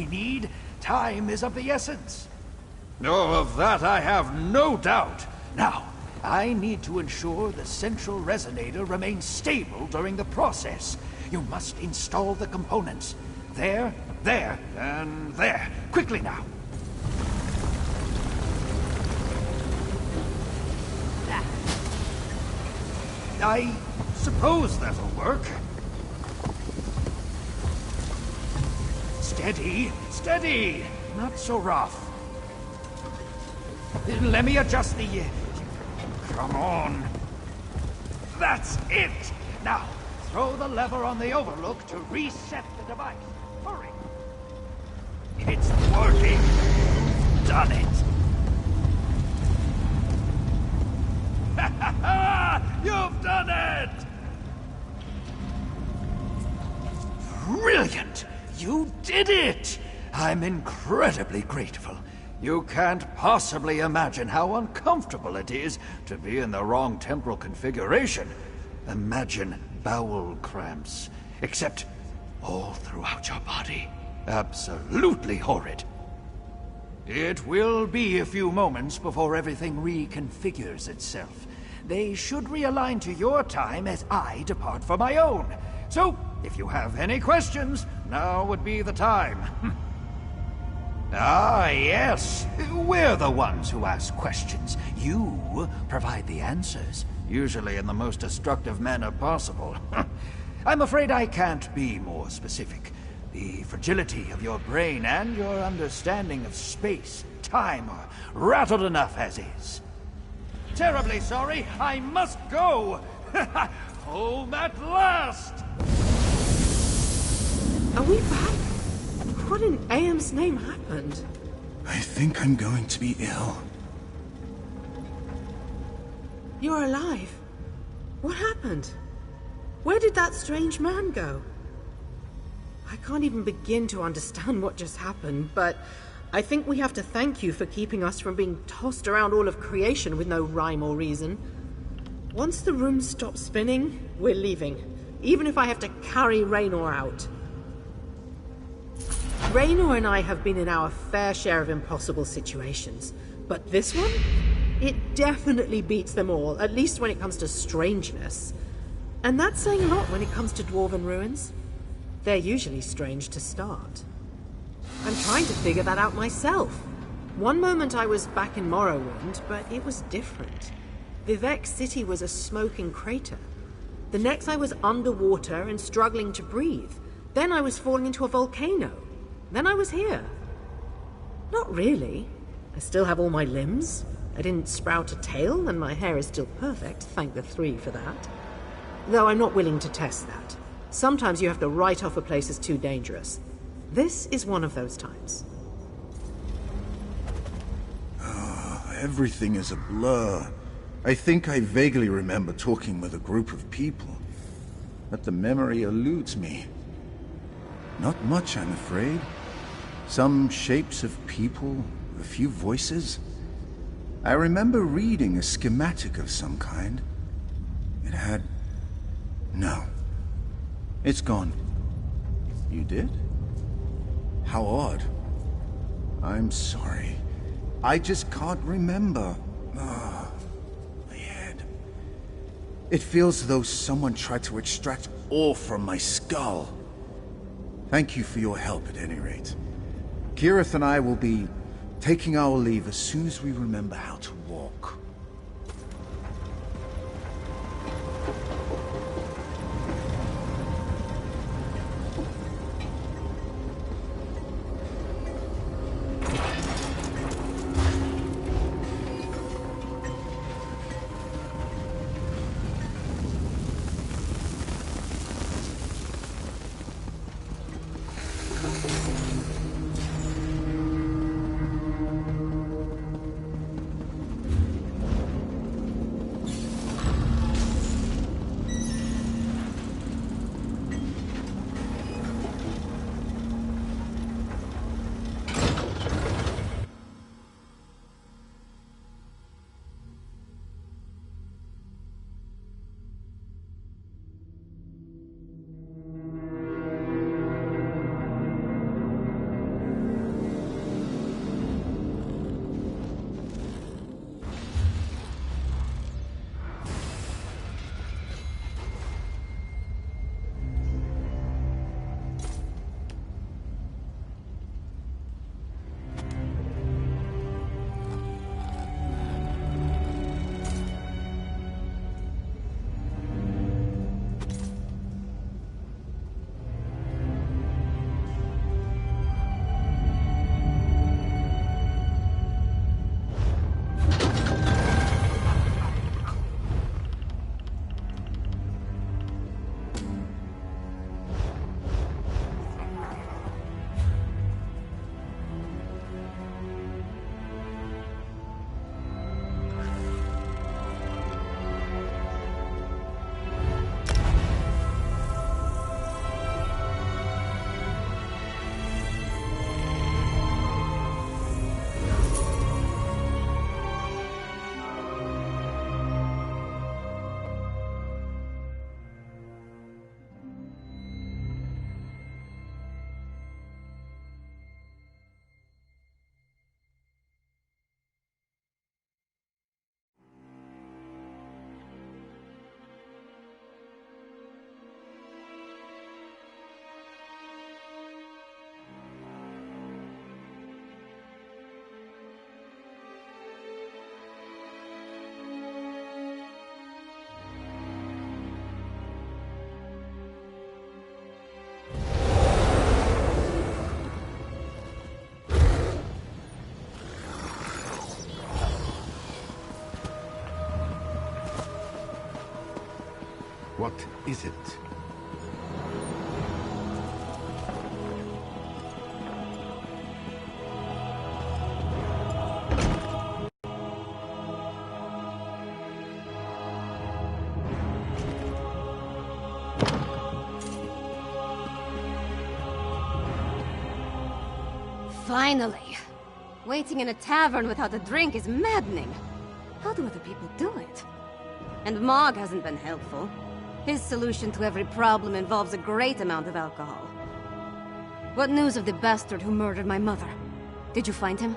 we need, time is of the essence. Oh, of that I have no doubt. Now, I need to ensure the central resonator remains stable during the process. You must install the components. There, there, and there. Quickly now. I suppose that'll work. Steady, steady! Not so rough. Let me adjust the... Come on. That's it! Now, throw the lever on the overlook to reset the device. Hurry! It's working! You've done it! You've done it! Brilliant! You did it! I'm incredibly grateful. You can't possibly imagine how uncomfortable it is to be in the wrong temporal configuration. Imagine bowel cramps, except all throughout your body. Absolutely horrid. It will be a few moments before everything reconfigures itself. They should realign to your time as I depart for my own. So, if you have any questions, now would be the time. Ah, yes. We're the ones who ask questions. You provide the answers, usually in the most destructive manner possible. I'm afraid I can't be more specific. The fragility of your brain and your understanding of space and time are rattled enough as is. Terribly sorry, I must go! Home at last! Are we back? What in AM's name happened? I think I'm going to be ill. You're alive. What happened? Where did that strange man go? I can't even begin to understand what just happened, but I think we have to thank you for keeping us from being tossed around all of creation with no rhyme or reason. Once the room stops spinning, we're leaving, even if I have to carry Raynor out. Raynor and I have been in our fair share of impossible situations, but this one? It definitely beats them all, at least when it comes to strangeness. And that's saying a lot when it comes to dwarven ruins. They're usually strange to start. I'm trying to figure that out myself. One moment I was back in Morrowind, but it was different. Vivek City was a smoking crater. The next I was underwater and struggling to breathe. Then I was falling into a volcano. Then I was here. Not really. I still have all my limbs. I didn't sprout a tail, and my hair is still perfect, thank the 3 for that. Though I'm not willing to test that. Sometimes you have to write off a place as too dangerous. This is one of those times. Everything is a blur. I think I vaguely remember talking with a group of people, but the memory eludes me. Not much, I'm afraid. Some shapes of people, a few voices. I remember reading a schematic of some kind. It had... No. It's gone. You did? How odd. I'm sorry. I just can't remember. My head. It feels as though someone tried to extract all from my skull. Thank you for your help at any rate. Kirith and I will be taking our leave as soon as we remember how to walk. What is it? Finally! Waiting in a tavern without a drink is maddening. How do other people do it? And Mog hasn't been helpful. His solution to every problem involves a great amount of alcohol. What news of the bastard who murdered my mother? Did you find him?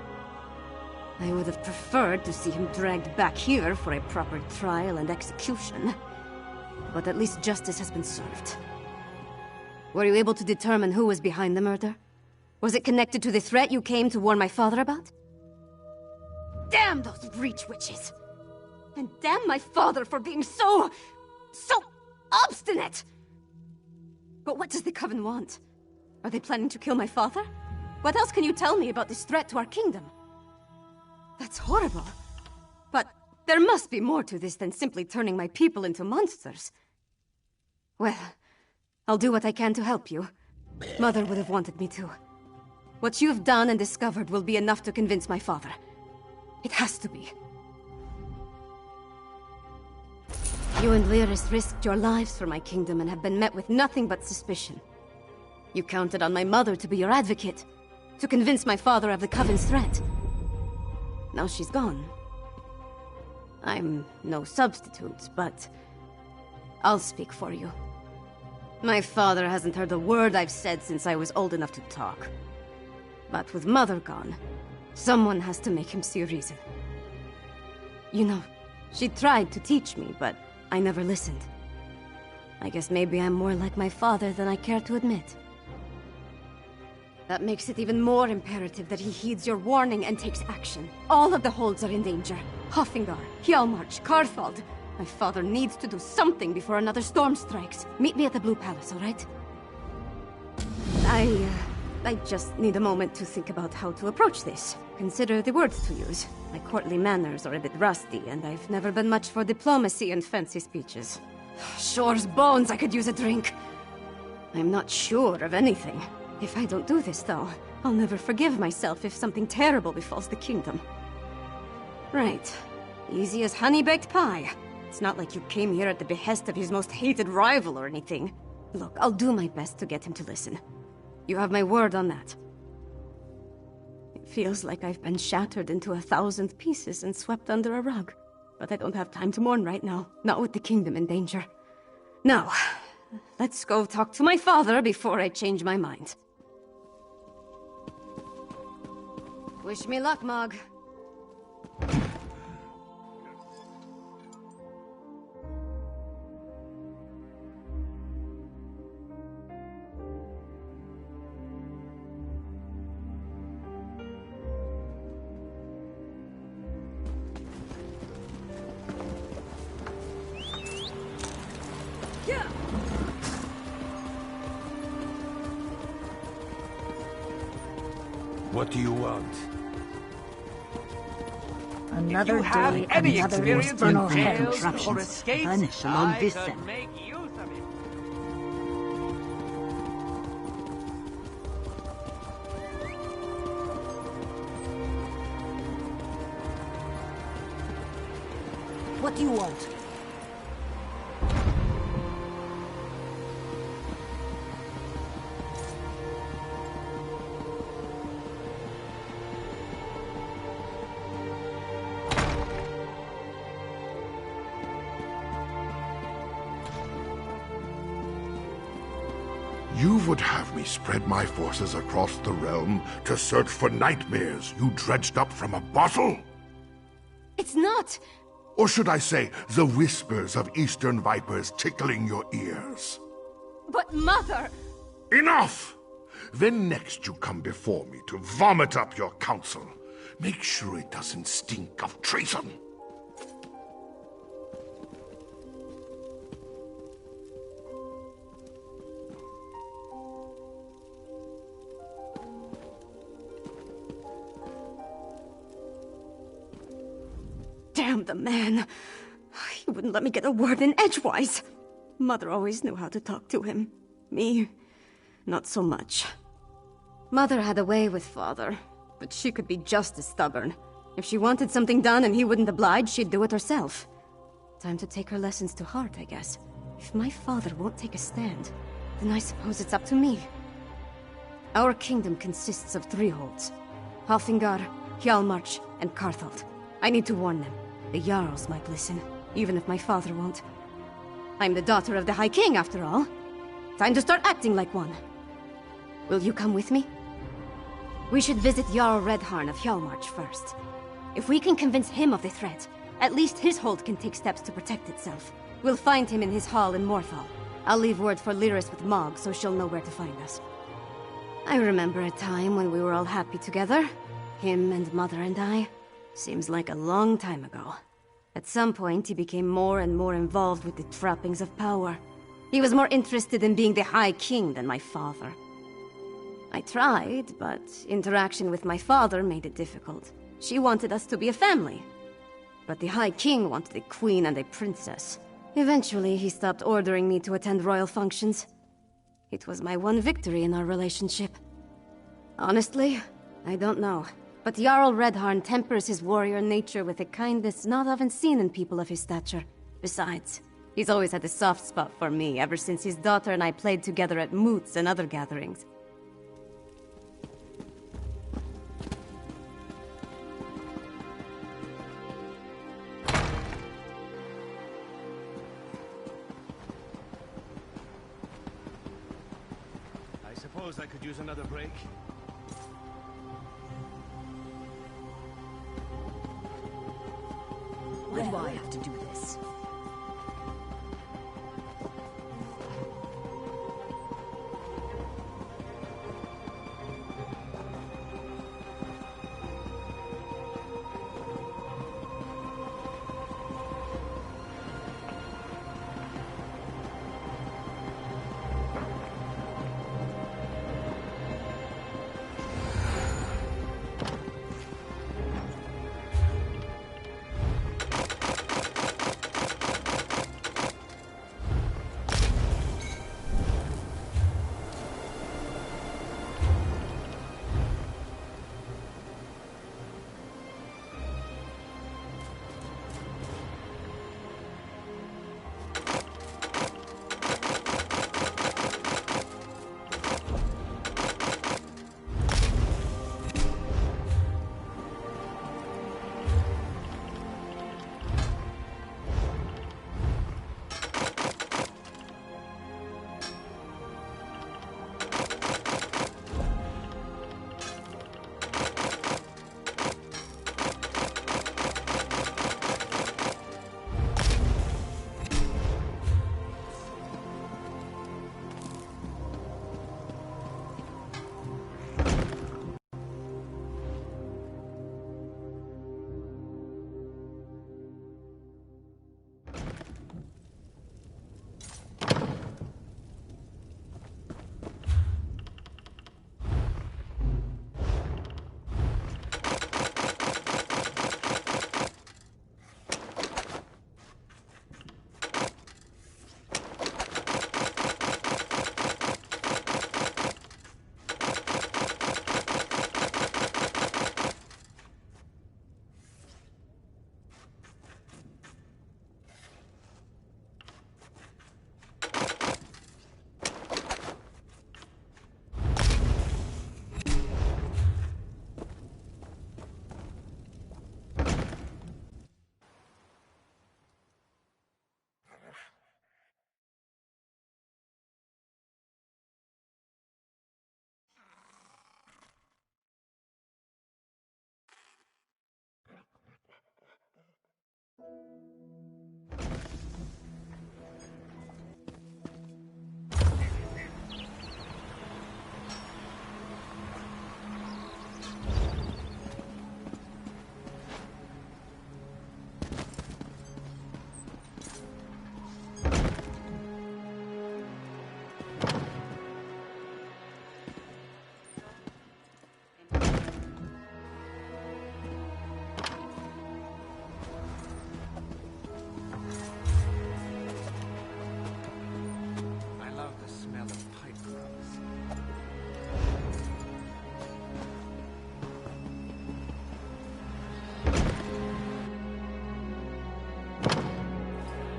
I would have preferred to see him dragged back here for a proper trial and execution. But at least justice has been served. Were you able to determine who was behind the murder? Was it connected to the threat you came to warn my father about? Damn those breach witches! And damn my father for being so obstinate! But what does the Coven want? Are they planning to kill my father? What else can you tell me about this threat to our kingdom? That's horrible. But there must be more to this than simply turning my people into monsters. Well, I'll do what I can to help you. Mother would have wanted me to. What you've done and discovered will be enough to convince my father. It has to be. You and Lyris risked your lives for my kingdom and have been met with nothing but suspicion. You counted on my mother to be your advocate, to convince my father of the Coven's threat. Now she's gone. I'm no substitute, but I'll speak for you. My father hasn't heard a word I've said since I was old enough to talk. But with Mother gone, someone has to make him see reason. You know, she tried to teach me, but I never listened. I guess maybe I'm more like my father than I care to admit. That makes it even more imperative that he heeds your warning and takes action. All of the holds are in danger. Hoffingar, Hjalmarch, Karthald. My father needs to do something before another storm strikes. Meet me at the Blue Palace, all right? I just need a moment to think about how to approach this. Consider the words to use. My courtly manners are a bit rusty, and I've never been much for diplomacy and fancy speeches. Shore's bones, I could use a drink. I'm not sure of anything. If I don't do this, though, I'll never forgive myself if something terrible befalls the kingdom. Right. Easy as honey-baked pie. It's not like you came here at the behest of his most hated rival or anything. Look, I'll do my best to get him to listen. You have my word on that. It feels like I've been shattered into 1,000 pieces and swept under a rug. But I don't have time to mourn right now, not with the kingdom in danger. Now, let's go talk to my father before I change my mind. Wish me luck, Mog. What do you want? Another If you have day, any another experience infernal with hand jails or contraptions. escapes, Punish along I this could end. make use of it. What do you want? You would have me spread my forces across the realm to search for nightmares you dredged up from a bottle? It's not! Or should I say, the whispers of eastern vipers tickling your ears? But Mother! Enough! Then next you come before me to vomit up your counsel. Make sure it doesn't stink of treason. Damn the man. He wouldn't let me get a word in edgewise. Mother always knew how to talk to him. Me, not so much. Mother had a way with Father, but she could be just as stubborn. If she wanted something done and he wouldn't oblige, she'd do it herself. Time to take her lessons to heart, I guess. If my father won't take a stand, then I suppose it's up to me. Our kingdom consists of 3 holds. Halfingar, Hjalmarch, and Karthald. I need to warn them. The Jarls might listen, even if my father won't. I'm the daughter of the High King, after all. Time to start acting like one. Will you come with me? We should visit Jarl Redharn of Hjalmarch first. If we can convince him of the threat, at least his hold can take steps to protect itself. We'll find him in his hall in Morthal. I'll leave word for Lyris with Mog, so she'll know where to find us. I remember a time when we were all happy together. Him and Mother and I. Seems like a long time ago. At some point, he became more and more involved with the trappings of power. He was more interested in being the High King than my father. I tried, but interaction with my father made it difficult. She wanted us to be a family. But the High King wanted a queen and a princess. Eventually, he stopped ordering me to attend royal functions. It was my one victory in our relationship. Honestly, I don't know. But Jarl Redharn tempers his warrior nature with a kindness not often seen in people of his stature. Besides, he's always had a soft spot for me ever since his daughter and I played together at moots and other gatherings. I suppose I could use another break. Why do I have to do this?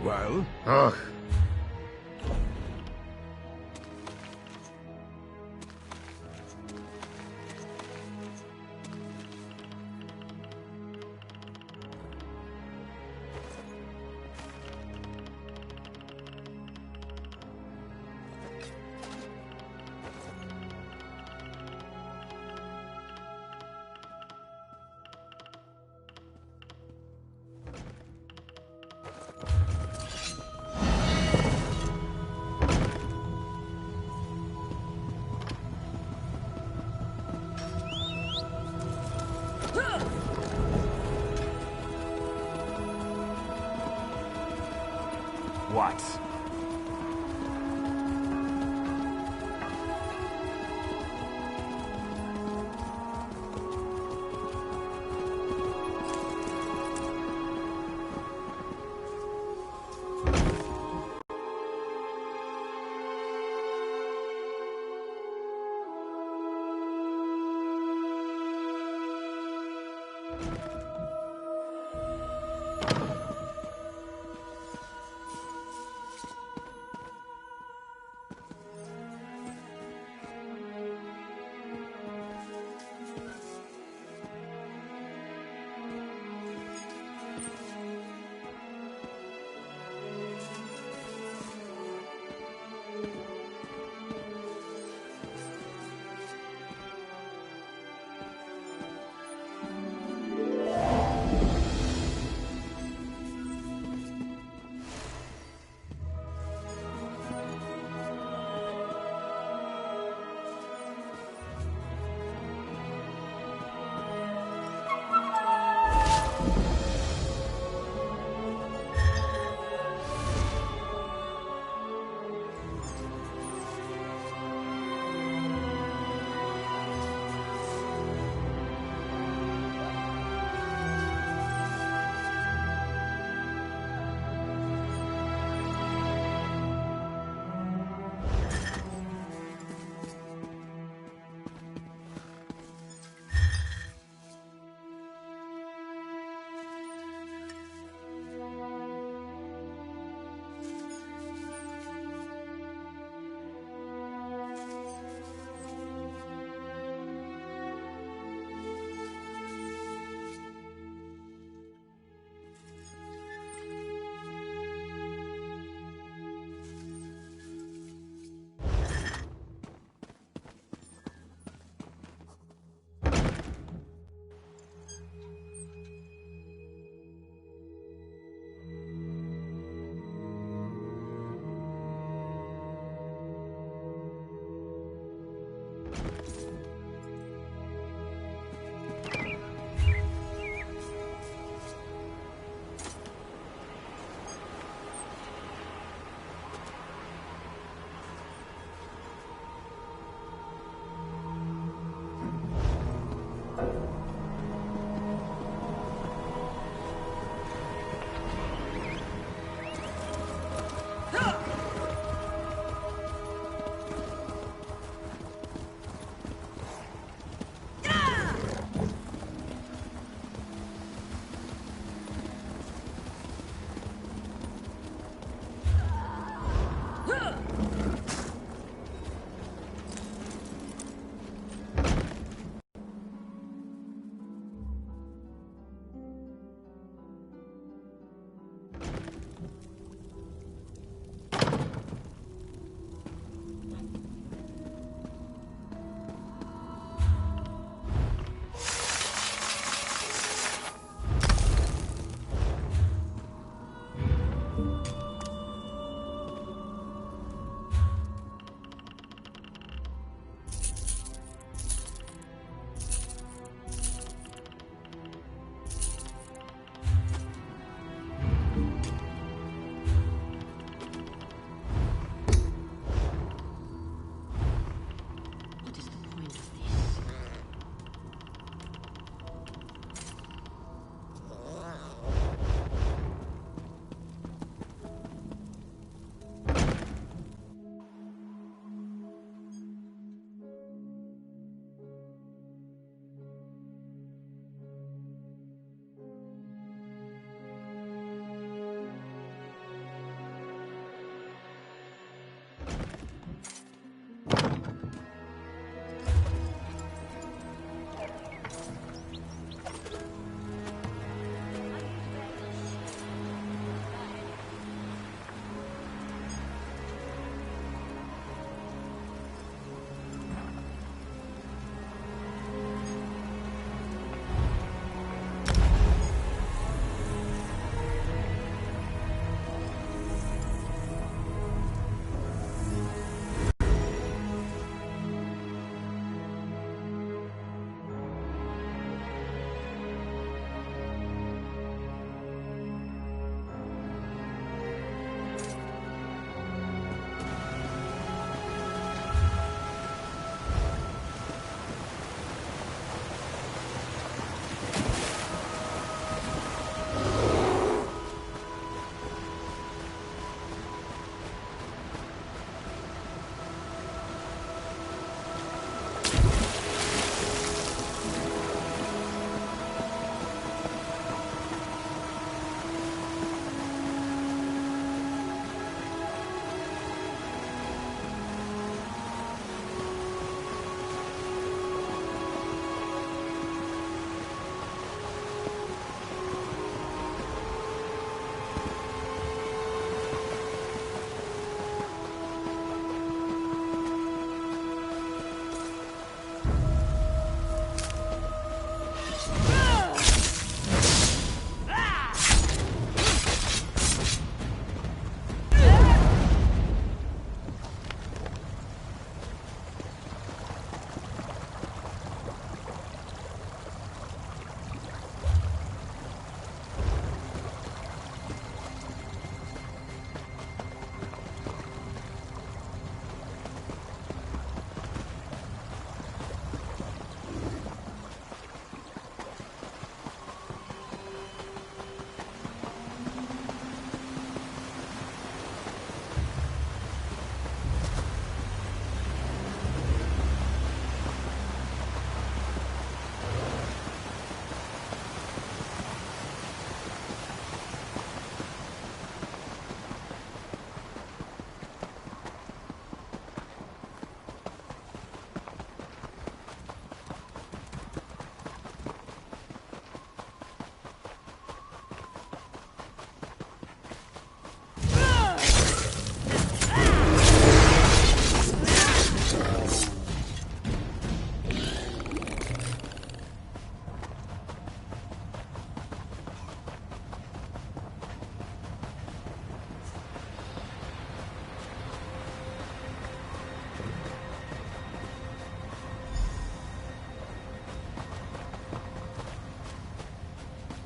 Well? Ugh. What?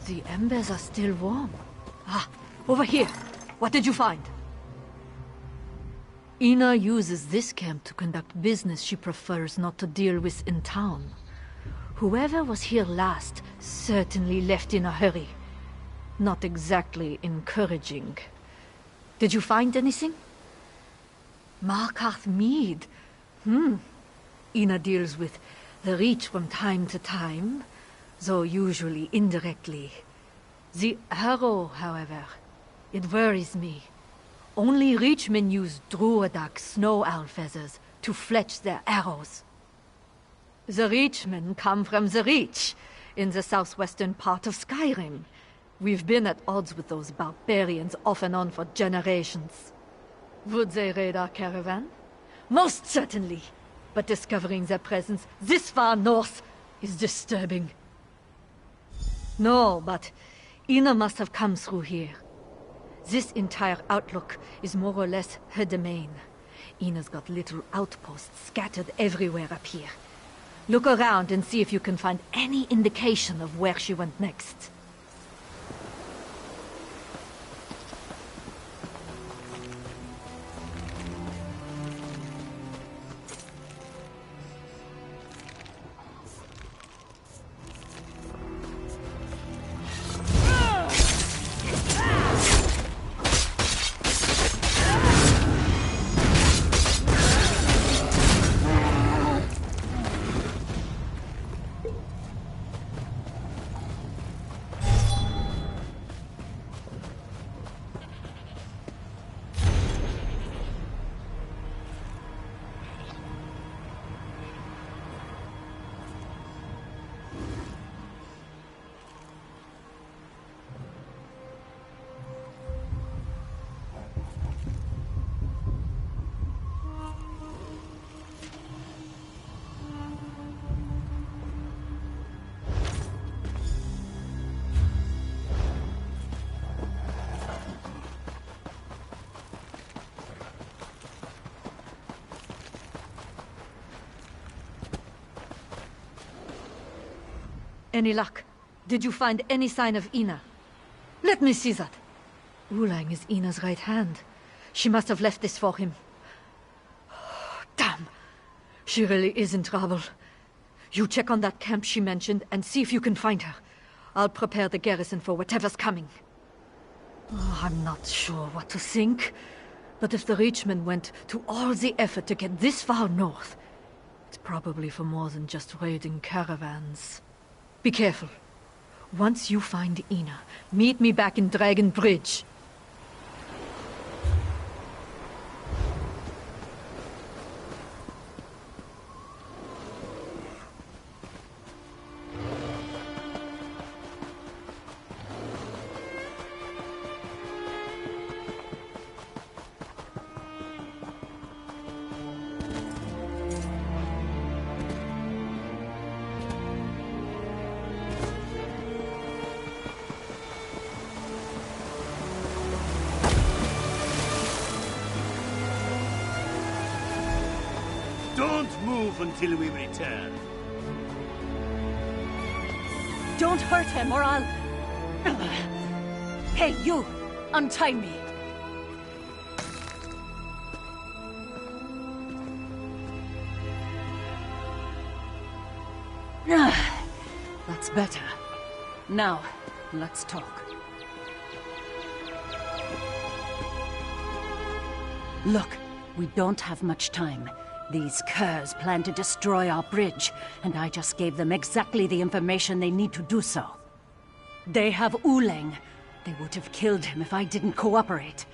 The embers are still warm. Ah, over here. What did you find? Ina uses this camp to conduct business she prefers not to deal with in town. Whoever was here last certainly left in a hurry. Not exactly encouraging. Did you find anything? Markarth Mead. Ina deals with the Reach from time to time, though usually indirectly. The arrow, however, it worries me. Only Reachmen use Druidak snow owl feathers to fletch their arrows. The Reachmen come from the Reach, in the southwestern part of Skyrim. We've been at odds with those barbarians off and on for generations. Would they raid our caravan? Most certainly. But discovering their presence this far north is disturbing. No, but Ina must have come through here. This entire outlook is more or less her domain. Ina's got little outposts scattered everywhere up here. Look around and see if you can find any indication of where she went next. Any luck? Did you find any sign of Ina? Let me see that. Ulang is Ina's right hand. She must have left this for him. Damn. She really is in trouble. You check on that camp she mentioned and see if you can find her. I'll prepare the garrison for whatever's coming. Oh, I'm not sure what to think. But if the Reachmen went to all the effort to get this far north, it's probably for more than just raiding caravans. Be careful. Once you find Ina, meet me back in Dragon Bridge. Don't move until we return. Don't hurt him or I'll... Hey, you! Untie me! That's better. Now, let's talk. Look, we don't have much time. These curs plan to destroy our bridge, and I just gave them exactly the information they need to do so. They have Ulang. They would have killed him if I didn't cooperate.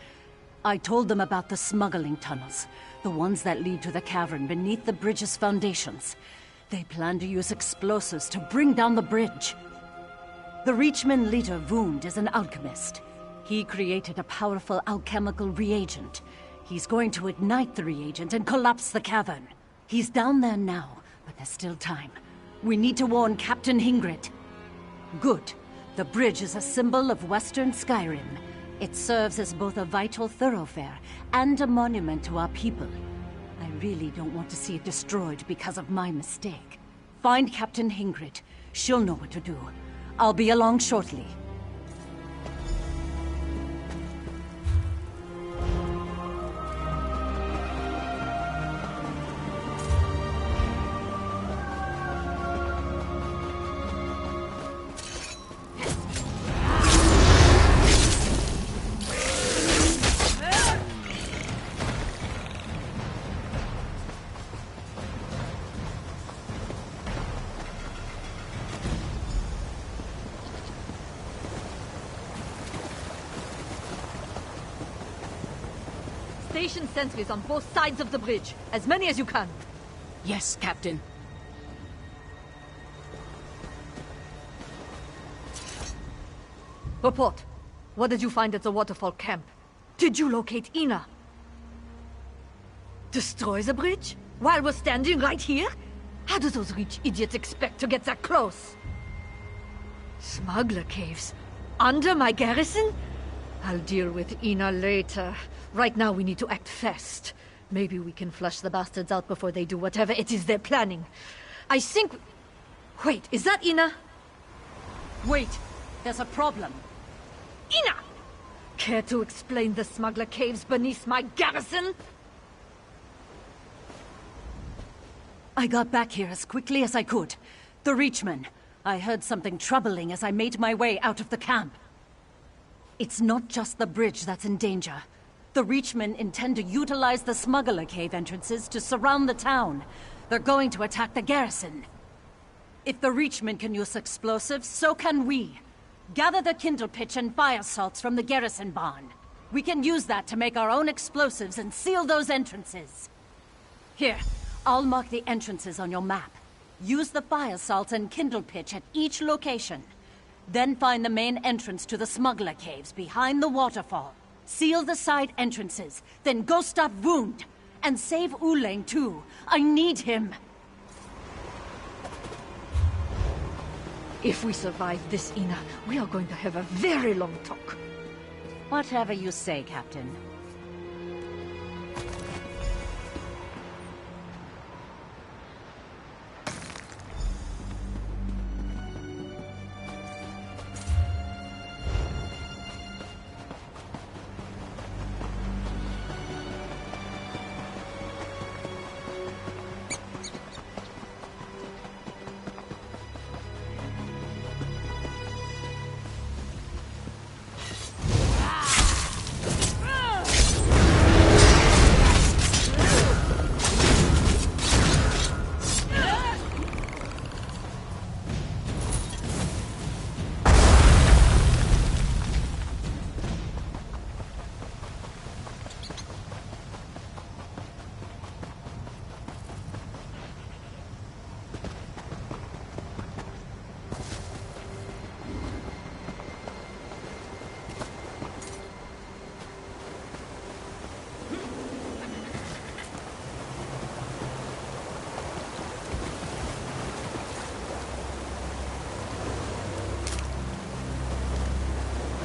I told them about the smuggling tunnels, the ones that lead to the cavern beneath the bridge's foundations. They plan to use explosives to bring down the bridge. The Reachman leader, Vund, is an alchemist. He created a powerful alchemical reagent. He's going to ignite the reagent and collapse the cavern. He's down there now, but there's still time. We need to warn Captain Hingrid. Good. The bridge is a symbol of Western Skyrim. It serves as both a vital thoroughfare and a monument to our people. I really don't want to see it destroyed because of my mistake. Find Captain Hingrid. She'll know what to do. I'll be along shortly. station sentries on both sides of the bridge. As many as you can. Yes, Captain. Report. What did you find at the waterfall camp? Did you locate Ina? Destroy the bridge? While we're standing right here? How do those rich idiots expect to get that close? Smuggler caves? Under my garrison? I'll deal with Ina later. Right now we need to act fast. Maybe we can flush the bastards out before they do whatever it is they're planning. I think... Wait, is that Ina? Wait, there's a problem. Ina! Care to explain the smuggler caves beneath my garrison? I got back here as quickly as I could. The Reachmen. I heard something troubling as I made my way out of the camp. It's not just the bridge that's in danger. The Reachmen intend to utilize the smuggler cave entrances to surround the town. They're going to attack the garrison. If the Reachmen can use explosives, so can we. Gather the kindle pitch and fire salts from the garrison barn. We can use that to make our own explosives and seal those entrances. Here, I'll mark the entrances on your map. Use the fire salts and kindle pitch at each location. Then find the main entrance to the smuggler caves behind the waterfall. Seal the side entrances, then go stop Wound. And save Uleng too. I need him. If we survive this, Ina, we are going to have a very long talk. Whatever you say, Captain.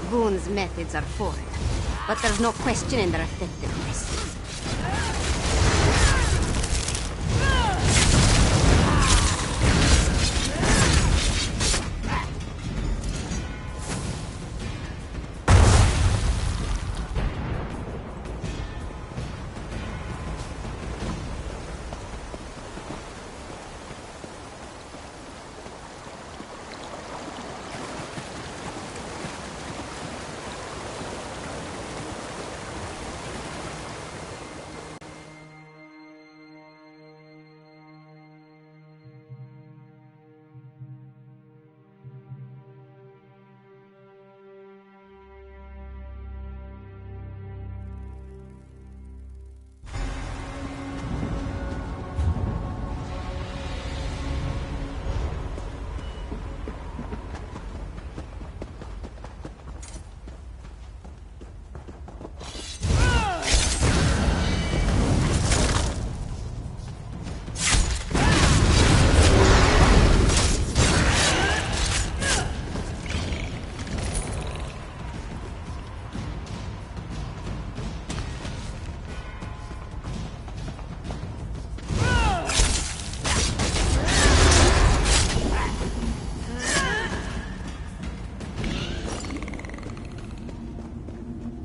Boon's methods are foreign, but there's no question in their effectiveness.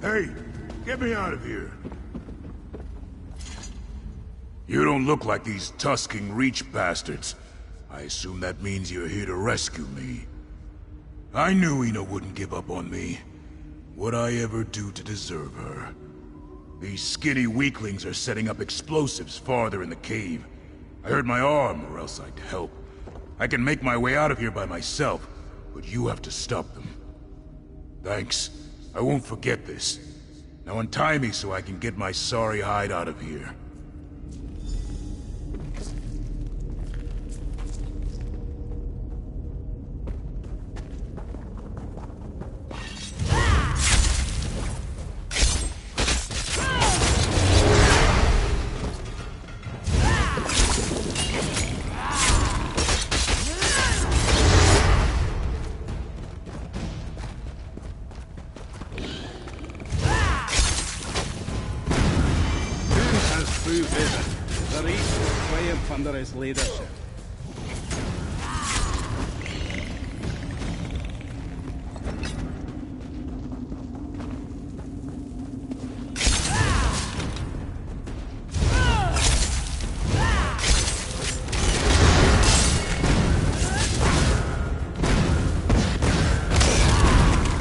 Hey, get me out of here. You don't look like these tusking Reach bastards. I assume that means you're here to rescue me. I knew Ina wouldn't give up on me. What'd I ever do to deserve her? These skinny weaklings are setting up explosives farther in the cave. I hurt my arm, or else I'd help. I can make my way out of here by myself, but you have to stop them. Thanks. I won't forget this. Now untie me so I can get my sorry hide out of here. The East will triumph under his leadership.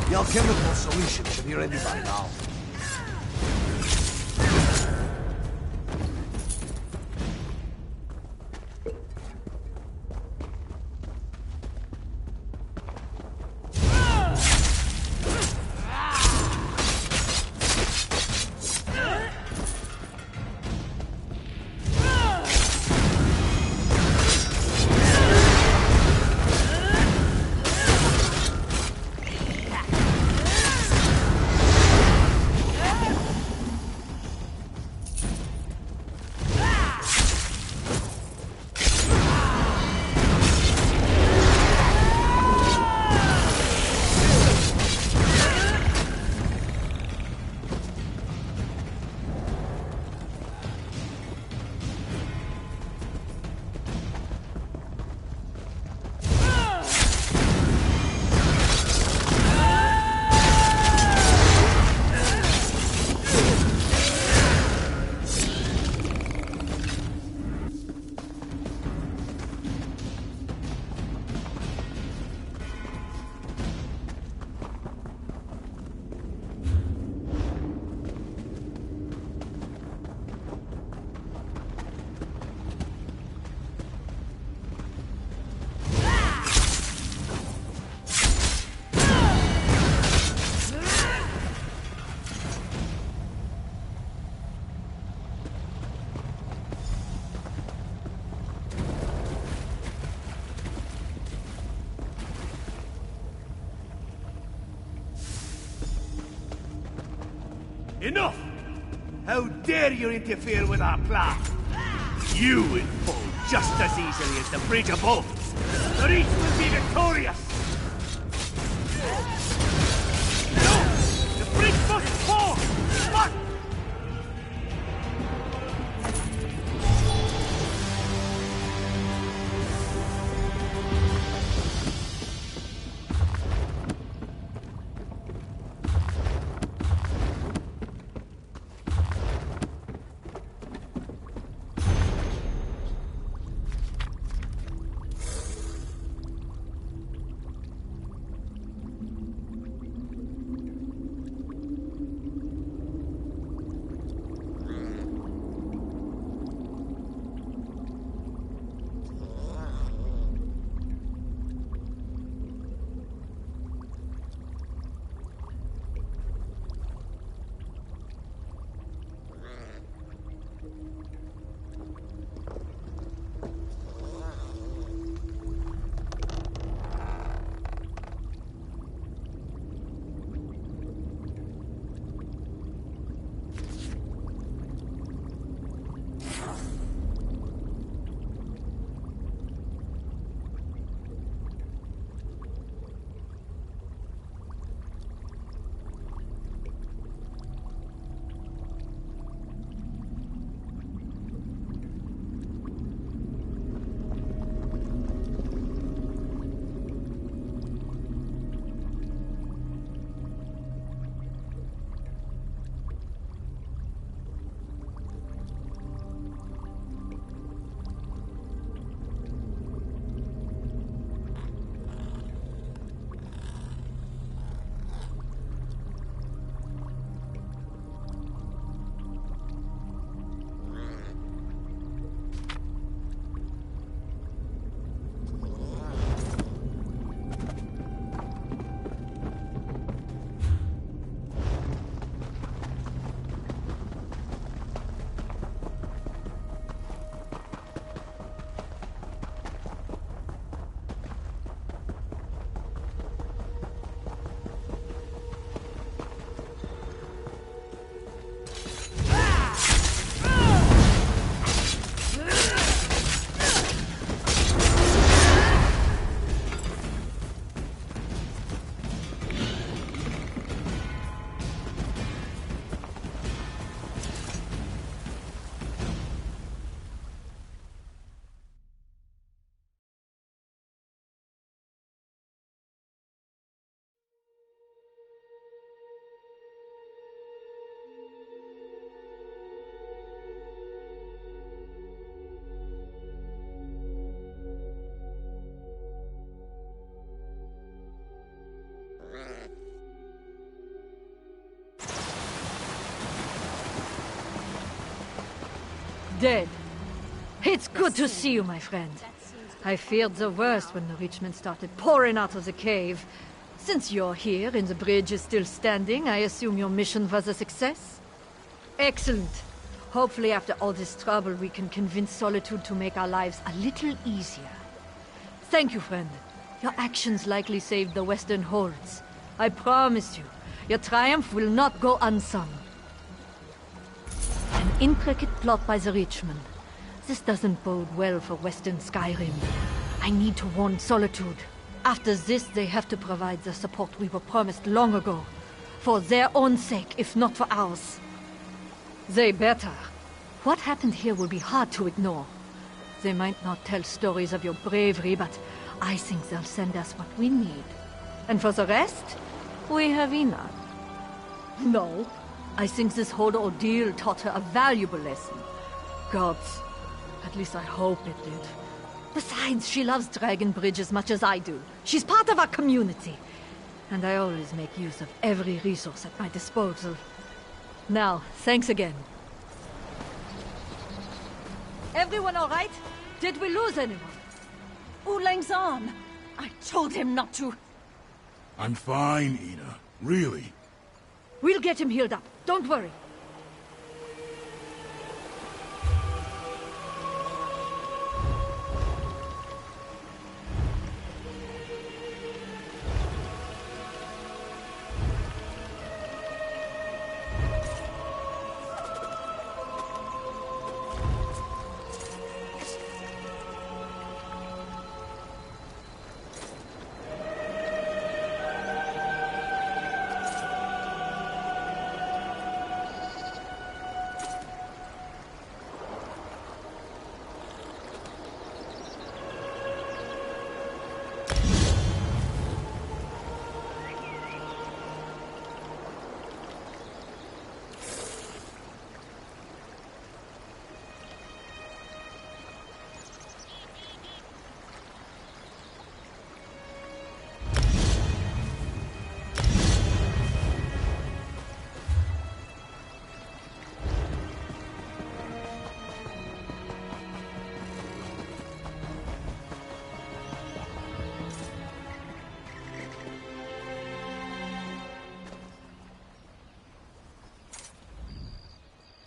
The alchemical solution should be ready by now. Enough! How dare you interfere with our plan? You will fall just as easily as the bridge above. The Reach will be victorious! No! The bridge must fall! But dead. It's good to see you, my friend. I feared the worst when the Richmond started pouring out of the cave. Since you're here and the bridge is still standing, I assume your mission was a success? Excellent. Hopefully after all this trouble we can convince Solitude to make our lives a little easier. Thank you, friend. Your actions likely saved the Western Hordes. I promise you, your triumph will not go unsung. An intricate plot by the Richmond. This doesn't bode well for Western Skyrim. I need to warn Solitude. After this, they have to provide the support we were promised long ago. For their own sake, if not for ours. They better. What happened here will be hard to ignore. They might not tell stories of your bravery, but I think they'll send us what we need. And for the rest, we have Ina. No, I think this whole ordeal taught her a valuable lesson. Gods, at least I hope it did. Besides, she loves Dragon Bridge as much as I do. She's part of our community. And I always make use of every resource at my disposal. Now, thanks again. Everyone all right? Did we lose anyone? Ulang's on. I told him not to. I'm fine, Ina. Really. We'll get him healed up. Don't worry.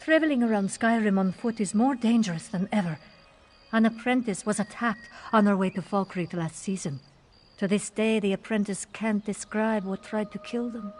Traveling around Skyrim on foot is more dangerous than ever. An apprentice was attacked on her way to Falkreath last season. To this day, the apprentice can't describe what tried to kill them.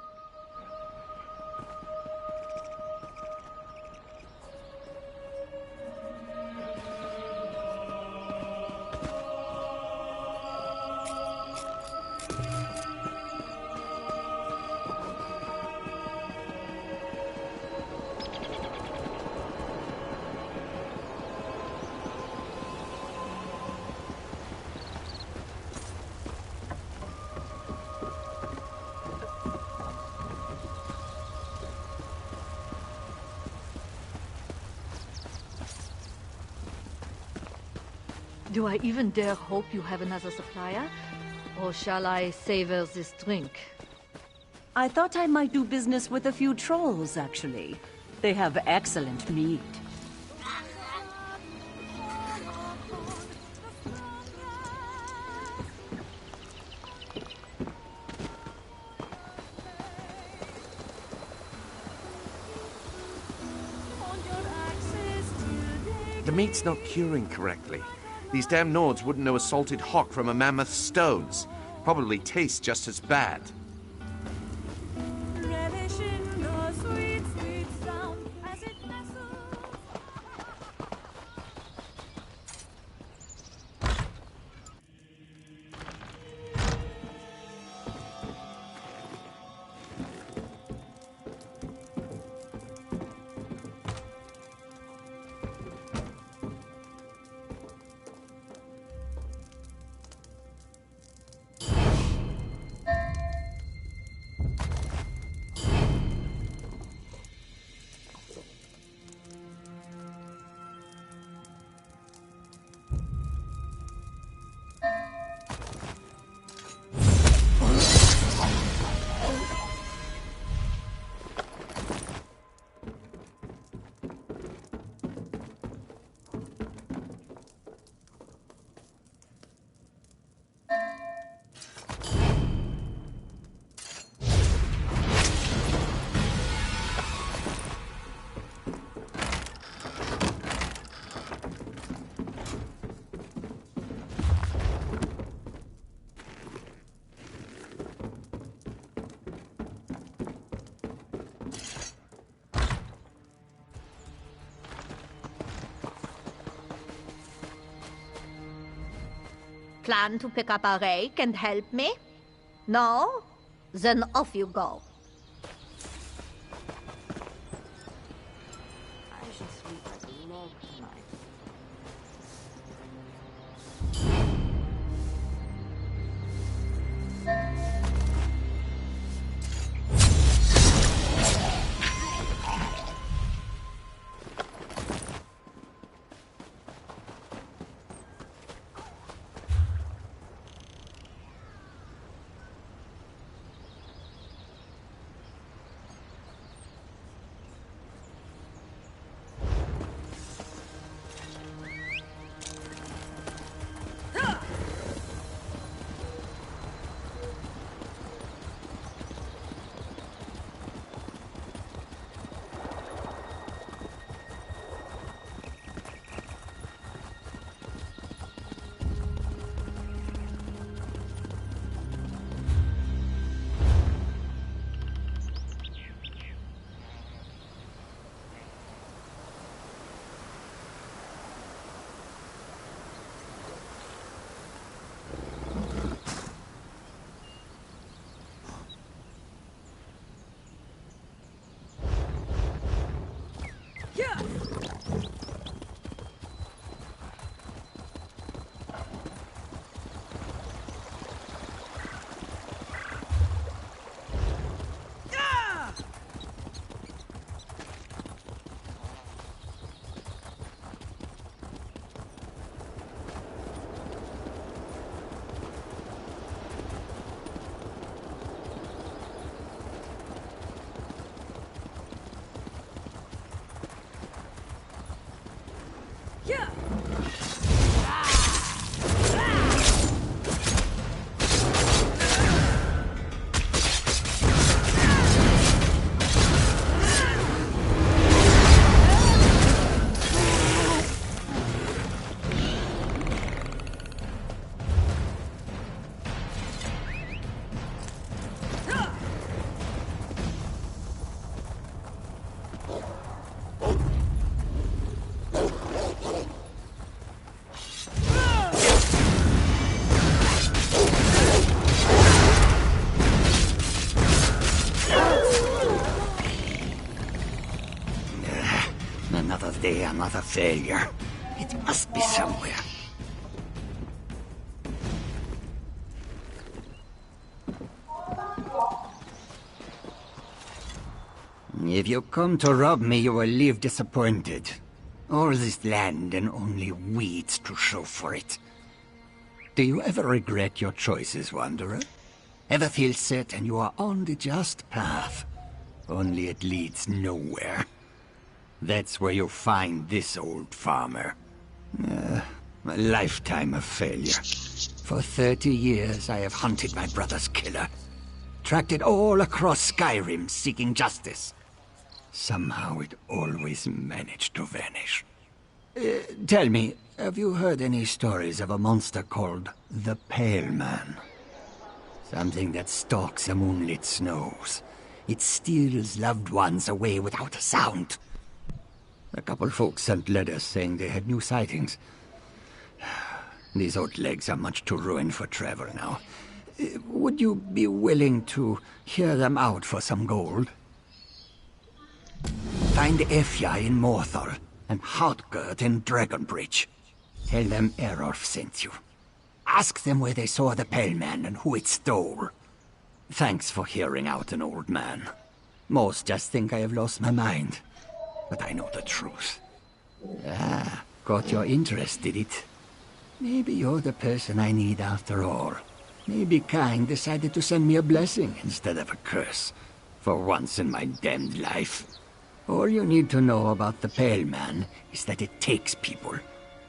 Do I even dare hope you have another supplier? Or shall I savor this drink? I thought I might do business with a few trolls, actually. They have excellent meat. The meat's not curing correctly. These damn Nords wouldn't know a salted hock from a mammoth's stones. Probably tastes just as bad. plan to pick up a rake and help me? No? Then off you go. I should sleep like a log tonight. Another day, another failure. It must be somewhere. If you come to rob me, you will leave disappointed. All this land and only weeds to show for it. Do you ever regret your choices, Wanderer? Ever feel certain you are on the just path? Only it leads nowhere. That's where you'll find this old farmer. A lifetime of failure. For 30 years I have hunted my brother's killer. Tracked it all across Skyrim seeking justice. Somehow it always managed to vanish. Tell me, have you heard any stories of a monster called the Pale Man? Something that stalks the moonlit snows. It steals loved ones away without a sound. A couple folks sent letters saying they had new sightings. These old legs are much too ruined for travel now. Would you be willing to hear them out for some gold? Find Efja in Morthal and Hartgert in Dragonbridge. Tell them Erolf sent you. Ask them where they saw the Pale Man and who it stole. Thanks for hearing out an old man. Most just think I have lost my mind. But I know the truth. Ah, got your interest, did it? Maybe you're the person I need after all. Maybe Kang decided to send me a blessing instead of a curse. For once in my damned life. All you need to know about the Pale Man is that it takes people.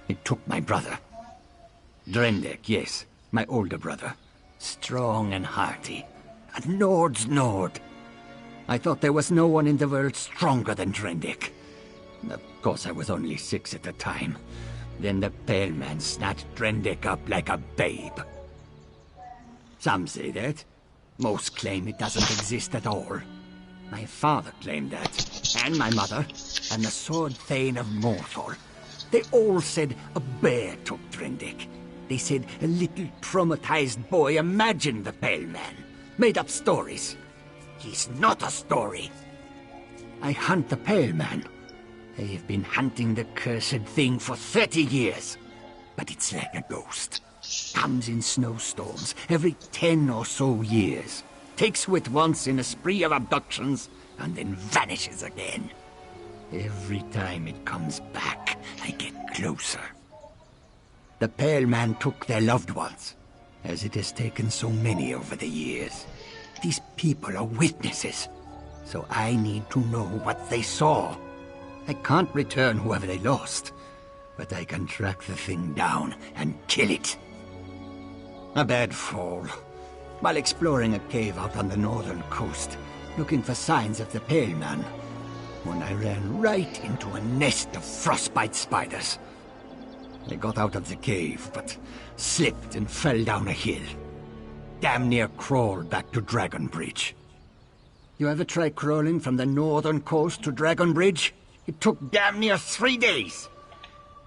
It took my brother. Drendek, yes, my older brother. Strong and hearty. A Nord's Nord. I thought there was no one in the world stronger than Drendek. Of course, I was only 6 at the time. Then the Pale Man snatched Drendek up like a babe. Some say that. Most claim it doesn't exist at all. My father claimed that, and my mother, and the Sword Thane of Morthal. They all said a bear took Drendek, They said a little traumatized boy imagined the Pale Man. Made up stories. He's not a story. I hunt the Pale Man. I have been hunting the cursed thing for 30 years. But it's like a ghost. Comes in snowstorms every 10 or so years. Takes wit once in a spree of abductions, and then vanishes again. Every time it comes back, I get closer. The Pale Man took their loved ones, as it has taken so many over the years. These people are witnesses, so I need to know what they saw. I can't return whoever they lost, but I can track the thing down and kill it. A bad fall. While exploring a cave out on the northern coast, looking for signs of the Pale Man, when I ran right into a nest of frostbite spiders. I got out of the cave, but slipped and fell down a hill. Damn near crawled back to Dragon Bridge. You ever try crawling from the northern coast to Dragon Bridge? It took damn near 3 days.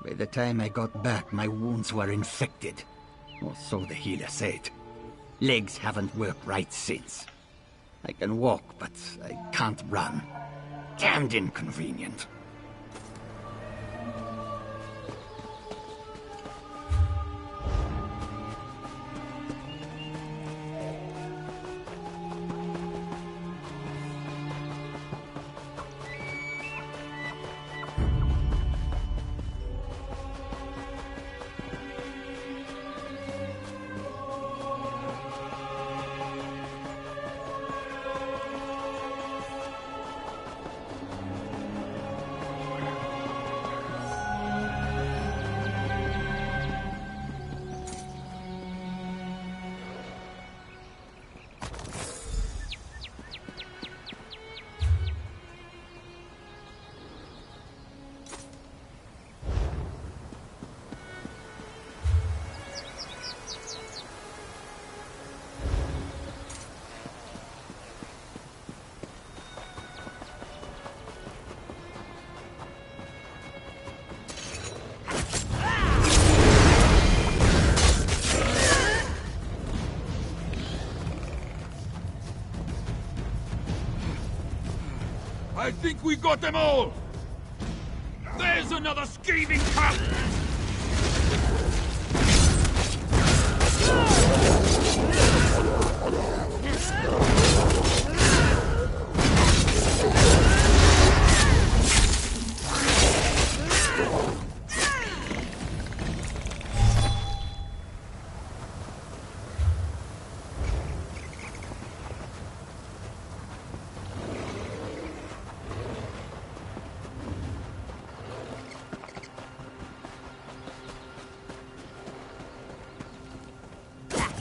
By the time I got back, my wounds were infected. Or so the healer said. Legs haven't worked right since. I can walk, but I can't run. Damned inconvenient. I think we got them all! There's another scheming cunt!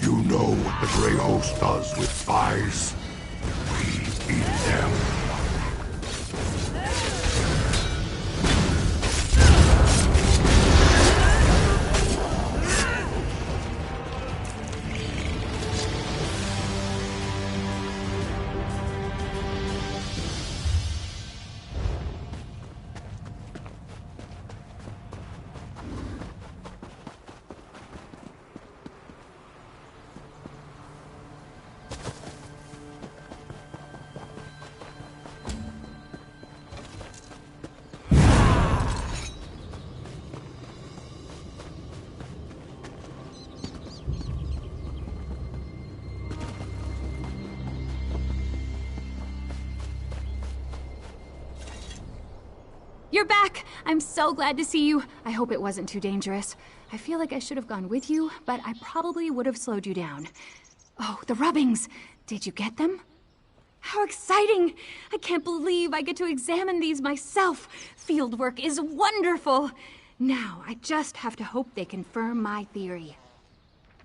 You know what the Grey Host does with spies? We eat them. You're back! I'm so glad to see you. I hope it wasn't too dangerous. I feel like I should have gone with you, but I probably would have slowed you down. Oh, the rubbings! Did you get them? How exciting! I can't believe I get to examine these myself. Fieldwork is wonderful! Now, I just have to hope they confirm my theory.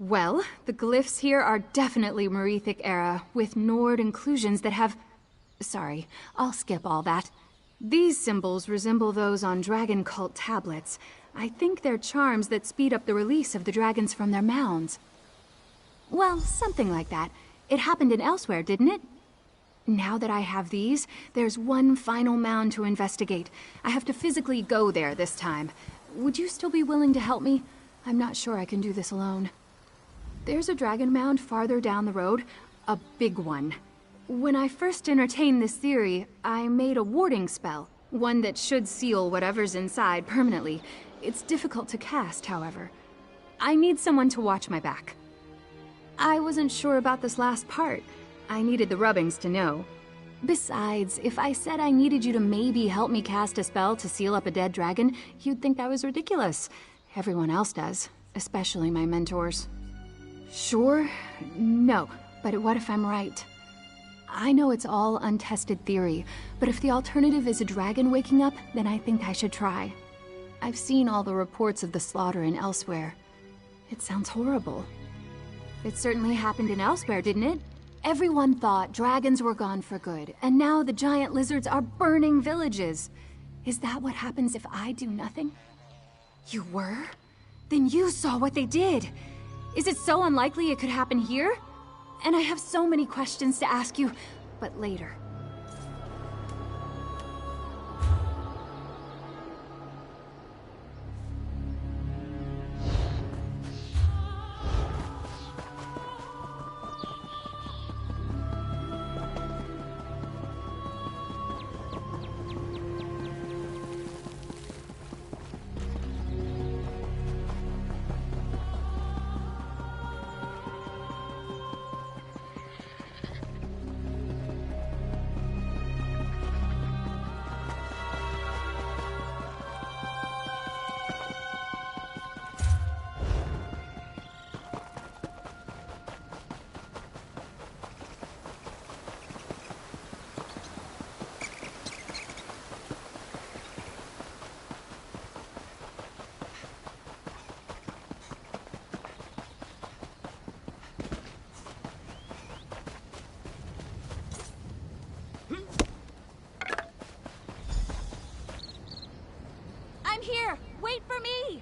Well, the glyphs here are definitely Merethic era, with Nord inclusions that have... Sorry, I'll skip all that. These symbols resemble those on dragon cult tablets. I think they're charms that speed up the release of the dragons from their mounds. Well, something like that. It happened in Elsewhere, didn't it? Now that I have these, there's one final mound to investigate. I have to physically go there this time. Would you still be willing to help me? I'm not sure I can do this alone. There's a dragon mound farther down the road, a big one. When I first entertained this theory, I made a warding spell, one that should seal whatever's inside permanently. It's difficult to cast, however. I need someone to watch my back. I wasn't sure about this last part. I needed the rubbings to know. Besides, if I said I needed you to maybe help me cast a spell to seal up a dead dragon, you'd think I was ridiculous. Everyone else does, especially my mentors. Sure? No. But what if I'm right? I know it's all untested theory, but if the alternative is a dragon waking up, then I think I should try. I've seen all the reports of the slaughter in Elsewhere. It sounds horrible. It certainly happened in Elsewhere, didn't it? Everyone thought dragons were gone for good, and now the giant lizards are burning villages. Is that what happens if I do nothing? You were? Then you saw what they did. Is it so unlikely it could happen here? And I have so many questions to ask you, but later. Here! Wait for me!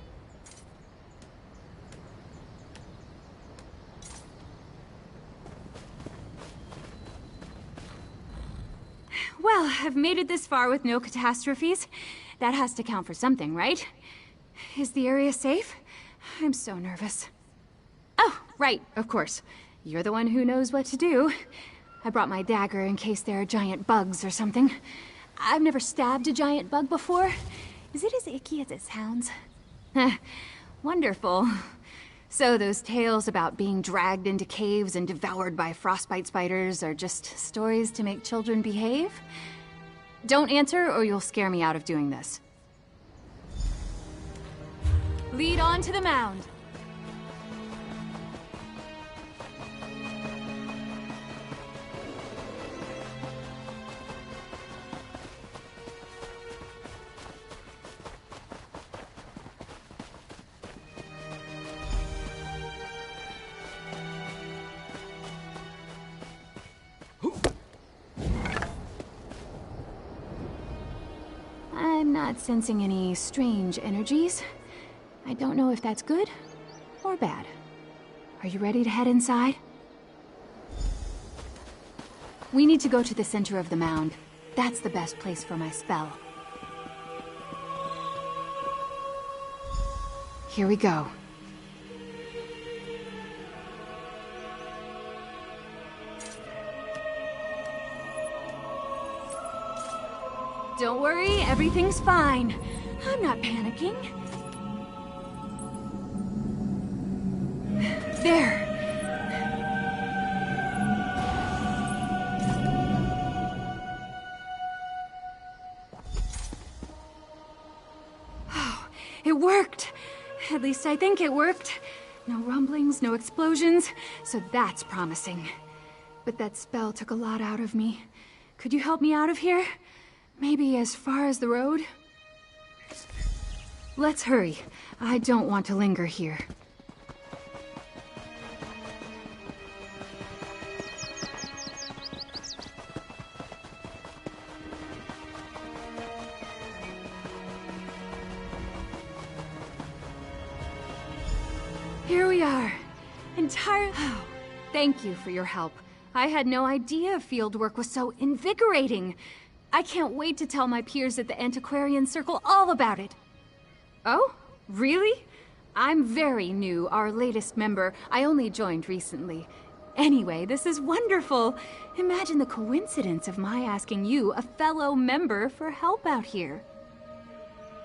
Well, I've made it this far with no catastrophes. That has to count for something, right? Is the area safe? I'm so nervous. Oh, right, of course. You're the one who knows what to do. I brought my dagger in case there are giant bugs or something. I've never stabbed a giant bug before. Is it as icky as it sounds? Wonderful. So those tales about being dragged into caves and devoured by frostbite spiders are just stories to make children behave? Don't answer or you'll scare me out of doing this. Lead on to the mound. I'm not sensing any strange energies. I don't know if that's good or bad. Are you ready to head inside? We need to go to the center of the mound. That's the best place for my spell. Here we go. Don't worry, everything's fine. I'm not panicking. There. Oh, it worked. At least I think it worked. No rumblings, no explosions, so that's promising. But that spell took a lot out of me. Could you help me out of here? Maybe as far as the road? Let's hurry. I don't want to linger here. Here we are. Oh, thank you for your help. I had no idea fieldwork was so invigorating. I can't wait to tell my peers at the Antiquarian Circle all about it. Oh? Really? I'm very new, our latest member. I only joined recently. Anyway, this is wonderful. Imagine the coincidence of my asking you, a fellow member, for help out here.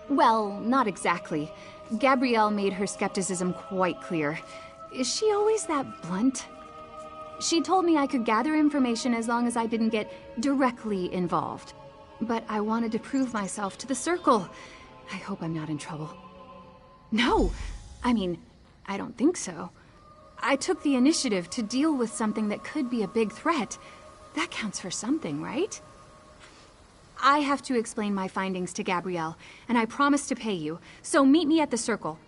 Well, not exactly. Gabrielle made her skepticism quite clear. Is she always that blunt? She told me I could gather information as long as I didn't get directly involved. But I wanted to prove myself to the Circle. I hope I'm not in trouble. No! I mean, I don't think so. I took the initiative to deal with something that could be a big threat. That counts for something, right? I have to explain my findings to Gabrielle, and I promise to pay you, so meet me at the Circle.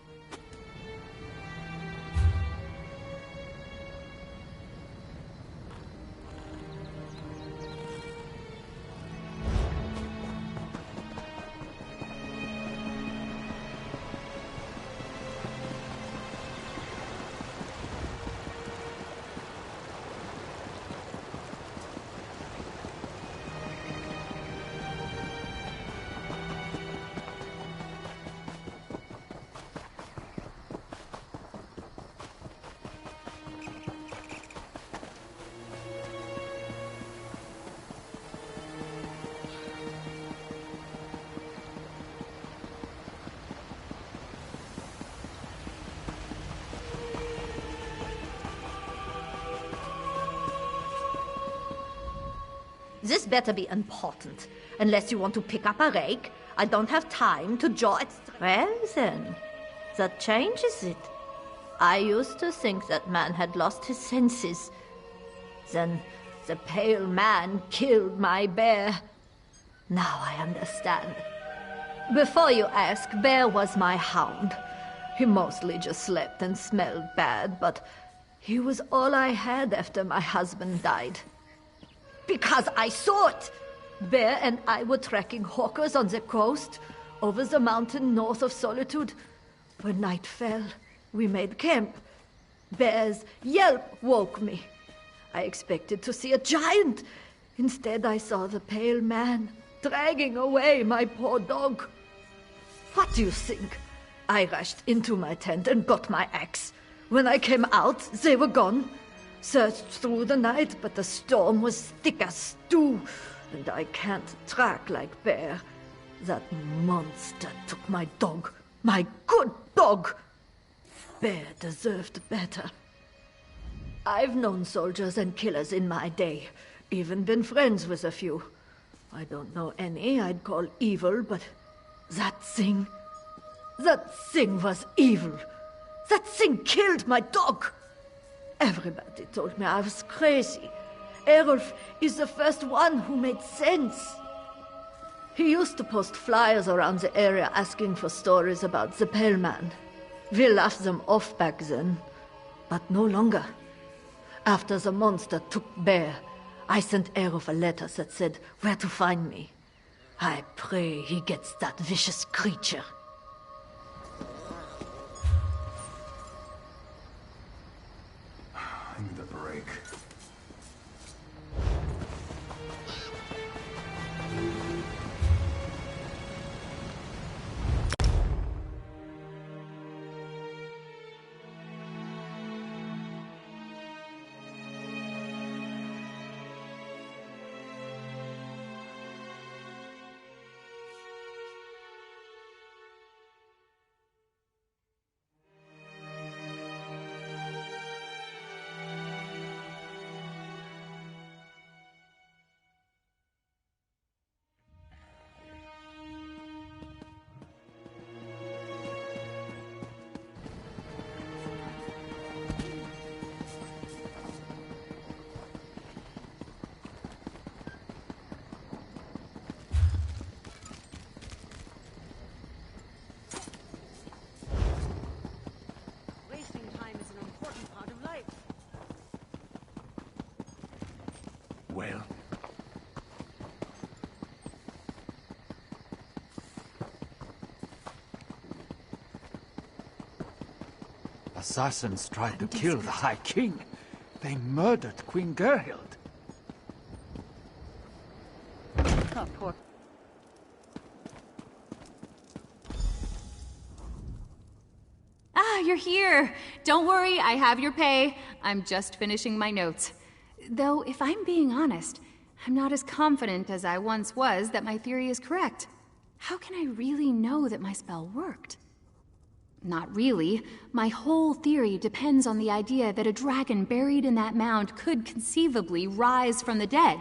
This better be important. Unless you want to pick up a rake, I don't have time to draw it. Well then, that changes it. I used to think that man had lost his senses. Then the pale man killed my bear. Now I understand. Before you ask, Bear was my hound. He mostly just slept and smelled bad, but he was all I had after my husband died. Because I saw it! Bear and I were tracking hawkers on the coast, over the mountain north of Solitude. When night fell, we made camp. Bear's yelp woke me. I expected to see a giant. Instead, I saw the pale man dragging away my poor dog. What do you think? I rushed into my tent and got my axe. When I came out, they were gone. Searched through the night, but the storm was thick as stew, and I can't track like Bear. That monster took my dog, my good dog. Bear deserved better. I've known soldiers and killers in my day, even been friends with a few. I don't know any I'd call evil, but that thing was evil. That thing killed my dog. Everybody told me I was crazy. Errolf is the first one who made sense. He used to post flyers around the area asking for stories about the Pale Man. We laughed them off back then, but no longer. After the monster took Bear, I sent Errolf a letter that said where to find me. I pray he gets that vicious creature. I need a break. Well? Assassins tried to kill the High King. They murdered Queen Gerhild. Oh, poor. you're here. Don't worry, I have your pay. I'm just finishing my notes. Though, if I'm being honest, I'm not as confident as I once was that my theory is correct. How can I really know that my spell worked? Not really. My whole theory depends on the idea that a dragon buried in that mound could conceivably rise from the dead.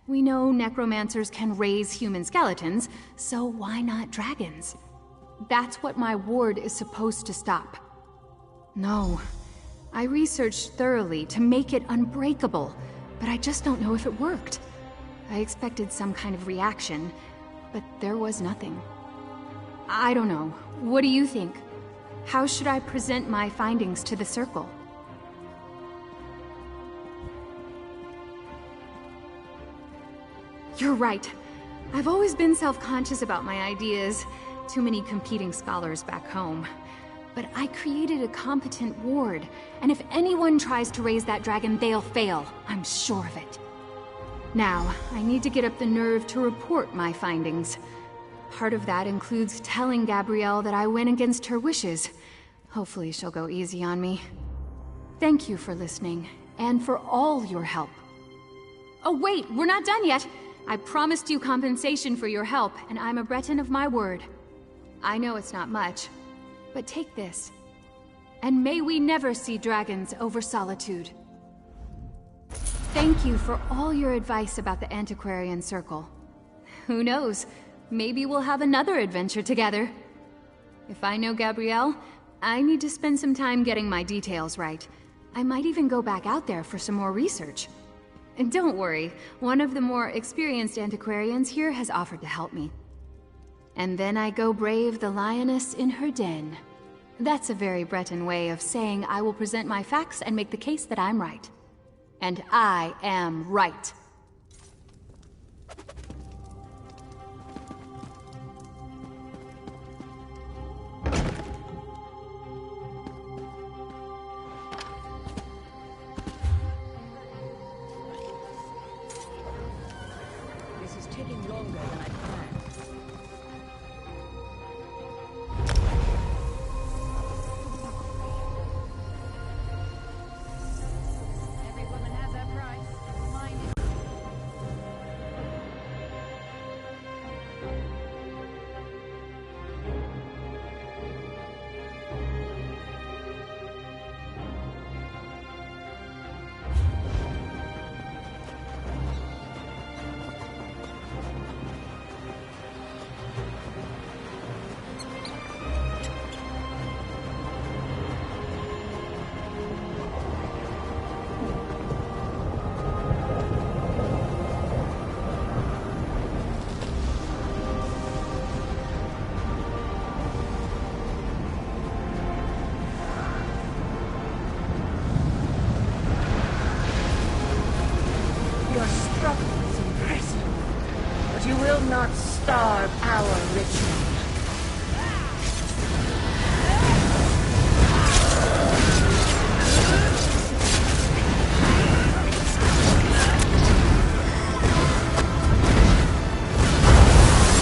We know necromancers can raise human skeletons, so why not dragons? That's what my ward is supposed to stop. No. I researched thoroughly to make it unbreakable, but I just don't know if it worked. I expected some kind of reaction, but there was nothing. I don't know. What do you think? How should I present my findings to the Circle? You're right. I've always been self-conscious about my ideas. Too many competing scholars back home. But I created a competent ward, and if anyone tries to raise that dragon, they'll fail. I'm sure of it. Now, I need to get up the nerve to report my findings. Part of that includes telling Gabrielle that I went against her wishes. Hopefully she'll go easy on me. Thank you for listening, and for all your help. Oh wait, we're not done yet! I promised you compensation for your help, and I'm a Breton of my word. I know it's not much, but take this. And may we never see dragons over solitude. Thank you for all your advice about the Antiquarian Circle. Who knows? Maybe we'll have another adventure together. If I know Gabrielle, I need to spend some time getting my details right. I might even go back out there for some more research. And don't worry, one of the more experienced antiquarians here has offered to help me. And then I go brave the lioness in her den. That's a very Breton way of saying I will present my facts and make the case that I'm right. And I am right. This is taking longer than I planned. Every woman has her price. Mine is... Your struggle is impressive, but you will not starve our ritual.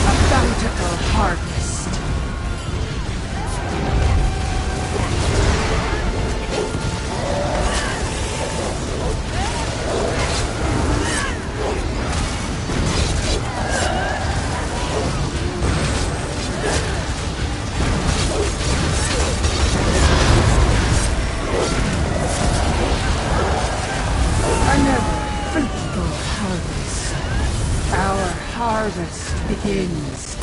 A bountiful harvest. Another fruitful harvest. Our harvest begins.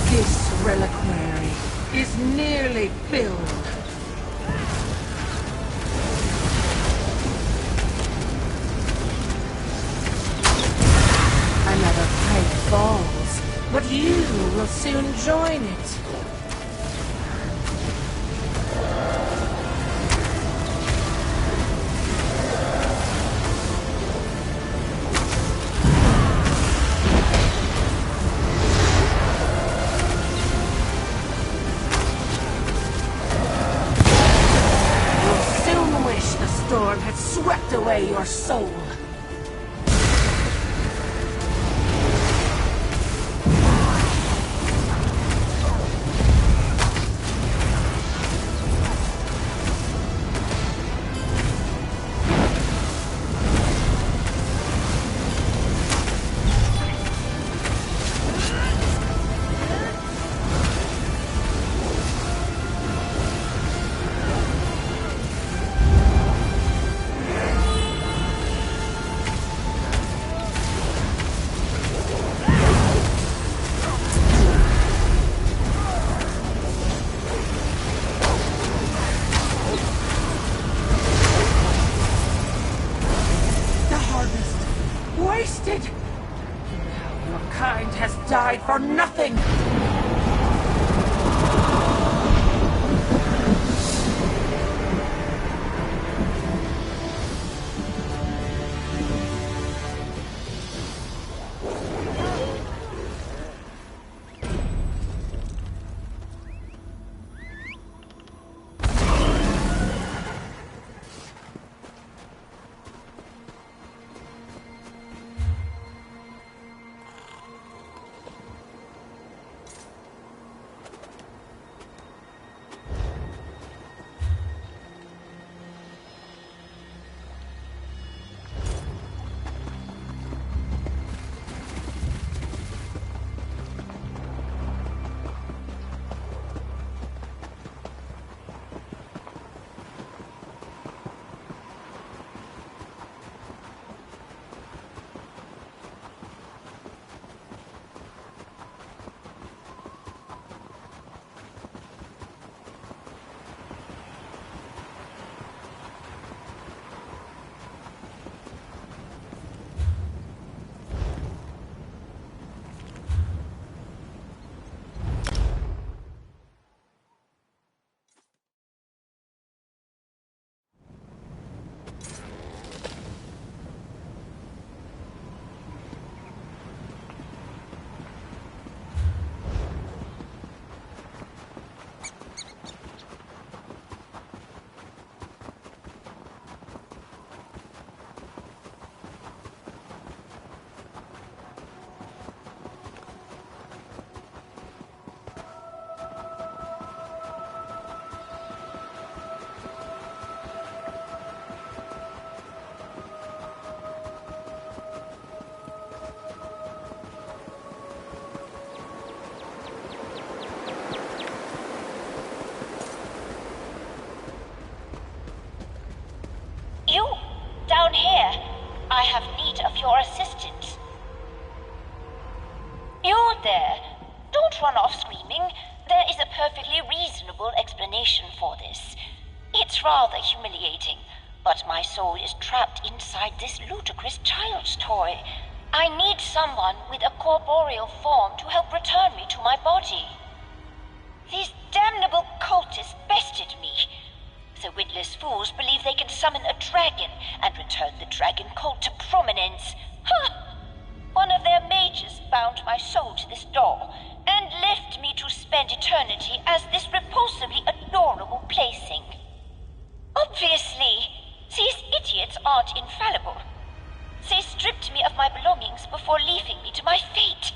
This reliquary is nearly filled. Another pipe falls, but you will soon join it. storm has swept away your soul. Wasted! Now your kind has died for nothing! Down here, I have need of your assistance. You there, don't run off screaming. There is a perfectly reasonable explanation for this. It's rather humiliating, but my soul is trapped inside this ludicrous child's toy. I need someone with a corporeal form to help return me to my body. These damnable cultists bested me. The witless fools believe they can summon a dragon and return the dragon cult to prominence. Ha! One of their mages bound my soul to this door and left me to spend eternity as this repulsively adorable plaything. Obviously, these idiots aren't infallible. They stripped me of my belongings before leaving me to my fate.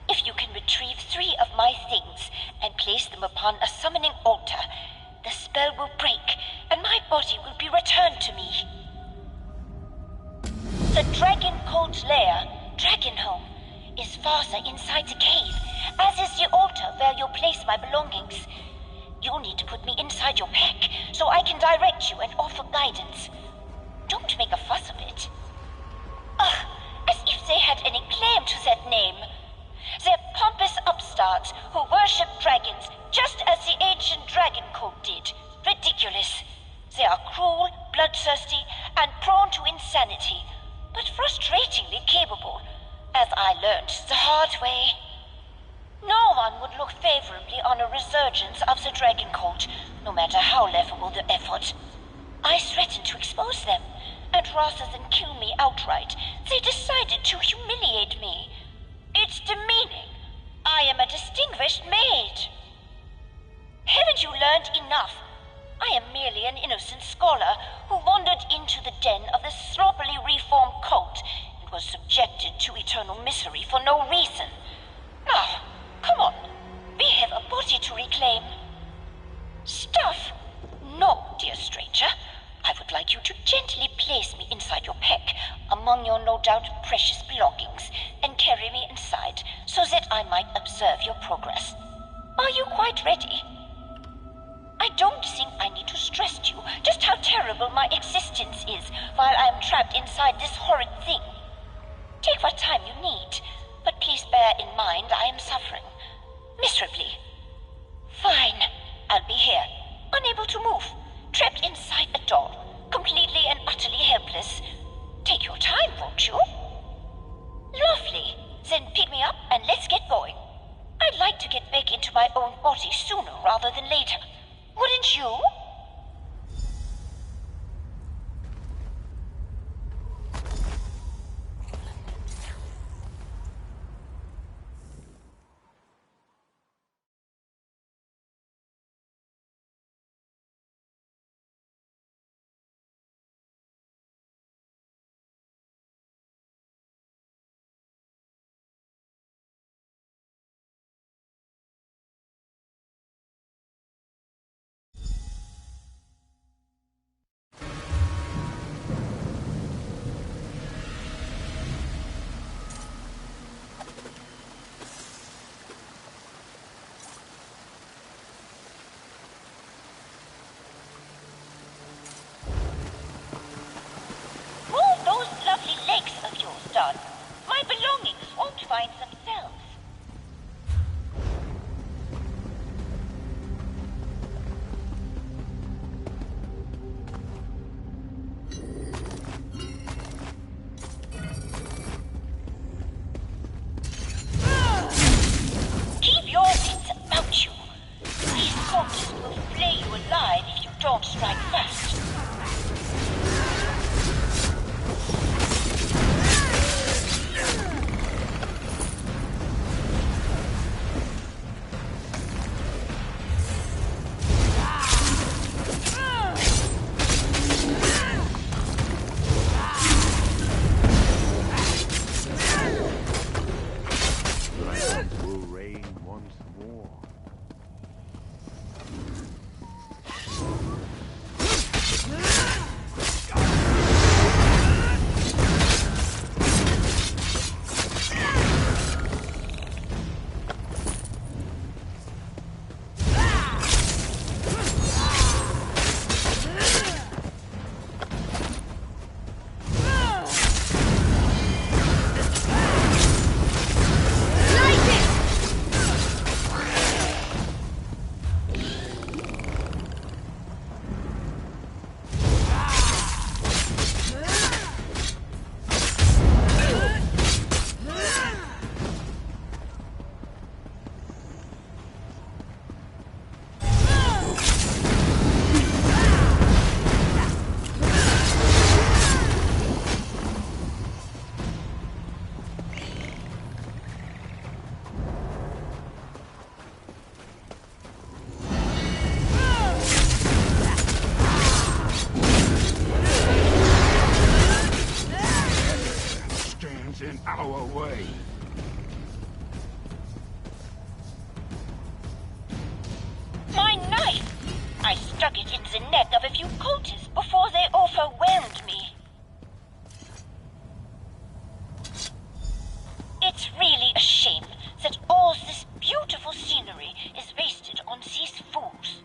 If you can retrieve 3 of my things and place them upon a summoning altar, the spell will break, and my body will be returned to me. The Dragon Cult lair, Dragonhome, is farther inside the cave, as is the altar where you'll place my belongings. You'll need to put me inside your pack, so I can direct you and offer guidance. Don't make a fuss of it. Ugh, as if they had any claim to that name. They're pompous upstarts who worship dragons just as the ancient dragon cult did. Ridiculous. They are cruel, bloodthirsty, and prone to insanity, but frustratingly capable, as I learned the hard way. No one would look favorably on a resurgence of the dragon cult, no matter how laughable the effort. I threatened to expose them, and rather than kill me outright, they decided to humiliate me. It's demeaning. I am a distinguished maid. Haven't you learned enough? I am merely an innocent scholar who wandered into the den of the sloppily reformed cult and was subjected to eternal misery for no reason. Now, come on. We have a body to reclaim. Stuff? No, dear stranger. I would like you to gently place me inside your pack, among your no doubt precious belongings, and carry me inside, so that I might observe your progress. Are you quite ready? I don't think I need to stress to you just how terrible my existence is while I am trapped inside this horrid thing. Take what time you need, but please bear in mind I am suffering. Miserably. Fine. I'll be here, unable to move, trapped inside a doll, completely and utterly helpless. Take your time, won't you? Lovely. Then pick me up and let's get going. I'd like to get back into my own body sooner rather than later. Wouldn't you? My belongings won't find themselves. Keep your wits about you. These corpses will flay you alive if you don't strike fast. In our way. My knife! I stuck it in the neck of a few cultists before they overwhelmed me. It's really a shame that all this beautiful scenery is wasted on these fools.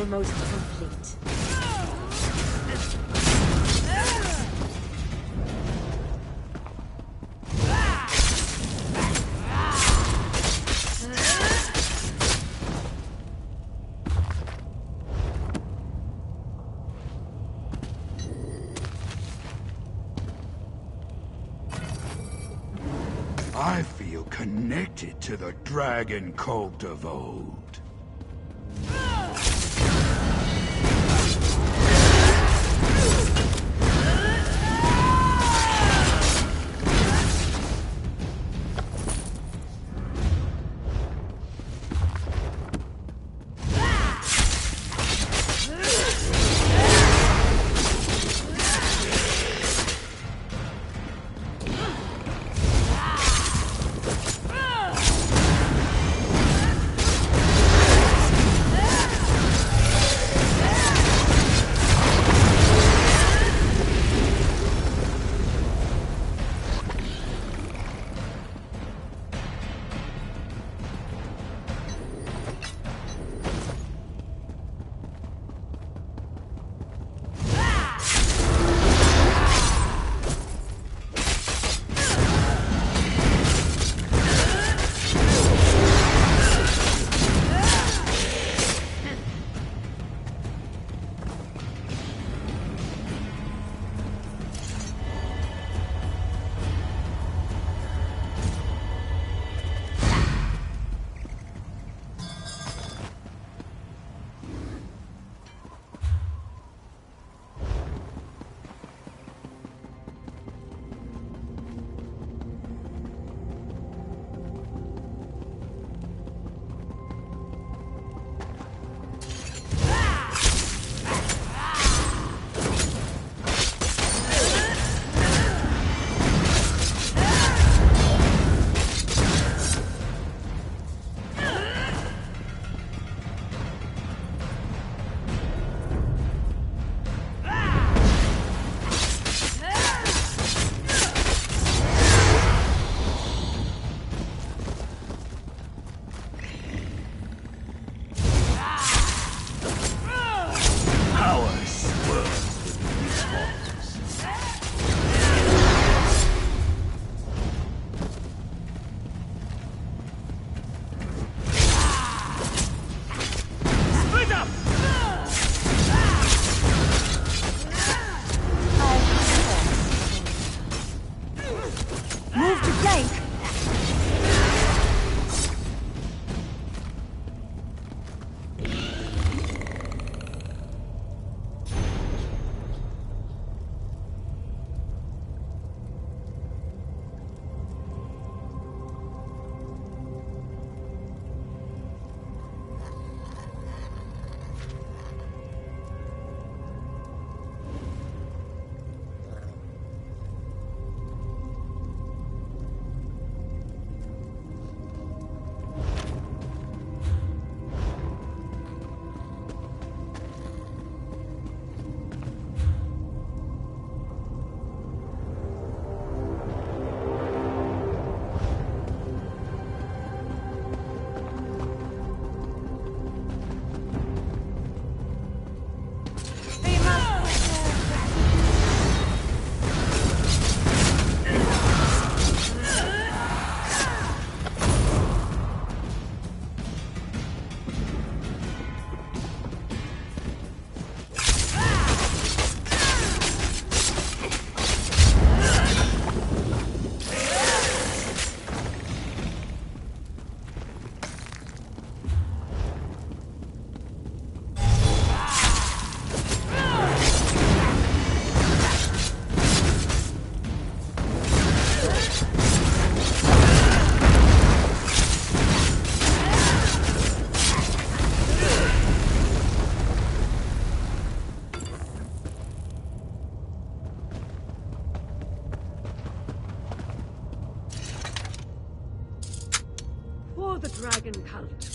almost complete. I feel connected to the dragon cult of old. the dragon cult.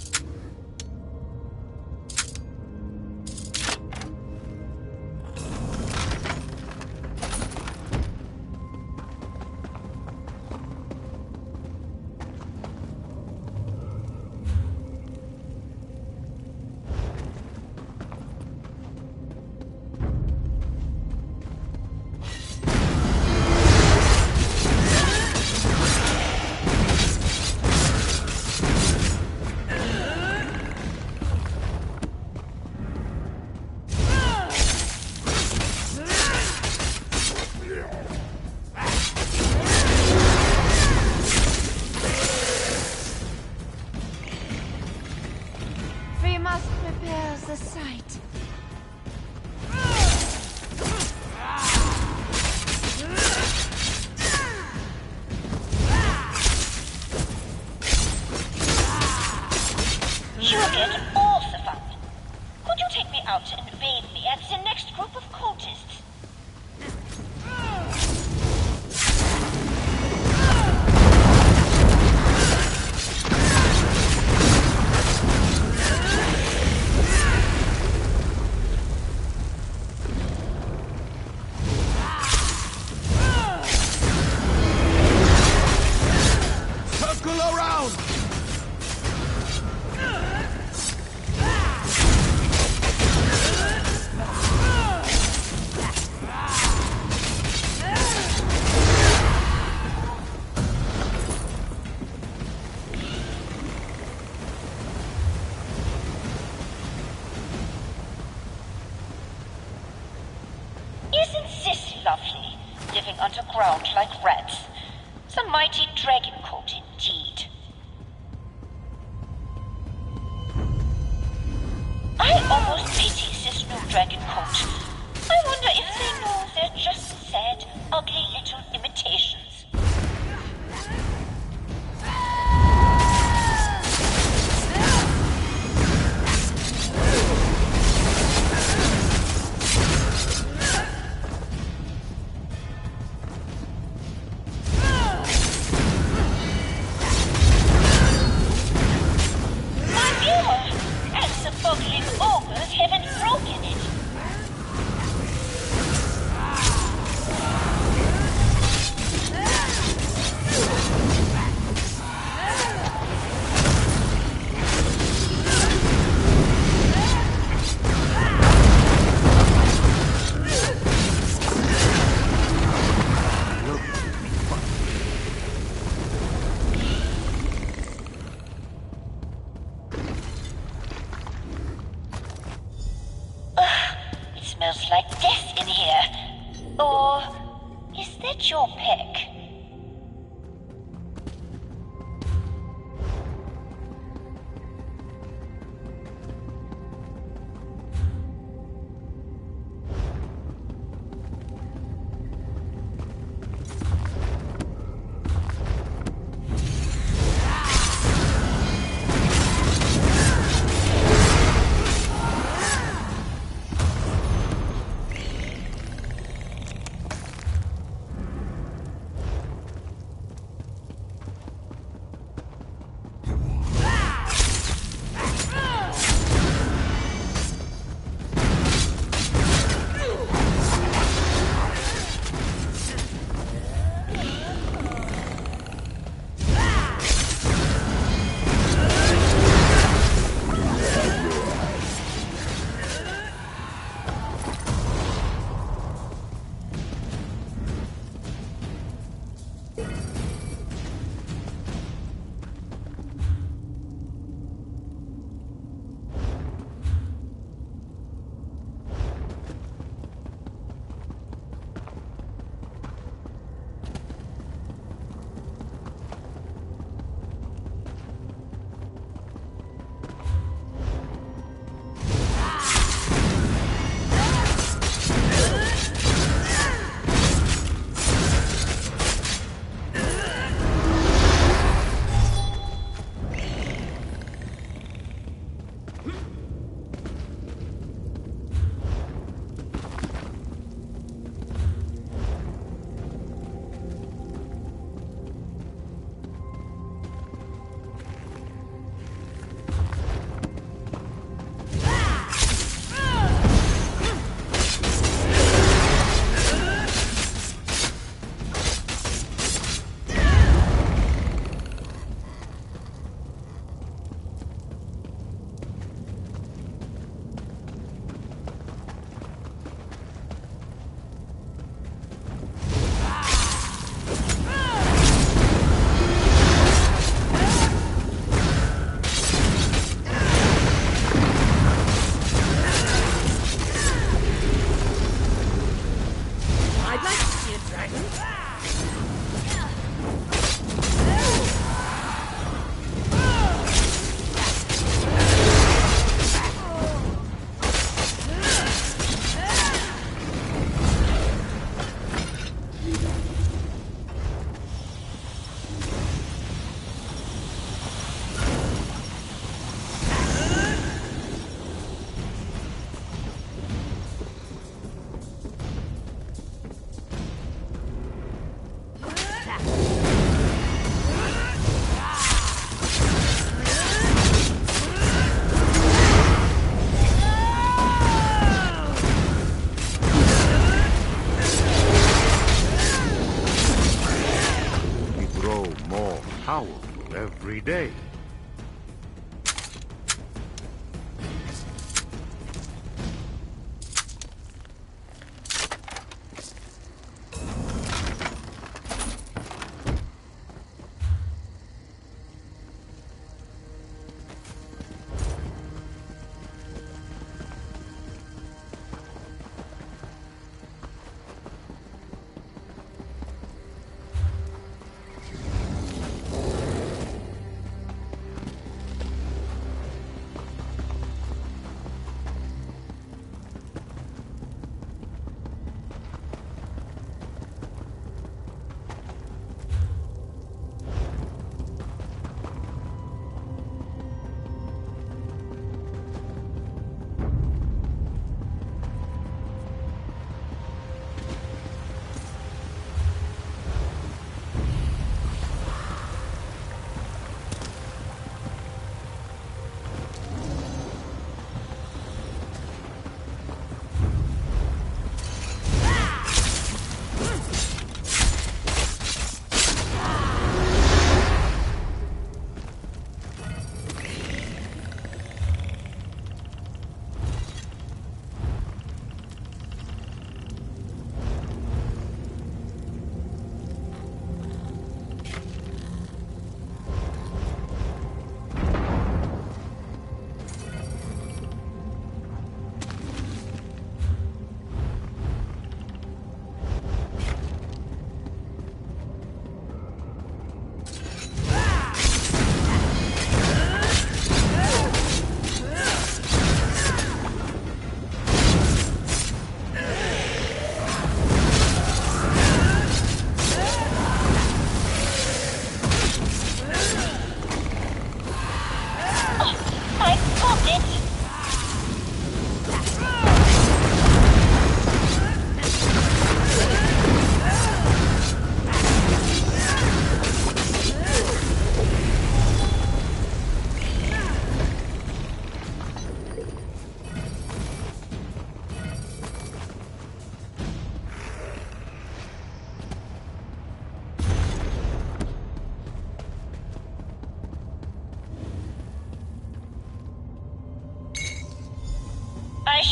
living underground like rats. The mighty dragon coat indeed. I almost pity this new dragon coat. I wonder if they know they're just sad, ugly little imitations. Smells like death in here. Or is that your peck? Every day.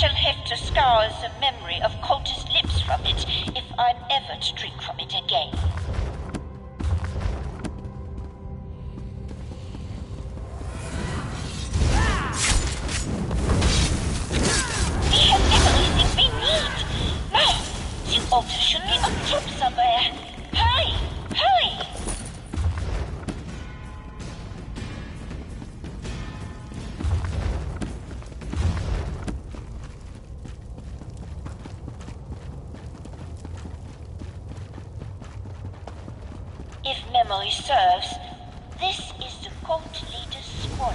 shall have to scour the memory of cultist lips from it if I'm ever to drink from it again. We have everything we need. Now, the altar should be up top somewhere. Hurry! Hurry! If memory serves, this is the cult leader's squad.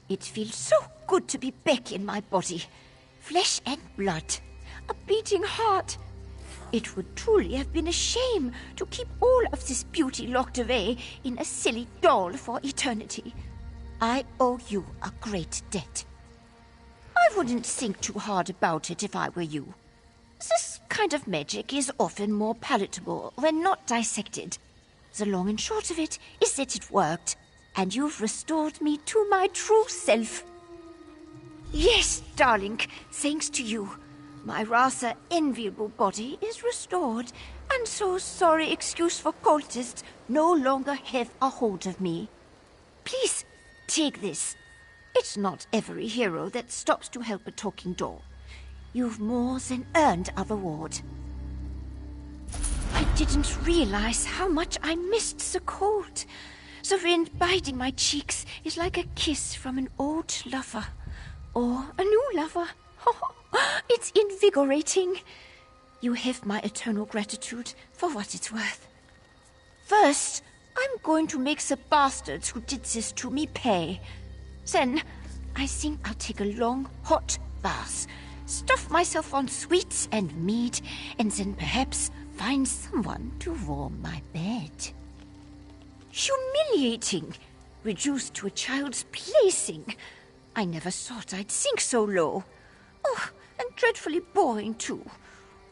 It feels so good to be back in my body. Flesh and blood. A beating heart. It would truly have been a shame to keep all of this beauty locked away in a silly doll for eternity. I owe you a great debt. I wouldn't think too hard about it if I were you. This kind of magic is often more palatable when not dissected. The long and short of it is that it worked, and you've restored me to my true self. Yes, darling, thanks to you. My rather enviable body is restored, and so sorry excuse for cultists no longer have a hold of me. Please, take this. It's not every hero that stops to help a talking doll. You've more than earned a reward. I didn't realize how much I missed the cold. The wind biting my cheeks is like a kiss from an old lover. Or a new lover. It's invigorating. You have my eternal gratitude for what it's worth. First, I'm going to make the bastards who did this to me pay. Then, I think I'll take a long, hot bath, stuff myself on sweets and mead, and then perhaps find someone to warm my bed. Humiliating. Reduced to a child's plaything. I never thought I'd sink so low. Oh, and dreadfully boring, too.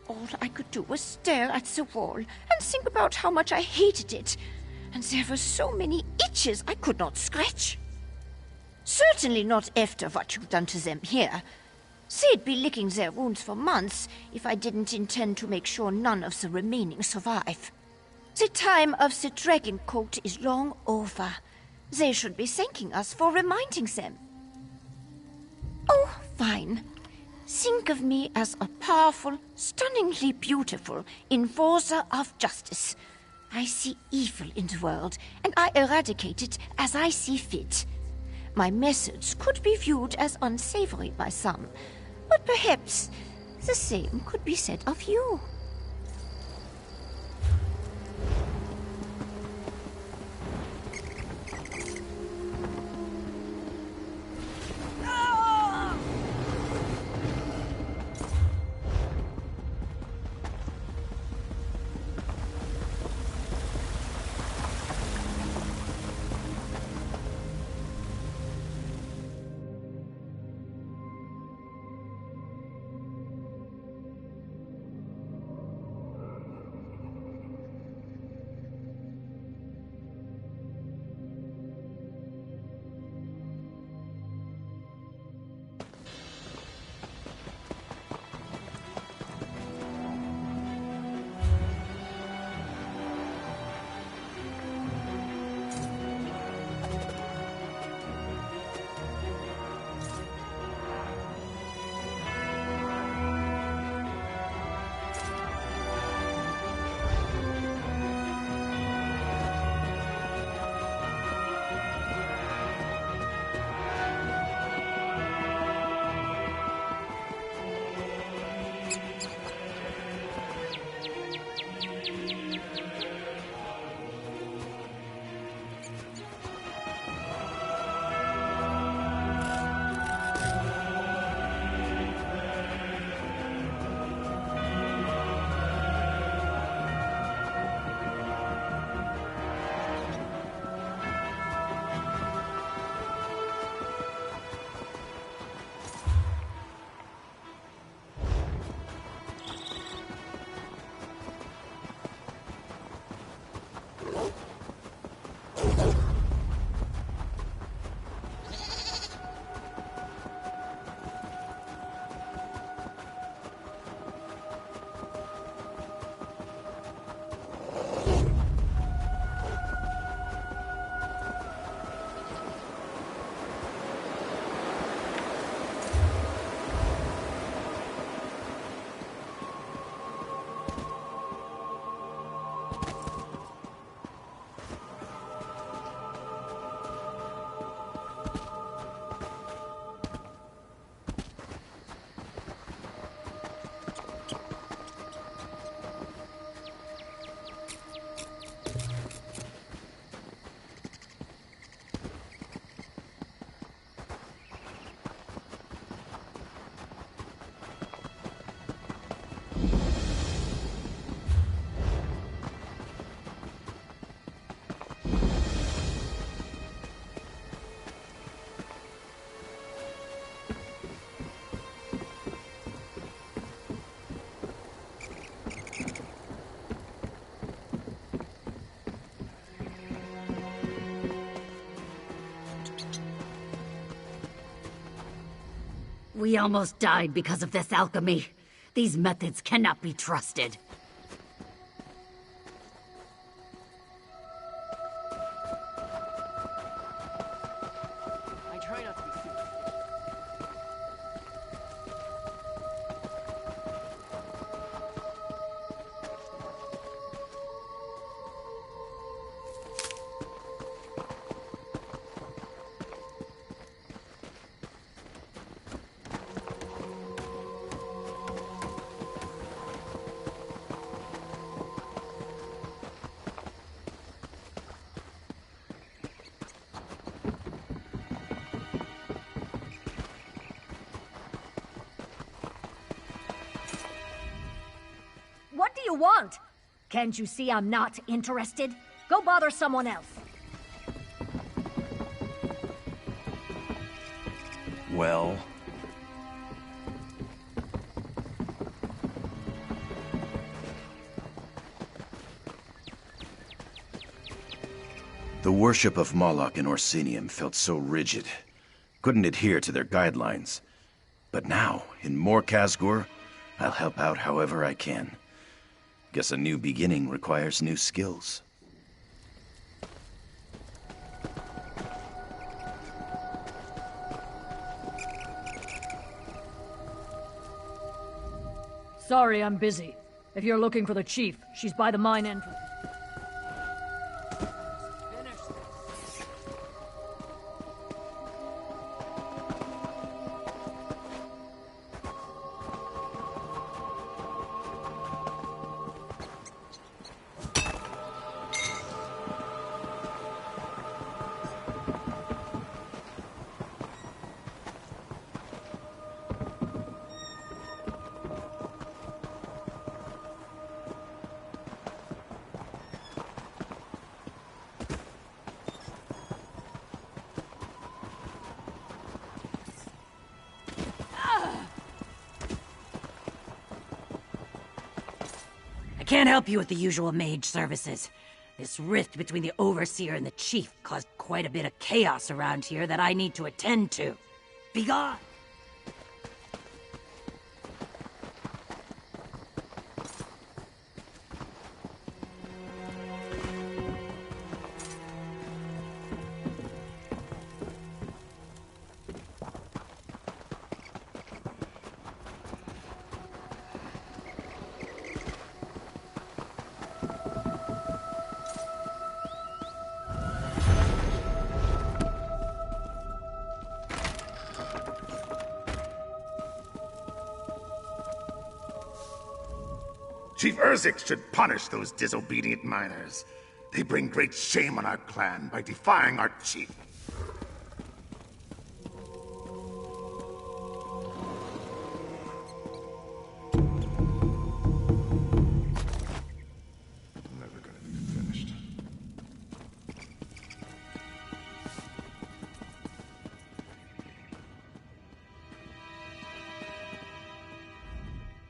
All I could do was stare at the wall and think about how much I hated it. And there were so many itches I could not scratch. Certainly not after what you've done to them here. They'd be licking their wounds for months if I didn't intend to make sure none of the remaining survive. The time of the dragon coat is long over. They should be thanking us for reminding them. Oh, fine. Think of me as a powerful, stunningly beautiful enforcer of justice. I see evil in the world, and I eradicate it as I see fit. My methods could be viewed as unsavory by some, but perhaps the same could be said of you. We almost died because of this alchemy. These methods cannot be trusted. I try not to be foolish. What do you want? Can't you see I'm not interested? Go bother someone else. Well? The worship of Moloch in Orsinium felt so rigid. Couldn't adhere to their guidelines. But now, in Mor Khazgur, I'll help out however I can. Guess a new beginning requires new skills. Sorry, I'm busy. If you're looking for the chief, she's by the mine entrance. Can't help you with the usual mage services. This rift between the Overseer and the Chief caused quite a bit of chaos around here that I need to attend to. Be gone! Chief Urzik should punish those disobedient miners. They bring great shame on our clan by defying our chief. Never gonna be finished.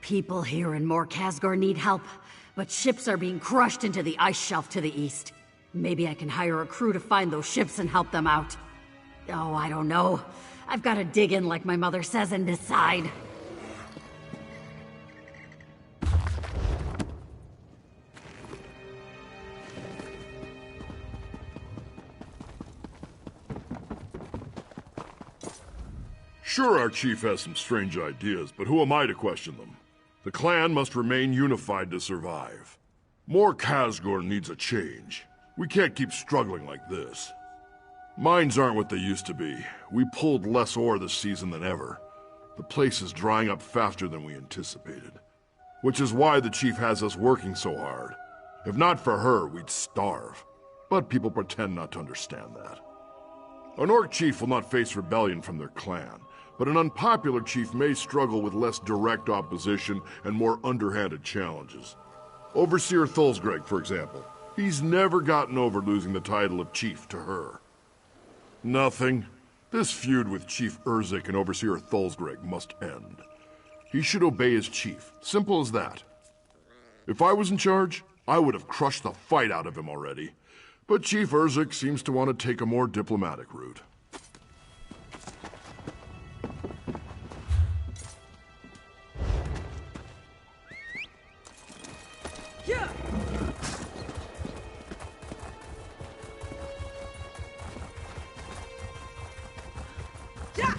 People here in Morkasgor need help, but ships are being crushed into the ice shelf to the east. Maybe I can hire a crew to find those ships and help them out. Oh, I don't know. I've got to dig in like my mother says and decide. Sure, our chief has some strange ideas, but who am I to question them? The clan must remain unified to survive. Morkasgor needs a change. We can't keep struggling like this. Mines aren't what they used to be. We pulled less ore this season than ever. The place is drying up faster than we anticipated. Which is why the chief has us working so hard. If not for her, we'd starve. But people pretend not to understand that. An orc chief will not face rebellion from their clan, but an unpopular chief may struggle with less direct opposition and more underhanded challenges. Overseer Thulsgreg, for example. He's never gotten over losing the title of chief to her. Nothing. This feud with Chief Urzik and Overseer Thulsgreg must end. He should obey his chief. Simple as that. If I was in charge, I would have crushed the fight out of him already. But Chief Urzik seems to want to take a more diplomatic route. Yeah! Yeah!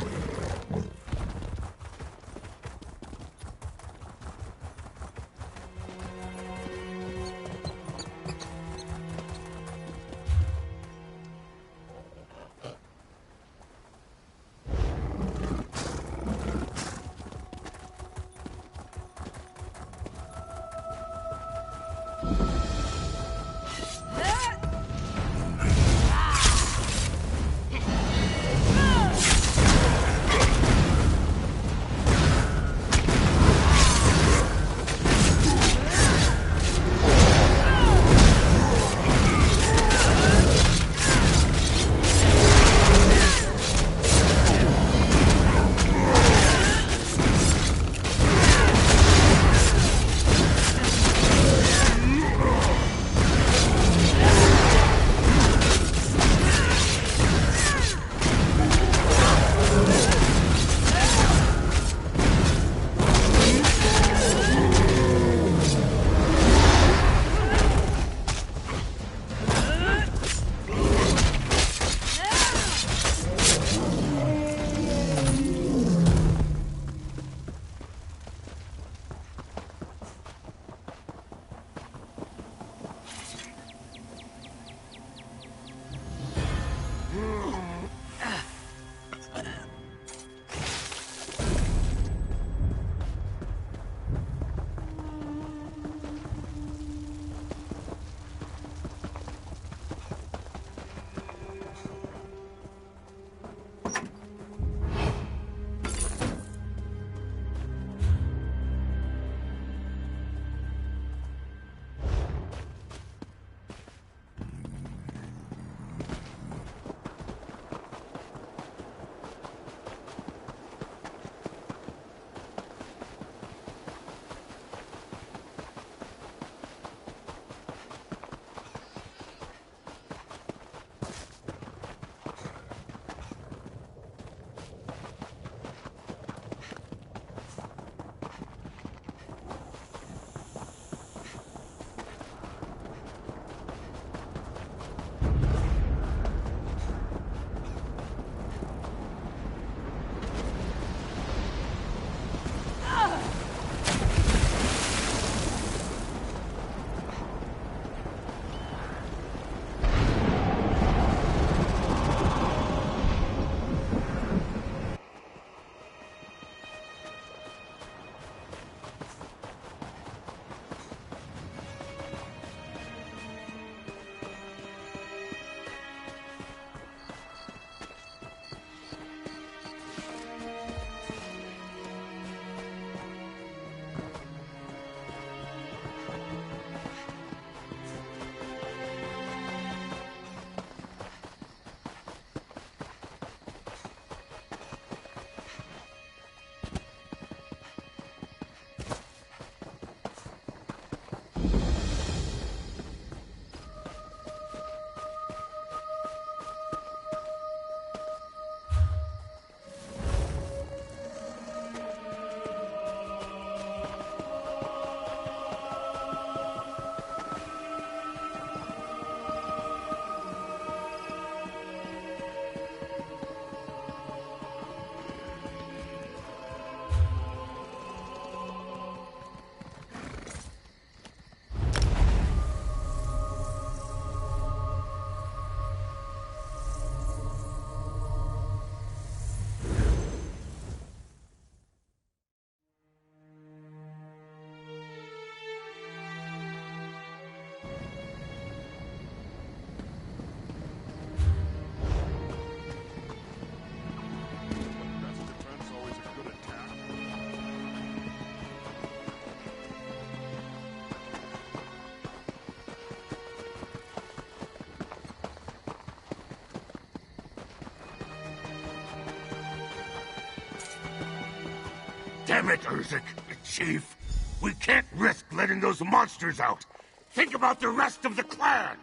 Damn it, Urzik. Chief, we can't risk letting those monsters out. Think about the rest of the clan.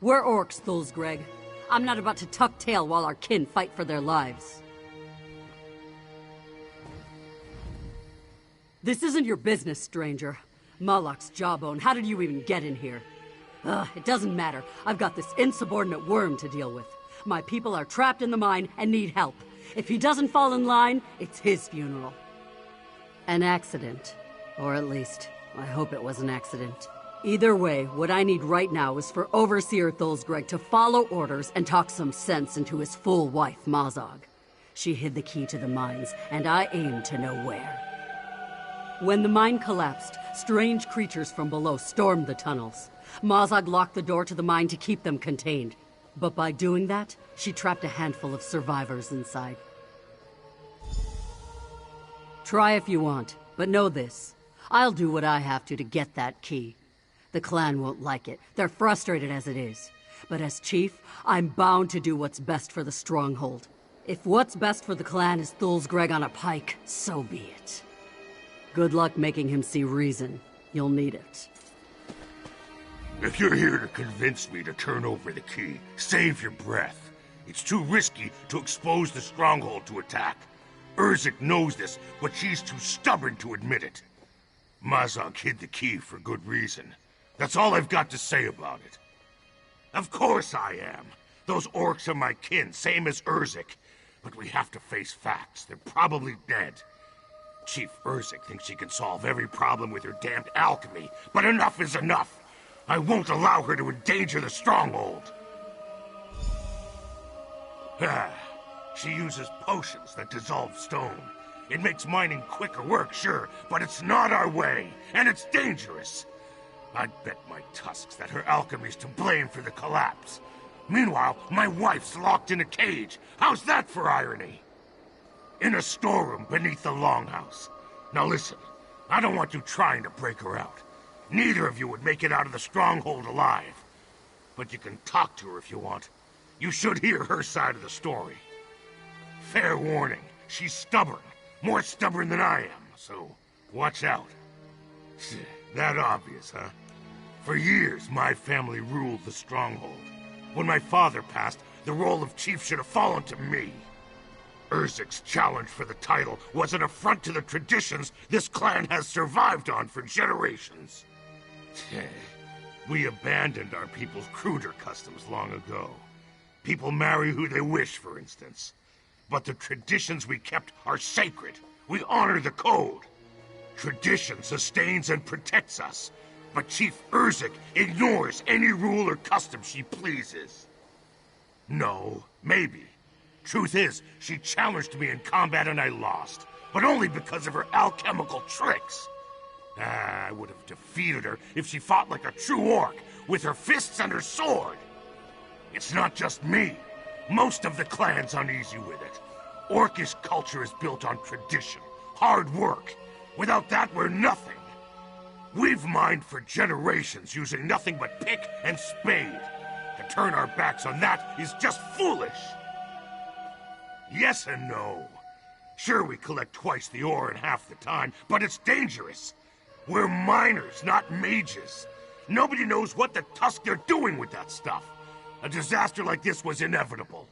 We're orcs, Thulsgreg. I'm not about to tuck tail while our kin fight for their lives. This isn't your business, stranger. Malak's jawbone, how did you even get in here? Ugh, it doesn't matter. I've got this insubordinate worm to deal with. My people are trapped in the mine and need help. If he doesn't fall in line, it's his funeral. An accident. Or at least, I hope it was an accident. Either way, what I need right now is for Overseer Thulsgreg to follow orders and talk some sense into his fool wife, Mazog. She hid the key to the mines, and I aim to know where. When the mine collapsed, strange creatures from below stormed the tunnels. Mazog locked the door to the mine to keep them contained. But by doing that, she trapped a handful of survivors inside. Try if you want, but know this. I'll do what I have to get that key. The clan won't like it. They're frustrated as it is. But as chief, I'm bound to do what's best for the stronghold. If what's best for the clan is Thulsgreg on a pike, so be it. Good luck making him see reason. You'll need it. If you're here to convince me to turn over the key, save your breath. It's too risky to expose the stronghold to attack. Urzik knows this, but she's too stubborn to admit it. Mazog hid the key for good reason. That's all I've got to say about it. Of course I am. Those orcs are my kin, same as Urzik. But we have to face facts. They're probably dead. Chief Urzik thinks she can solve every problem with her damned alchemy, but enough is enough. I won't allow her to endanger the stronghold. She uses potions that dissolve stone. It makes mining quicker work, sure, but it's not our way, and it's dangerous. I'd bet my tusks that her alchemy's to blame for the collapse. Meanwhile, my wife's locked in a cage. How's that for irony? In a storeroom beneath the longhouse. Now listen, I don't want you trying to break her out. Neither of you would make it out of the stronghold alive. But you can talk to her if you want. You should hear her side of the story. Fair warning, she's stubborn. More stubborn than I am, so watch out. That obvious, huh? For years, my family ruled the stronghold. When my father passed, the role of chief should have fallen to me. Urzik's challenge for the title was an affront to the traditions this clan has survived on for generations. We abandoned our people's cruder customs long ago. People marry who they wish, for instance. But the traditions we kept are sacred. We honor the code. Tradition sustains and protects us. But Chief Urzik ignores any rule or custom she pleases. No, maybe. Truth is, she challenged me in combat and I lost. But only because of her alchemical tricks. I would have defeated her if she fought like a true orc, with her fists and her sword. It's not just me. Most of the clan's uneasy with it. Orcish culture is built on tradition, hard work. Without that, we're nothing. We've mined for generations using nothing but pick and spade. To turn our backs on that is just foolish. Yes and no. Sure, we collect twice the ore in half the time, but it's dangerous. We're miners, not mages. Nobody knows what the tusk they're doing with that stuff. A disaster like this was inevitable.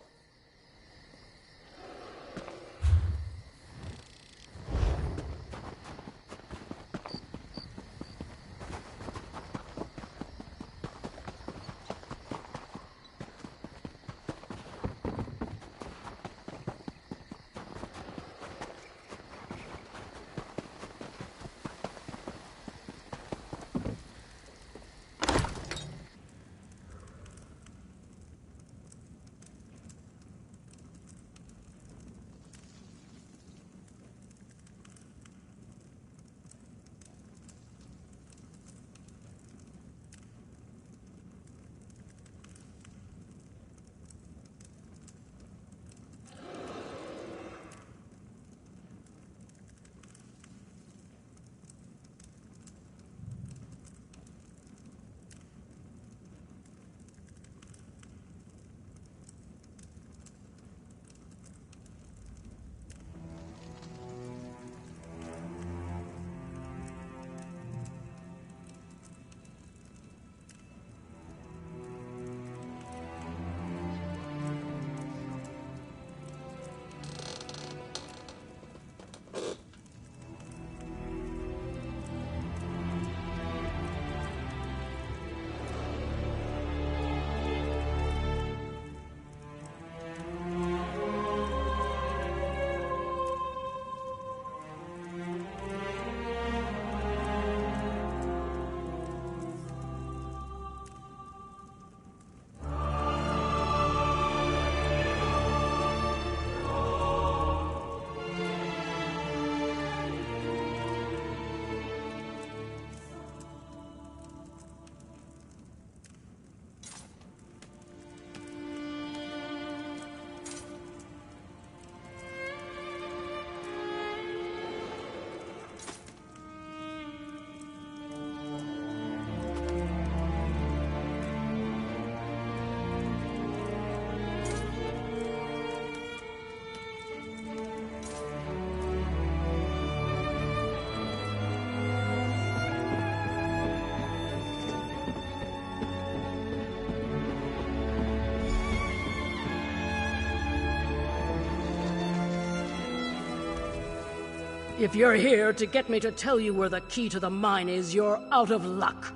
If you're here to get me to tell you where the key to the mine is, you're out of luck.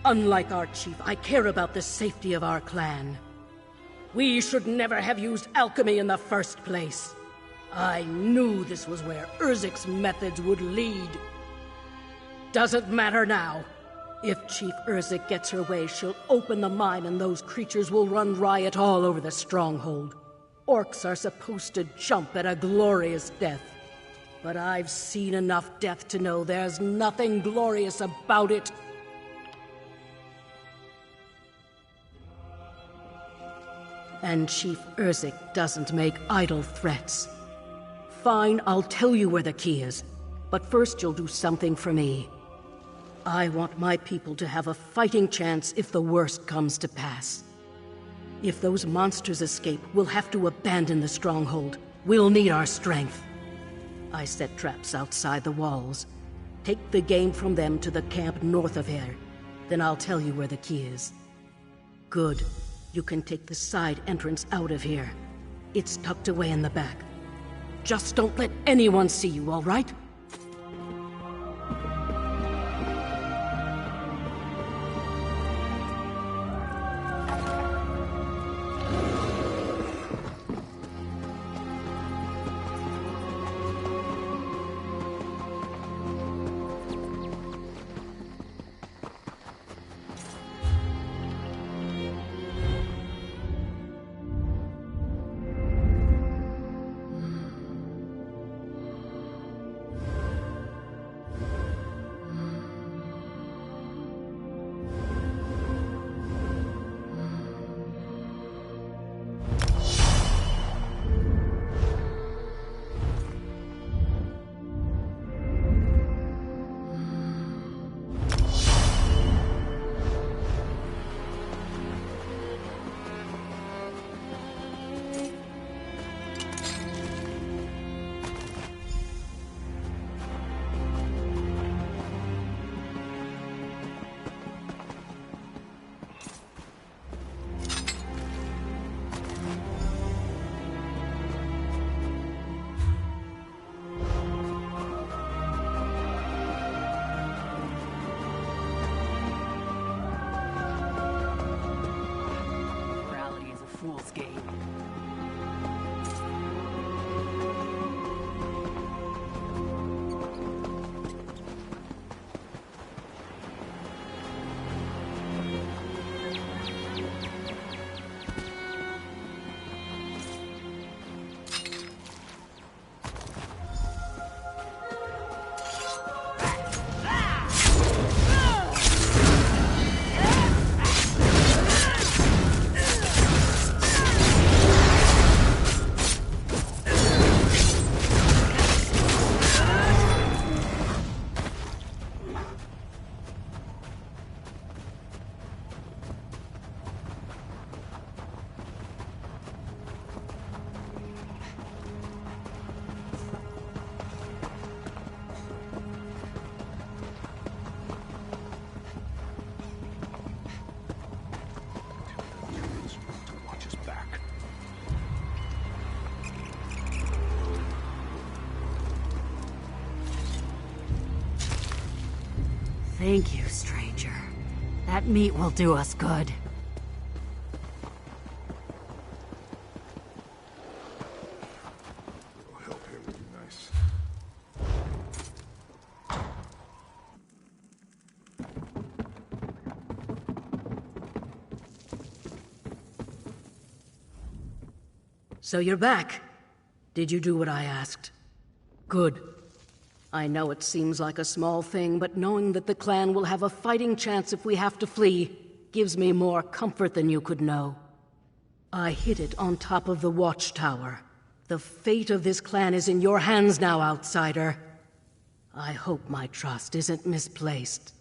Unlike our chief, I care about the safety of our clan. We should never have used alchemy in the first place. I knew this was where Urzik's methods would lead. Doesn't matter now. If Chief Urzik gets her way, she'll open the mine and those creatures will run riot all over the stronghold. Orcs are supposed to jump at a glorious death. But I've seen enough death to know there's nothing glorious about it. And Chief Urzik doesn't make idle threats. Fine, I'll tell you where the key is. But first you'll do something for me. I want my people to have a fighting chance if the worst comes to pass. If those monsters escape, we'll have to abandon the stronghold. We'll need our strength. I set traps outside the walls. Take the game from them to the camp north of here. Then I'll tell you where the key is. Good. You can take the side entrance out of here. It's tucked away in the back. Just don't let anyone see you, all right? Fool's game. Thank you, stranger. That meat will do us good. Help here would be nice. So you're back. Did you do what I asked? Good. I know it seems like a small thing, but knowing that the clan will have a fighting chance if we have to flee gives me more comfort than you could know. I hid it on top of the watchtower. The fate of this clan is in your hands now, outsider. I hope my trust isn't misplaced.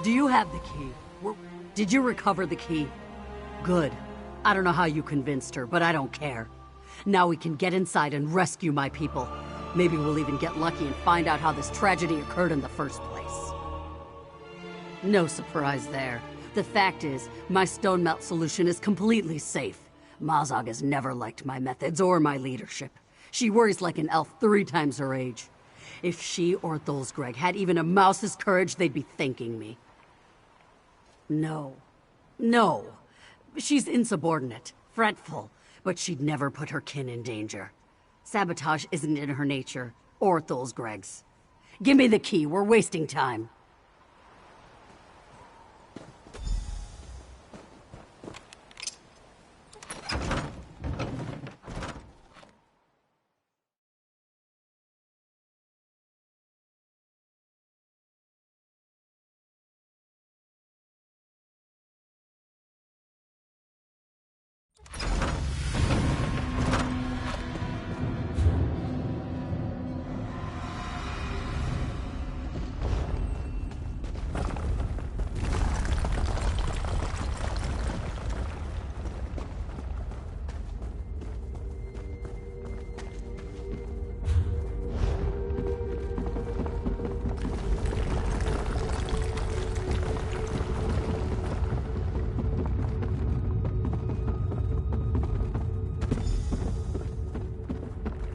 Do you have the key? Did you recover the key? Good. I don't know how you convinced her, but I don't care. Now we can get inside and rescue my people. Maybe we'll even get lucky and find out how this tragedy occurred in the first place. No surprise there. The fact is, my stone melt solution is completely safe. Mazog has never liked my methods or my leadership. She worries like an elf 3 times her age. If she or Thulsgreg had even a mouse's courage, they'd be thanking me. No. She's insubordinate, fretful, but she'd never put her kin in danger. Sabotage isn't in her nature, or Thulsgreg's. Give me the key, we're wasting time.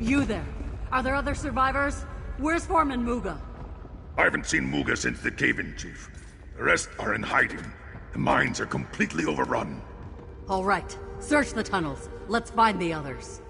You there. Are there other survivors? Where's Foreman Muga? I haven't seen Muga since the cave-in, Chief. The rest are in hiding. The mines are completely overrun. All right. Search the tunnels. Let's find the others.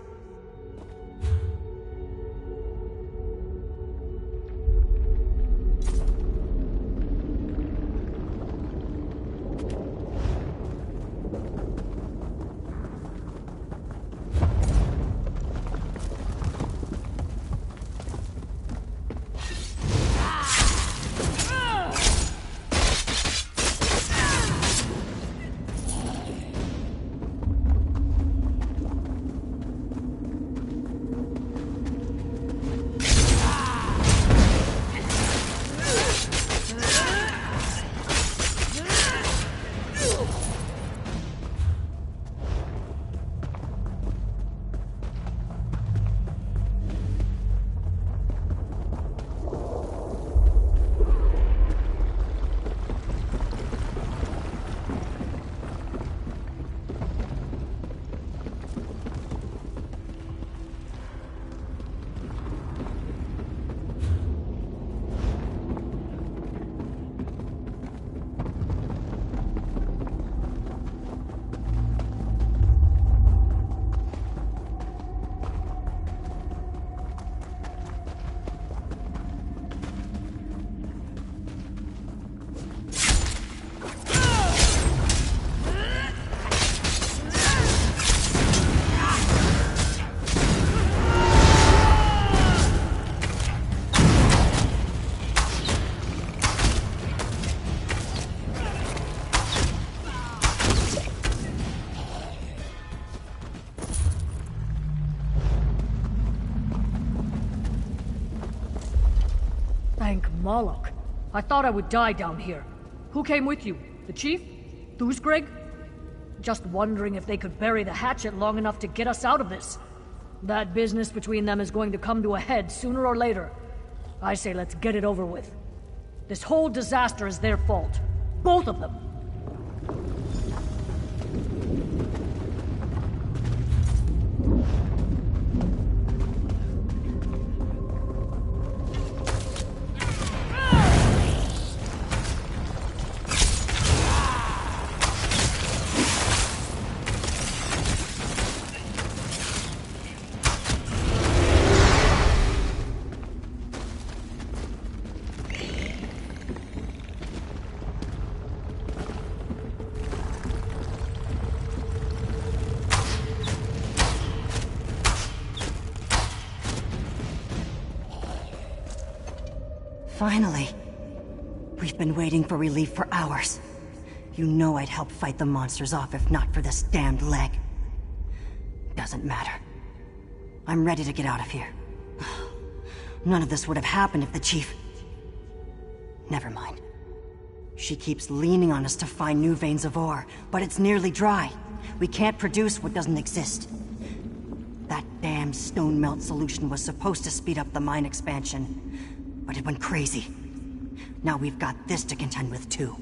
Thank Moloch. I thought I would die down here. Who came with you? The chief? Thusgreg? Just wondering if they could bury the hatchet long enough to get us out of this. That business between them is going to come to a head sooner or later. I say let's get it over with. This whole disaster is their fault. Both of them. Finally. We've been waiting for relief for hours. You know I'd help fight the monsters off if not for this damned leg. Doesn't matter. I'm ready to get out of here. None of this would have happened if the chief... Never mind. She keeps leaning on us to find new veins of ore, but it's nearly dry. We can't produce what doesn't exist. That damn stone melt solution was supposed to speed up the mine expansion, but it went crazy. Now we've got this to contend with too.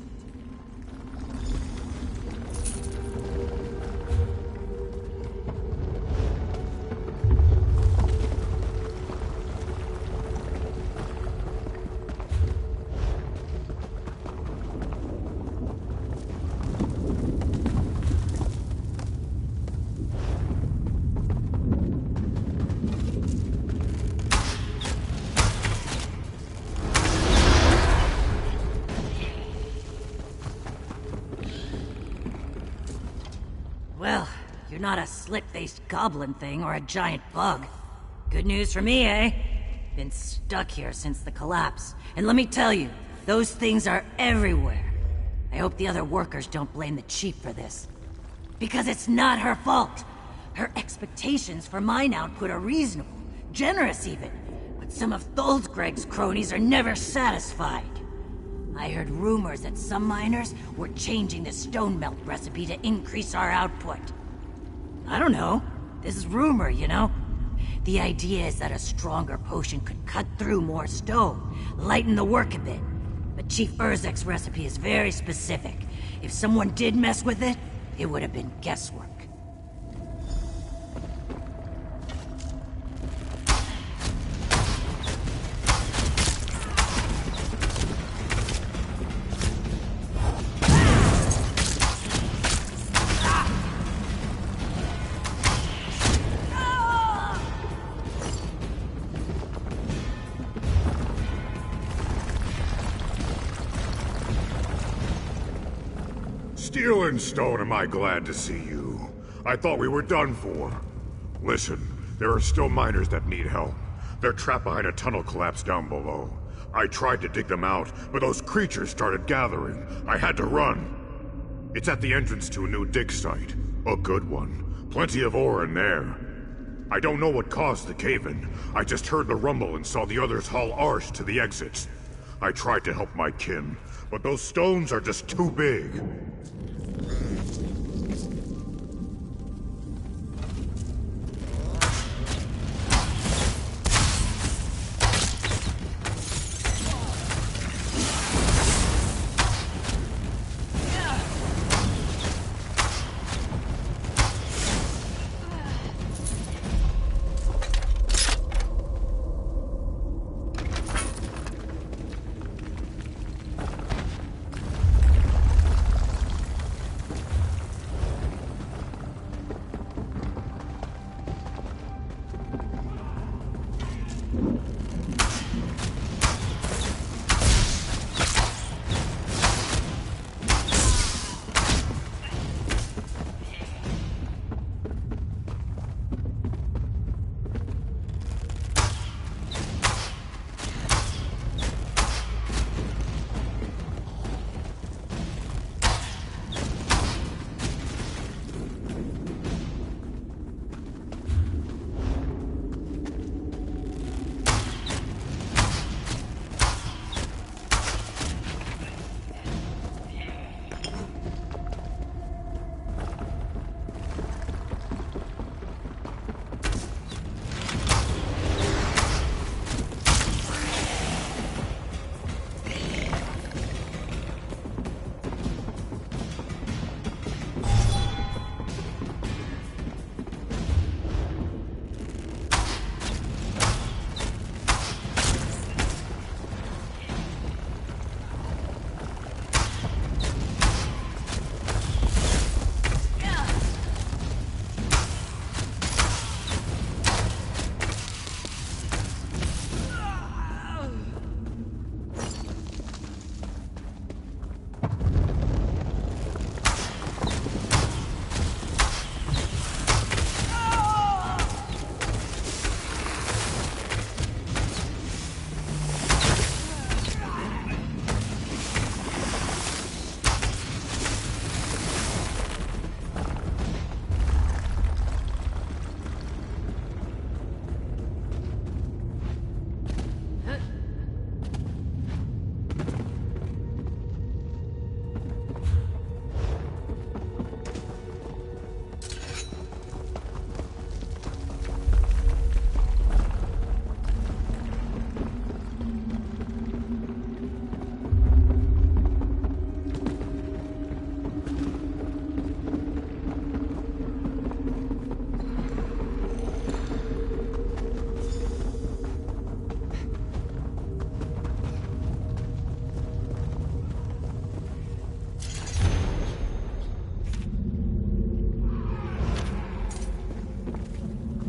Well, you're not a slit-faced goblin thing or a giant bug. Good news for me, eh? Been stuck here since the collapse. And let me tell you, those things are everywhere. I hope the other workers don't blame the chief for this. Because it's not her fault. Her expectations for mine output are reasonable, generous even. But some of Tholsgreg's cronies are never satisfied. I heard rumors that some miners were changing the stone melt recipe to increase our output. I don't know. This is rumor, you know? The idea is that a stronger potion could cut through more stone, lighten the work a bit. But Chief Urzek's recipe is very specific. If someone did mess with it, it would have been guesswork. Steel and Stone, am I glad to see you. I thought we were done for. Listen, there are still miners that need help. They're trapped behind a tunnel collapse down below. I tried to dig them out, but those creatures started gathering. I had to run. It's at the entrance to a new dig site. A good one. Plenty of ore in there. I don't know what caused the cave-in. I just heard the rumble and saw the others haul Arsh to the exits. I tried to help my kin, but those stones are just too big.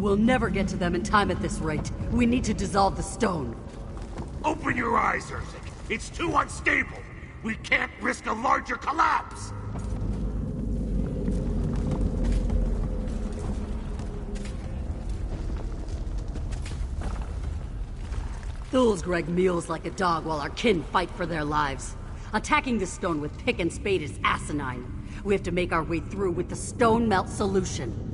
We'll never get to them in time at this rate. We need to dissolve the stone. Open your eyes, Urzik. It's too unstable. We can't risk a larger collapse. Thulsgreg meals like a dog while our kin fight for their lives. Attacking the stone with pick and spade is asinine. We have to make our way through with the stone melt solution.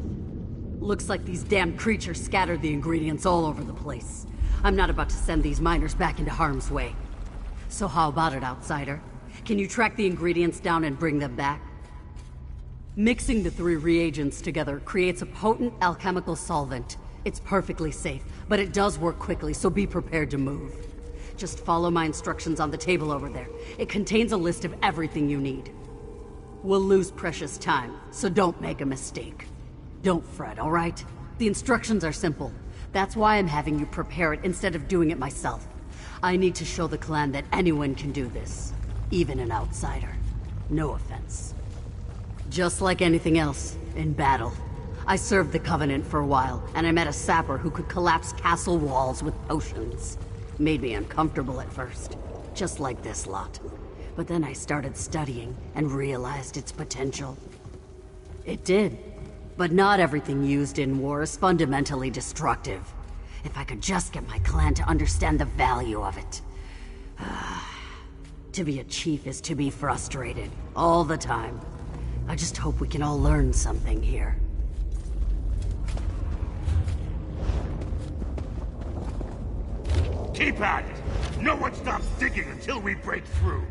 Looks like these damned creatures scattered the ingredients all over the place. I'm not about to send these miners back into harm's way. So how about it, outsider? Can you track the ingredients down and bring them back? Mixing the 3 reagents together creates a potent alchemical solvent. It's perfectly safe, but it does work quickly, so be prepared to move. Just follow my instructions on the table over there. It contains a list of everything you need. We'll lose precious time, so don't make a mistake. Don't fret, all right? The instructions are simple. That's why I'm having you prepare it instead of doing it myself. I need to show the clan that anyone can do this, even an outsider. No offense. Just like anything else, in battle. I served the Covenant for a while, and I met a sapper who could collapse castle walls with potions. Made me uncomfortable at first, just like this lot. But then I started studying and realized its potential. It did. But not everything used in war is fundamentally destructive. If I could just get my clan to understand the value of it. To be a chief is to be frustrated, all the time. I just hope we can all learn something here. Keep at it! No one stops digging until we break through!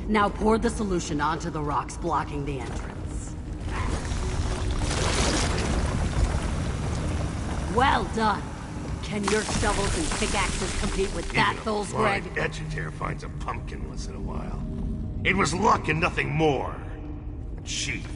Now pour the solution onto the rocks blocking the entrance. Well done. Can your shovels and pickaxes compete with that, Thulsgreg? Edgetair finds a pumpkin once in a while. It was luck and nothing more. Chief.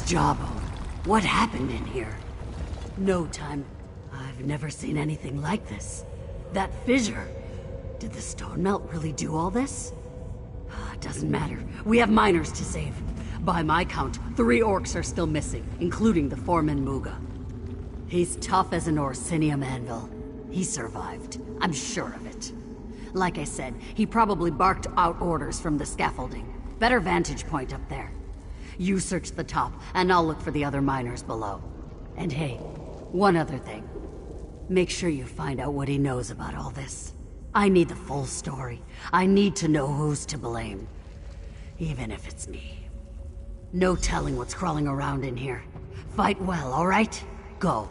Jawbone, what happened in here? No time. I've never seen anything like this. That fissure. Did the stone melt really do all this? It doesn't matter. We have miners to save. By my count, 3 orcs are still missing, including the foreman Muga. He's tough as an Orsinium anvil. He survived. I'm sure of it. Like I said, he probably barked out orders from the scaffolding. Better vantage point up there. You search the top, and I'll look for the other miners below. And hey, one other thing. Make sure you find out what he knows about all this. I need the full story. I need to know who's to blame. Even if it's me. No telling what's crawling around in here. Fight well, all right? Go.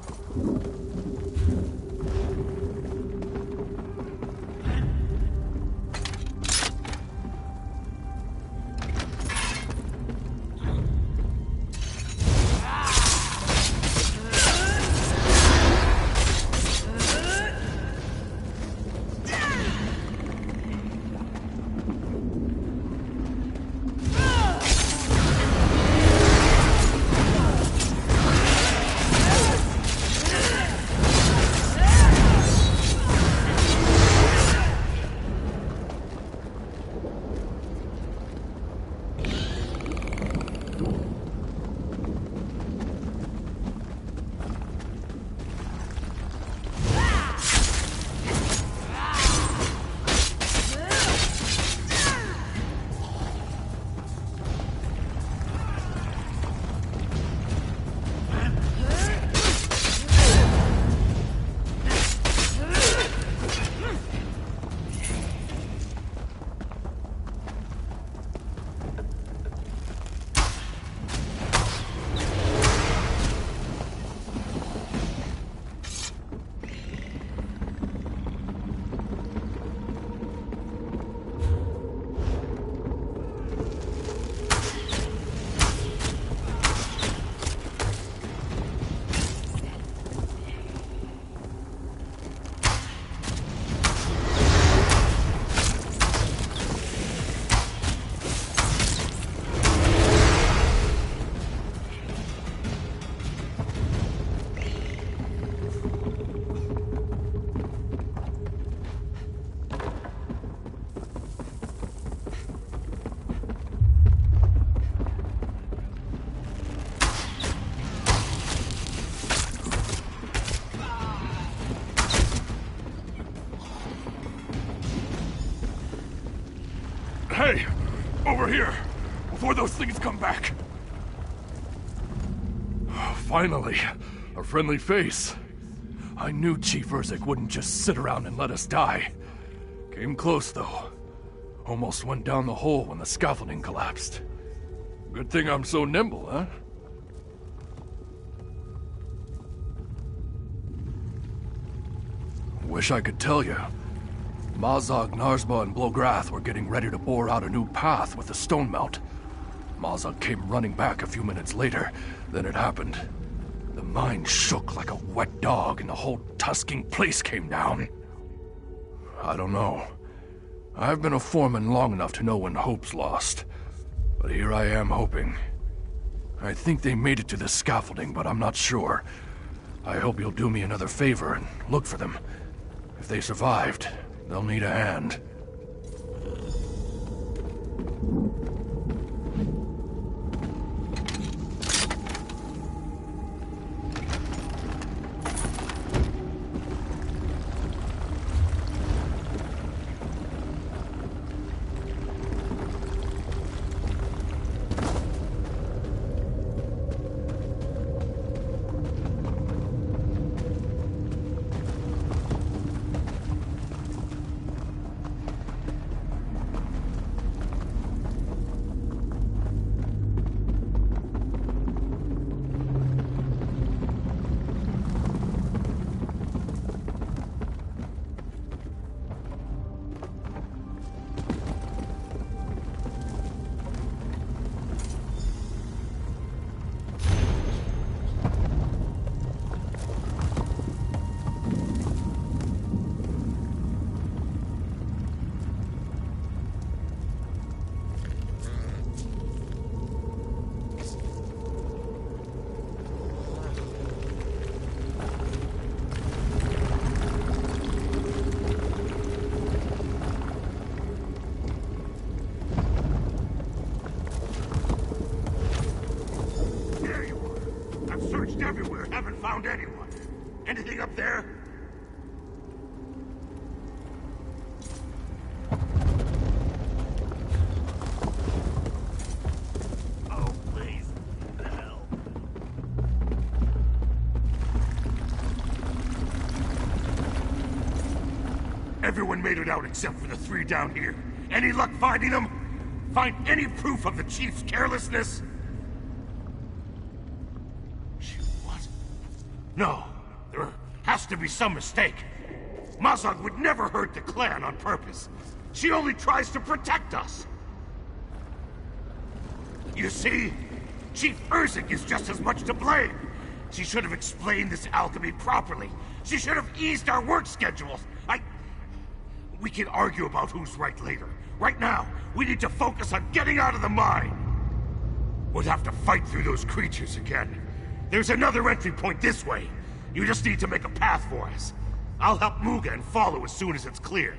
Hey! Over here! Before those things come back! Finally, a friendly face. I knew Chief Urzik wouldn't just sit around and let us die. Came close, though. Almost went down the hole when the scaffolding collapsed. Good thing I'm so nimble, huh? Wish I could tell you. Mazog, Narsba, and Blograth were getting ready to bore out a new path with the stone melt. Mazog came running back a few minutes later. Then it happened. The mine shook like a wet dog and the whole tusking place came down. I don't know. I've been a foreman long enough to know when hope's lost. But here I am hoping. I think they made it to the scaffolding, but I'm not sure. I hope you'll do me another favor and look for them. If they survived, they'll need a hand. searched everywhere, haven't found anyone. Anything up there? Oh, please. Help. Everyone made it out except for the 3 down here. Any luck finding them? Find any proof of the Chief's carelessness? What? No. There has to be some mistake. Mazog would never hurt the clan on purpose. She only tries to protect us. You see? Chief Urzik is just as much to blame. She should have explained this alchemy properly. She should have eased our work schedules. We can argue about who's right later. Right now, we need to focus on getting out of the mine. We'll have to fight through those creatures again. There's another entry point this way. You just need to make a path for us. I'll help Muga and follow as soon as it's clear.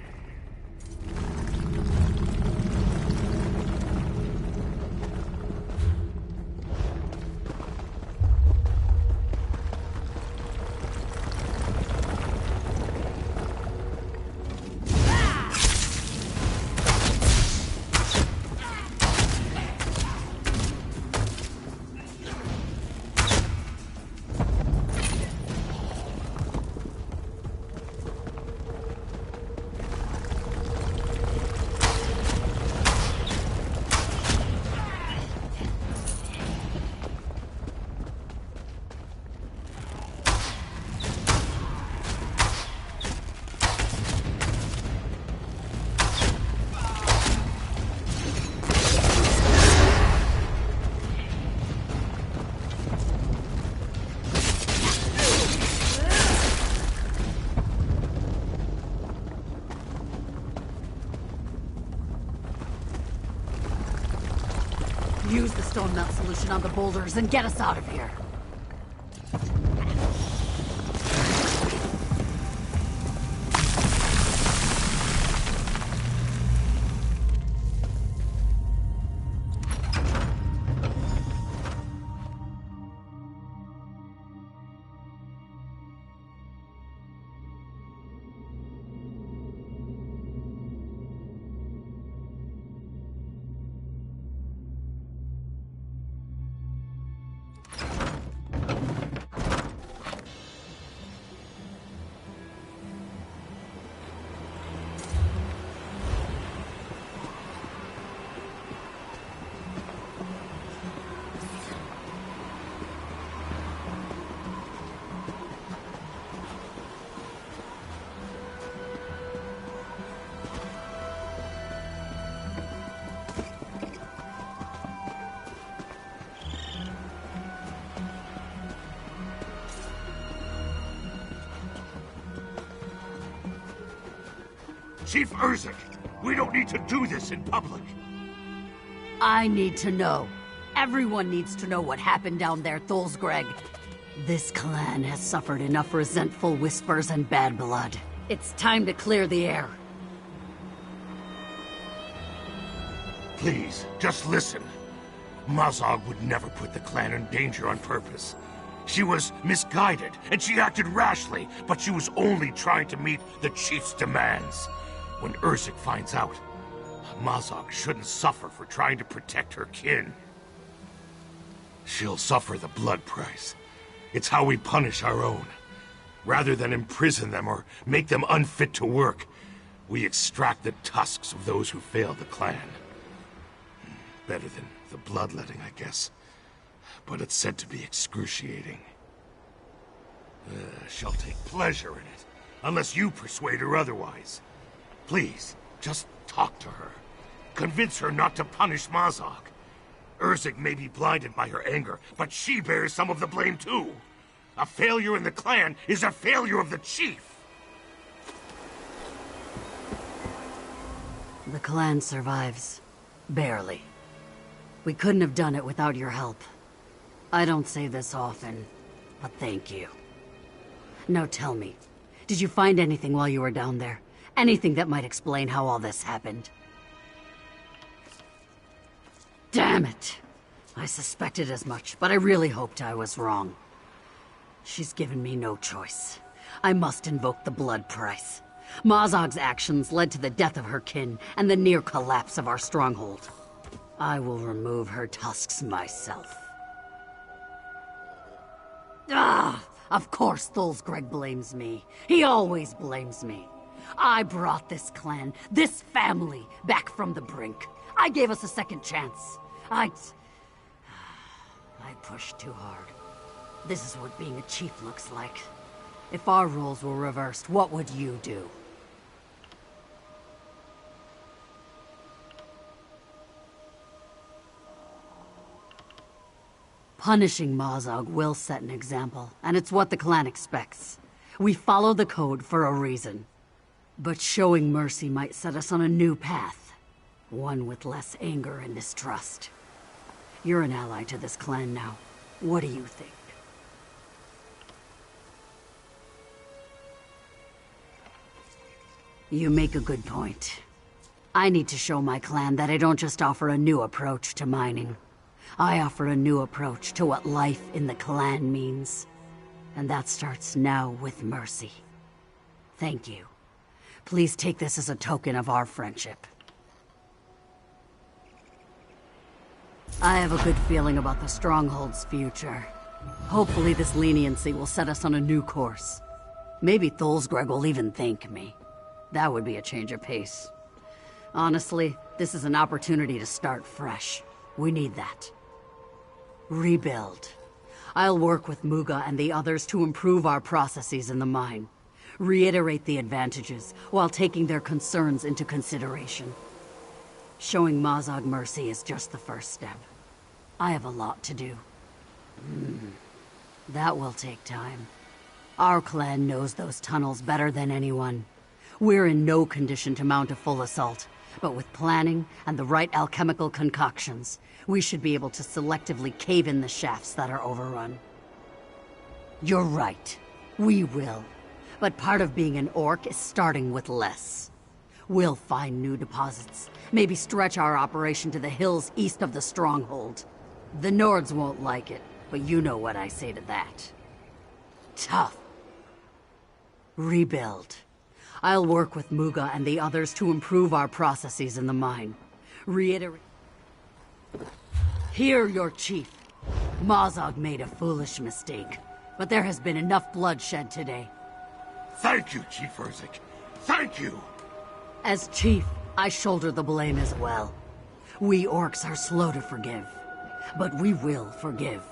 Use the stone melt solution on the boulders and get us out of here. Chief Urzik, we don't need to do this in public. I need to know. Everyone needs to know what happened down there, Tholsgreg. This clan has suffered enough resentful whispers and bad blood. It's time to clear the air. Please, just listen. Mazog would never put the clan in danger on purpose. She was misguided, and she acted rashly, but she was only trying to meet the Chief's demands. When Urzik finds out, Mazog shouldn't suffer for trying to protect her kin. She'll suffer the blood price. It's how we punish our own. Rather than imprison them or make them unfit to work, we extract the tusks of those who failed the clan. Better than the bloodletting, I guess. But it's said to be excruciating. She'll take pleasure in it, unless you persuade her otherwise. Please, just talk to her. Convince her not to punish Mazog. Urzik may be blinded by her anger, but she bears some of the blame too. A failure in the clan is a failure of the chief. The clan survives. Barely. We couldn't have done it without your help. I don't say this often, but thank you. Now tell me, did you find anything while you were down there? Anything that might explain how all this happened? Damn it! I suspected as much, but I really hoped I was wrong. She's given me no choice. I must invoke the blood price. Mazog's actions led to the death of her kin and the near collapse of our stronghold. I will remove her tusks myself. Ah! Of course Thulsgreg blames me. He always blames me. I brought this clan, this family, back from the brink. I gave us a second chance. I pushed too hard. This is what being a chief looks like. If our roles were reversed, what would you do? Punishing Mazog will set an example, and it's what the clan expects. We follow the code for a reason. But showing mercy might set us on a new path. One with less anger and distrust. You're an ally to this clan now. What do you think? You make a good point. I need to show my clan that I don't just offer a new approach to mining. I offer a new approach to what life in the clan means. And that starts now with mercy. Thank you. Please take this as a token of our friendship. I have a good feeling about the Stronghold's future. Hopefully this leniency will set us on a new course. Maybe Thulsgreg will even thank me. That would be a change of pace. Honestly, this is an opportunity to start fresh. We need that. Rebuild. I'll work with Muga and the others to improve our processes in the mine. Reiterate the advantages, while taking their concerns into consideration. Showing Mazog mercy is just the first step. I have a lot to do. That will take time. Our clan knows those tunnels better than anyone. We're in no condition to mount a full assault, but with planning and the right alchemical concoctions, we should be able to selectively cave in the shafts that are overrun. You're right. We will. But part of being an orc is starting with less. We'll find new deposits, maybe stretch our operation to the hills east of the stronghold. The Nords won't like it, but you know what I say to that. Tough. Rebuild. I'll work with Muga and the others to improve our processes in the mine. Reiterate. Hear your chief. Mazog made a foolish mistake, but there has been enough bloodshed today. Thank you, Chief Urzik. Thank you! As chief, I shoulder the blame as well. We orcs are slow to forgive, but we will forgive.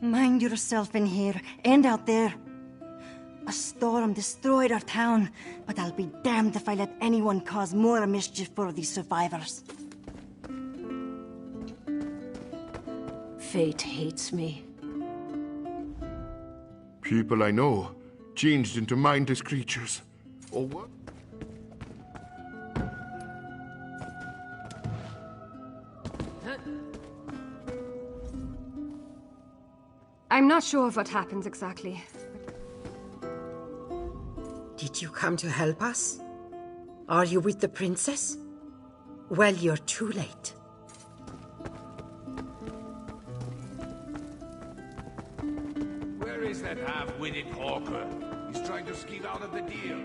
Mind yourself in here and out there. A storm destroyed our town, but I'll be damned if I let anyone cause more mischief for the survivors. Fate hates me. People I know changed into mindless creatures. Or what? I'm not sure of what happens exactly. Did you come to help us? Are you with the princess? Well, you're too late. Where is that half-witted hawker? He's trying to skeeve out of the deal.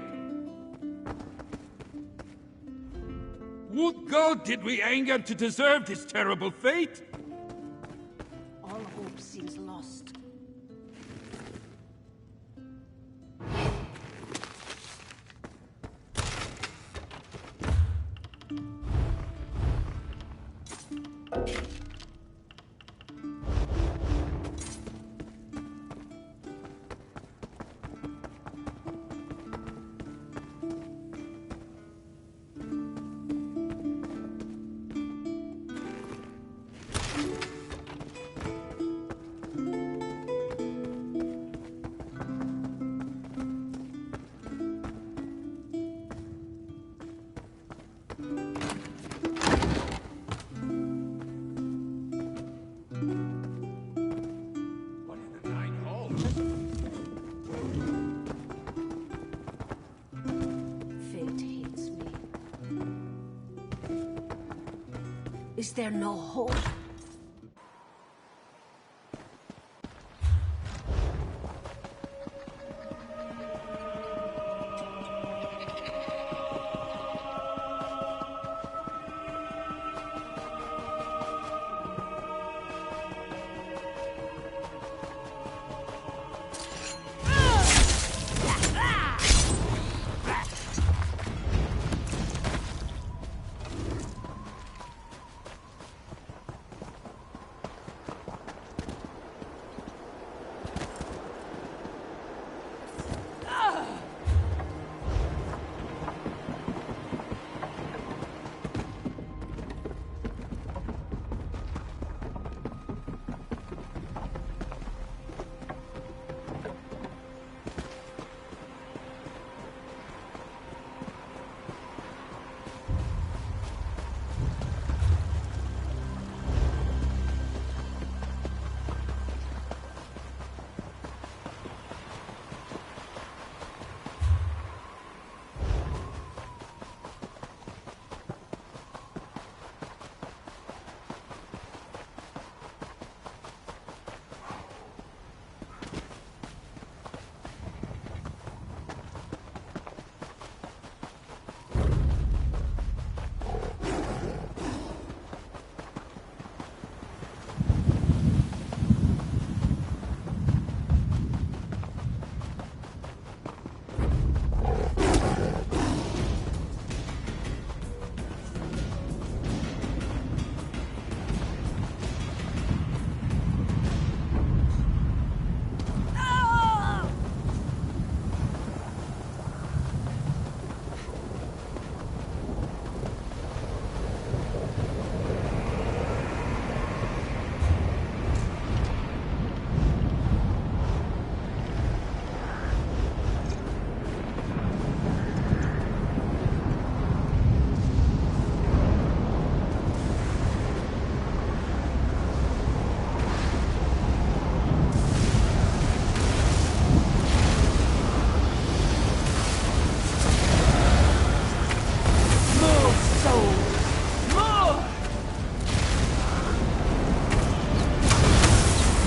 What god did we anger to deserve this terrible fate? All hope seems lost. Fate hates me. Is there no hope?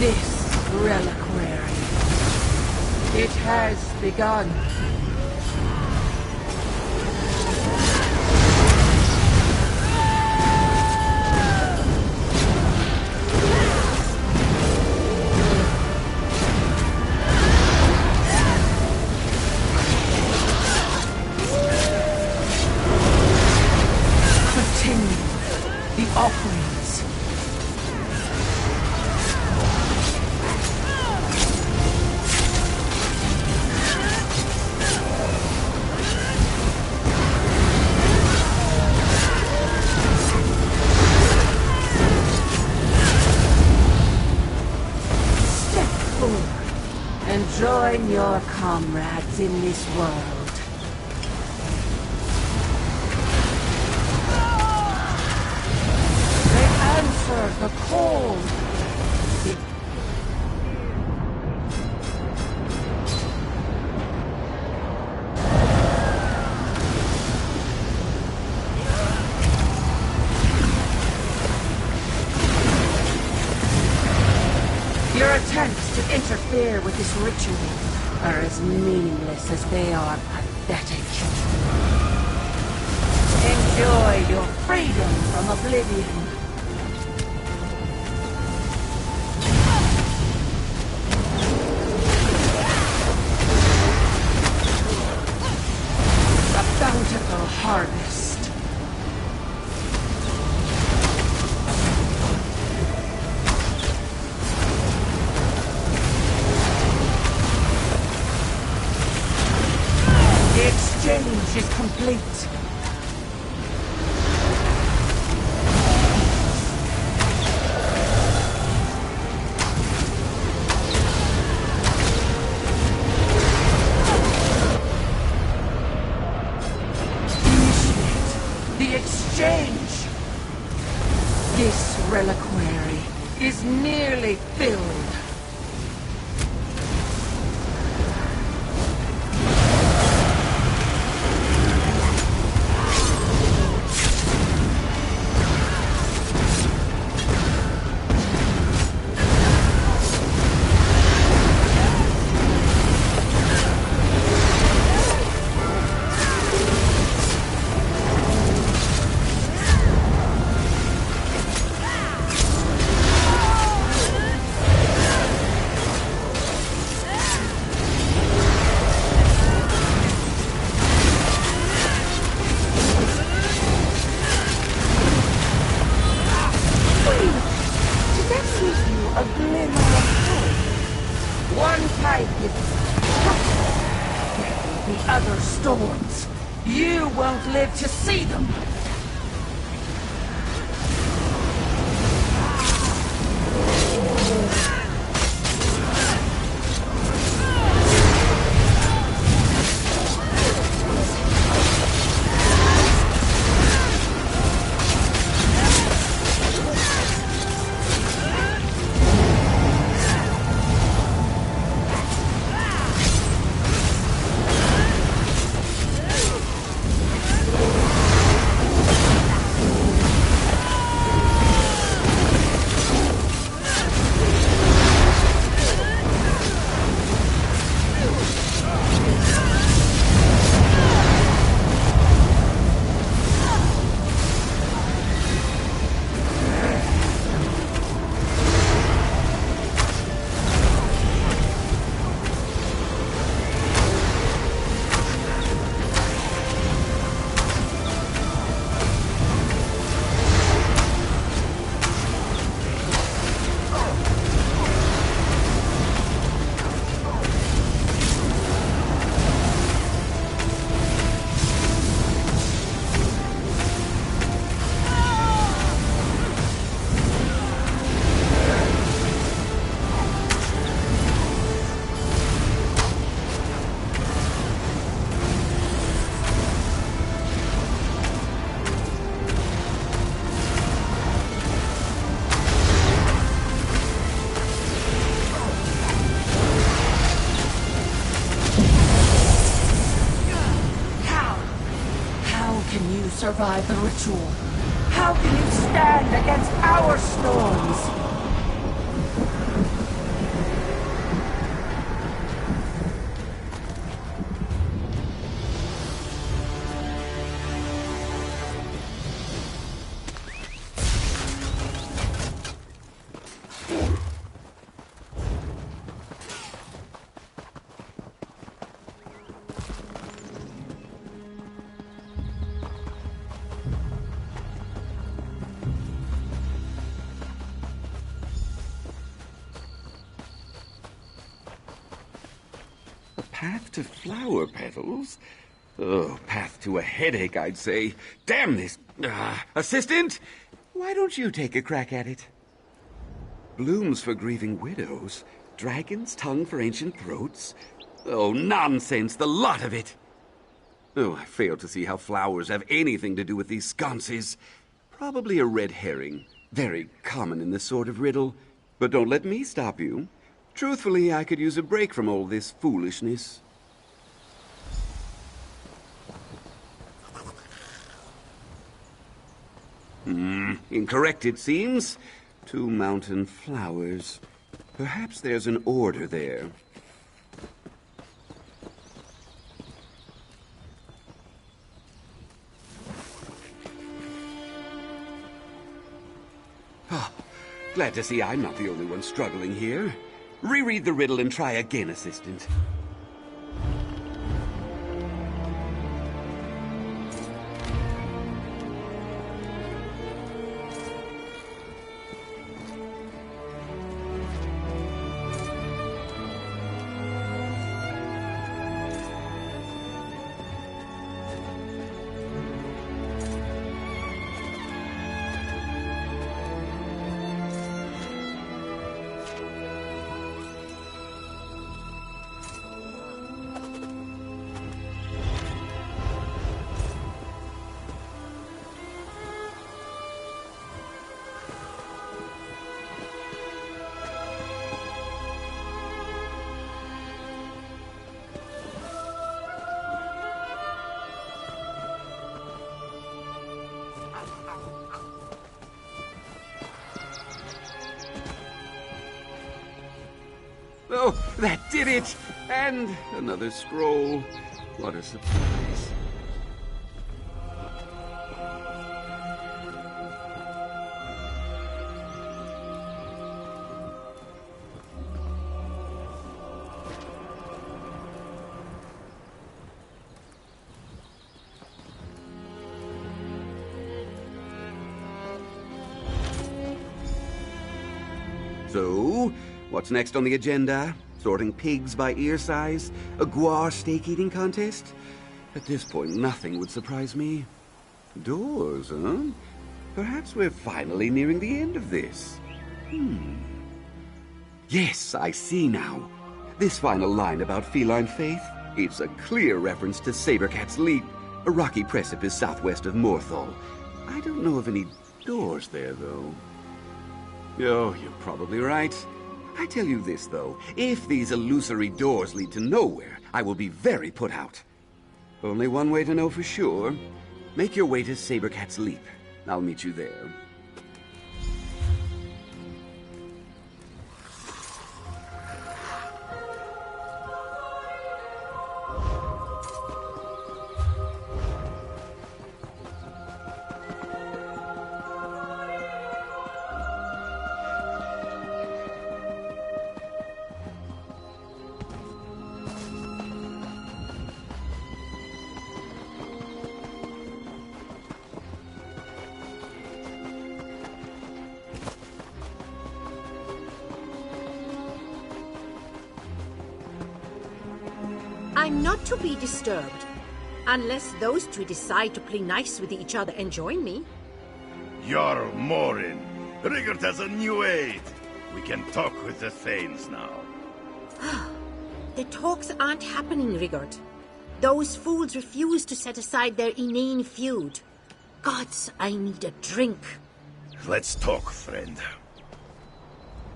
This reliquary, it has begun. Continue the offerings. forth and join your comrades in this world. They answer the call. Your attempts to interfere with this ritual are as meaningless as they are pathetic. Enjoy your freedom from oblivion. A bountiful harvest. The exchange is complete. Initiate the exchange. This reliquary is nearly filled. One pipe is the other storms. You won't live to see them. Survive the ritual? How can you stand against our storms? Path to flower petals? Oh, path to a headache, I'd say. Damn this. Assistant? Why don't you take a crack at it? Blooms for grieving widows. dragon's tongue for ancient throats? Oh, nonsense, the lot of it! Oh, I fail to see how flowers have anything to do with these sconces. Probably a red herring. Very common in this sort of riddle. But don't let me stop you. Truthfully, I could use a break from all this foolishness. Incorrect, it seems. 2 mountain flowers. Perhaps there's an order there. Oh, glad to see I'm not the only one struggling here. Reread the riddle and try again, assistant. Oh, that did it! And another scroll. What a surprise. So, what's next on the agenda? Sorting pigs by ear size? A guar steak eating contest? At this point, nothing would surprise me. Doors, huh? Perhaps we're finally nearing the end of this. Yes, I see now. This final line about feline faith, it's a clear reference to Sabercat's Leap, a rocky precipice southwest of Morthal. I don't know of any doors there, though. Oh, you're probably right. I tell you this, though. If these illusory doors lead to nowhere, I will be very put out. Only one way to know for sure. Make your way to Sabercat's Leap. I'll meet you there. I'm not to be disturbed, unless those two decide to play nice with each other and join me. Jarl Morin, Rigert has a new aide. We can talk with the Thanes now. The talks aren't happening, Rigert. Those fools refuse to set aside their inane feud. Gods, I need a drink. Let's talk, friend.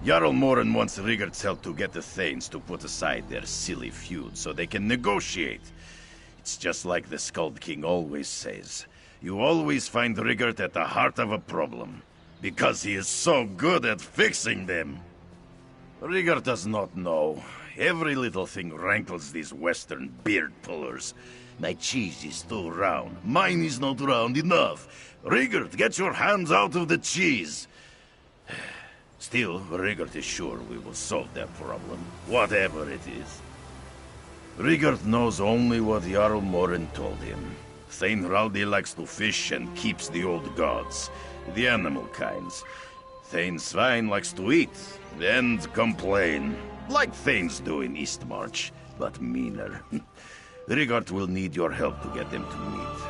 Jarl Morin wants Rigert's help to get the Thanes to put aside their silly feud so they can negotiate. It's just like the Skald King always says. You always find Rigert at the heart of a problem, because he is so good at fixing them. Rigert does not know. Every little thing rankles these western beard pullers. My cheese is too round. Mine is not round enough. Rigert, get your hands out of the cheese. Still, Rigert is sure we will solve that problem, whatever it is. Rigert knows only what Jarl Morin told him. Thane Raldi likes to fish and keeps the old gods, the animal kinds. Thane Svein likes to eat and complain, like Thanes do in Eastmarch, but meaner. Rigert will need your help to get them to meet.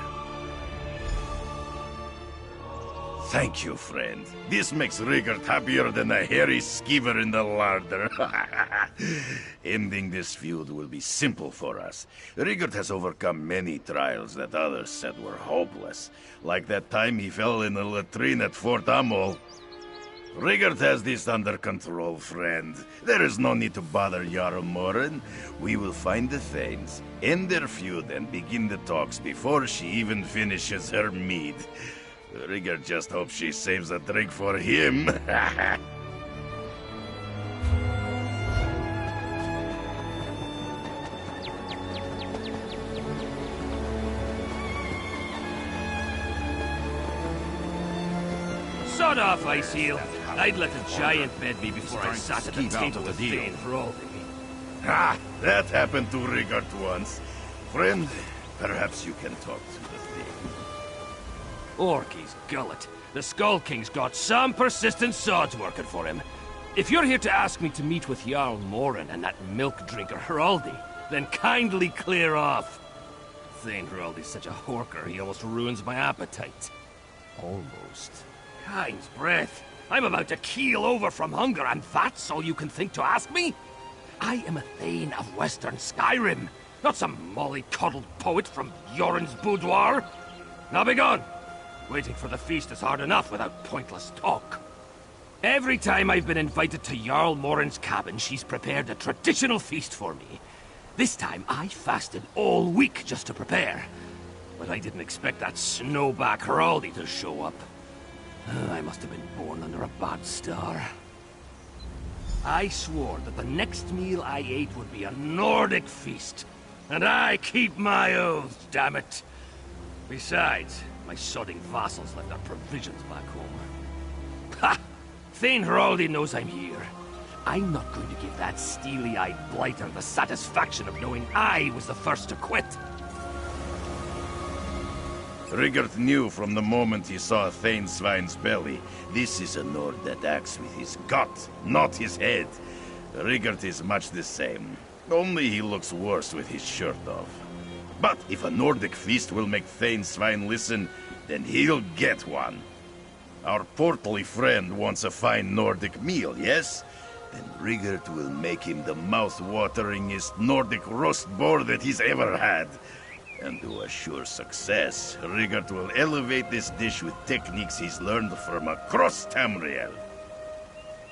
Thank you, friend. This makes Rigert happier than a hairy skeever in the larder. Ending this feud will be simple for us. Rigert has overcome many trials that others said were hopeless. Like that time he fell in a latrine at Fort Amol. Rigert has this under control, friend. There is no need to bother Jarl Morin. We will find the Thanes, end their feud, and begin the talks before she even finishes her mead. Rigert just hopes she saves a drink for him. Sod off, Ice Heel. I'd let a giant bed me before I sat at the table with Thane Hroldi. Ah, that happened to Rigert once. Friend, perhaps you can talk to the Thane. Orky's gullet. The Skull King's got some persistent sods working for him. If you're here to ask me to meet with Jarl Morin and that milk drinker Hroldi, then kindly clear off. Thane Hroldi's such a horker, he almost ruins my appetite. Almost. Kind's breath. I'm about to keel over from hunger, and that's all you can think to ask me? I am a Thane of Western Skyrim, not some molly-coddled poet from Yoren's boudoir. Now be gone. Waiting for the feast is hard enough without pointless talk. Every time I've been invited to Jarl Morin's cabin, she's prepared a traditional feast for me. This time, I fasted all week just to prepare. But I didn't expect that snowback Hroldi to show up. I must have been born under a bad star. I swore that the next meal I ate would be a Nordic feast. And I keep my oath, damn it. Besides, my sodding vassals left their provisions back home. Ha! Thane Hroldi knows I'm here. I'm not going to give that steely-eyed blighter the satisfaction of knowing I was the first to quit. Rigert knew from the moment he saw Thane Svine's belly. This is a Nord that acts with his gut, not his head. Rigert is much the same, only he looks worse with his shirt off. But if a Nordic feast will make Thane Svine listen, then he'll get one. Our portly friend wants a fine Nordic meal, yes? Then Rigert will make him the mouth-wateringest Nordic roast boar that he's ever had. And to assure success, Rigert will elevate this dish with techniques he's learned from across Tamriel.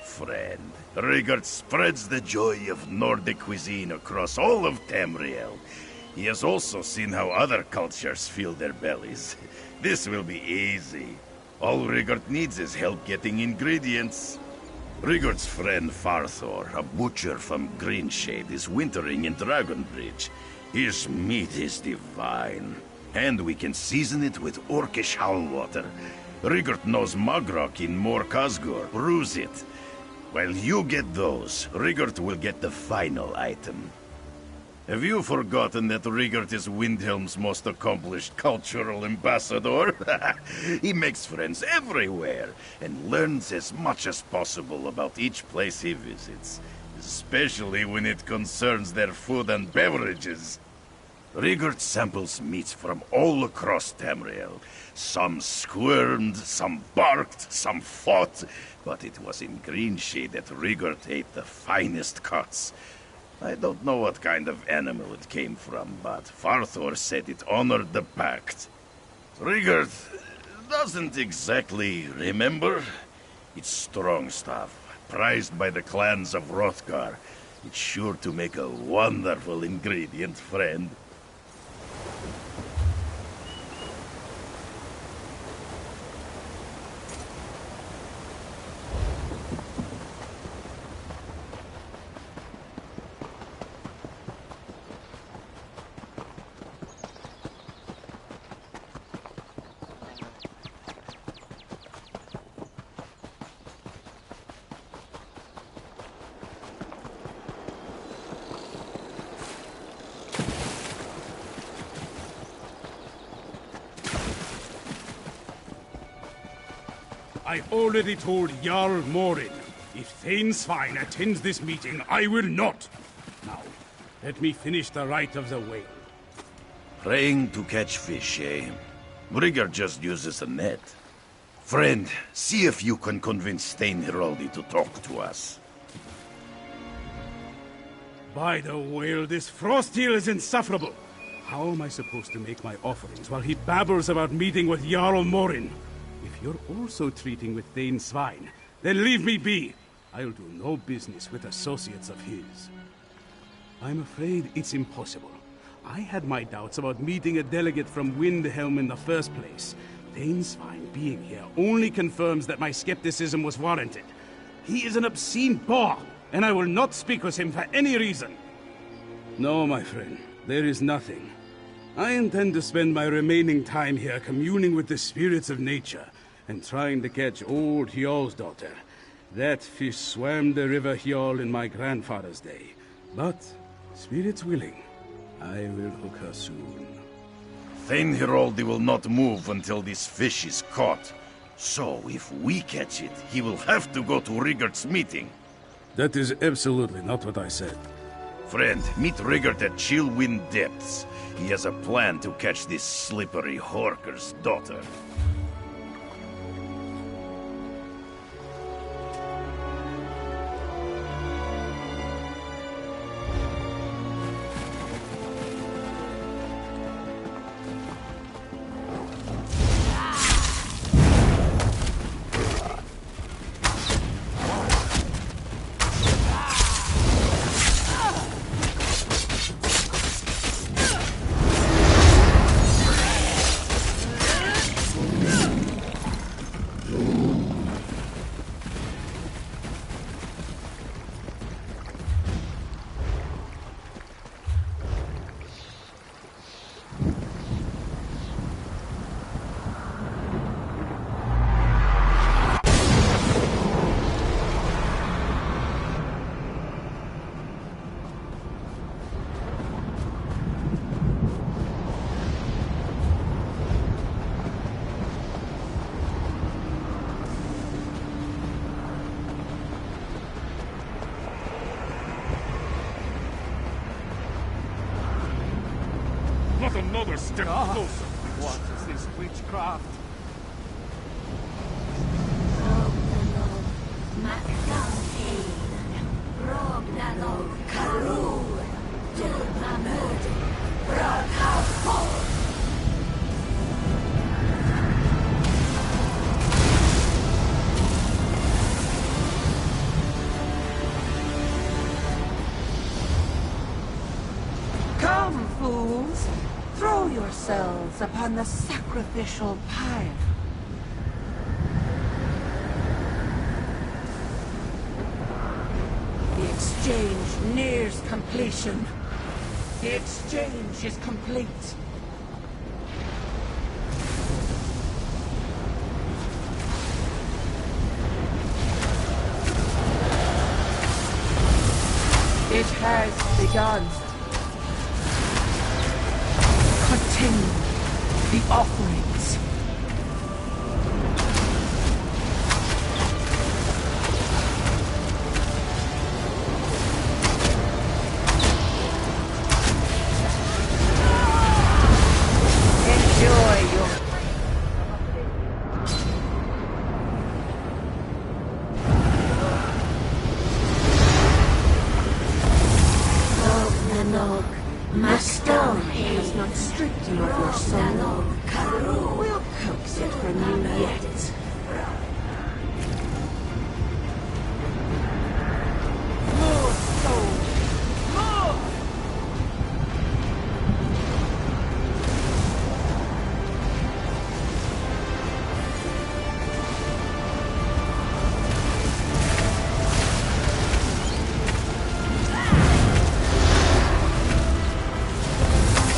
Friend, Rigert spreads the joy of Nordic cuisine across all of Tamriel. He has also seen how other cultures fill their bellies. This will be easy. All Rigert needs is help getting ingredients. Rigert's friend Farthor, a butcher from Greenshade, is wintering in Dragonbridge. His meat is divine, and we can season it with Orcish Howlwater. Rigert knows Magrok in Mor Khazgor. Bruise it. While you get those, Rigert will get the final item. Have you forgotten that Rigert is Windhelm's most accomplished cultural ambassador? He makes friends everywhere, and learns as much as possible about each place he visits. Especially when it concerns their food and beverages. Rigert samples meats from all across Tamriel. Some squirmed, some barked, some fought, but it was in Greenshade that Rigert ate the finest cuts. I don't know what kind of animal it came from, but Farthor said it honored the pact. Rigert doesn't exactly remember. It's strong stuff, prized by the clans of Hrothgar. It's sure to make a wonderful ingredient, friend. I've already told Jarl Morin. If Thane Svine attends this meeting, I will not. Now, let me finish the rite of the whale. Praying to catch fish, eh? Rigert just uses a net. Friend, see if you can convince Thane Heraldi to talk to us. By the whale, this Frosteel is insufferable. How am I supposed to make my offerings while he babbles about meeting with Jarl Morin? If you're also treating with Thane Svein, then leave me be. I'll do no business with associates of his. I'm afraid it's impossible. I had my doubts about meeting a delegate from Windhelm in the first place. Thane Svein being here only confirms that my skepticism was warranted. He is an obscene boor, and I will not speak with him for any reason. No, my friend, there is nothing. I intend to spend my remaining time here communing with the spirits of nature and trying to catch old Hjall's daughter. That fish swam the river Hjall in my grandfather's day. But, spirits willing, I will hook her soon. Thane Heraldi will not move until this fish is caught. So, if we catch it, he will have to go to Rigert's meeting. That is absolutely not what I said. Friend, meet Rigert at Chillwind Depths. He has a plan to catch this slippery Horker's daughter. Not another step closer. What is this witchcraft? Come, fools! Throw yourselves upon the sacrificial pyre. The exchange nears completion. The exchange is complete. It has begun. Continue the offerings. Enjoy your... Master has not stripped you of your soul. We'll coax it from you yet. More soul! More!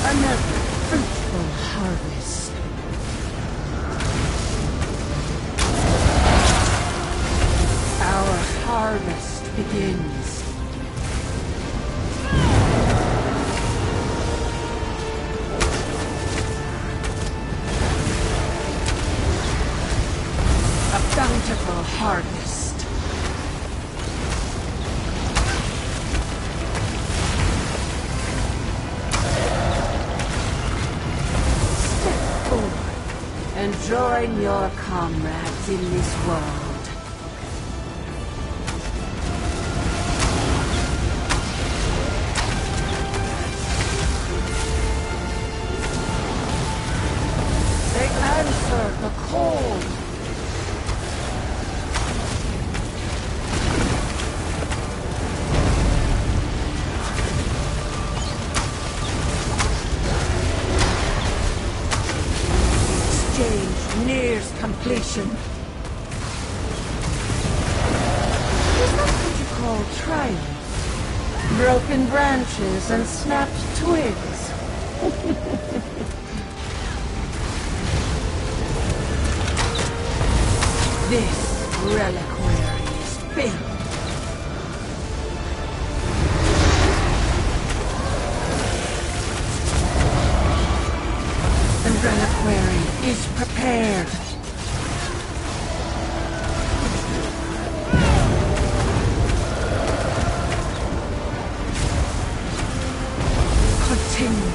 Another fruitful harvest. join your comrades in this world. They answer the call. Nears completion. Is that what you call triumph? Broken branches and snapped twigs. This reliquary is filled. The reliquary is prepared. Continue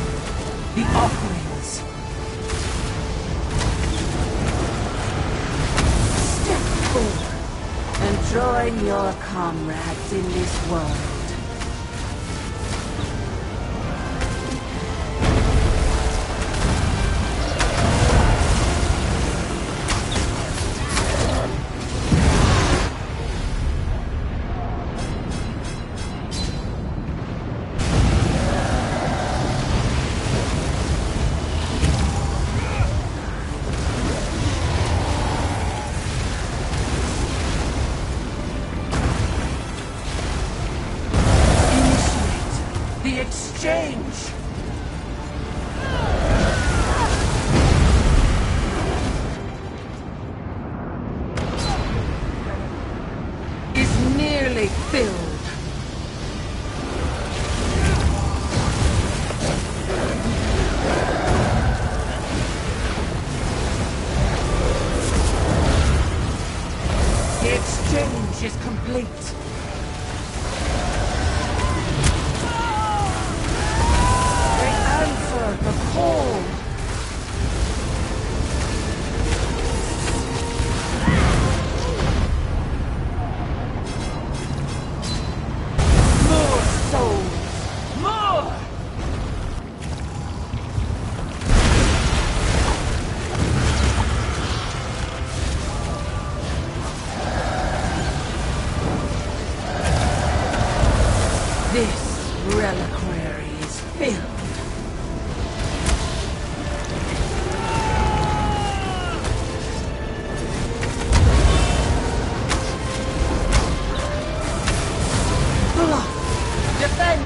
the offerings. Step forward and join your comrades in this world. Exchange! Is nearly filled. The exchange is complete. The call. More souls. More. This reliquary is filled. Defend!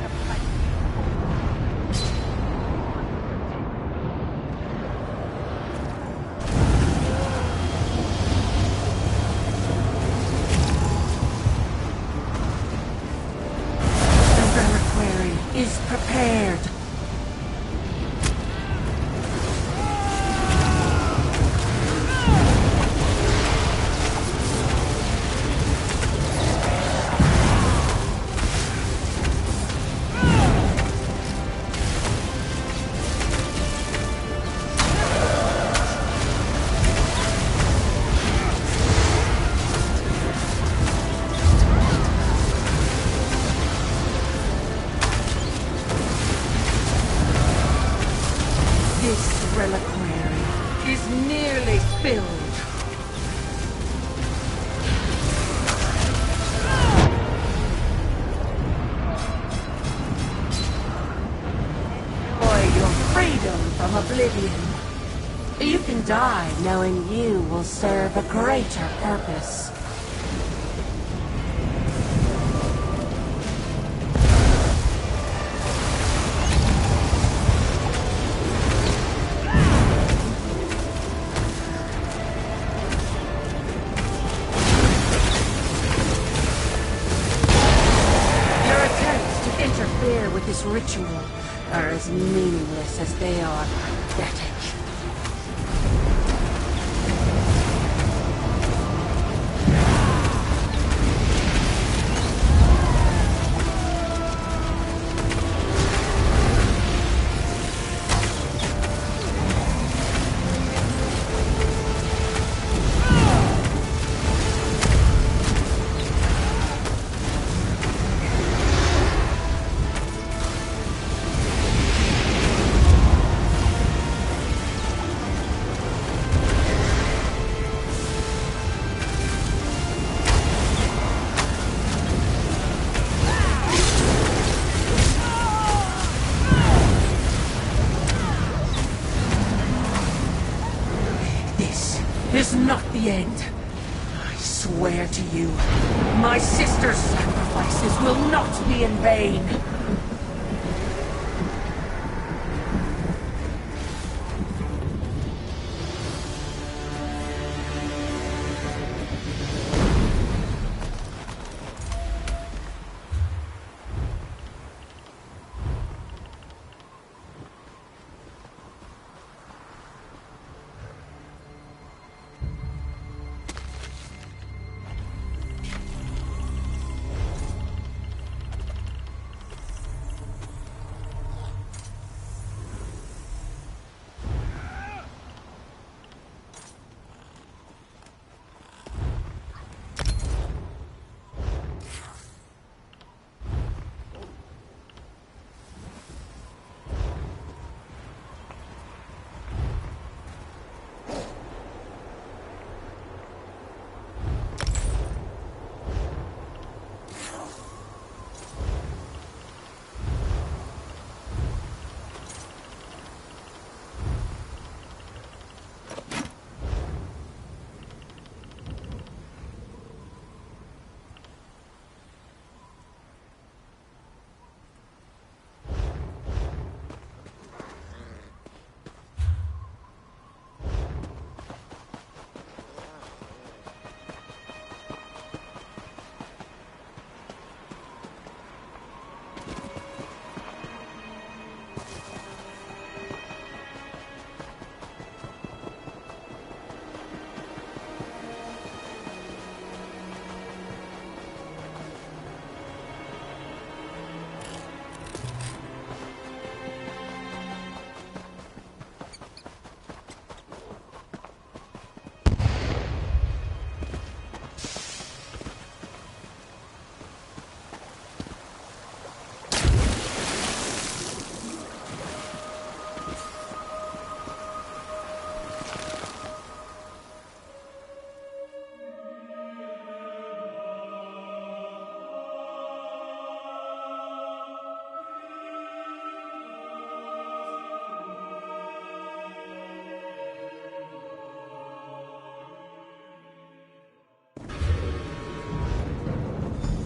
The reliquary is prepared. This reliquary is nearly filled. Enjoy your freedom from oblivion. You can die knowing you will serve a greater purpose. Interfere with this ritual are as meaningless as they are pathetic. the end. I swear to you, my sister's sacrifices will not be in vain.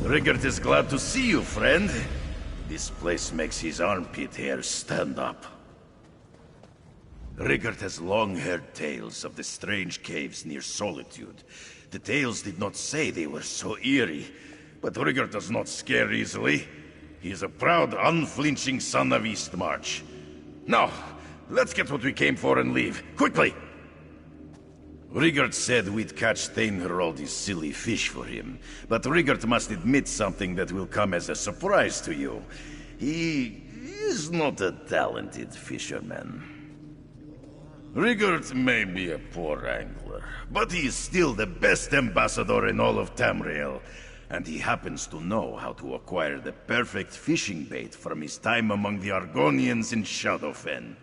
Rigert is glad to see you, friend. This place makes his armpit hair stand up. Rigert has long heard tales of the strange caves near Solitude. The tales did not say they were so eerie, but Rigert does not scare easily. He is a proud, unflinching son of Eastmarch. Now, let's get what we came for and leave. Quickly! Rigert said we'd catch Theinherald's silly fish for him, but Rigert must admit something that will come as a surprise to you. He is not a talented fisherman. Rigert may be a poor angler, but he is still the best ambassador in all of Tamriel, and he happens to know how to acquire the perfect fishing bait from his time among the Argonians in Shadowfen.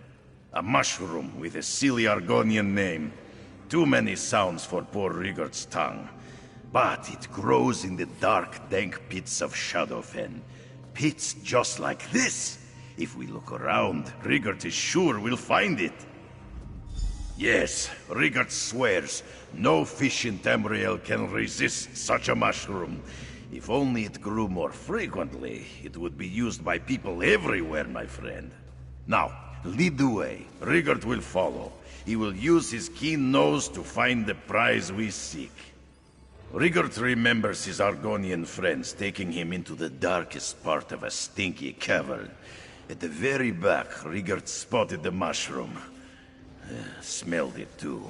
A mushroom with a silly Argonian name. Too many sounds for poor Rigert's tongue. But it grows in the dark, dank pits of Shadowfen. Pits just like this. If we look around, Rigert is sure we'll find it. Yes, Rigert swears no fish in Tamriel can resist such a mushroom. If only it grew more frequently, it would be used by people everywhere, my friend. Now, lead the way. Rigert will follow. He will use his keen nose to find the prize we seek. Rigert remembers his Argonian friends taking him into the darkest part of a stinky cavern. At the very back, Rigert spotted the mushroom. Smelled it too.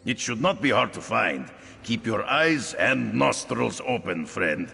It should not be hard to find. Keep your eyes and nostrils open, friend.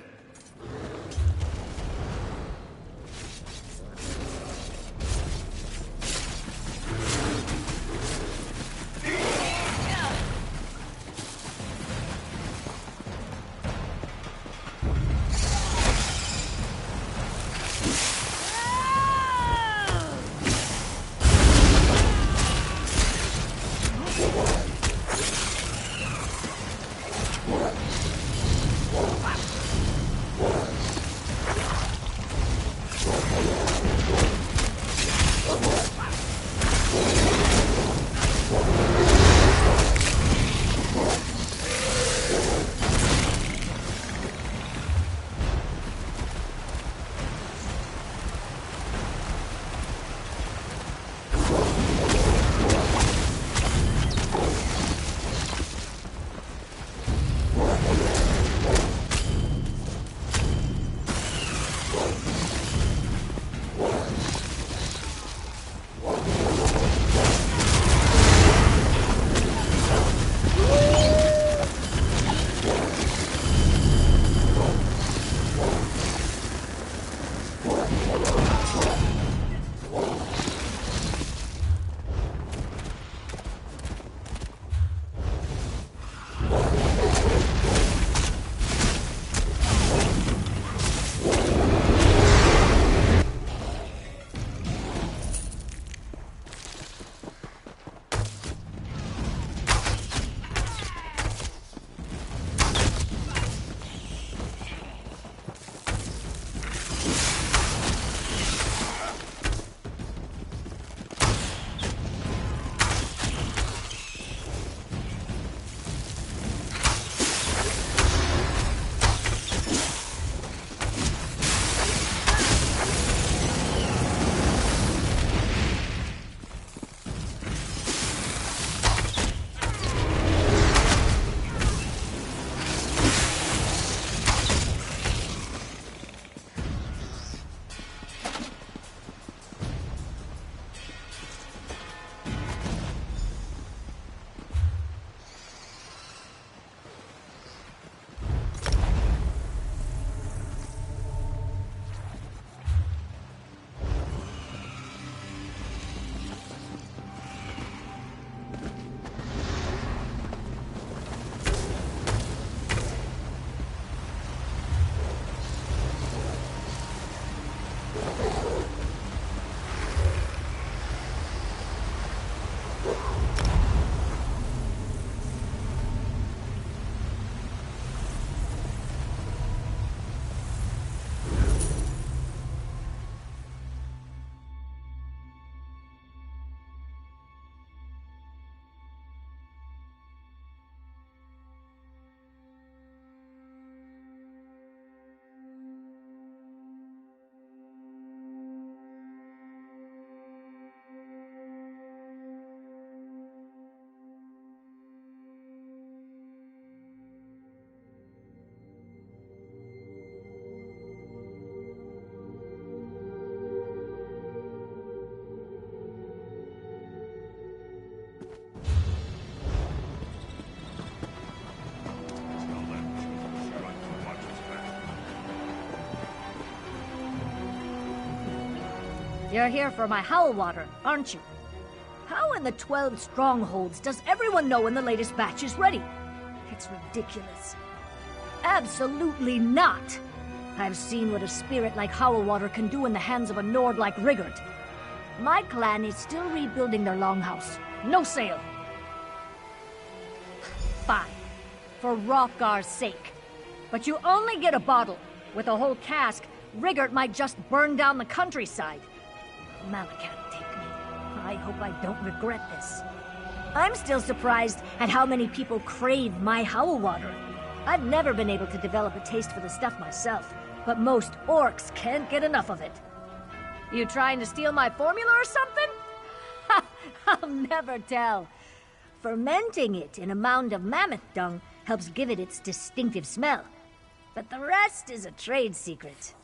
You're here for my howl water, aren't you? How in the 12 strongholds does everyone know when the latest batch is ready? It's ridiculous. Absolutely not! I've seen what a spirit like howl water can do in the hands of a Nord like Rigurd. My clan is still rebuilding their longhouse. No sale. Fine. For Hrothgar's sake. But you only get a bottle. With a whole cask, Rigurd might just burn down the countryside. Malakat, take me. I hope I don't regret this. I'm still surprised at how many people crave my howl water. I've never been able to develop a taste for the stuff myself, but most orcs can't get enough of it. You trying to steal my formula or something? Ha! I'll never tell. Fermenting it in a mound of mammoth dung helps give it its distinctive smell. But the rest is a trade secret.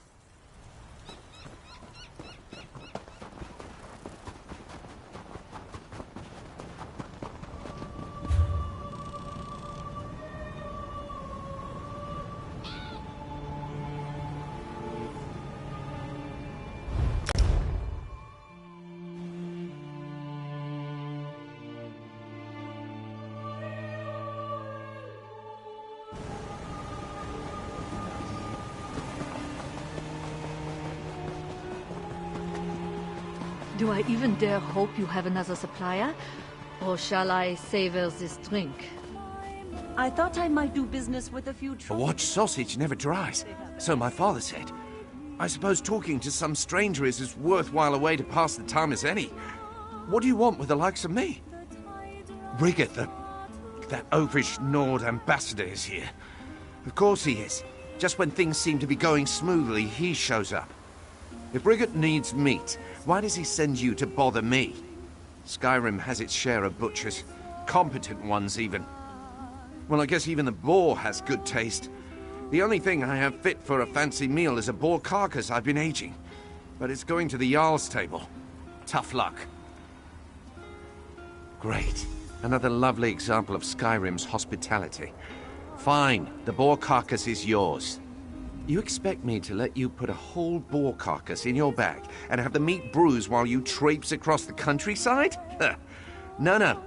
Do I even dare hope you have another supplier? Or shall I savor this drink? I thought I might do business with a few A watch sausage never dries, so my father said. I suppose talking to some stranger is as worthwhile a way to pass the time as any. What do you want with the likes of me? Rigurd, that oafish Nord ambassador is here. Of course he is. Just when things seem to be going smoothly, he shows up. If Rigurd needs meat, why does he send you to bother me? Skyrim has its share of butchers. Competent ones, even. Well, I guess even the boar has good taste. The only thing I have fit for a fancy meal is a boar carcass I've been aging. But it's going to the Jarl's table. Tough luck. Great. Another lovely example of Skyrim's hospitality. Fine, the boar carcass is yours. You expect me to let you put a whole boar carcass in your bag and have the meat bruise while you traipse across the countryside? No.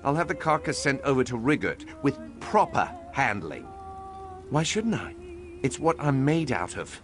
I'll have the carcass sent over to Rigurd with proper handling. Why shouldn't I? It's what I'm made out of.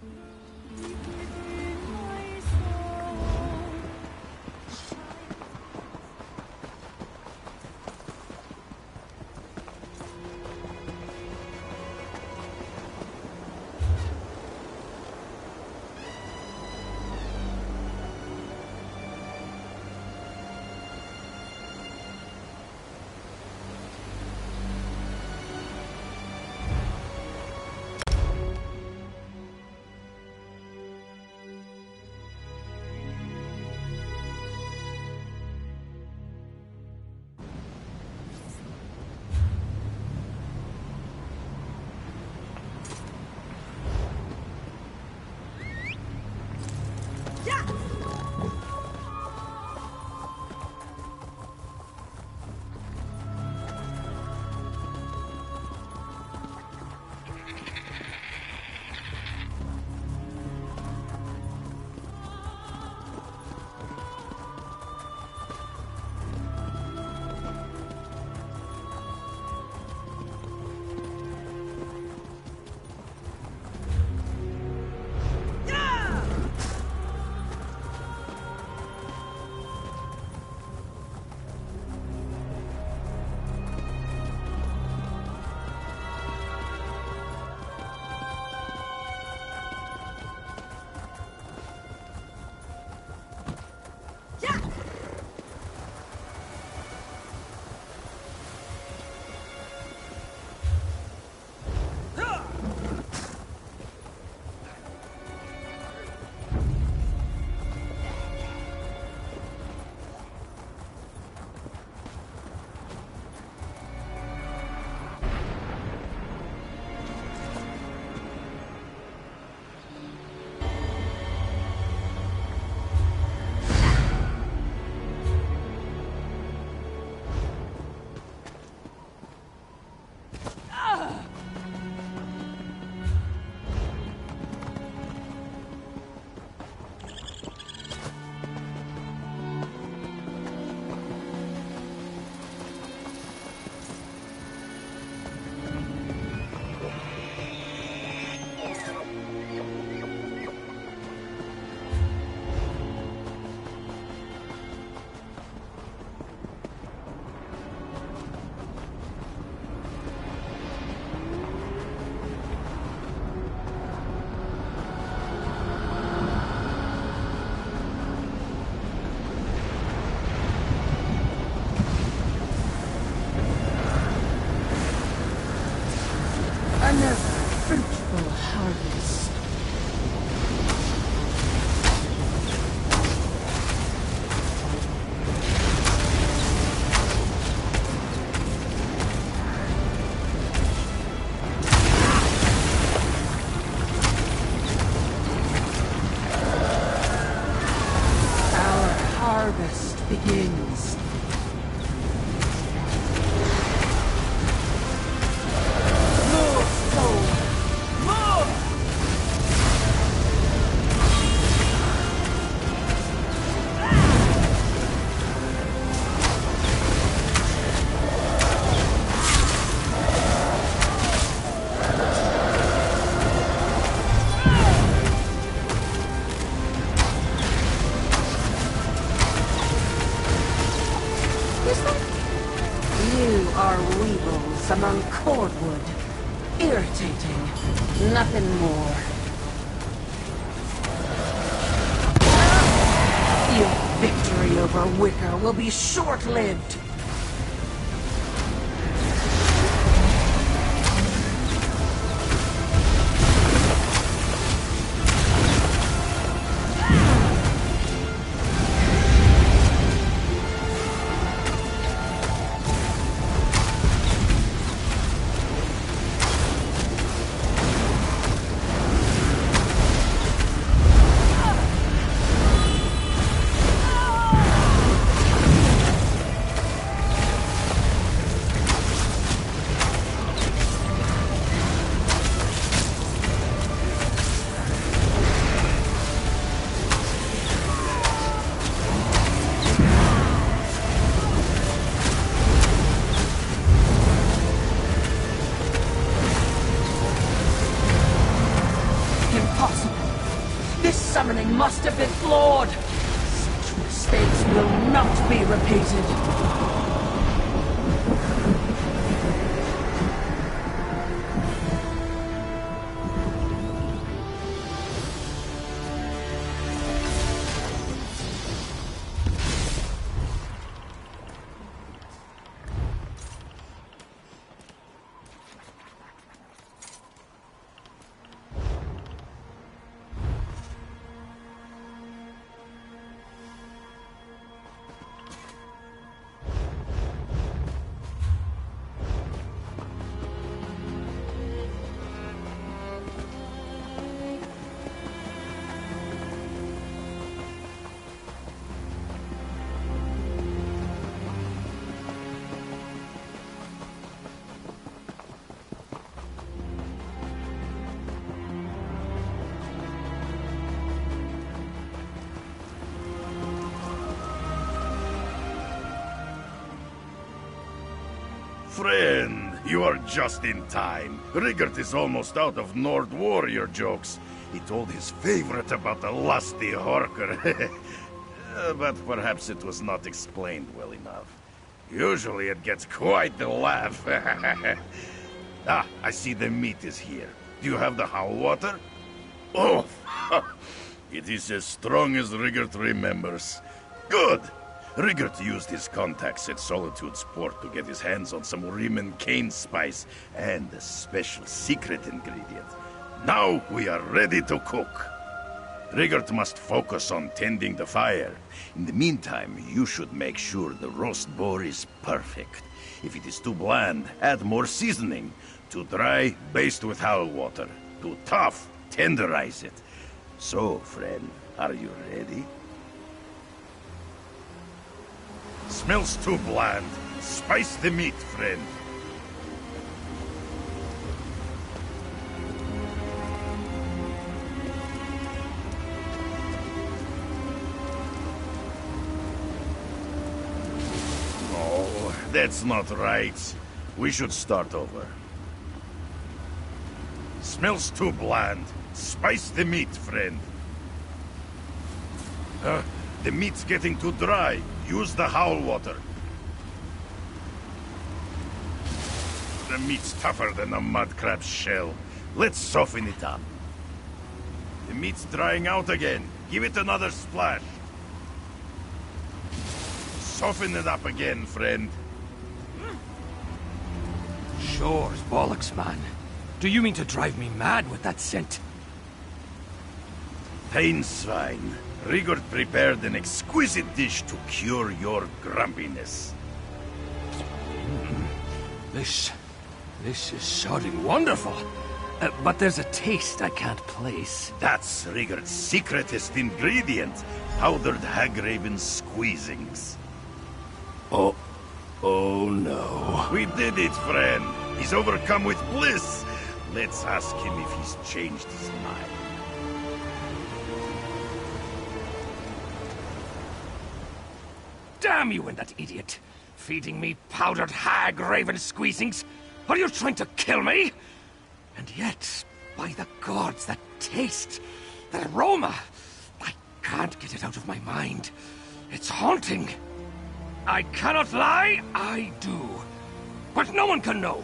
harvest begins. Move, soul! Move! You are weevils among cordwood. Irritating. Nothing more. Your victory over Wicker will be short-lived. Impossible. This summoning must have been flawed. Such mistakes will not be repeated. Friend, you are just in time. Rigert is almost out of Nord warrior jokes. He told his favorite about the lusty Horker. But perhaps it was not explained well enough. Usually it gets quite the laugh. Ah, I see the meat is here. Do you have the howl water? Oh, it is as strong as Rigert remembers. Good! Rigert used his contacts at Solitude's port to get his hands on some Riemann cane spice and a special secret ingredient. Now we are ready to cook. Rigert must focus on tending the fire. In the meantime, you should make sure the roast boar is perfect. If it is too bland, add more seasoning. Too dry, baste with howl water. Too tough, tenderize it. So, friend, are you ready? Smells too bland. Spice the meat, friend. No, that's not right. We should start over. Smells too bland. Spice the meat, friend. The meat's getting too dry. Use the howl water. The meat's tougher than a mud crab's shell. Let's soften it up. The meat's drying out again. Give it another splash. Soften it up again, friend. Shore's bollocks, man. Do you mean to drive me mad with that scent? Painswine. Rigert prepared an exquisite dish to cure your grumpiness. This is sounding wonderful. But there's a taste I can't place. That's Rigurd's secretest ingredient. Powdered Hagraven squeezings. Oh no. We did it, friend. He's overcome with bliss. Let's ask him if he's changed his mind. Damn you and that idiot! Feeding me powdered Hagraven squeezings? Are you trying to kill me? And yet, by the gods, that taste, that aroma, I can't get it out of my mind. It's haunting. I cannot lie, I do. But no one can know.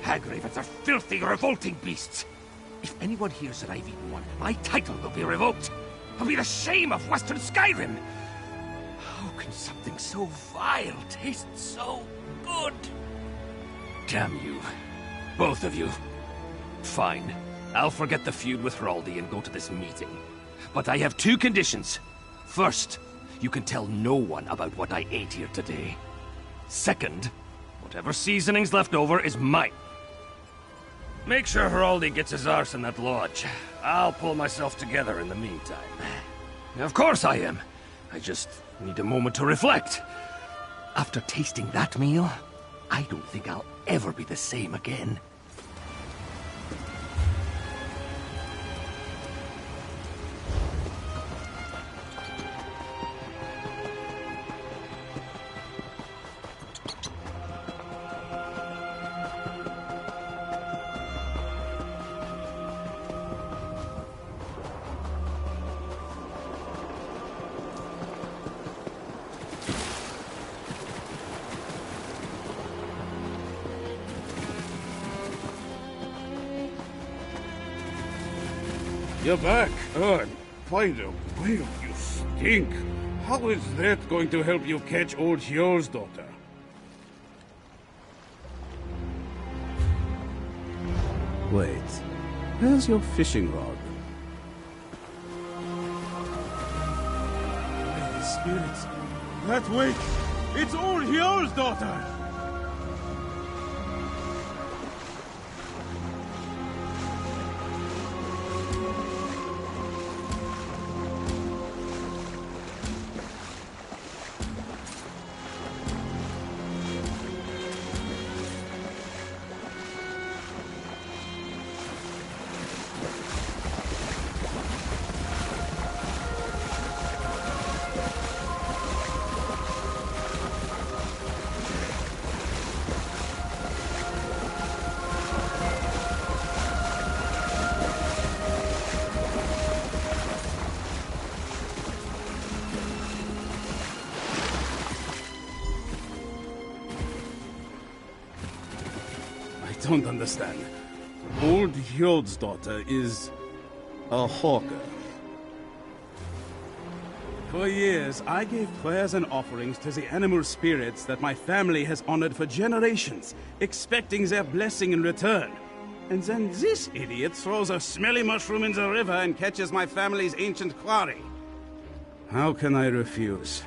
Hagravens are filthy, revolting beasts. If anyone hears that I've eaten one, my title will be revoked. I'll be the shame of Western Skyrim. How can something so vile taste so good? Damn you. Both of you. Fine. I'll forget the feud with Hraldi and go to this meeting. But I have two conditions. First, you can tell no one about what I ate here today. Second, whatever seasoning's left over is mine. Make sure Hraldi gets his arse in that lodge. I'll pull myself together in the meantime. Of course I am. I just need a moment to reflect. After tasting that meal, I don't think I'll ever be the same again. You're back. Oh, why do you stink? How is that going to help you catch old Hjor's daughter? Wait, where's your fishing rod? The spirits. That way! It's old Hjor's daughter! I don't understand. Old Hjord's daughter is a hawker. For years, I gave prayers and offerings to the animal spirits that my family has honored for generations, expecting their blessing in return. And then this idiot throws a smelly mushroom in the river and catches my family's ancient quarry. How can I refuse?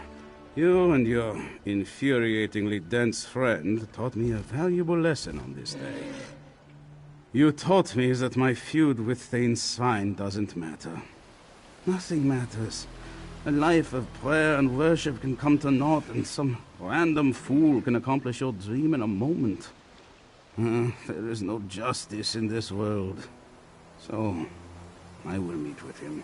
You and your infuriatingly dense friend taught me a valuable lesson on this day. You taught me that my feud with Thane Svein doesn't matter. Nothing matters. A life of prayer and worship can come to naught, and some random fool can accomplish your dream in a moment. There is no justice in this world. So, I will meet with him.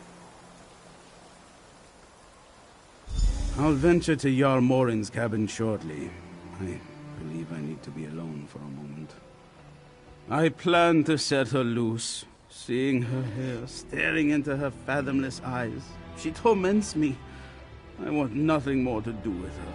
I'll venture to Jarl Morin's cabin shortly. I believe I need to be alone for a moment. I plan to set her loose. Seeing her here, staring into her fathomless eyes, she torments me. I want nothing more to do with her.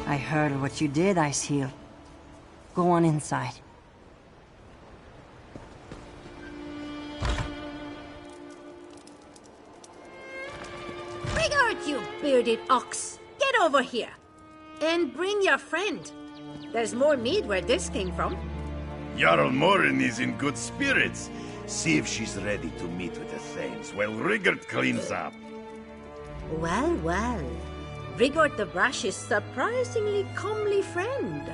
I heard what you did, Iceheel. Go on inside. Rigurd, you bearded ox, get over here. And bring your friend. There's more mead where this came from. Jarl Morin is in good spirits. See if she's ready to meet with the Thanes while Rigard cleans up. Well, well. Rigord the Brush's surprisingly comely friend.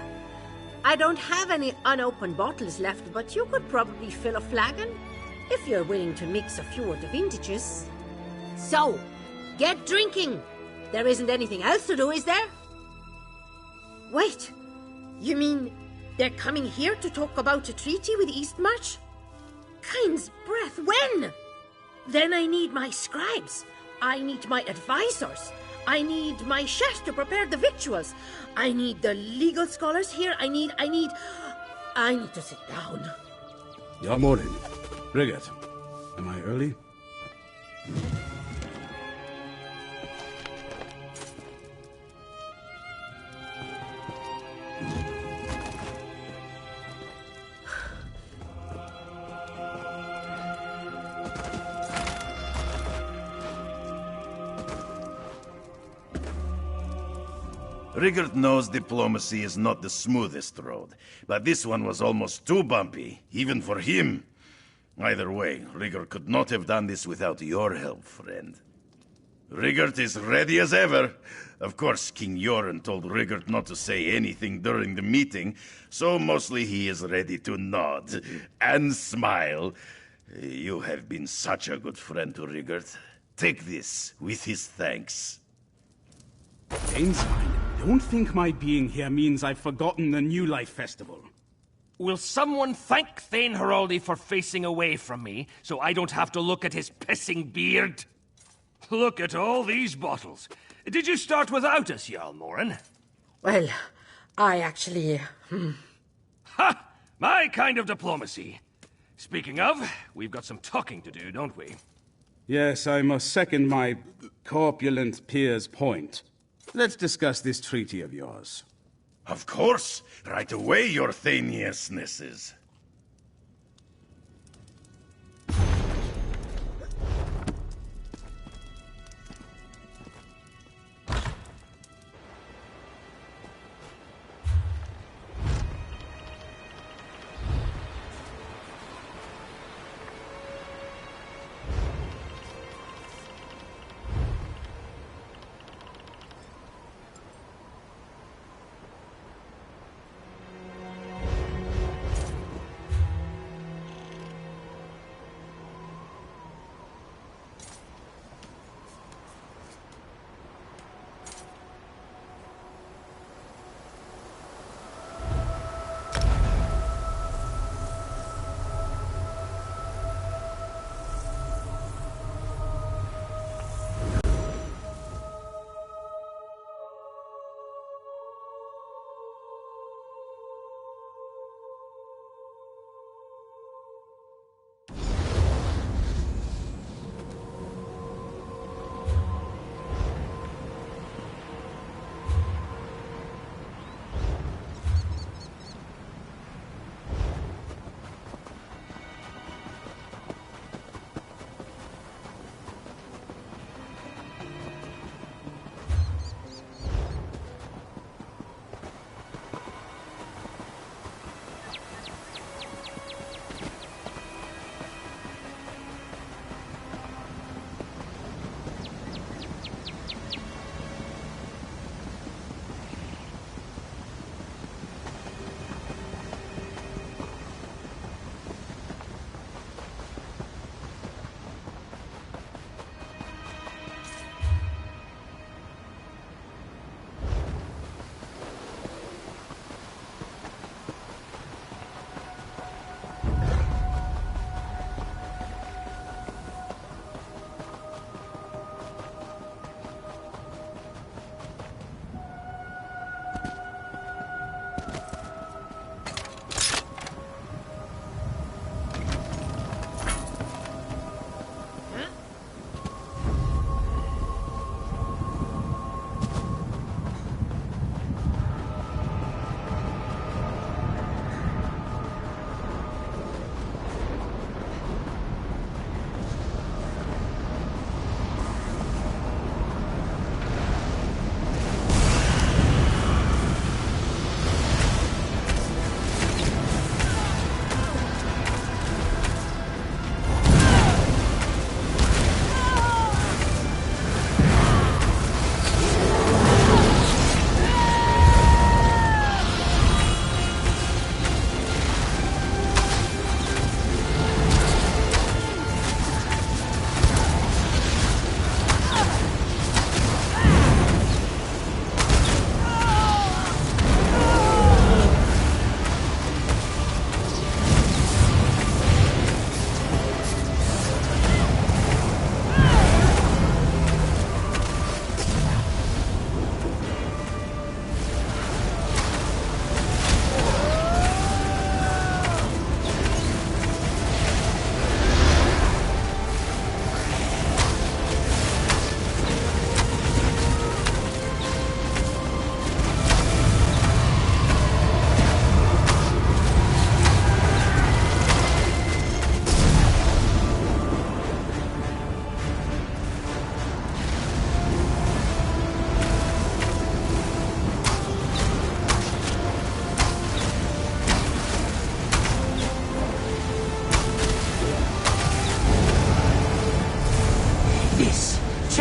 I don't have any unopened bottles left, but you could probably fill a flagon if you're willing to mix a few of the vintages. So, get drinking. There isn't anything else to do, is there? Wait, you mean they're coming here to talk about a treaty with Eastmarch? Kind's breath, when? Then I need my scribes. I need my advisors. I need my chefs to prepare the victuals. I need the legal scholars here. I need to sit down. Jarl Morin. Rigard, am I early? Rigard knows diplomacy is not the smoothest road, but this one was almost too bumpy, even for him. Either way, Rigard could not have done this without your help, friend. Rigard is ready as ever. Of course, King Joran told Rigard not to say anything during the meeting, so mostly he is ready to nod and smile. You have been such a good friend to Rigard. Take this with his thanks. Ainswine, don't think my being here means I've forgotten the New Life Festival. Will someone thank Thane Heraldi for facing away from me, so I don't have to look at his pissing beard? Look at all these bottles. Did you start without us, Jarl Morin? Well, I actually... Ha! My kind of diplomacy. Speaking of, we've got some talking to do, don't we? Yes, I must second my corpulent peer's point. Let's discuss this treaty of yours. Of course! Right away, your Thaneousnesses.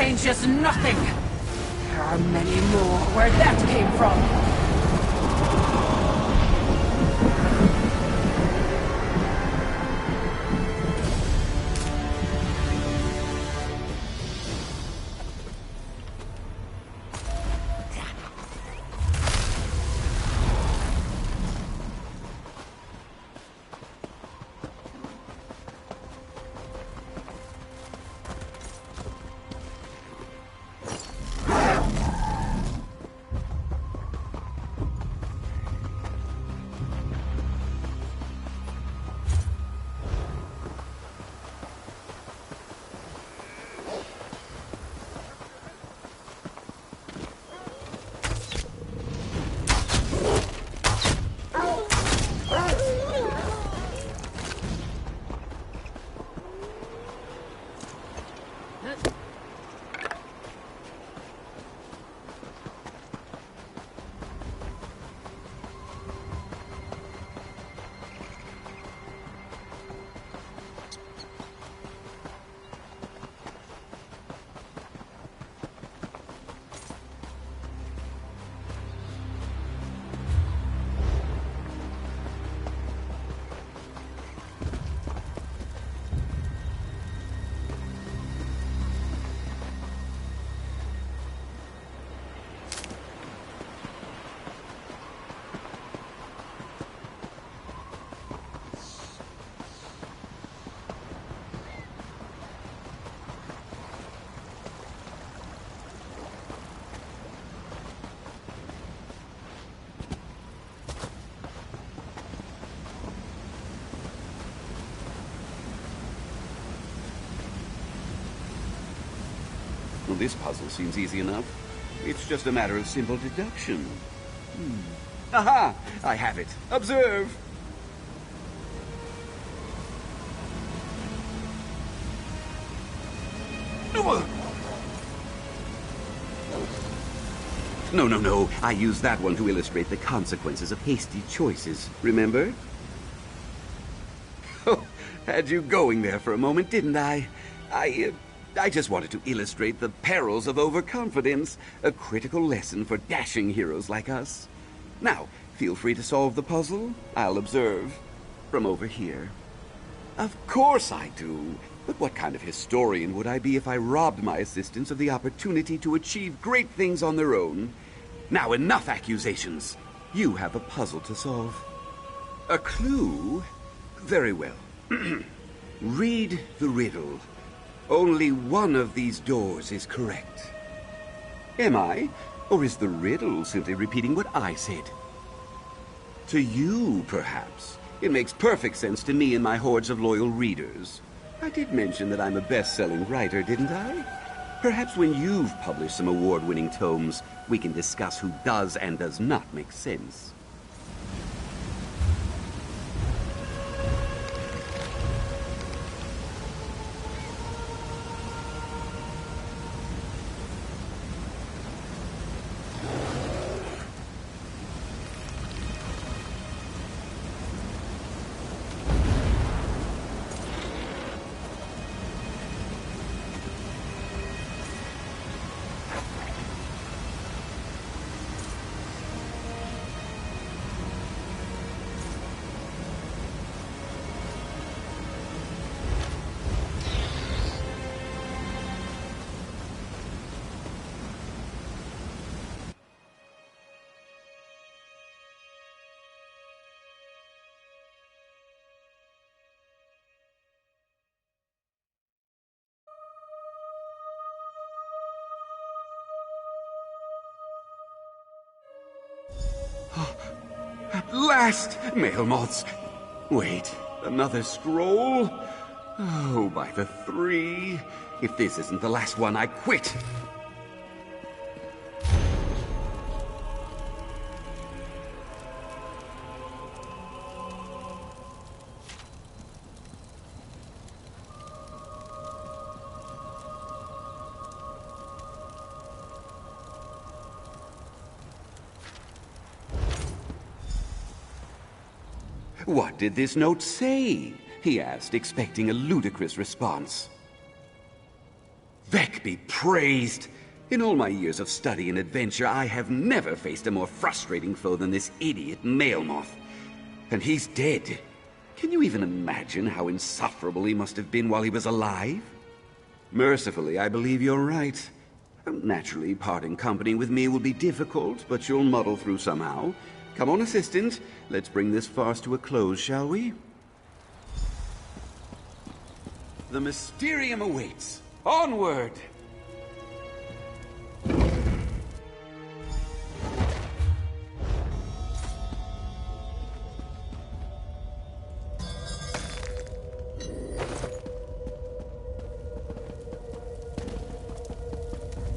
changes nothing. There are many more where that came from. Well, this puzzle seems easy enough. It's just a matter of simple deduction. Aha! I have it. Observe! No. I used that one to illustrate the consequences of hasty choices. Remember? Oh, had you going there for a moment, didn't I? I just wanted to illustrate the perils of overconfidence, a critical lesson for dashing heroes like us. Now, feel free to solve the puzzle. I'll observe from over here. Of course I do. But what kind of historian would I be if I robbed my assistants of the opportunity to achieve great things on their own? Now, enough accusations. You have a puzzle to solve. A clue? Very well. Read the riddle. Only one of these doors is correct. Am I? Or is the riddle simply repeating what I said? To you, perhaps. It makes perfect sense to me and my hordes of loyal readers. I did mention that I'm a best-selling writer, didn't I? Perhaps when you've published some award-winning tomes, we can discuss who does and does not make sense. At last! Mail moths! Wait, another scroll? Oh, by the 3. If this isn't the last one, I quit! What did this note say? He asked, expecting a ludicrous response. Beck be praised! In all my years of study and adventure, I have never faced a more frustrating foe than this idiot male moth. And he's dead. Can you even imagine how insufferable he must have been while he was alive? Mercifully, I believe you're right. Naturally, parting company with me will be difficult, but you'll muddle through somehow. Come on, assistant. Let's bring this farce to a close, shall we? The Mysterium awaits. Onward!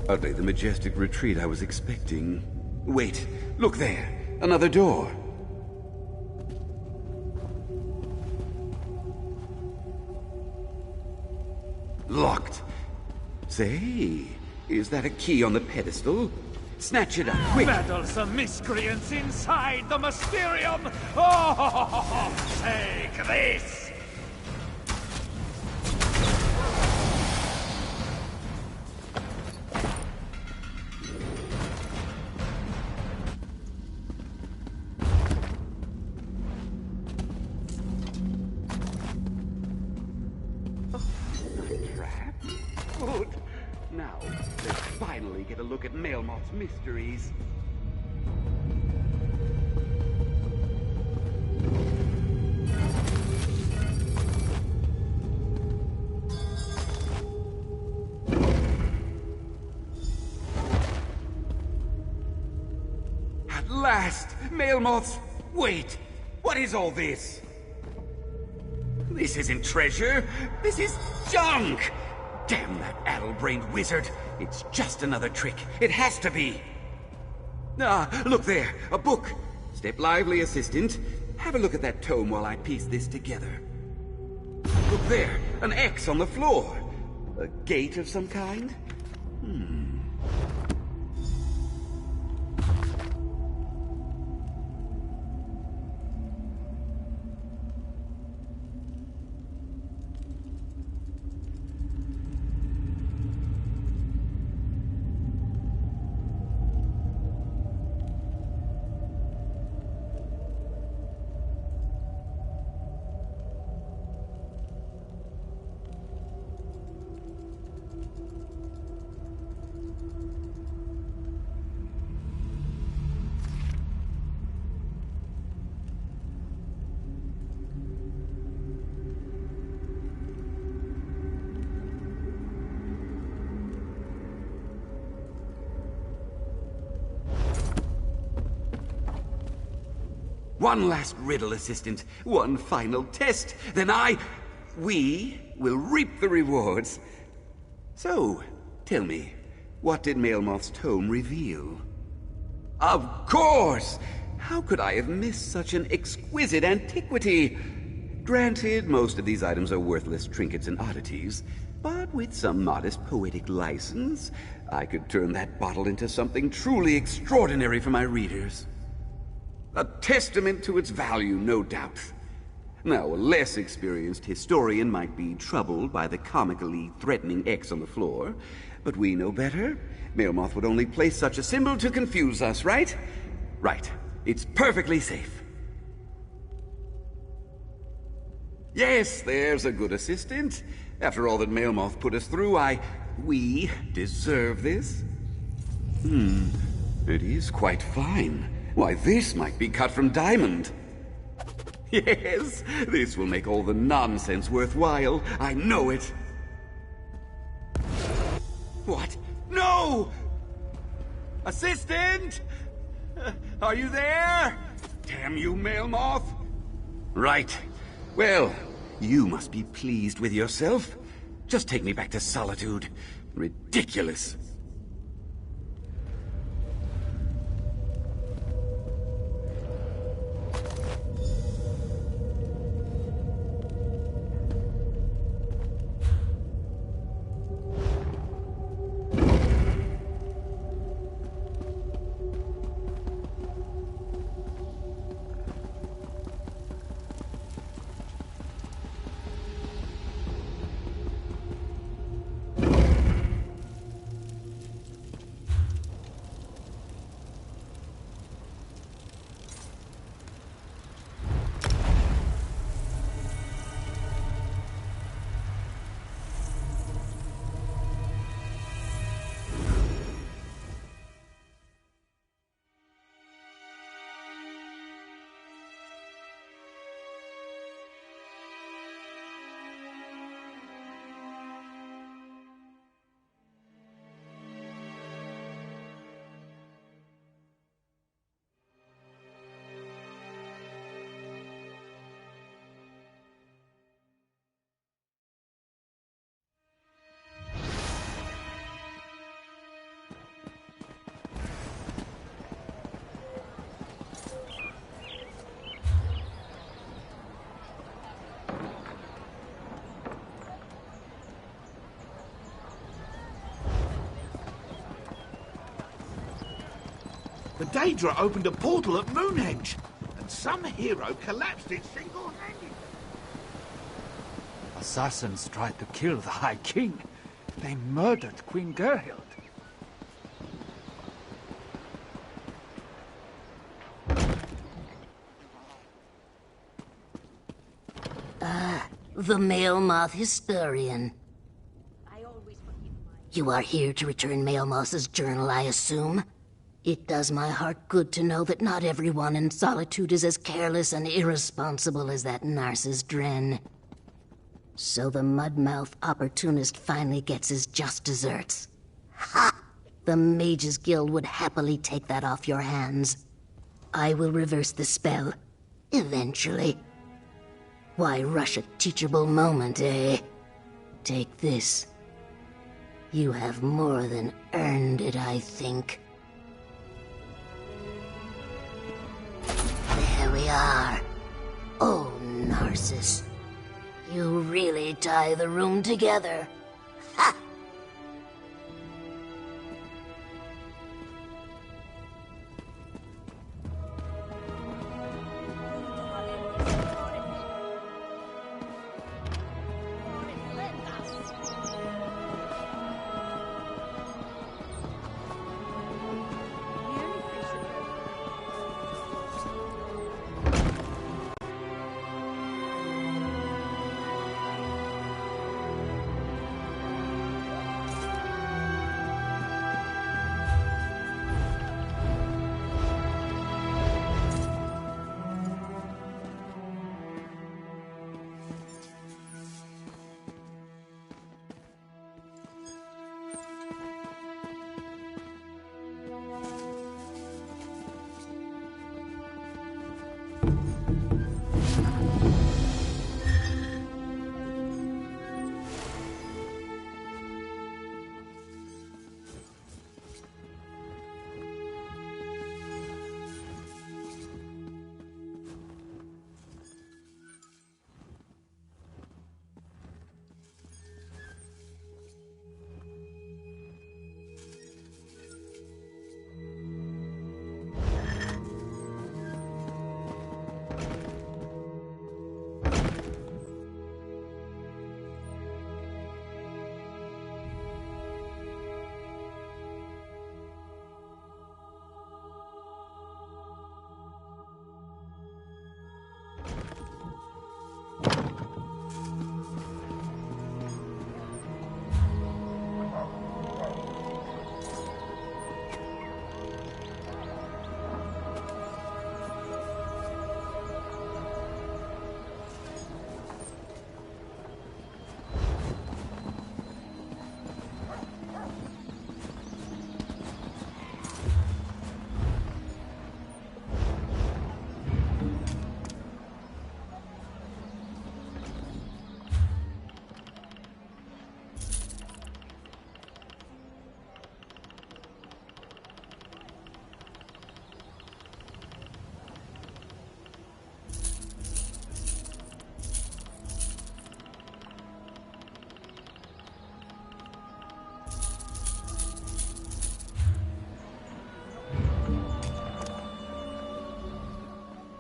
Hardly the majestic retreat I was expecting. Wait, look there. Another door. Locked. Say, is that a key on the pedestal? Snatch it up, quick! Meddlesome miscreants inside the Mysterium! Oh, take this! Good. Now, let's finally get a look at Mailmoth's mysteries. At last! Mailmoths! Wait! What is all this? This isn't treasure! This is junk! Damn that addle-brained wizard! It's just another trick. It has to be! Ah, look there! A book! Step lively, assistant. Have a look at that tome while I piece this together. Look there! An X on the floor! A gate of some kind? One last riddle, assistant. One final test. Then we will reap the rewards. So, tell me, what did Mailmoth's tome reveal? Of course! How could I have missed such an exquisite antiquity? Granted, most of these items are worthless trinkets and oddities, but with some modest poetic license, I could turn that bottle into something truly extraordinary for my readers. A testament to its value, no doubt. Now, a less experienced historian might be troubled by the comically threatening X on the floor, but we know better. Mailmoth would only place such a symbol to confuse us, right? Right. It's perfectly safe. Yes, there's a good assistant. After all that Mailmoth put us through, we deserve this. It is quite fine. Why, this might be cut from diamond. Yes, this will make all the nonsense worthwhile. I know it. What? No! Assistant! Are you there? Damn you, Mailmoth! Right. Well, you must be pleased with yourself. Just take me back to solitude. Ridiculous. Daedra opened a portal at Moonhenge, and some hero collapsed it single-handed. Assassins tried to kill the High King. They murdered Queen Gerhild. The Male Moth Historian. You are here to return Male Moth's journal, I assume? It does my heart good to know that not everyone in Solitude is as careless and irresponsible as that Narcissus Dren. So the Mudmouth opportunist finally gets his just desserts. Ha! The Mages Guild would happily take that off your hands. I will reverse the spell. Eventually. Why rush a teachable moment, eh? Take this. You have more than earned it, I think. There we are. Oh, Narcissus. You really tie the room together. Ha!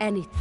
Anything.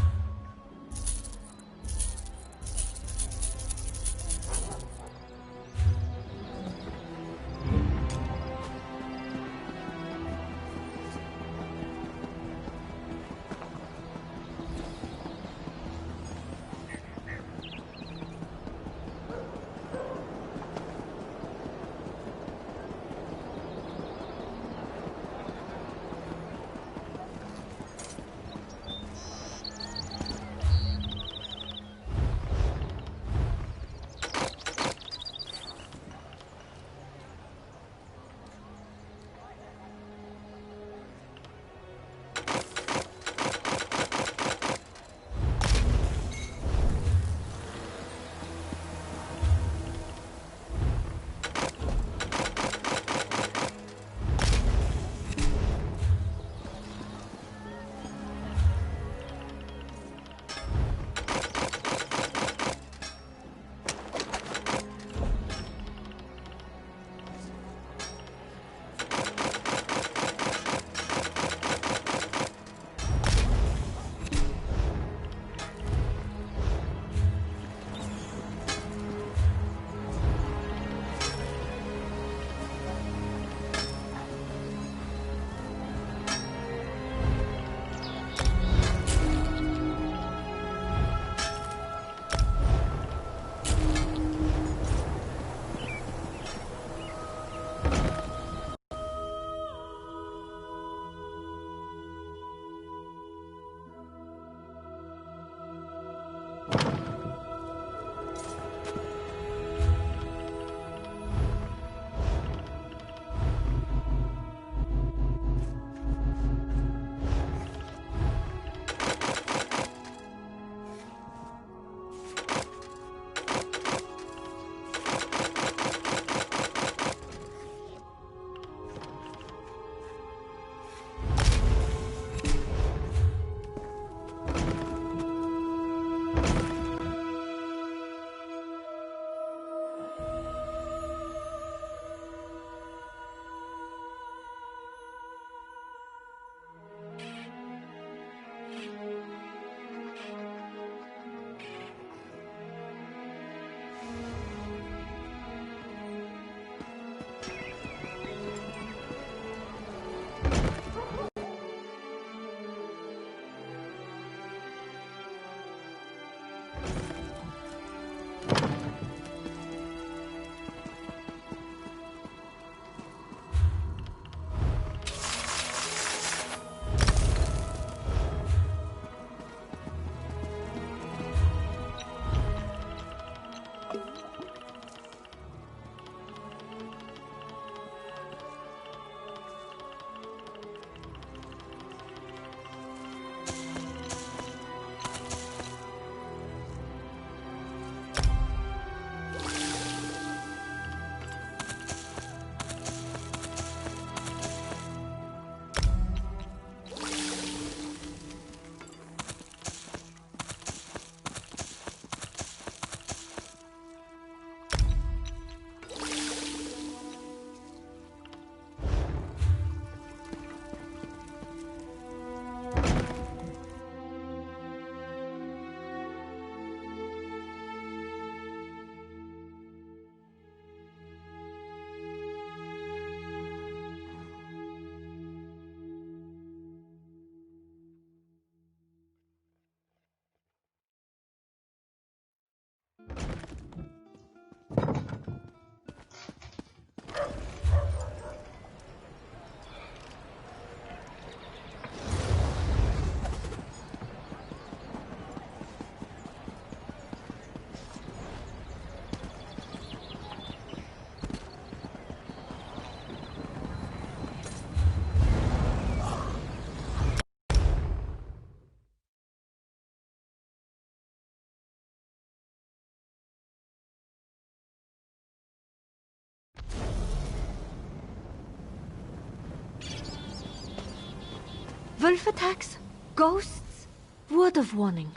Wolf attacks? Ghosts? Word of warning.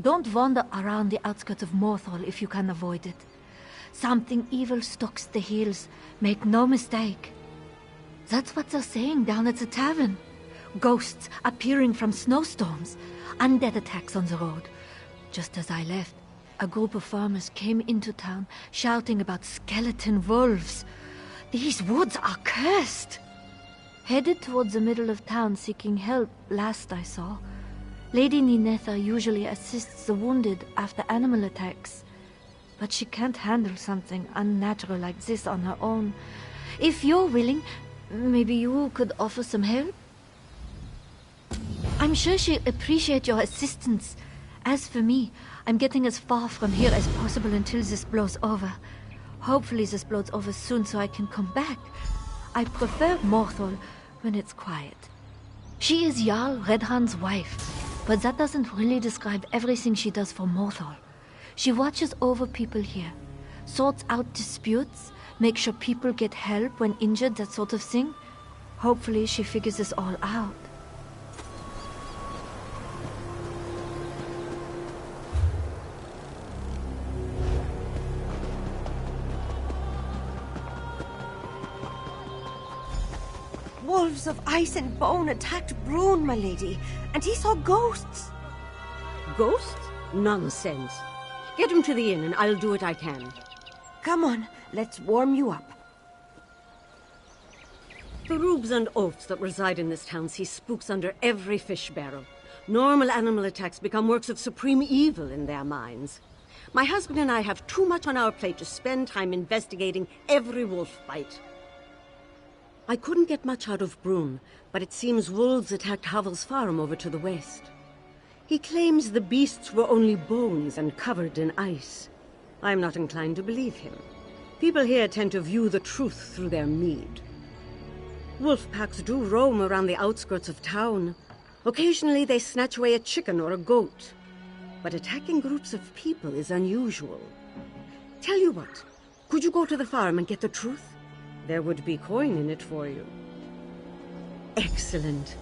Don't wander around the outskirts of Morthal if you can avoid it. Something evil stalks the hills. Make no mistake. That's what they're saying down at the tavern. Ghosts appearing from snowstorms. Undead attacks on the road. Just as I left, a group of farmers came into town shouting about skeleton wolves. These woods are cursed. Headed towards the middle of town seeking help, last I saw. Lady Ninetha usually assists the wounded after animal attacks. But she can't handle something unnatural like this on her own. If you're willing, maybe you could offer some help? I'm sure she'd appreciate your assistance. As for me, I'm getting as far from here as possible until this blows over. Hopefully this blows over soon so I can come back. I prefer Morthal when it's quiet. She is Jarl Redhand's wife, but that doesn't really describe everything she does for Morthal. She watches over people here, sorts out disputes, makes sure people get help when injured, that sort of thing. Hopefully she figures this all out. Wolves of ice and bone attacked Brune, my lady, and he saw ghosts. Ghosts? Nonsense. Get him to the inn and I'll do what I can. Come on, let's warm you up. The rubes and oafs that reside in this town see spooks under every fish barrel. Normal animal attacks become works of supreme evil in their minds. My husband and I have too much on our plate to spend time investigating every wolf bite. I couldn't get much out of Brune, but it seems wolves attacked Havel's farm over to the west. He claims the beasts were only bones and covered in ice. I'm not inclined to believe him. People here tend to view the truth through their mead. Wolf packs do roam around the outskirts of town. Occasionally they snatch away a chicken or a goat. But attacking groups of people is unusual. Tell you what, could you go to the farm and get the truth? There would be coin in it for you. Excellent.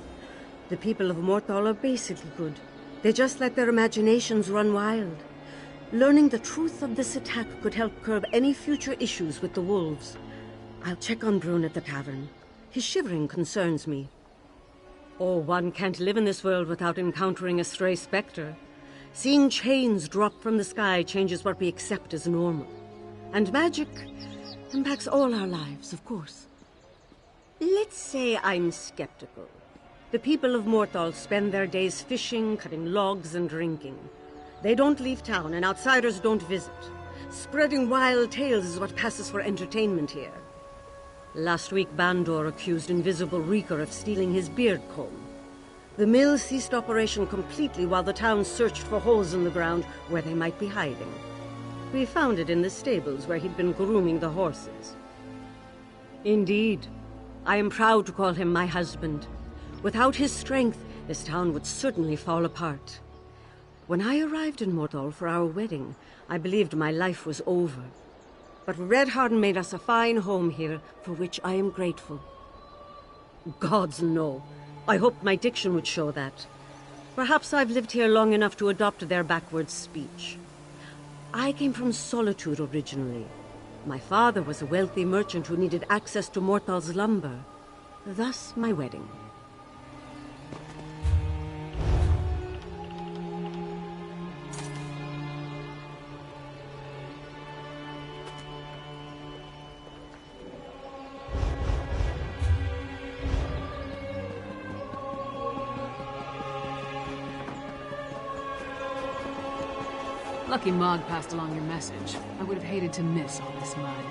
The people of Morthal are basically good. They just let their imaginations run wild. Learning the truth of this attack could help curb any future issues with the wolves. I'll check on Brune at the tavern. His shivering concerns me. Oh, one can't live in this world without encountering a stray spectre. Seeing chains drop from the sky changes what we accept as normal. And magic impacts all our lives, of course. Let's say I'm skeptical. The people of Morthal spend their days fishing, cutting logs, and drinking. They don't leave town, and outsiders don't visit. Spreading wild tales is what passes for entertainment here. Last week, Bandor accused Invisible Reeker of stealing his beard comb. The mill ceased operation completely while the town searched for holes in the ground where they might be hiding. We found it in the stables where he'd been grooming the horses. Indeed, I am proud to call him my husband. Without his strength, this town would certainly fall apart. When I arrived in Morthal for our wedding, I believed my life was over. But Redharden made us a fine home here, for which I am grateful. Gods, no. I hoped my diction would show that. Perhaps I've lived here long enough to adopt their backwards speech. I came from Solitude originally. My father was a wealthy merchant who needed access to Morthal's lumber. Thus, my wedding. Lucky Maud passed along your message. I would have hated to miss all this mud.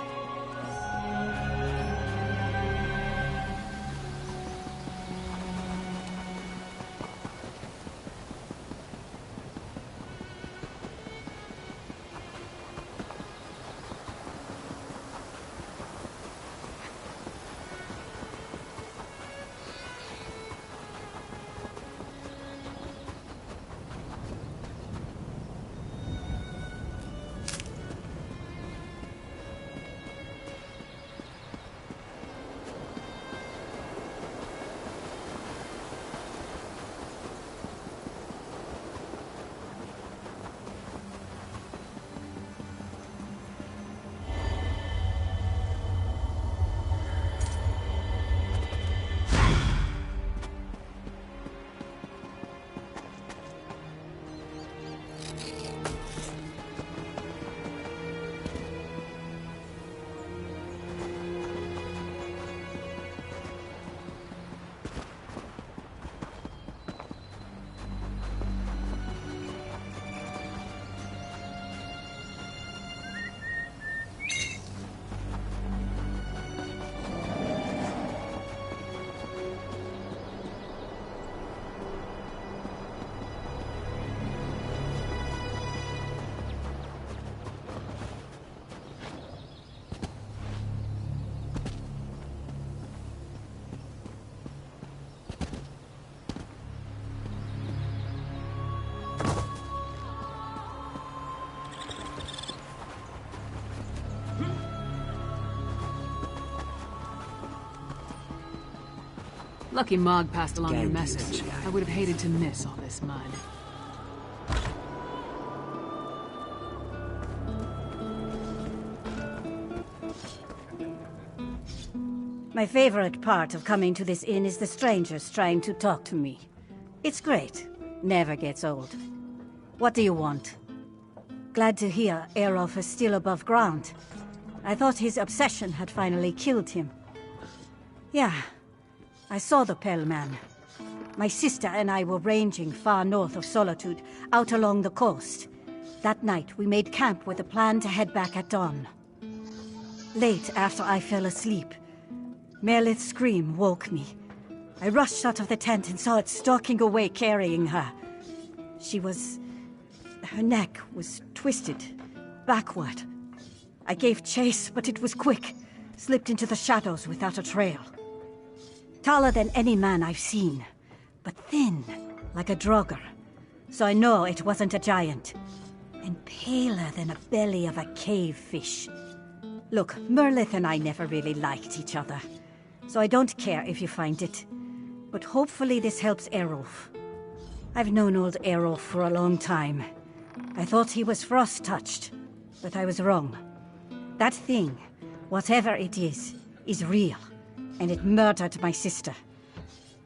Lucky Mog passed along your message. I would have hated to miss all this mud. My favorite part of coming to this inn is the strangers trying to talk to me. It's great. Never gets old. What do you want? Glad to hear Erolf is still above ground. I thought his obsession had finally killed him. Yeah, I saw the Pale Man. My sister and I were ranging far north of Solitude, out along the coast. That night, we made camp with a plan to head back at dawn. Late after I fell asleep, Merlith's scream woke me. I rushed out of the tent and saw it stalking away, carrying her. Her neck was twisted, backward. I gave chase, but it was quick. Slipped into the shadows without a trail. Taller than any man I've seen, but thin, like a Draugr. So I know it wasn't a giant. And paler than a belly of a cave fish. Look, Merlith and I never really liked each other. So I don't care if you find it. But hopefully this helps Erolf. I've known old Erolf for a long time. I thought he was frost-touched, but I was wrong. That thing, whatever it is real, and it murdered my sister.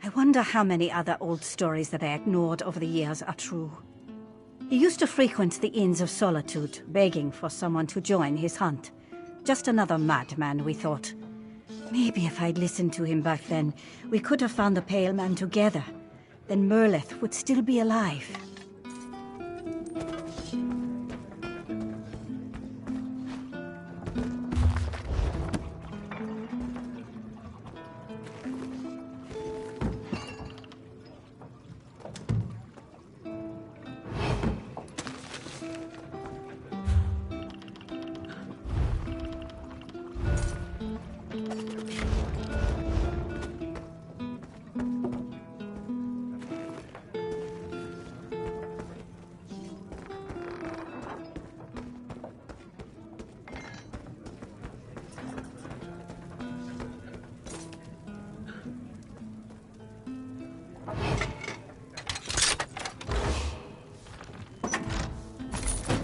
I wonder how many other old stories that I ignored over the years are true. He used to frequent the Inns of Solitude, begging for someone to join his hunt. Just another madman, we thought. Maybe if I'd listened to him back then, we could have found the Pale Man together. Then Merlith would still be alive.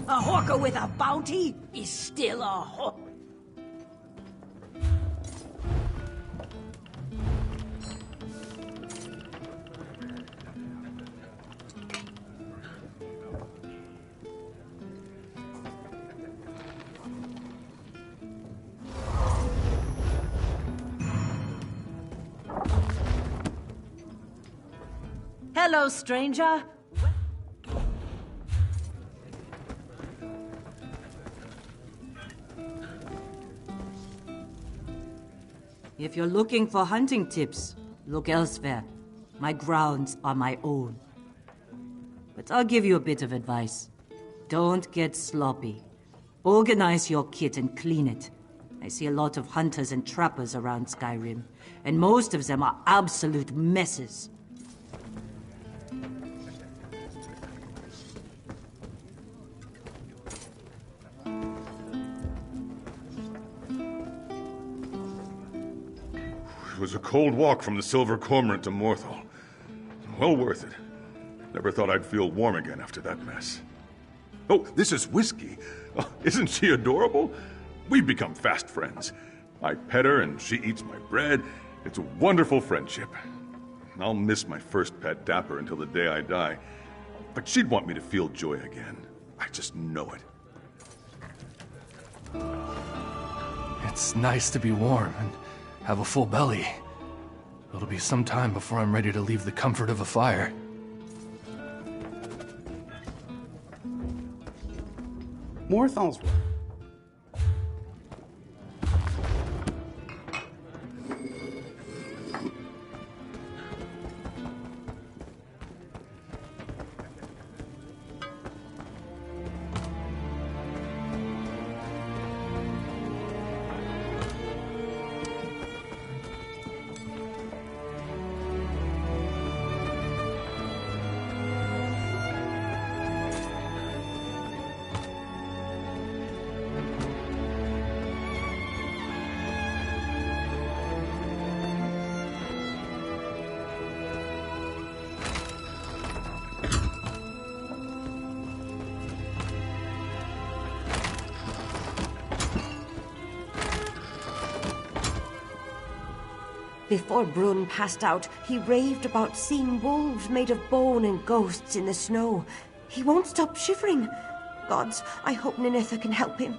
A hawker with a bounty is still a hawk. Hello, stranger. If you're looking for hunting tips, look elsewhere. My grounds are my own. But I'll give you a bit of advice. Don't get sloppy. Organize your kit and clean it. I see a lot of hunters and trappers around Skyrim, and most of them are absolute messes. It was a cold walk from the Silver Cormorant to Morthal. Well worth it. Never thought I'd feel warm again after that mess. Oh, this is Whiskey. Oh, isn't she adorable? We've become fast friends. I pet her and she eats my bread. It's a wonderful friendship. I'll miss my first pet, Dapper, until the day I die. But she'd want me to feel joy again. I just know it. It's nice to be warm and have a full belly. It'll be some time before I'm ready to leave the comfort of a fire. Morthal's Before Brun passed out, he raved about seeing wolves made of bone and ghosts in the snow. He won't stop shivering. Gods, I hope Ninetha can help him.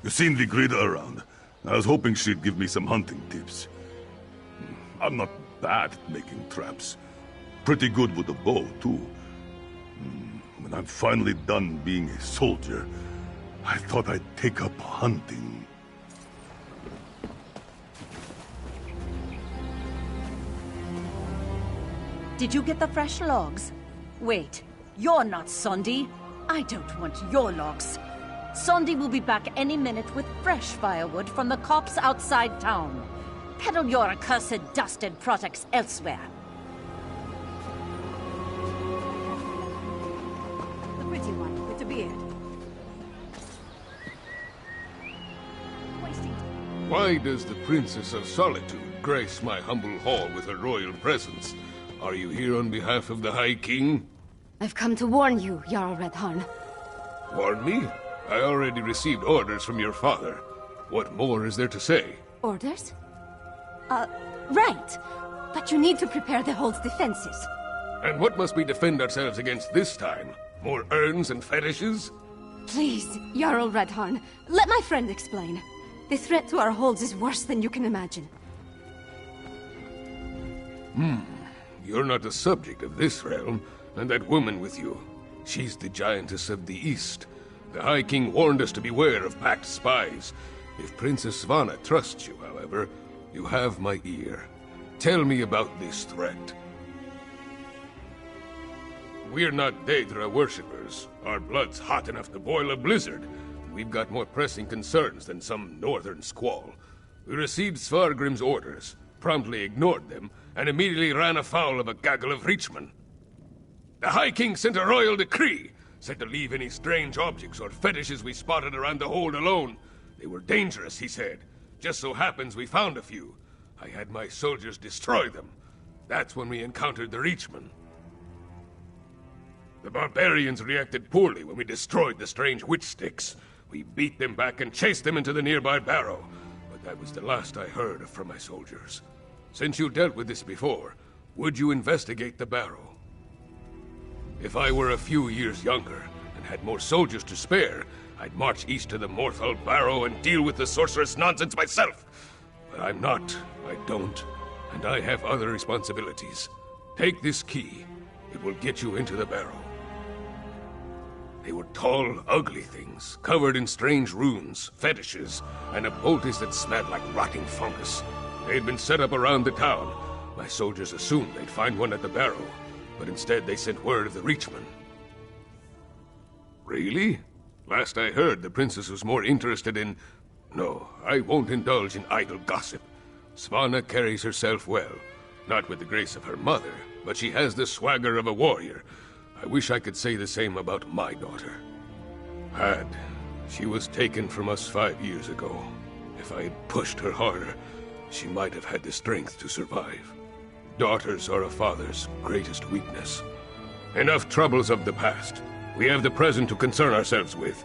You seen Vigrida around? I was hoping she'd give me some hunting tips. I'm not bad at making traps. Pretty good with a bow, too. When I'm finally done being a soldier, I thought I'd take up hunting. Did you get the fresh logs? Wait, you're not Sondi. I don't want your logs. Sondi will be back any minute with fresh firewood from the copse outside town. Peddle your accursed dusted products elsewhere. The pretty one with the beard. Why does the Princess of Solitude grace my humble hall with her royal presence? Are you here on behalf of the High King? I've come to warn you, Jarl Redharn. Warn me? I already received orders from your father. What more is there to say? Orders? Right. But you need to prepare the hold's defenses. And what must we defend ourselves against this time? More urns and fetishes? Please, Jarl Redharn, let my friend explain. The threat to our holds is worse than you can imagine. You're not the subject of this realm, and that woman with you. She's the giantess of the East. The High King warned us to beware of packed spies. If Princess Svanna trusts you, however, you have my ear. Tell me about this threat. We're not Daedra worshippers. Our blood's hot enough to boil a blizzard. We've got more pressing concerns than some northern squall. We received Svargrim's orders, promptly ignored them, and immediately ran afoul of a gaggle of Reachmen. The High King sent a royal decree, said to leave any strange objects or fetishes we spotted around the hold alone. They were dangerous, he said. Just so happens we found a few. I had my soldiers destroy them. That's when we encountered the Reachmen. The barbarians reacted poorly when we destroyed the strange witch sticks. We beat them back and chased them into the nearby barrow. But that was the last I heard from my soldiers. Since you dealt with this before, would you investigate the barrow? If I were a few years younger, and had more soldiers to spare, I'd march east to the Morthal Barrow and deal with the sorceress nonsense myself. But I'm not, I don't, and I have other responsibilities. Take this key. It will get you into the barrow. They were tall, ugly things, covered in strange runes, fetishes, and a poultice that smelled like rotting fungus. They had been set up around the town. My soldiers assumed they'd find one at the barrow, but instead they sent word of the Reachmen. Really? Last I heard, the princess was more interested in... No, I won't indulge in idle gossip. Svanna carries herself well. Not with the grace of her mother, but she has the swagger of a warrior. I wish I could say the same about my daughter. She was taken from us 5 years ago. If I had pushed her harder, she might have had the strength to survive. Daughters are a father's greatest weakness. Enough troubles of the past. We have the present to concern ourselves with.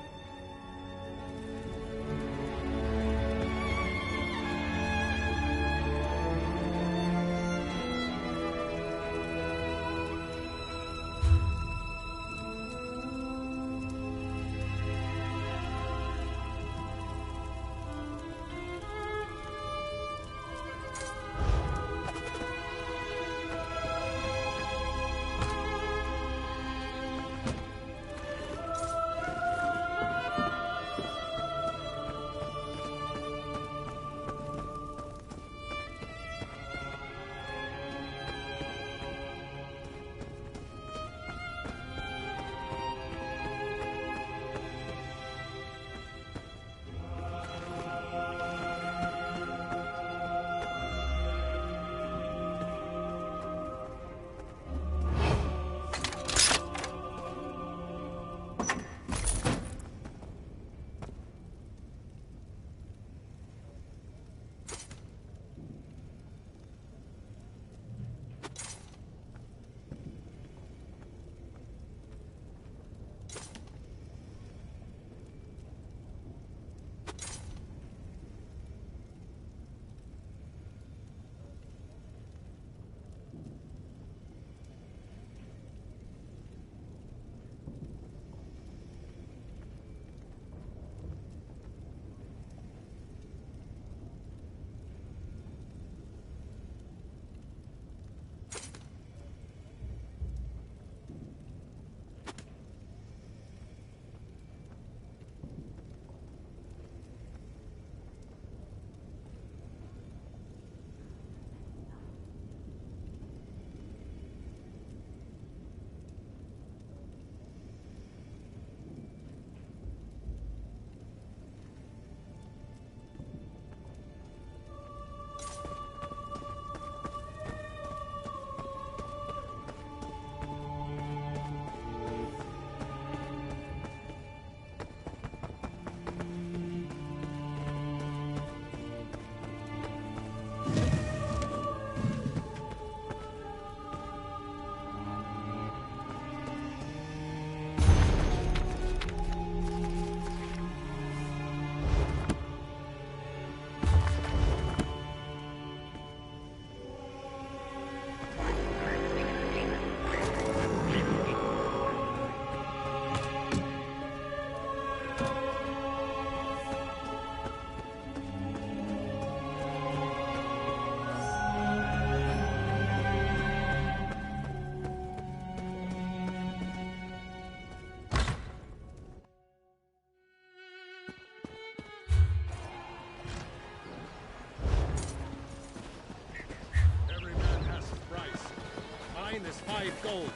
5 gold.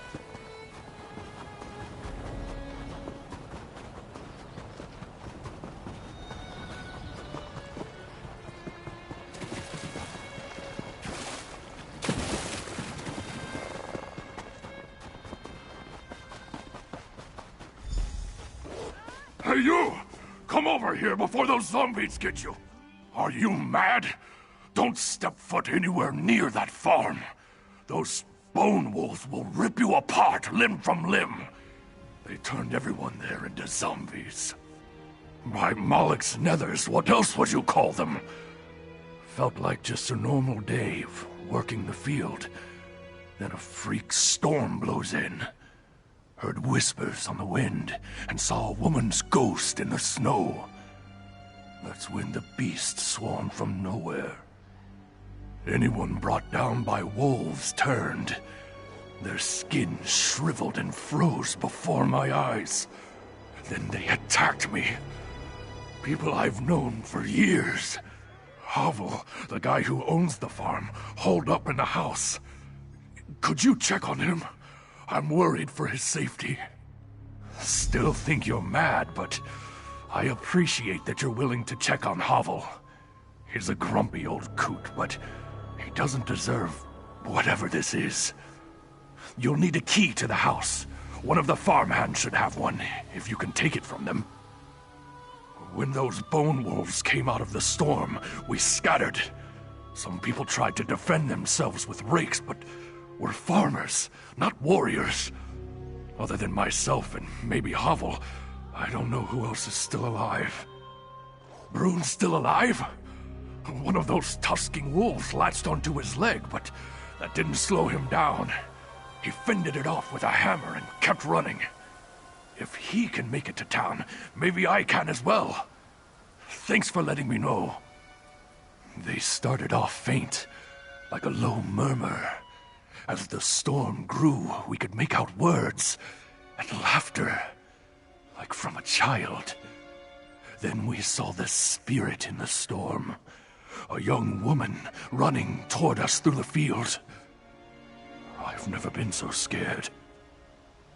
Hey, you! Come over here before those zombies get you! Are you mad? Don't step foot anywhere near that farm. Those bone wolves will rip you apart limb from limb. They turned everyone there into zombies. By Malek's nethers, what else would you call them? Felt like just a normal day of working the field. Then a freak storm blows in. Heard whispers on the wind, and saw a woman's ghost in the snow. That's when the beast swarmed from nowhere. Anyone brought down by wolves turned. Their skin shriveled and froze before my eyes. Then they attacked me. People I've known for years. Havel, the guy who owns the farm, holed up in the house. Could you check on him? I'm worried for his safety. Still think you're mad, but I appreciate that you're willing to check on Havel. He's a grumpy old coot, but he doesn't deserve whatever this is. You'll need a key to the house. One of the farmhands should have one, if you can take it from them. When those bone wolves came out of the storm, we scattered. Some people tried to defend themselves with rakes, but we're farmers, not warriors. Other than myself and maybe Havel, I don't know who else is still alive. Brune's still alive? One of those tusking wolves latched onto his leg, but that didn't slow him down. He fended it off with a hammer and kept running. If he can make it to town, maybe I can as well. Thanks for letting me know. They started off faint, like a low murmur. As the storm grew, we could make out words and laughter, like from a child. Then we saw the spirit in the storm. A young woman running toward us through the field. I've never been so scared.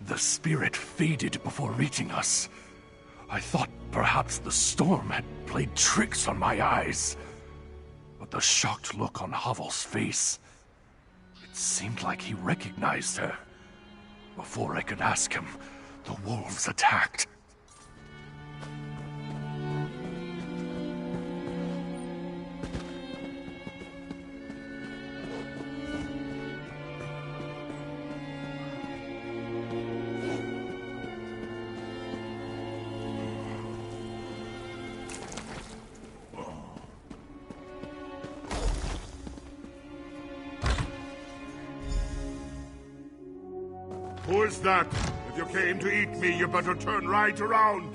The spirit faded before reaching us. I thought perhaps the storm had played tricks on my eyes. But the shocked look on Havel's face, it seemed like he recognized her. Before I could ask him, the wolves attacked. Who is that? If you came to eat me, you better turn right around.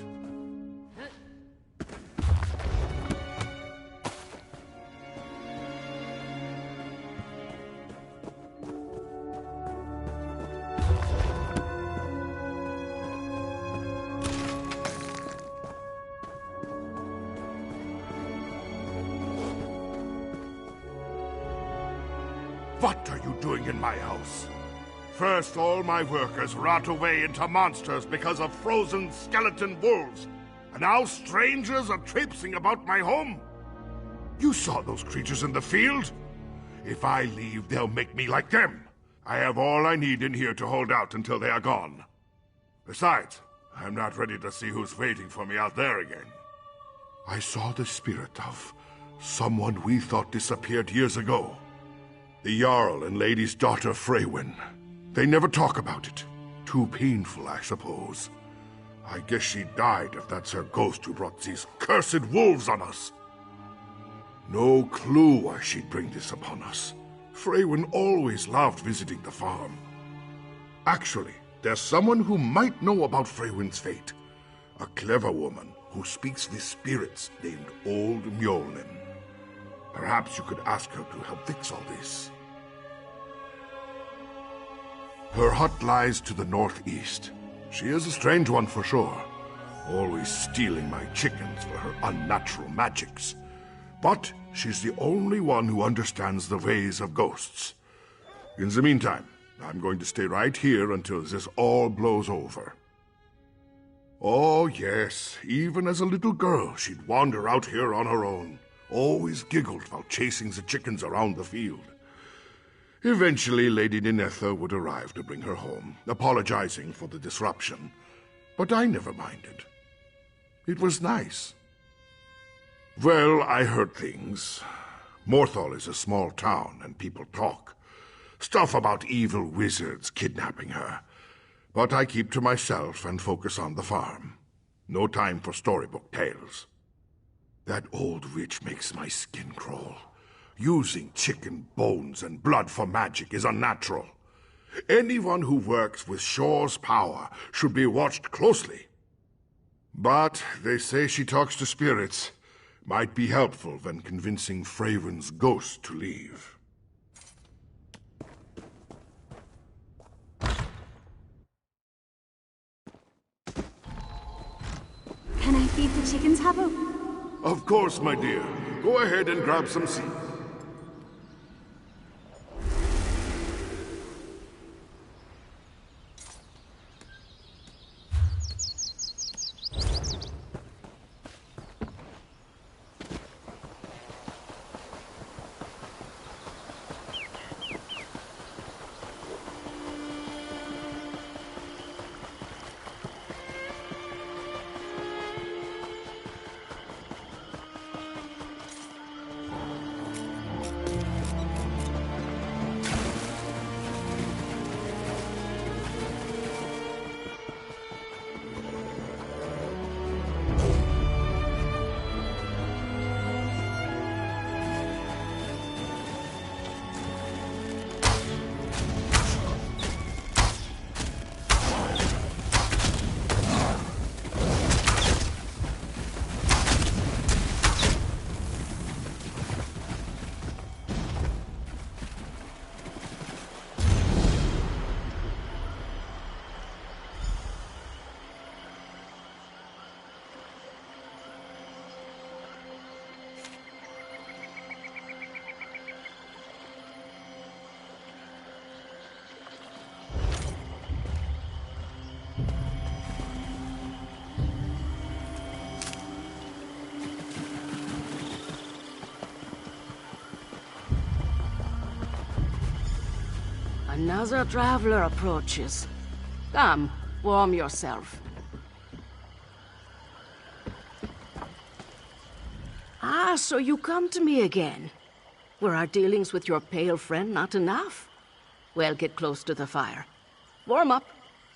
What are you doing in my house? First, all my workers rot away into monsters because of frozen skeleton wolves. And now strangers are traipsing about my home. You saw those creatures in the field. If I leave, they'll make me like them. I have all I need in here to hold out until they are gone. Besides, I'm not ready to see who's waiting for me out there again. I saw the spirit of someone we thought disappeared years ago. The Jarl and Lady's daughter Freywin. They never talk about it. Too painful, I suppose. I guess she died if that's her ghost who brought these cursed wolves on us. No clue why she'd bring this upon us. Freywin always loved visiting the farm. Actually, there's someone who might know about Freywin's fate. A clever woman who speaks with spirits named Old Mjolnir. Perhaps you could ask her to help fix all this. Her hut lies to the northeast. She is a strange one for sure, always stealing my chickens for her unnatural magics. But she's the only one who understands the ways of ghosts. In the meantime, I'm going to stay right here until this all blows over. Oh, yes, even as a little girl, she'd wander out here on her own. Always giggled while chasing the chickens around the field. Eventually, Lady Ninetha would arrive to bring her home, apologizing for the disruption. But I never minded. It was nice. Well, I heard things. Morthal is a small town, and people talk. Stuff about evil wizards kidnapping her. But I keep to myself and focus on the farm. No time for storybook tales. That old witch makes my skin crawl. Using chicken bones and blood for magic is unnatural. Anyone who works with Shore's power should be watched closely. But they say she talks to spirits. Might be helpful when convincing Freyvin's ghost to leave. Can I feed the chickens, Havo? Of course, my dear. Go ahead and grab some seeds. Another traveler approaches. Come, warm yourself. Ah, so you come to me again. Were our dealings with your pale friend not enough? Well, get close to the fire. Warm up.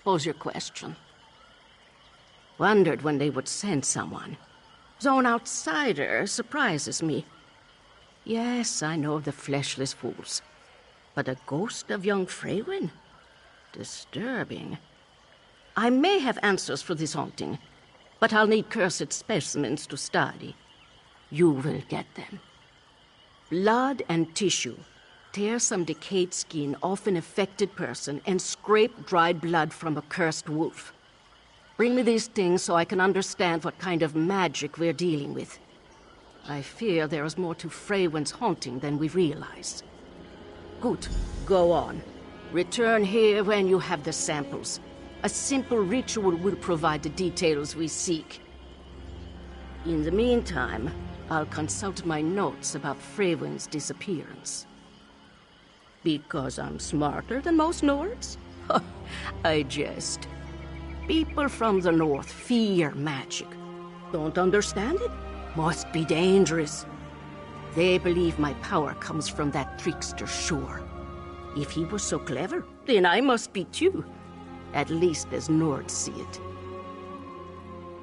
Pose your question. Wondered when they would send someone. Zone outsider surprises me. Yes, I know the fleshless fools. But a ghost of young Freywin? Disturbing. I may have answers for this haunting, but I'll need cursed specimens to study. You will get them. Blood and tissue. Tear some decayed skin off an affected person and scrape dried blood from a cursed wolf. Bring me these things so I can understand what kind of magic we're dealing with. I fear there is more to Freywin's haunting than we realize. Good. Go on. Return here when you have the samples. A simple ritual will provide the details we seek. In the meantime, I'll consult my notes about Freywin's disappearance. Because I'm smarter than most Nords? I jest. People from the north fear magic. Don't understand it? Must be dangerous. They believe my power comes from that trickster Shore. If he was so clever, then I must be too. At least as Nords see it.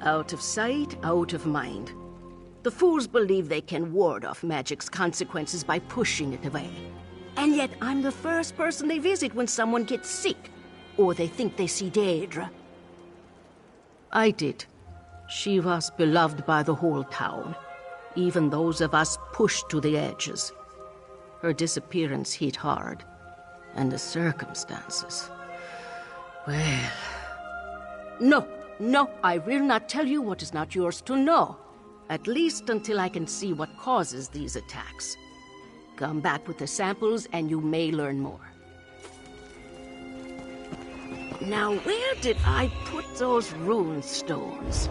Out of sight, out of mind. The fools believe they can ward off magic's consequences by pushing it away. And yet I'm the first person they visit when someone gets sick, or they think they see Daedra. I did. She was beloved by the whole town. Even those of us pushed to the edges. Her disappearance hit hard. And the circumstances... Well... No, I will not tell you what is not yours to know. At least until I can see what causes these attacks. Come back with the samples and you may learn more. Now, where did I put those rune stones?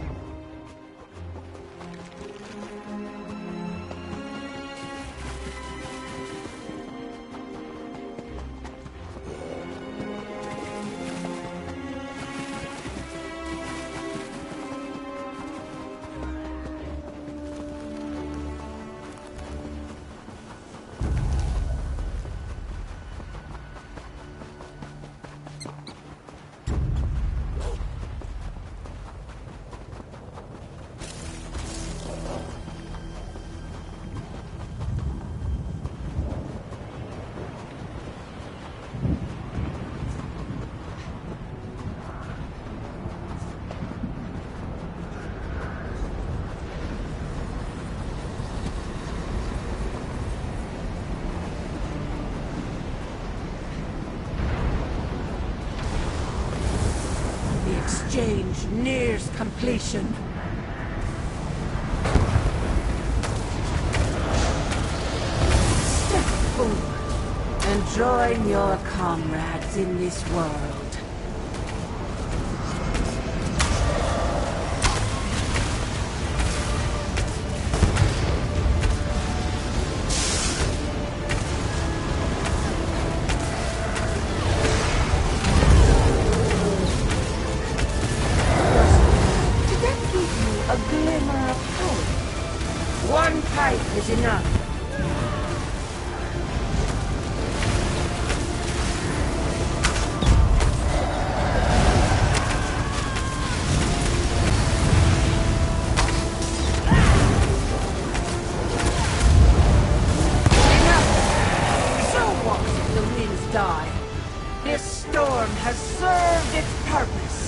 Exchange nears completion. Step forward and join your comrades in this world. One pipe is enough. Enough! So what if the winds die? This storm has served its purpose.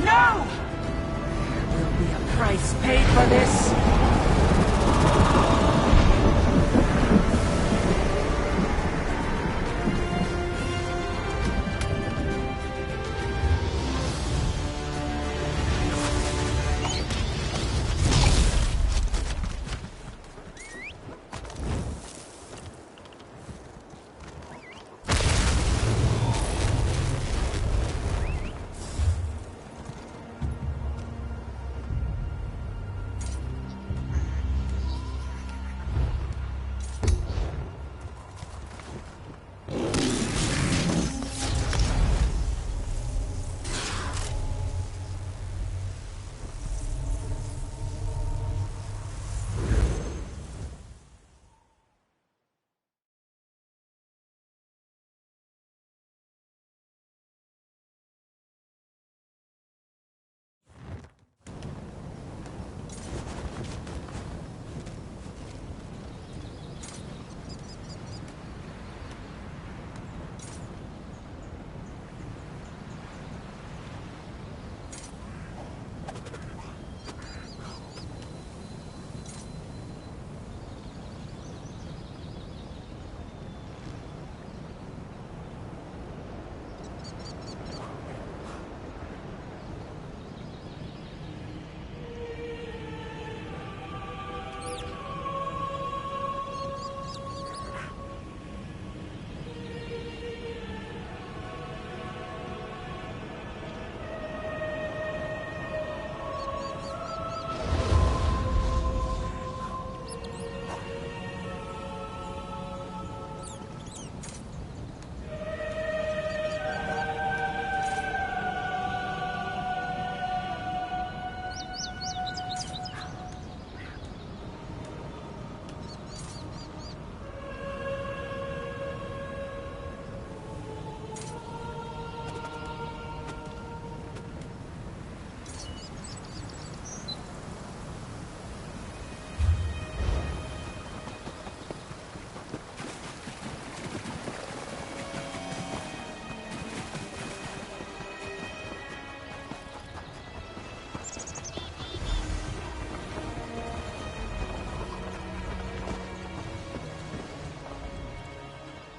No! There will be a price paid for this.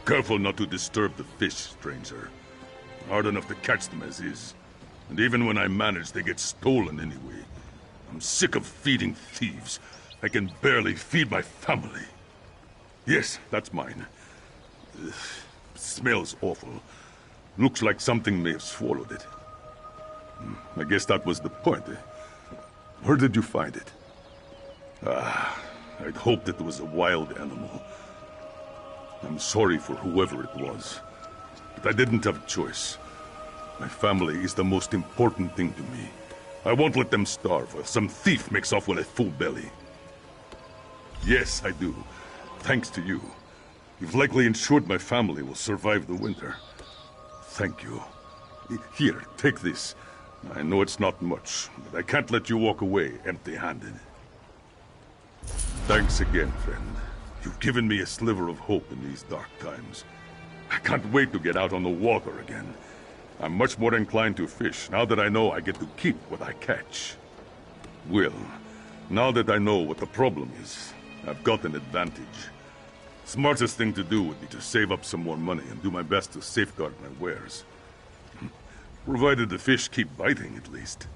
Careful not to disturb the fish, stranger. Hard enough to catch them as is. And even when I manage, they get stolen anyway. I'm sick of feeding thieves. I can barely feed my family. Yes, that's mine. Smells awful. Looks like something may have swallowed it. I guess that was the point. Where did you find it? I'd hoped it was a wild animal. I'm sorry for whoever it was, but I didn't have a choice. My family is the most important thing to me. I won't let them starve while some thief makes off with a full belly. Yes, I do. Thanks to you. You've likely ensured my family will survive the winter. Thank you. Here, take this. I know it's not much, but I can't let you walk away empty-handed. Thanks again, friend. You've given me a sliver of hope in these dark times. I can't wait to get out on the water again. I'm much more inclined to fish now that I know I get to keep what I catch. Will, now that I know what the problem is, I've got an advantage. Smartest thing to do would be to save up some more money and do my best to safeguard my wares. Provided the fish keep biting, at least.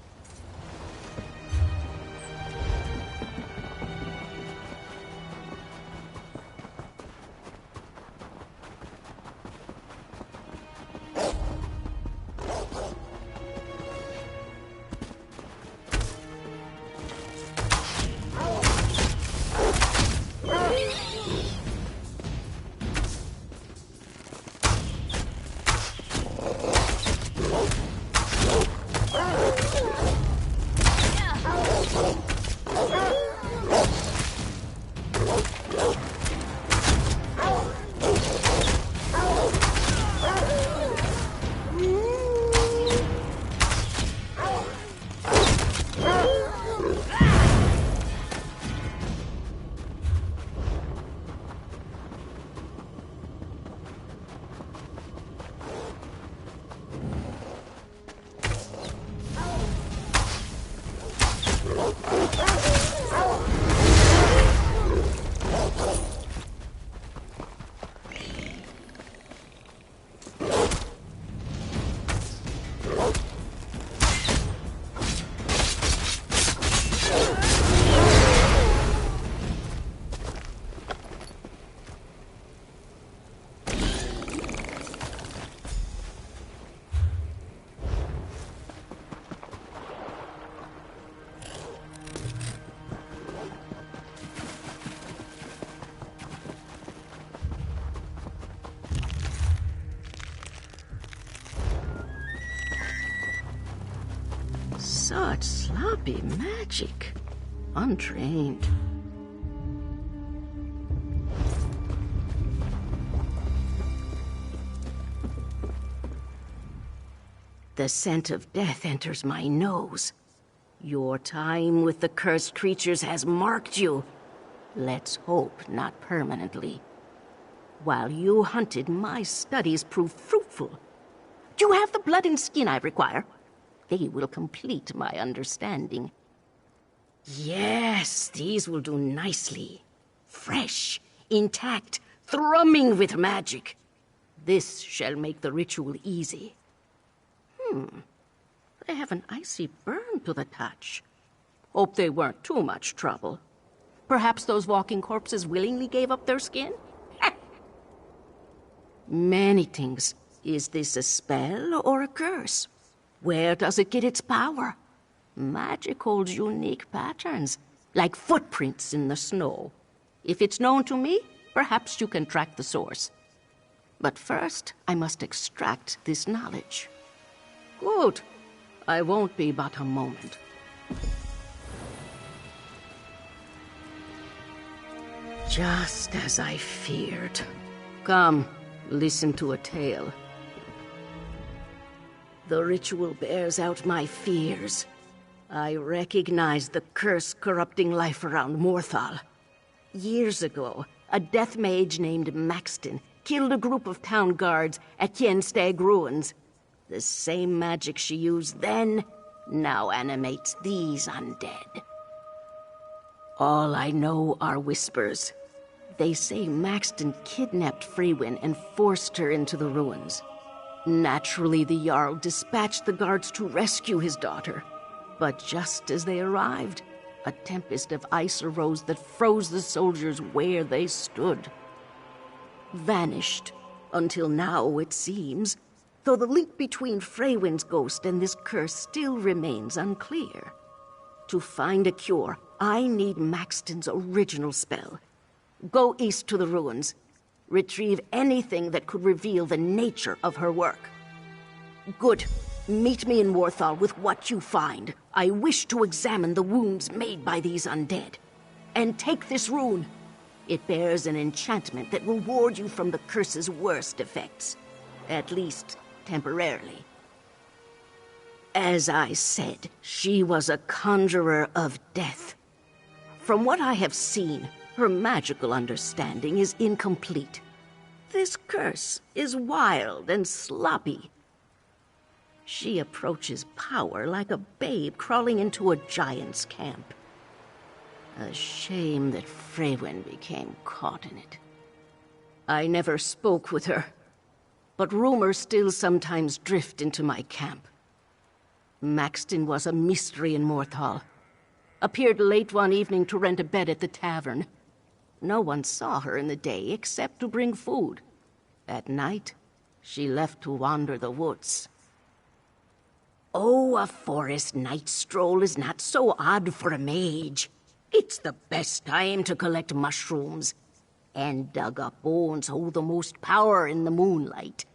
Such sloppy magic. Untrained. The scent of death enters my nose. Your time with the cursed creatures has marked you. Let's hope not permanently. While you hunted, my studies proved fruitful. Do you have the blood and skin I require? They will complete my understanding. Yes, these will do nicely. Fresh, intact, thrumming with magic. This shall make the ritual easy. They have an icy burn to the touch. Hope they weren't too much trouble. Perhaps those walking corpses willingly gave up their skin? Many things. Is this a spell or a curse? Where does it get its power? Magic holds unique patterns, like footprints in the snow. If it's known to me, perhaps you can track the source. But first, I must extract this knowledge. Good. I won't be but a moment. Just as I feared. Come, listen to a tale. The ritual bears out my fears. I recognize the curse corrupting life around Morthal. Years ago, a death mage named Maxton killed a group of town guards at Yenstag Ruins. The same magic she used then now animates these undead. All I know are whispers. They say Maxton kidnapped Freywin and forced her into the ruins. Naturally, the Jarl dispatched the guards to rescue his daughter. But just as they arrived, a tempest of ice arose that froze the soldiers where they stood. Vanished, until now, it seems, though the link between Freywin's ghost and this curse still remains unclear. To find a cure, I need Maxton's original spell. Go east to the ruins. Retrieve anything that could reveal the nature of her work. Good. Meet me in Morthal with what you find. I wish to examine the wounds made by these undead. And take this rune. It bears an enchantment that will ward you from the curse's worst effects. At least, temporarily. As I said, she was a conjurer of death. From what I have seen, her magical understanding is incomplete. This curse is wild and sloppy. She approaches power like a babe crawling into a giant's camp. A shame that Freywin became caught in it. I never spoke with her, but rumors still sometimes drift into my camp. Maxton was a mystery in Morthal. Appeared late one evening to rent a bed at the tavern. No one saw her in the day except to bring food. At night, she left to wander the woods. Oh, a forest night stroll is not so odd for a mage. It's the best time to collect mushrooms. And dug-up bones hold the most power in the moonlight.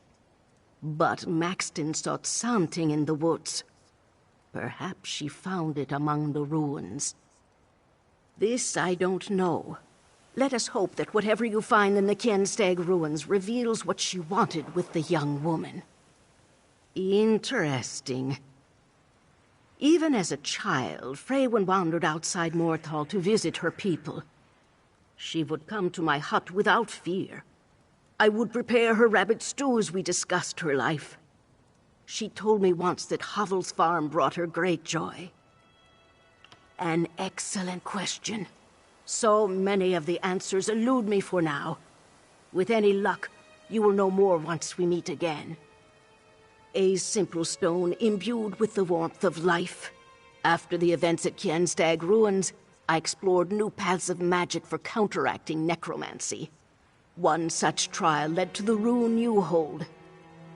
But Maxton sought something in the woods. Perhaps she found it among the ruins. This I don't know. Let us hope that whatever you find in the Kienstag ruins reveals what she wanted with the young woman. Interesting. Even as a child, Freywin wandered outside Morthal to visit her people. She would come to my hut without fear. I would prepare her rabbit stew as we discussed her life. She told me once that Hovel's farm brought her great joy. An excellent question. So many of the answers elude me for now. With any luck, you will know more once we meet again. A simple stone imbued with the warmth of life. After the events at Kienstag Ruins, I explored new paths of magic for counteracting necromancy. One such trial led to the rune you hold.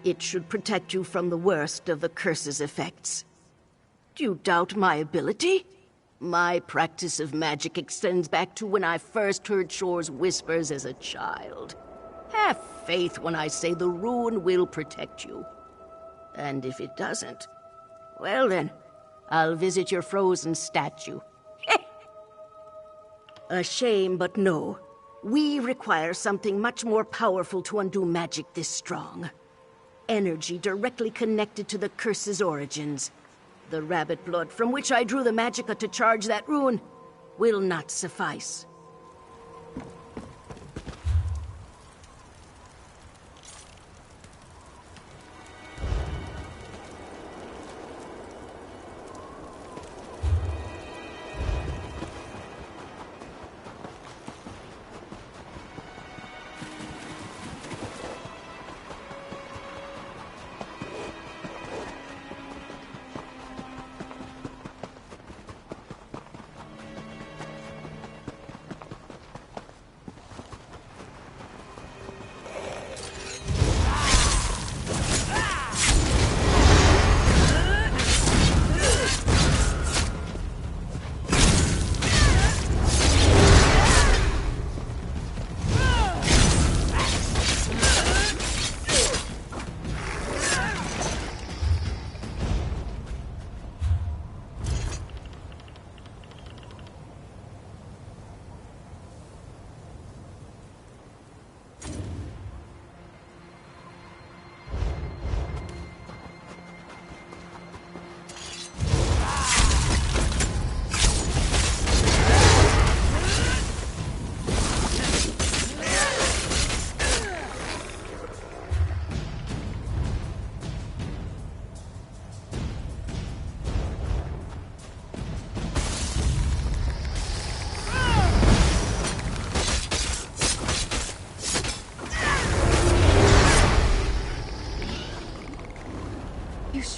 It should protect you from the worst of the curse's effects. Do you doubt my ability? My practice of magic extends back to when I first heard Shore's whispers as a child. Have faith when I say the rune will protect you. And if it doesn't, well then, I'll visit your frozen statue. A shame, but no. We require something much more powerful to undo magic this strong. Energy directly connected to the curse's origins. The rabbit blood from which I drew the magicka to charge that rune will not suffice.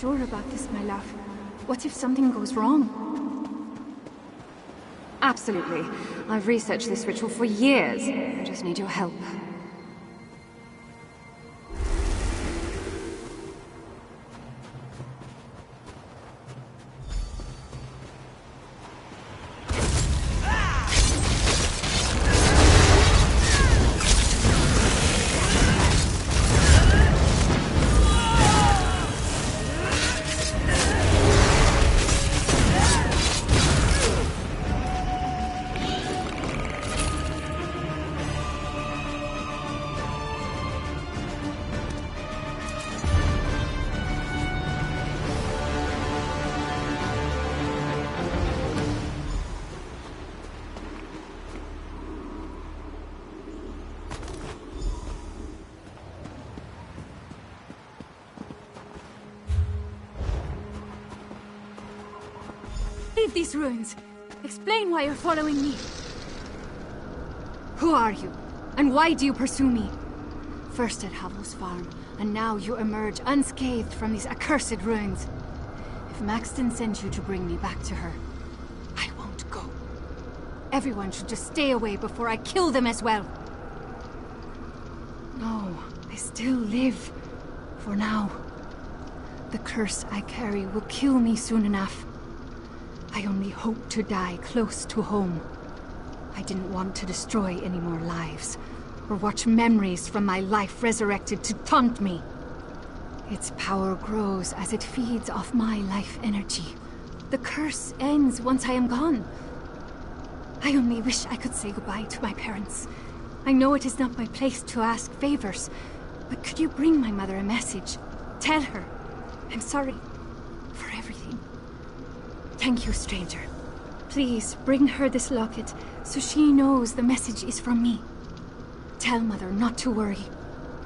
sure about this, my love. What if something goes wrong? Absolutely. I've researched this ritual for years. I just need your help. Leave these ruins. Explain why you're following me. Who are you? And why do you pursue me? First at Havel's farm, and now you emerge unscathed from these accursed ruins. If Maxton sent you to bring me back to her, I won't go. Everyone should just stay away before I kill them as well. No, I still live. For now. The curse I carry will kill me soon enough. I only hope to die close to home. I didn't want to destroy any more lives, or watch memories from my life resurrected to taunt me. Its power grows as it feeds off my life energy. The curse ends once I am gone. I only wish I could say goodbye to my parents. I know it is not my place to ask favors, but could you bring my mother a message? Tell her I'm sorry for everything. Thank you, stranger. Please bring her this locket so she knows the message is from me. Tell Mother not to worry.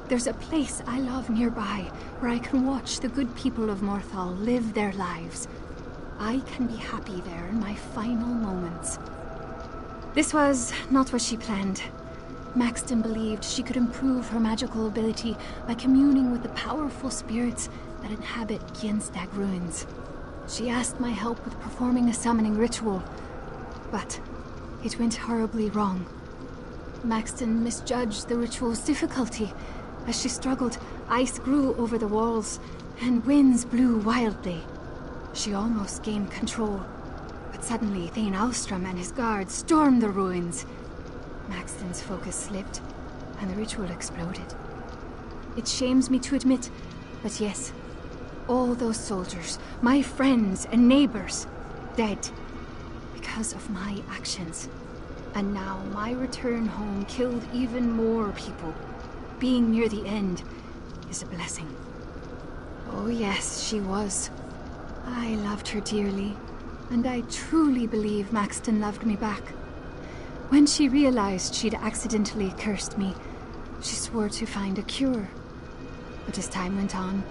There's a place I love nearby where I can watch the good people of Morthal live their lives. I can be happy there in my final moments. This was not what she planned. Maxton believed she could improve her magical ability by communing with the powerful spirits that inhabit Gjenstag ruins. She asked my help with performing a summoning ritual, but it went horribly wrong. Maxton misjudged the ritual's difficulty. As she struggled, ice grew over the walls, and winds blew wildly. She almost gained control, but suddenly Thane Alstrom and his guards stormed the ruins. Maxton's focus slipped, and the ritual exploded. It shames me to admit, but yes, all those soldiers, my friends and neighbors, dead because of my actions. And now my return home killed even more people. Being near the end is a blessing. Oh yes, she was. I loved her dearly, and I truly believe Maxton loved me back. When she realized she'd accidentally cursed me, she swore to find a cure. But as time went on,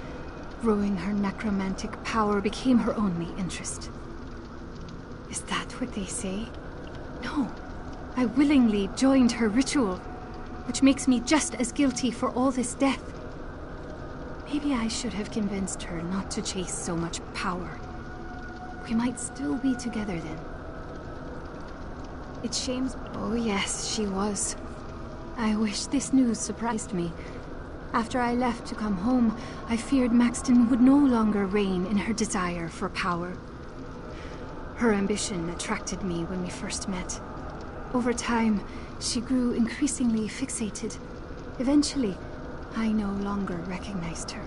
growing her necromantic power became her only interest. Is that what they say? No. I willingly joined her ritual, which makes me just as guilty for all this death. Maybe I should have convinced her not to chase so much power. We might still be together then. It shames... Oh yes, she was. I wish this news surprised me. After I left to come home, I feared Maxton would no longer reign in her desire for power. Her ambition attracted me when we first met. Over time, she grew increasingly fixated. Eventually, I no longer recognized her.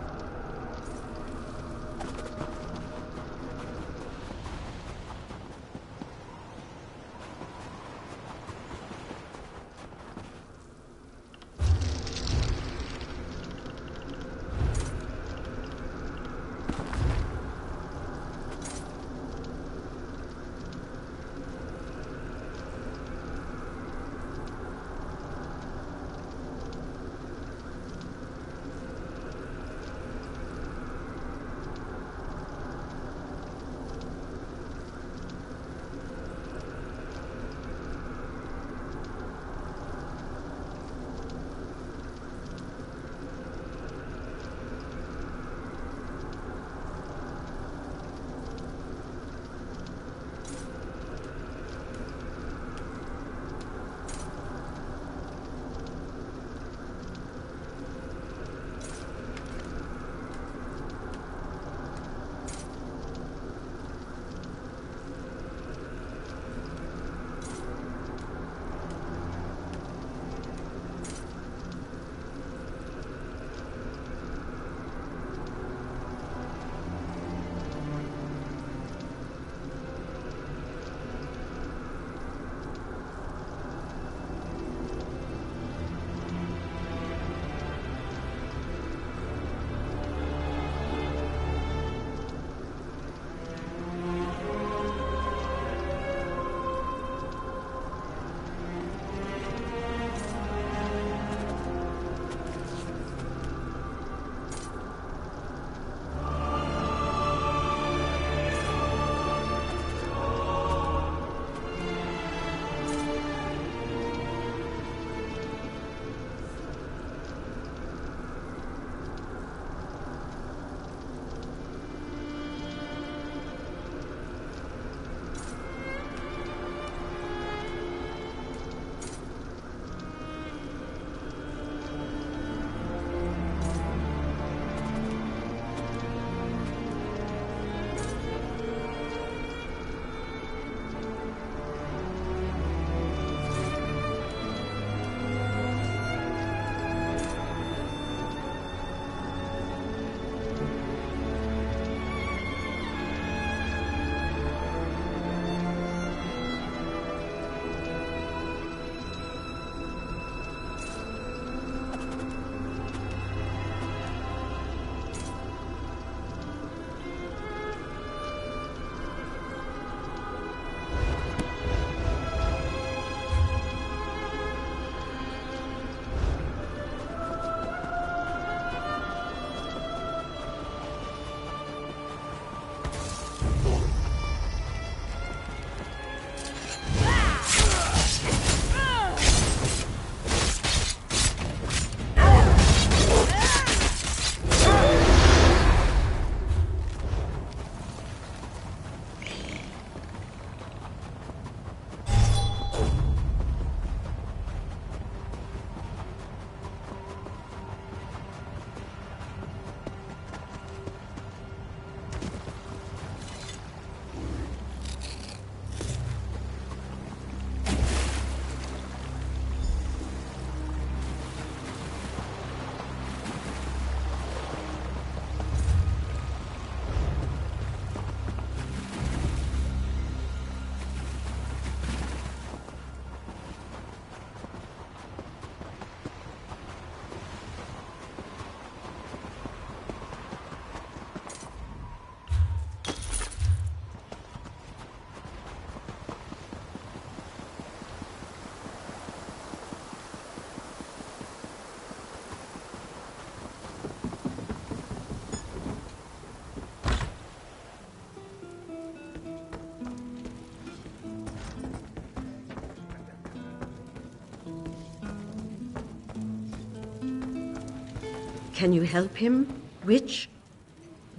Can you help him, witch?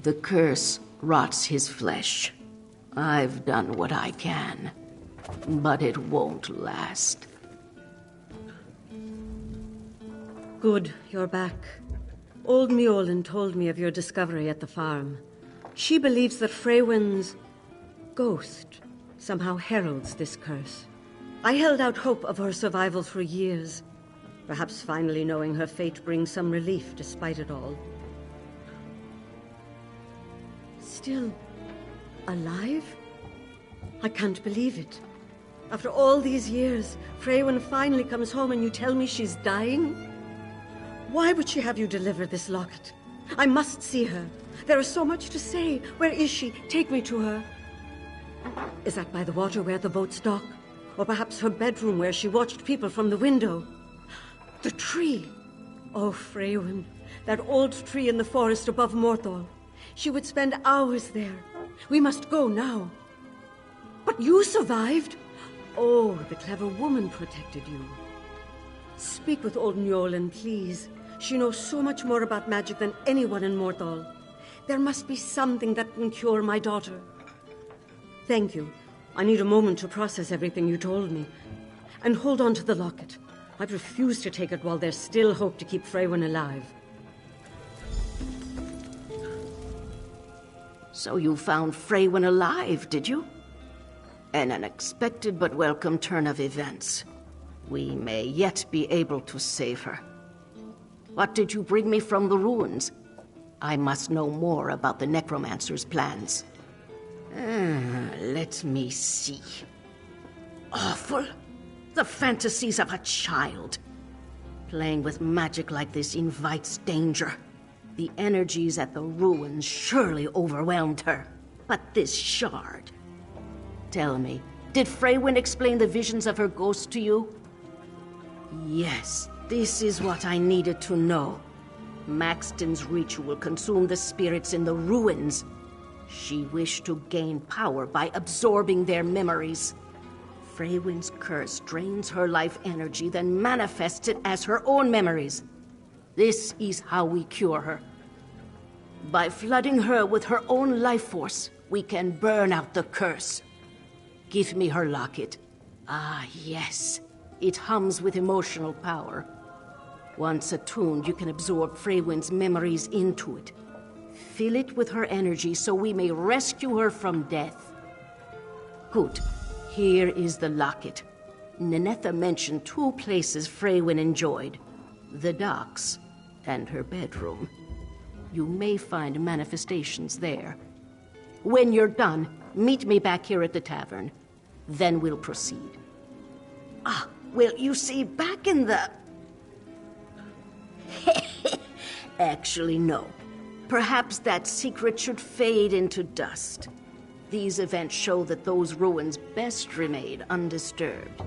The curse rots his flesh. I've done what I can, but it won't last. Good, you're back. Old Mjolnir told me of your discovery at the farm. She believes that Freywin's ghost somehow heralds this curse. I held out hope of her survival for years. Perhaps finally knowing her fate brings some relief despite it all. Still alive? I can't believe it. After all these years, Freywin finally comes home and you tell me she's dying? Why would she have you deliver this locket? I must see her. There is so much to say. Where is she? Take me to her. Is that by the water where the boats dock? Or perhaps her bedroom where she watched people from the window? The tree! Oh, Freywin, that old tree in the forest above Morthal. She would spend hours there. We must go now. But you survived? Oh, the clever woman protected you. Speak with old Mjolnir, please. She knows so much more about magic than anyone in Morthal. There must be something that can cure my daughter. Thank you. I need a moment to process everything you told me. And hold on to the locket. I refuse to take it while there's still hope to keep Freywin alive. So you found Freywin alive, did you? An unexpected but welcome turn of events. We may yet be able to save her. What did you bring me from the ruins? I must know more about the necromancer's plans. Let me see. Awful. The fantasies of a child. Playing with magic like this invites danger. The energies at the ruins surely overwhelmed her. But this shard... Tell me, did Freywin explain the visions of her ghost to you? Yes, this is what I needed to know. Maxton's ritual consumed the spirits in the ruins. She wished to gain power by absorbing their memories. Freywin's curse drains her life energy, then manifests it as her own memories. This is how we cure her. By flooding her with her own life force, we can burn out the curse. Give me her locket. Ah, yes. It hums with emotional power. Once attuned, you can absorb Freywin's memories into it. Fill it with her energy so we may rescue her from death. Good. Here is the locket. Ninetha mentioned 2 places Freywin enjoyed. The docks and her bedroom. You may find manifestations there. When you're done, meet me back here at the tavern. Then we'll proceed. Ah, well, you see, back in the... Actually, no. Perhaps that secret should fade into dust. These events show that those ruins best remain undisturbed.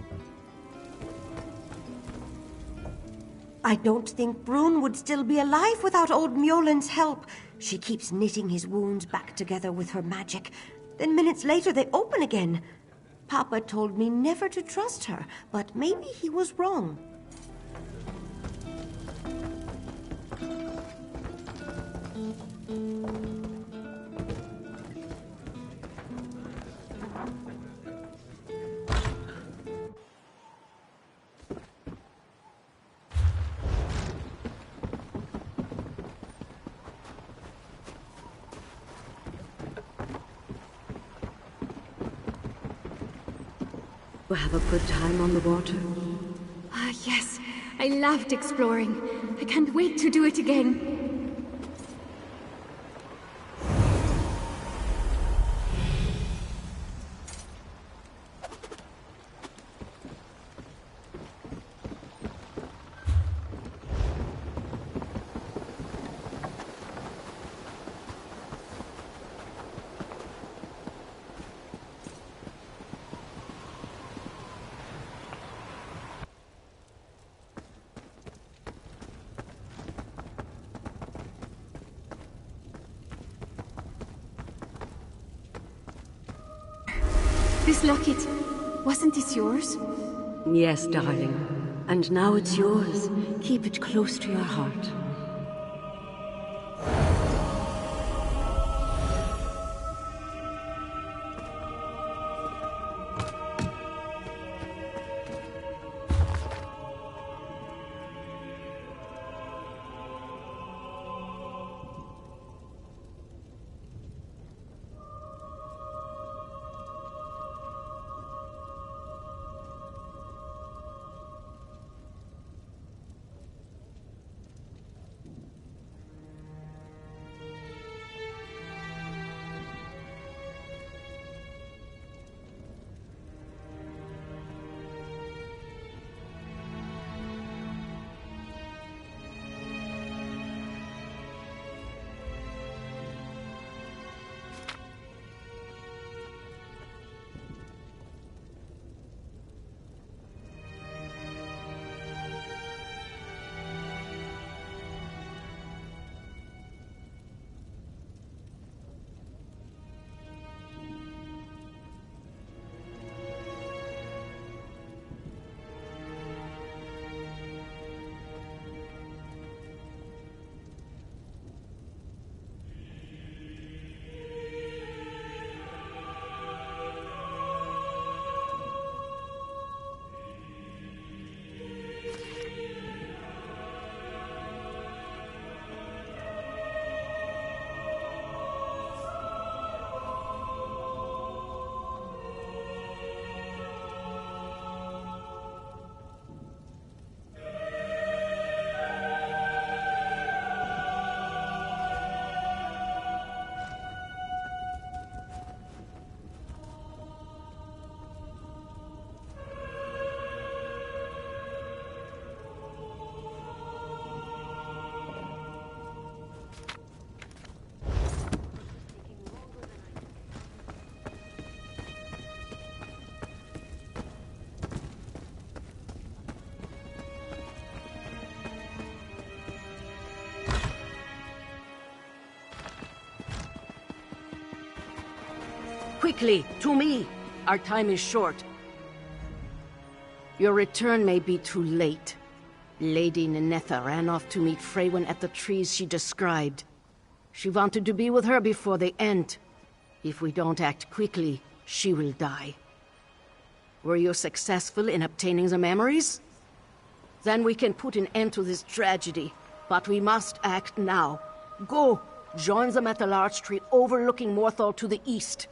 I don't think Brune would still be alive without old Mjolnir's help. She keeps knitting his wounds back together with her magic. Then minutes later they open again. Papa told me never to trust her, but maybe he was wrong. You have a good time on the water? Ah, yes. I loved exploring. I can't wait to do it again. This locket, wasn't this yours? Yes, darling. And now it's yours. Keep it close to your heart. quickly, to me. Our time is short. Your return may be too late. Lady Ninetha ran off to meet Freywin at the trees she described. She wanted to be with her before the end. If we don't act quickly, she will die. Were you successful in obtaining the memories? Then we can put an end to this tragedy. But we must act now. Go! Join them at the large tree overlooking Morthal to the east.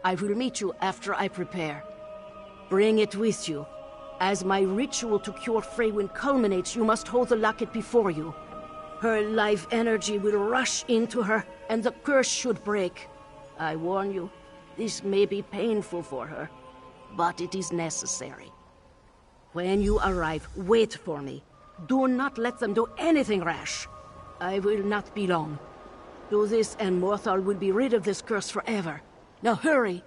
I will meet you after I prepare. Bring it with you. As my ritual to cure Freywin culminates, you must hold the locket before you. Her life energy will rush into her, and the curse should break. I warn you, this may be painful for her, but it is necessary. When you arrive, wait for me. Do not let them do anything rash. I will not be long. Do this and Morthal will be rid of this curse forever. Now hurry!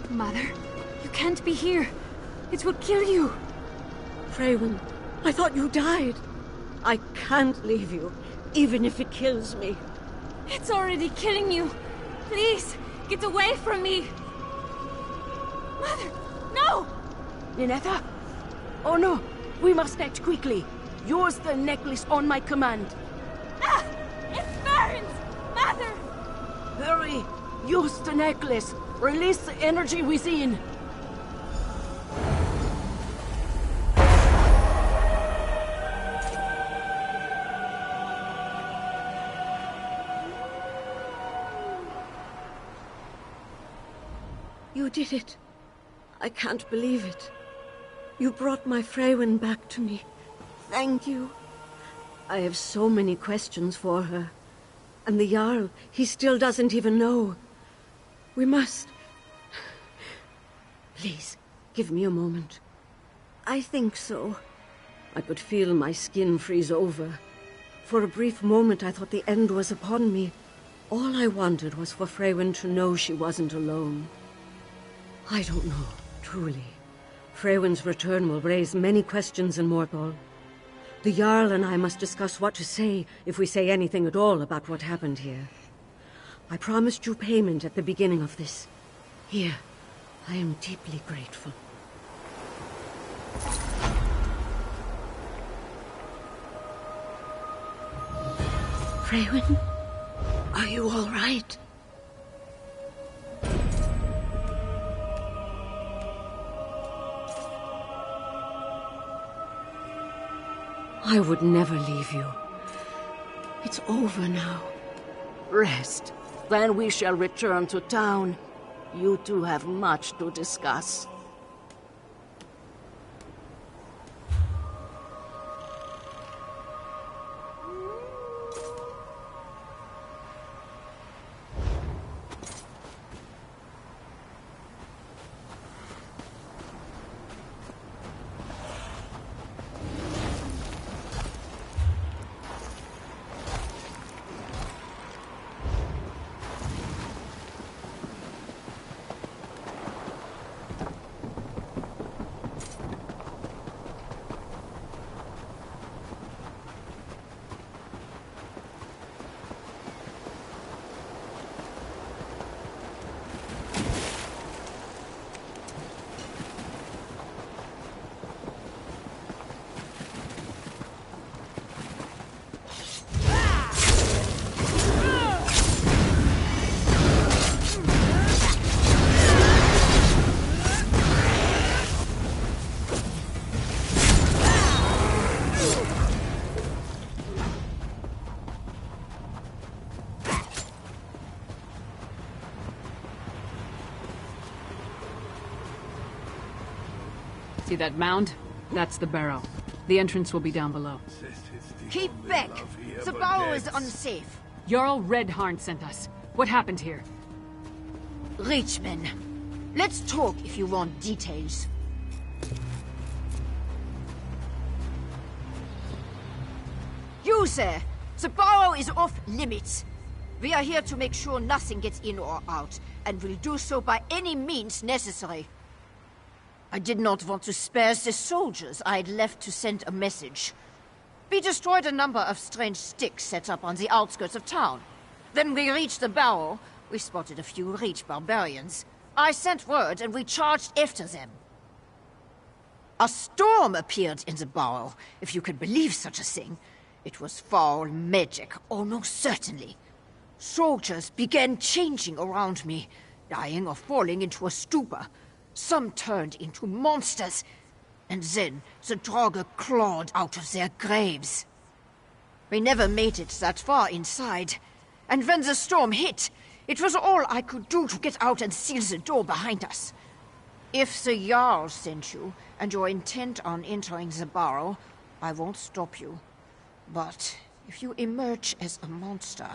Mother, you can't be here. It will kill you. Freywin, I thought you died. I can't leave you, even if it kills me. It's already killing you. Please, get away from me. Mother, no! Ninetha? Oh no, we must act quickly. Use the necklace on my command. Ah! It burns! Mother! Hurry! Use the necklace. Release the energy within. You did it. I can't believe it. You brought my Freywin back to me. Thank you. I have so many questions for her. And the Jarl, he still doesn't even know. We must... Please, give me a moment. I think so. I could feel my skin freeze over. For a brief moment I thought the end was upon me. All I wanted was for Freywin to know she wasn't alone. I don't know, truly. Freywin's return will raise many questions in Morthal. The Jarl and I must discuss what to say, if we say anything at all about what happened here. I promised you payment at the beginning of this. Here, I am deeply grateful. Freywin, are you all right? I would never leave you. It's over now. Rest. Then we shall return to town. You two have much to discuss. See that mound? That's the barrow. The entrance will be down below. Keep back! The barrow is unsafe. Jarl Redharn sent us. What happened here? Reachman, let's talk if you want details. You there! The barrow is off limits. We are here to make sure nothing gets in or out, and will do so by any means necessary. I did not want to spare the soldiers I had left to send a message. We destroyed a number of strange sticks set up on the outskirts of town. When we reached the barrow, we spotted a few Reach barbarians. I sent word and we charged after them. A storm appeared in the barrow, if you can believe such a thing. It was foul magic, almost certainly. Soldiers began changing around me, dying or falling into a stupor. Some turned into monsters, and then the Draugr clawed out of their graves. We never made it that far inside, and when the storm hit, it was all I could do to get out and seal the door behind us. If the Jarl sent you, and you're intent on entering the barrow, I won't stop you. But if you emerge as a monster...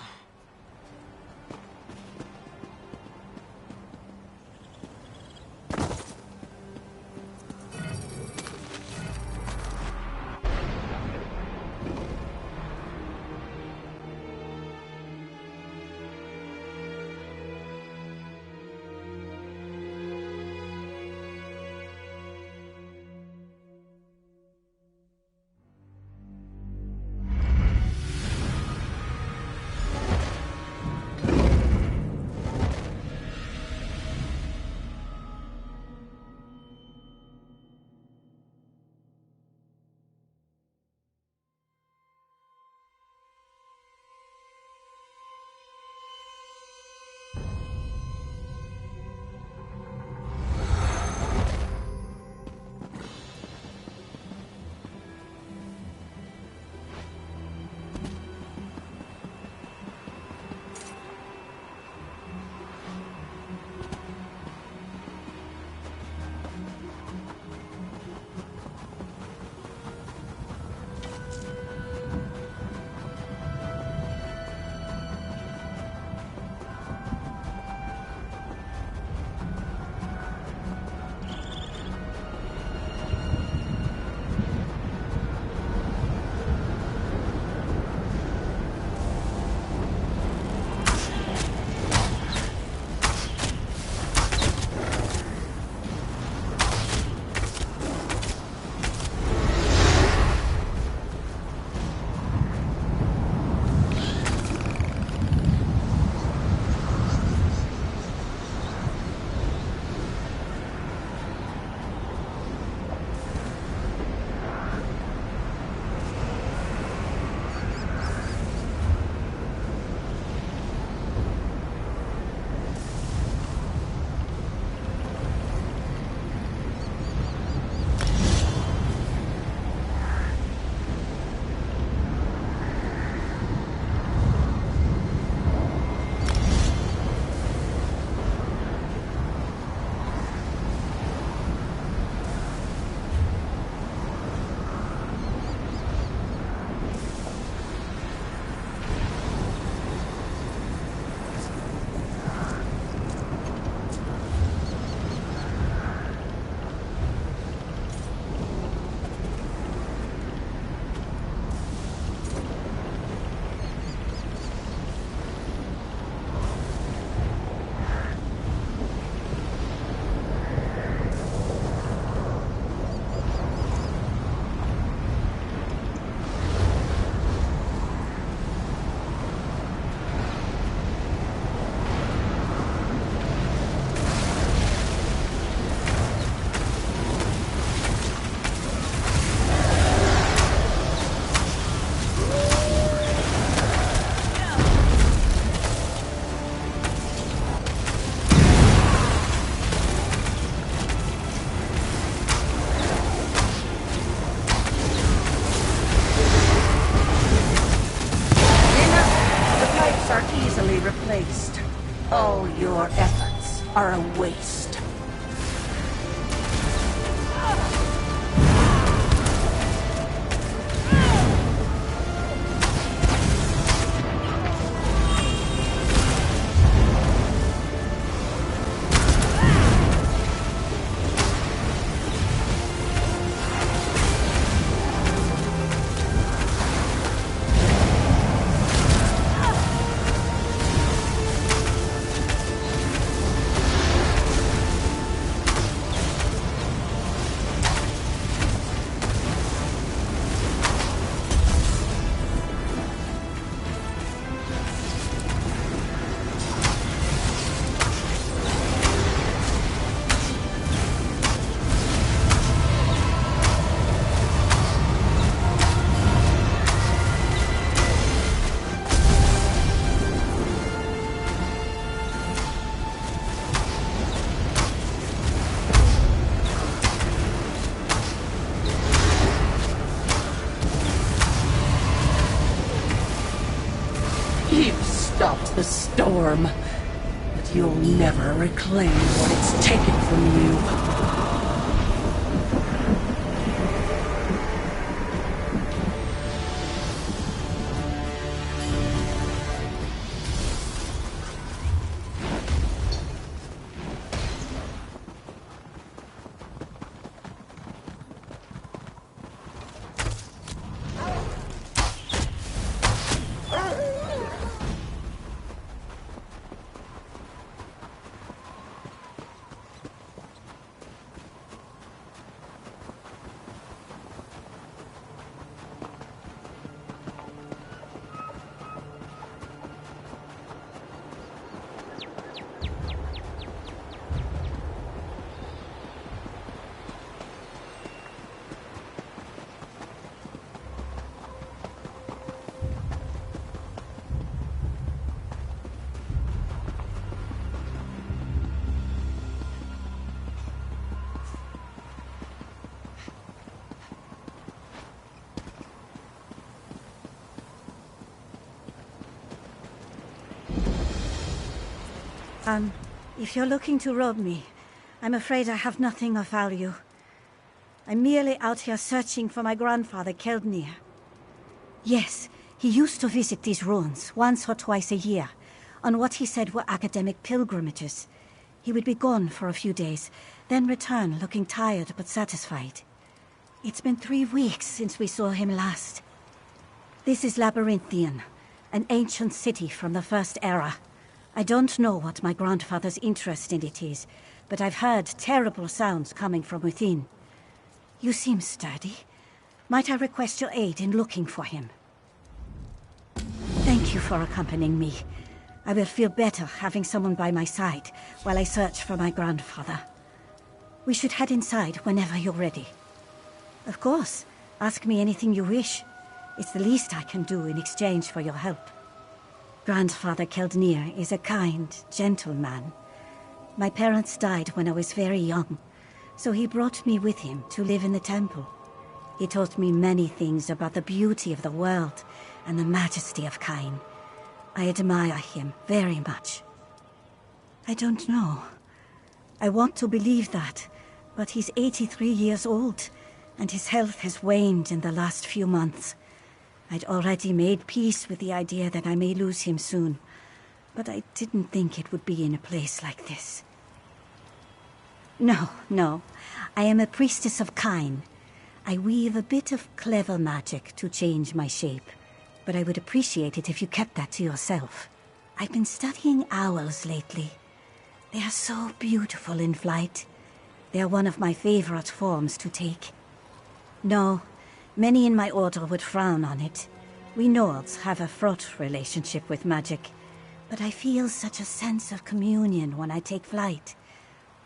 replaced. All your efforts are a waste. stopped the storm, but you'll never reclaim what it's taken from you. If you're looking to rob me, I'm afraid I have nothing of value. I'm merely out here searching for my grandfather, Keldnir. Yes, he used to visit these ruins once or twice a year, on what he said were academic pilgrimages. He would be gone for a few days, then return looking tired but satisfied. It's been 3 weeks since we saw him last. This is Labyrinthian, an ancient city from the First Era. I don't know what my grandfather's interest in it is, but I've heard terrible sounds coming from within. You seem sturdy. Might I request your aid in looking for him? Thank you for accompanying me. I will feel better having someone by my side while I search for my grandfather. We should head inside whenever you're ready. Of course, ask me anything you wish. It's the least I can do in exchange for your help. Grandfather Keldnir is a kind, gentle man. My parents died when I was very young, so he brought me with him to live in the temple. He taught me many things about the beauty of the world and the majesty of Kain. I admire him very much. I don't know. I want to believe that, but he's 83 years old, and his health has waned in the last few months. I'd already made peace with the idea that I may lose him soon, but I didn't think it would be in a place like this. No. I am a priestess of Kain. I weave a bit of clever magic to change my shape, but I would appreciate it if you kept that to yourself. I've been studying owls lately. They are so beautiful in flight. They are one of my favorite forms to take. No, many in my order would frown on it. We Nords have a fraught relationship with magic, but I feel such a sense of communion when I take flight.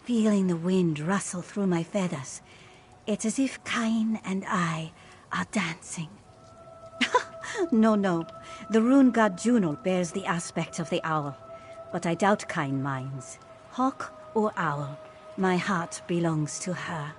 Feeling the wind rustle through my feathers, it's as if Kain and I are dancing. No. The rune god Juno bears the aspect of the owl, but I doubt Kain minds. Hawk or owl, my heart belongs to her.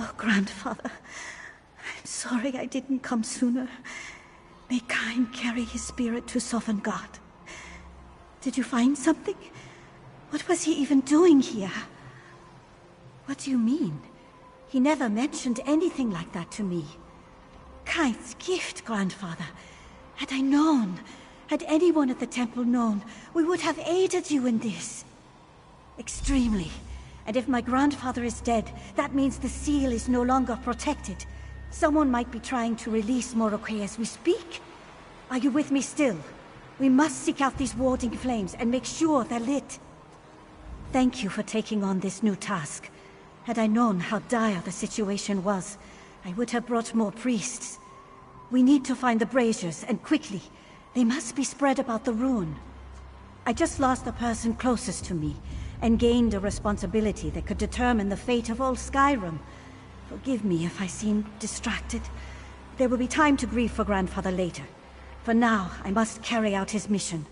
Oh, Grandfather. I'm sorry I didn't come sooner. May Cain carry his spirit to Sovngarde. Did you find something? What was he even doing here? What do you mean? He never mentioned anything like that to me. Cain's gift, Grandfather. Had I known, had anyone at the temple known, we would have aided you in this. Extremely. And if my grandfather is dead, that means the seal is no longer protected. Someone might be trying to release Morokwe as we speak. Are you with me still? We must seek out these warding flames and make sure they're lit. Thank you for taking on this new task. Had I known how dire the situation was, I would have brought more priests. We need to find the braziers, and quickly. They must be spread about the ruin. I just lost the person closest to me, and gained a responsibility that could determine the fate of all Skyrim. Forgive me if I seem distracted. There will be time to grieve for Grandfather later. For now, I must carry out his mission.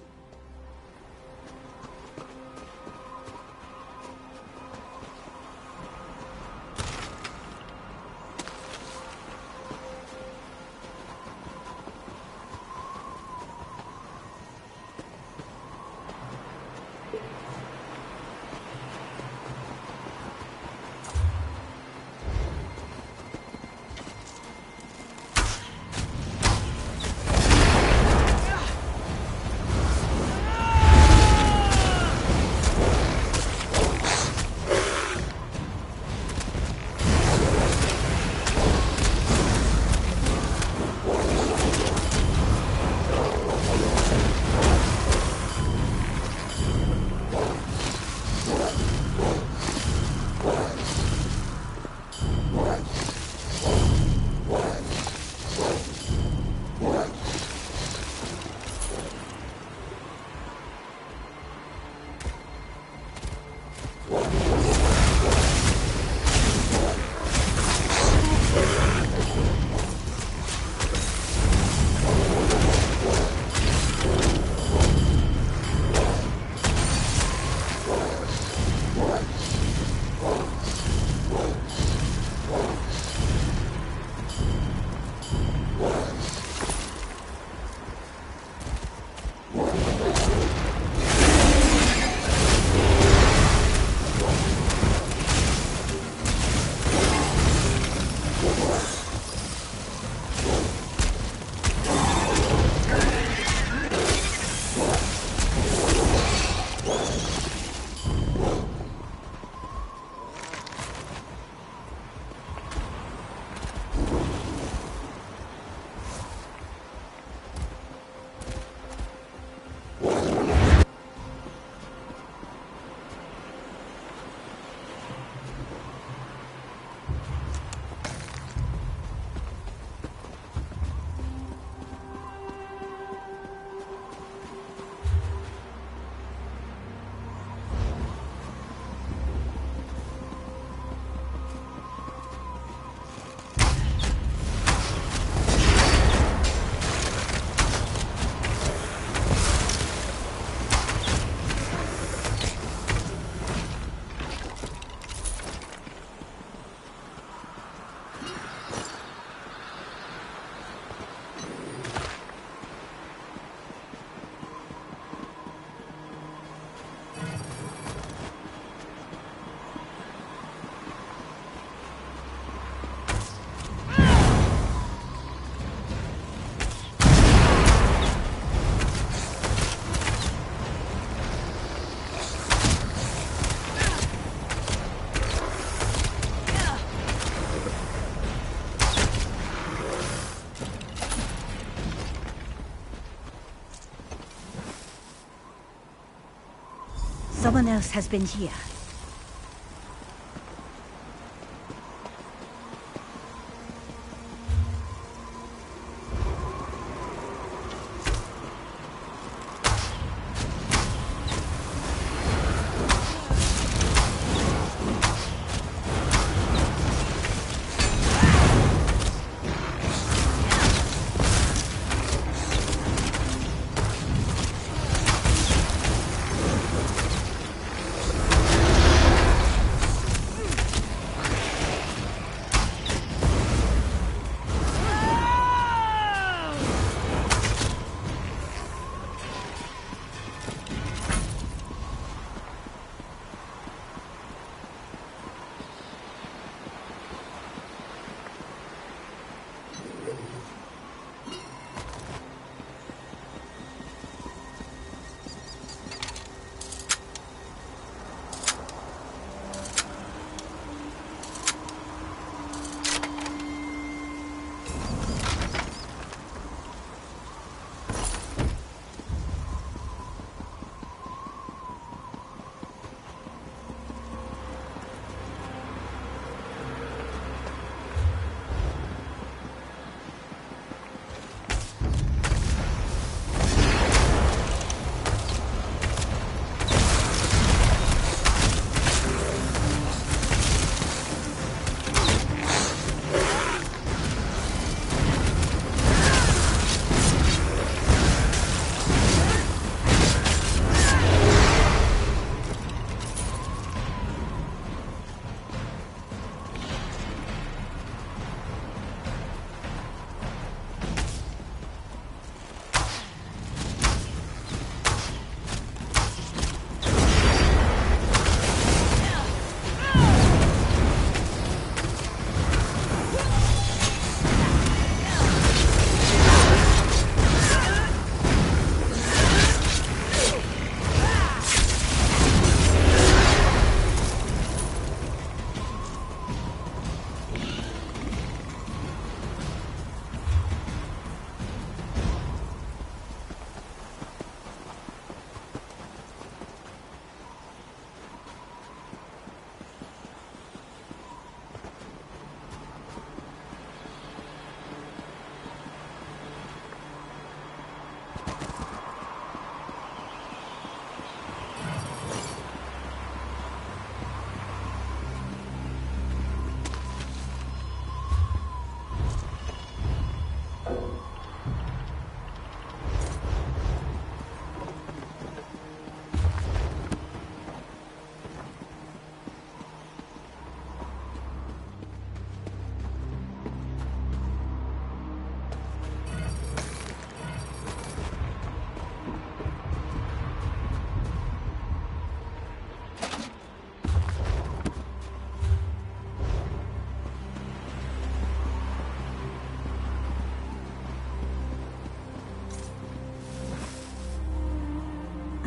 Someone else has been here.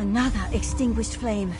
Another extinguished flame.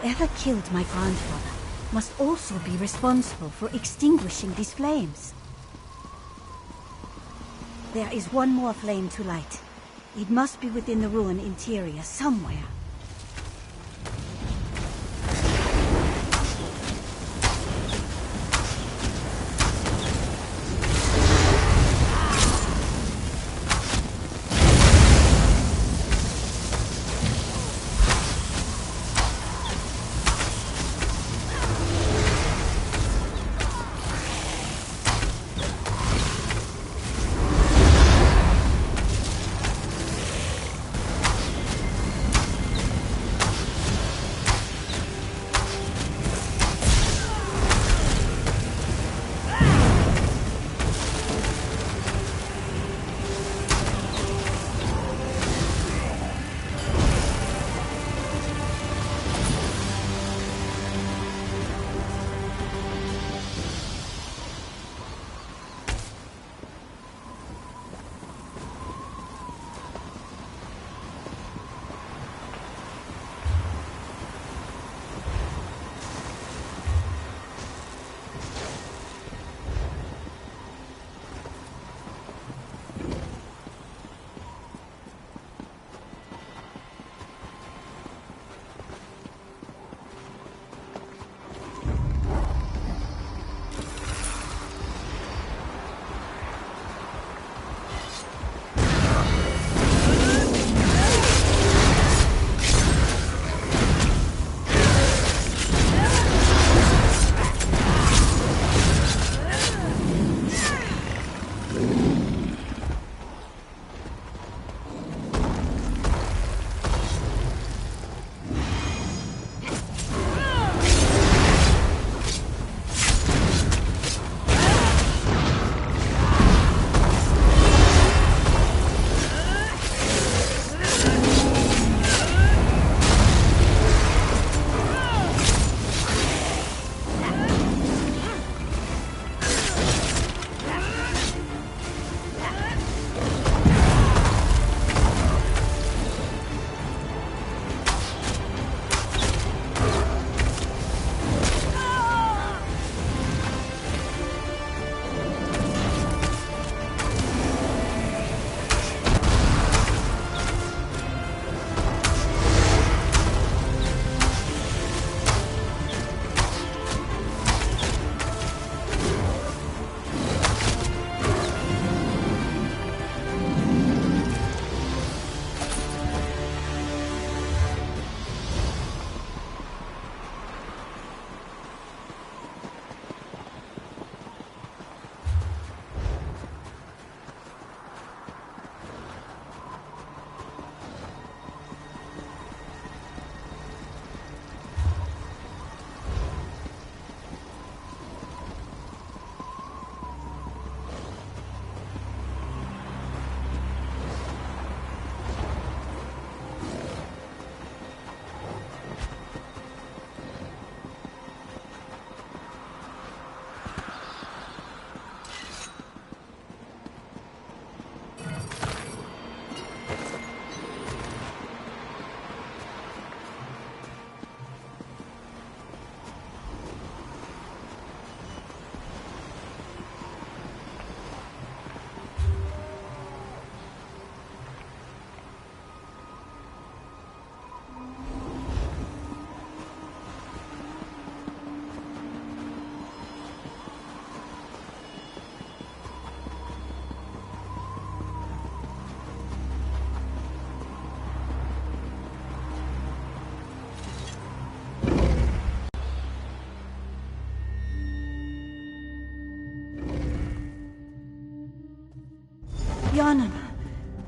Whoever killed my grandfather must also be responsible for extinguishing these flames. There is one more flame to light. It must be within the ruin interior somewhere.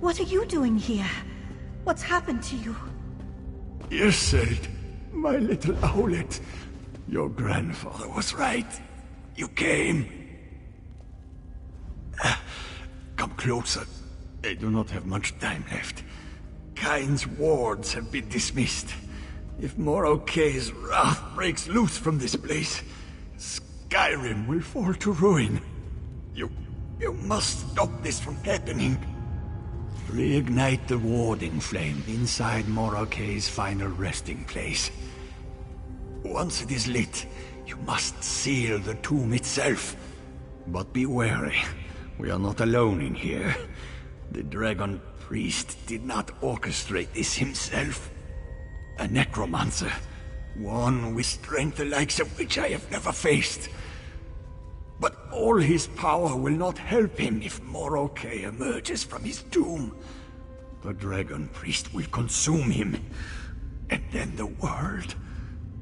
What are you doing here? What's happened to you? Iselt, my little owlet. Your grandfather was right. You came. Come closer. I do not have much time left. Kain's wards have been dismissed. If Morokay's wrath breaks loose from this place, Skyrim will fall to ruin. You must stop this from happening. Reignite the warding flame inside Morokay's final resting place. Once it is lit, you must seal the tomb itself. But be wary. We are not alone in here. The Dragon Priest did not orchestrate this himself. A necromancer. One with strength the likes of which I have never faced. But all his power will not help him if Morokay emerges from his tomb. The Dragon Priest will consume him. And then the world.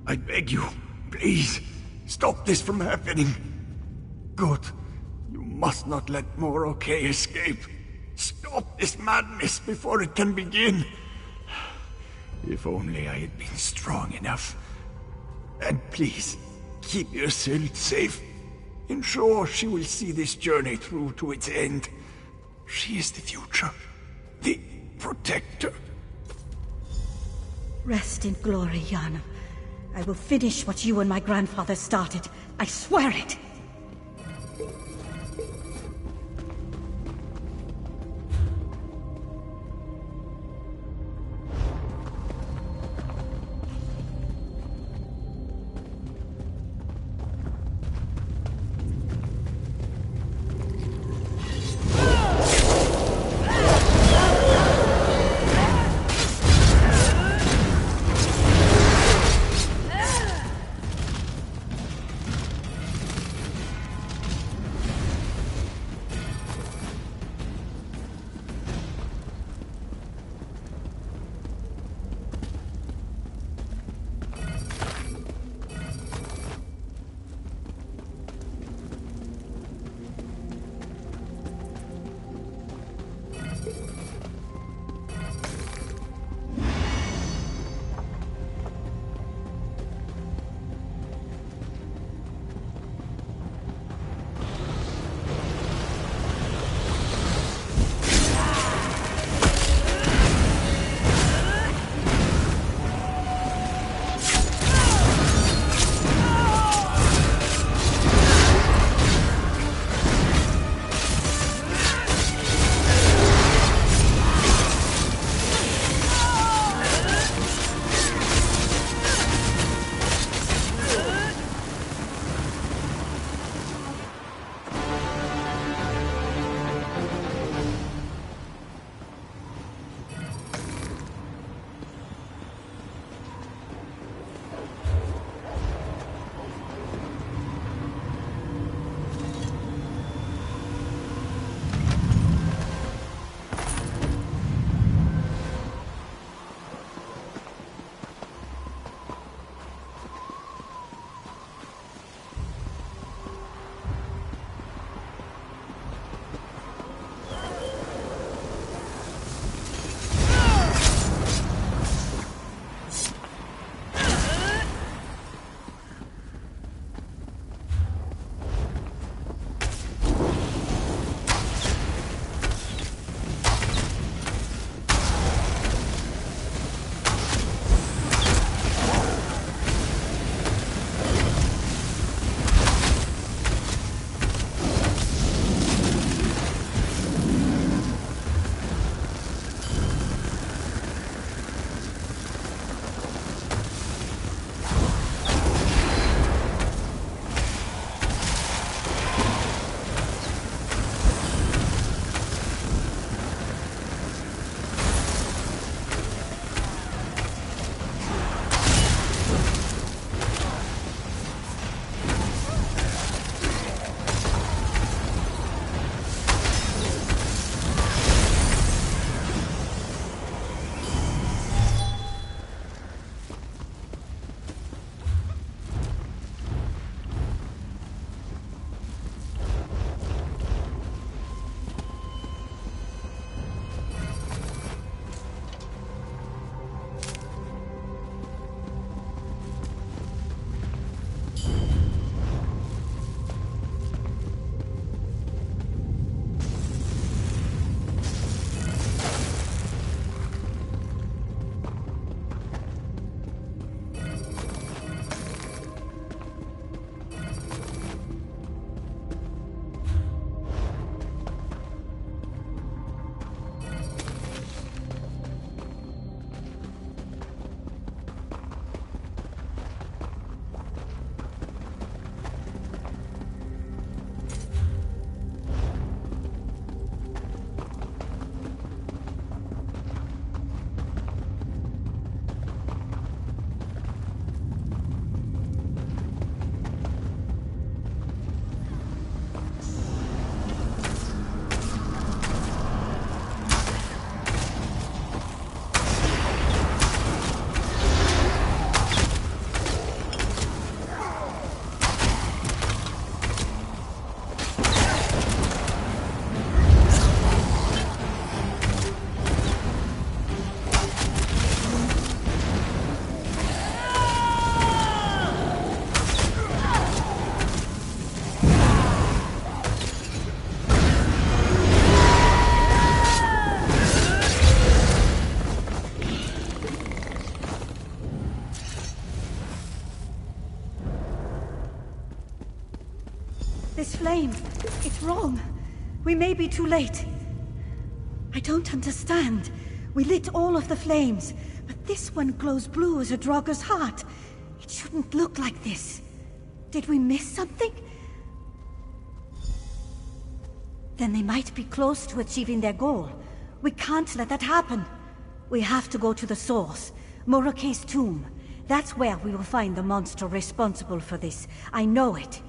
I beg you, please, stop this from happening. Good. You must not let Morokay escape. Stop this madness before it can begin. If only I had been strong enough. And please, keep Iselt safe. Ensure she will see this journey through to its end. She is the future. The protector. Rest in glory, Yana. I will finish what you and my grandfather started. I swear it! This flame, it's wrong. We may be too late. I don't understand. We lit all of the flames, but this one glows blue as a Draugr's heart. It shouldn't look like this. Did we miss something? Then they might be close to achieving their goal. We can't let that happen. We have to go to the source, Murak's tomb. That's where we will find the monster responsible for this. I know it.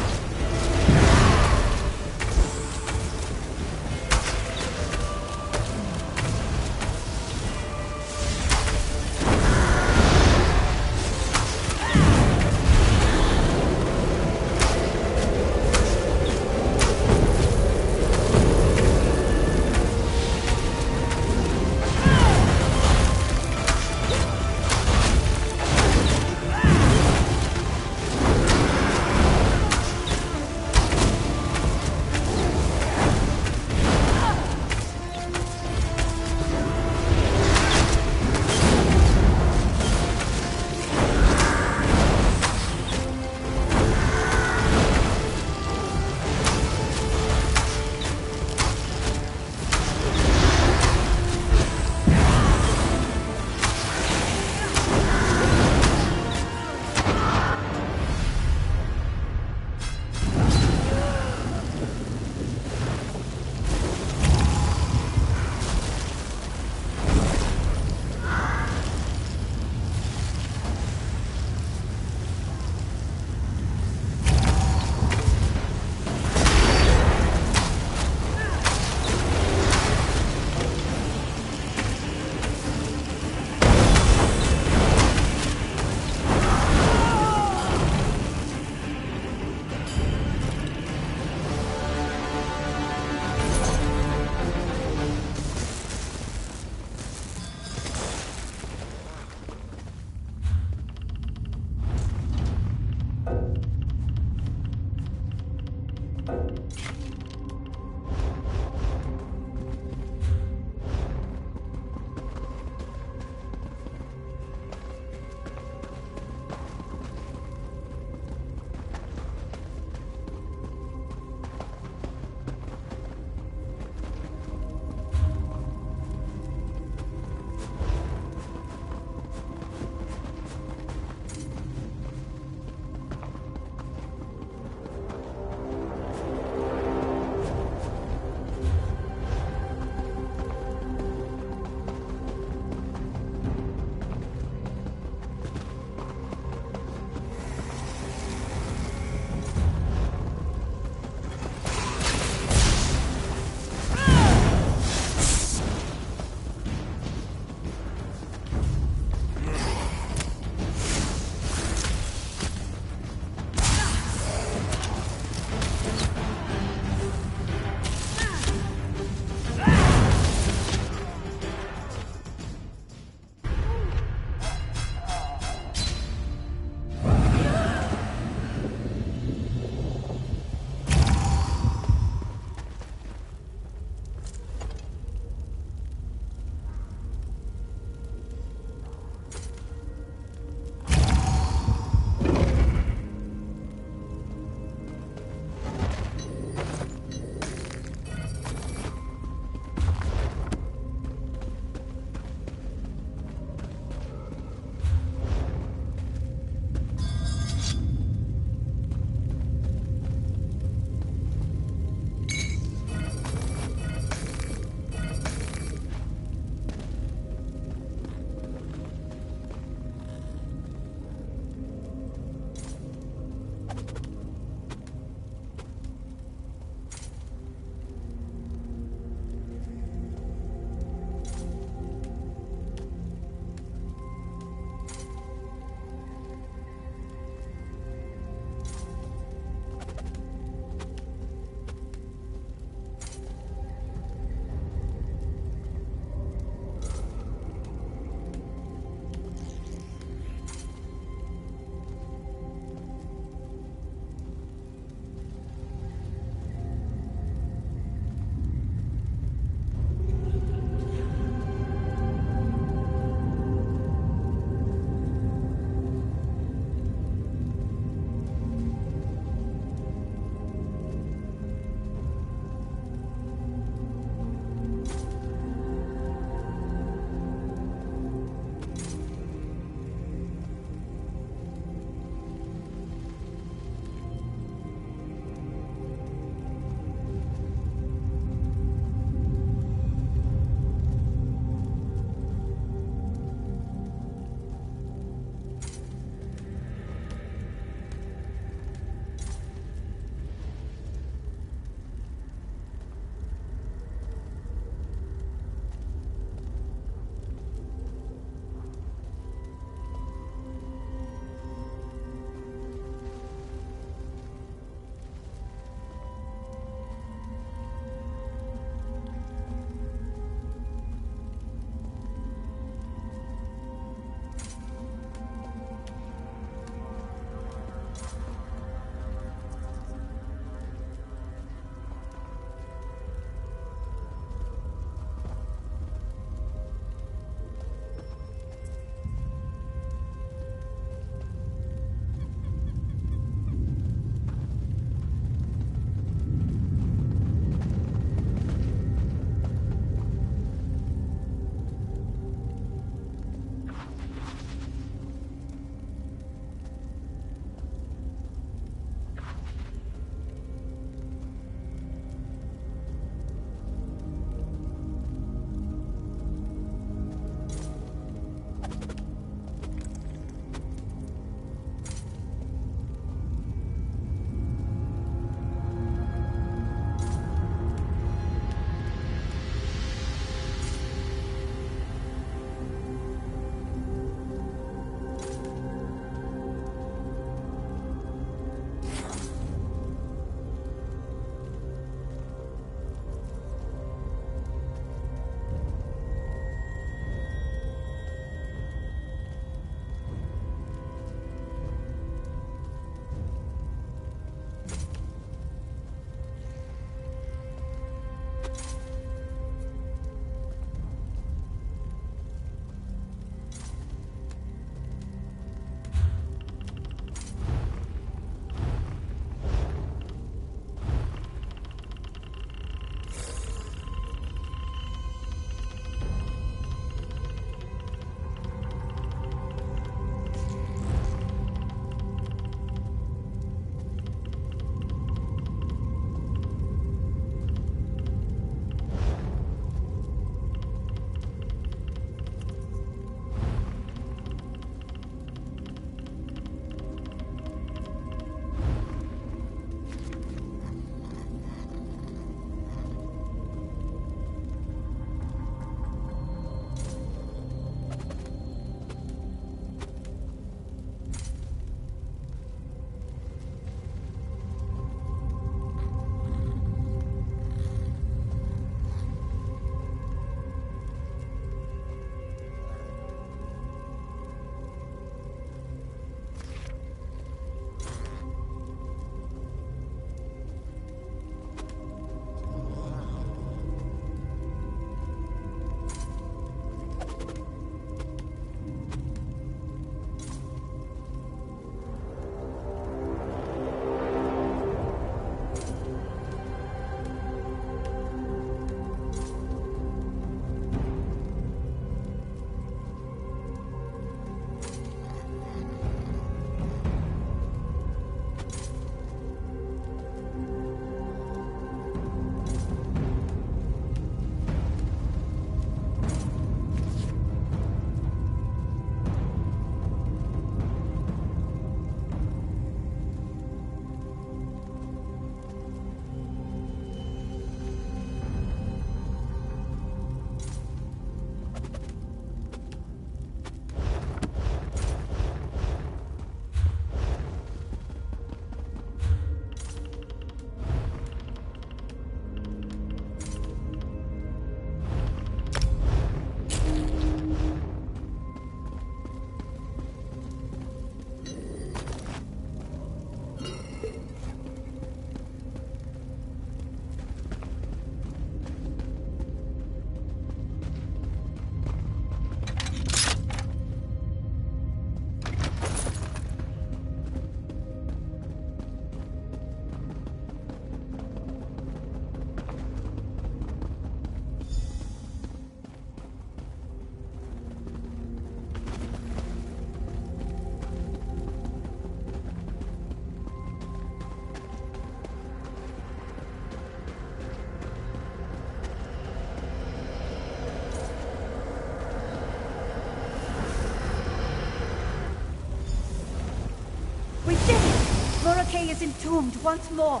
Morokay is entombed once more.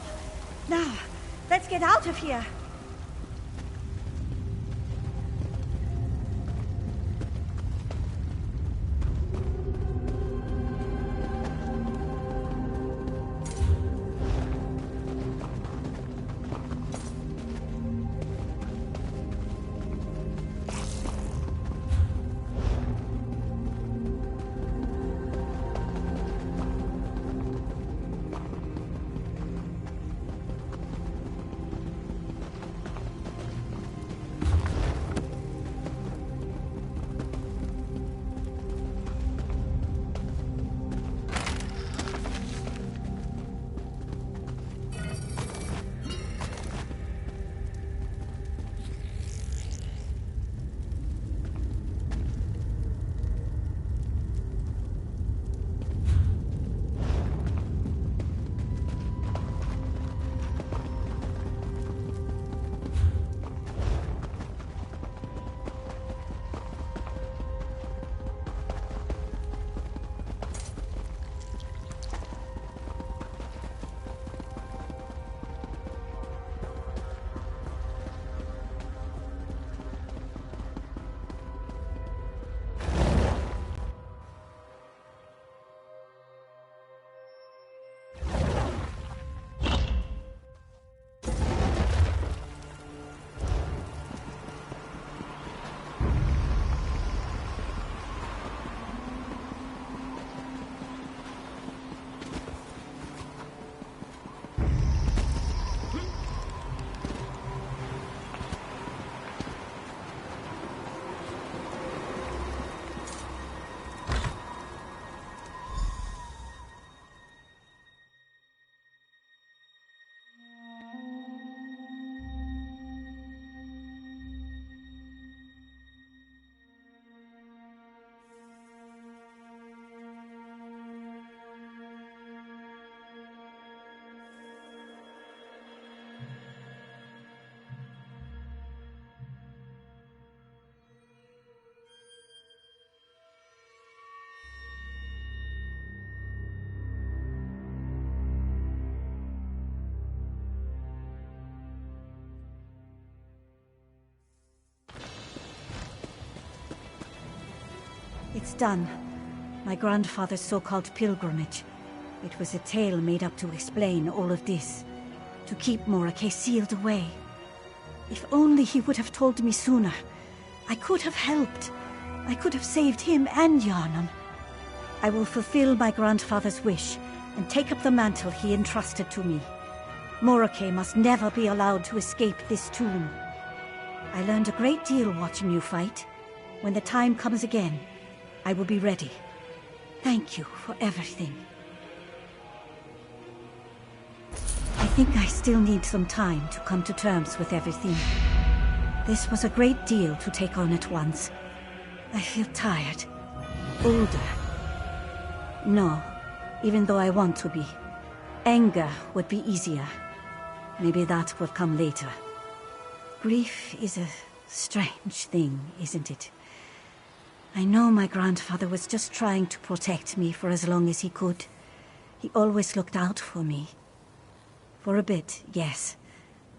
Now, let's get out of here. It's done. My grandfather's so-called pilgrimage. It was a tale made up to explain all of this. To keep Morokay sealed away. If only he would have told me sooner. I could have helped. I could have saved him and Yarnan. I will fulfill my grandfather's wish and take up the mantle he entrusted to me. Morokay must never be allowed to escape this tomb. I learned a great deal watching you fight. When the time comes again, I will be ready. Thank you for everything. I think I still need some time to come to terms with everything. This was a great deal to take on at once. I feel tired. Older. No, even though I want to be. Anger would be easier. Maybe that will come later. Grief is a strange thing, isn't it? I know my grandfather was just trying to protect me for as long as he could. He always looked out for me. For a bit, yes.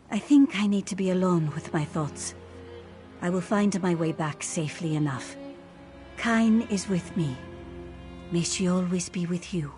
I think I need to be alone with my thoughts. I will find my way back safely enough. Kyne is with me. May she always be with you.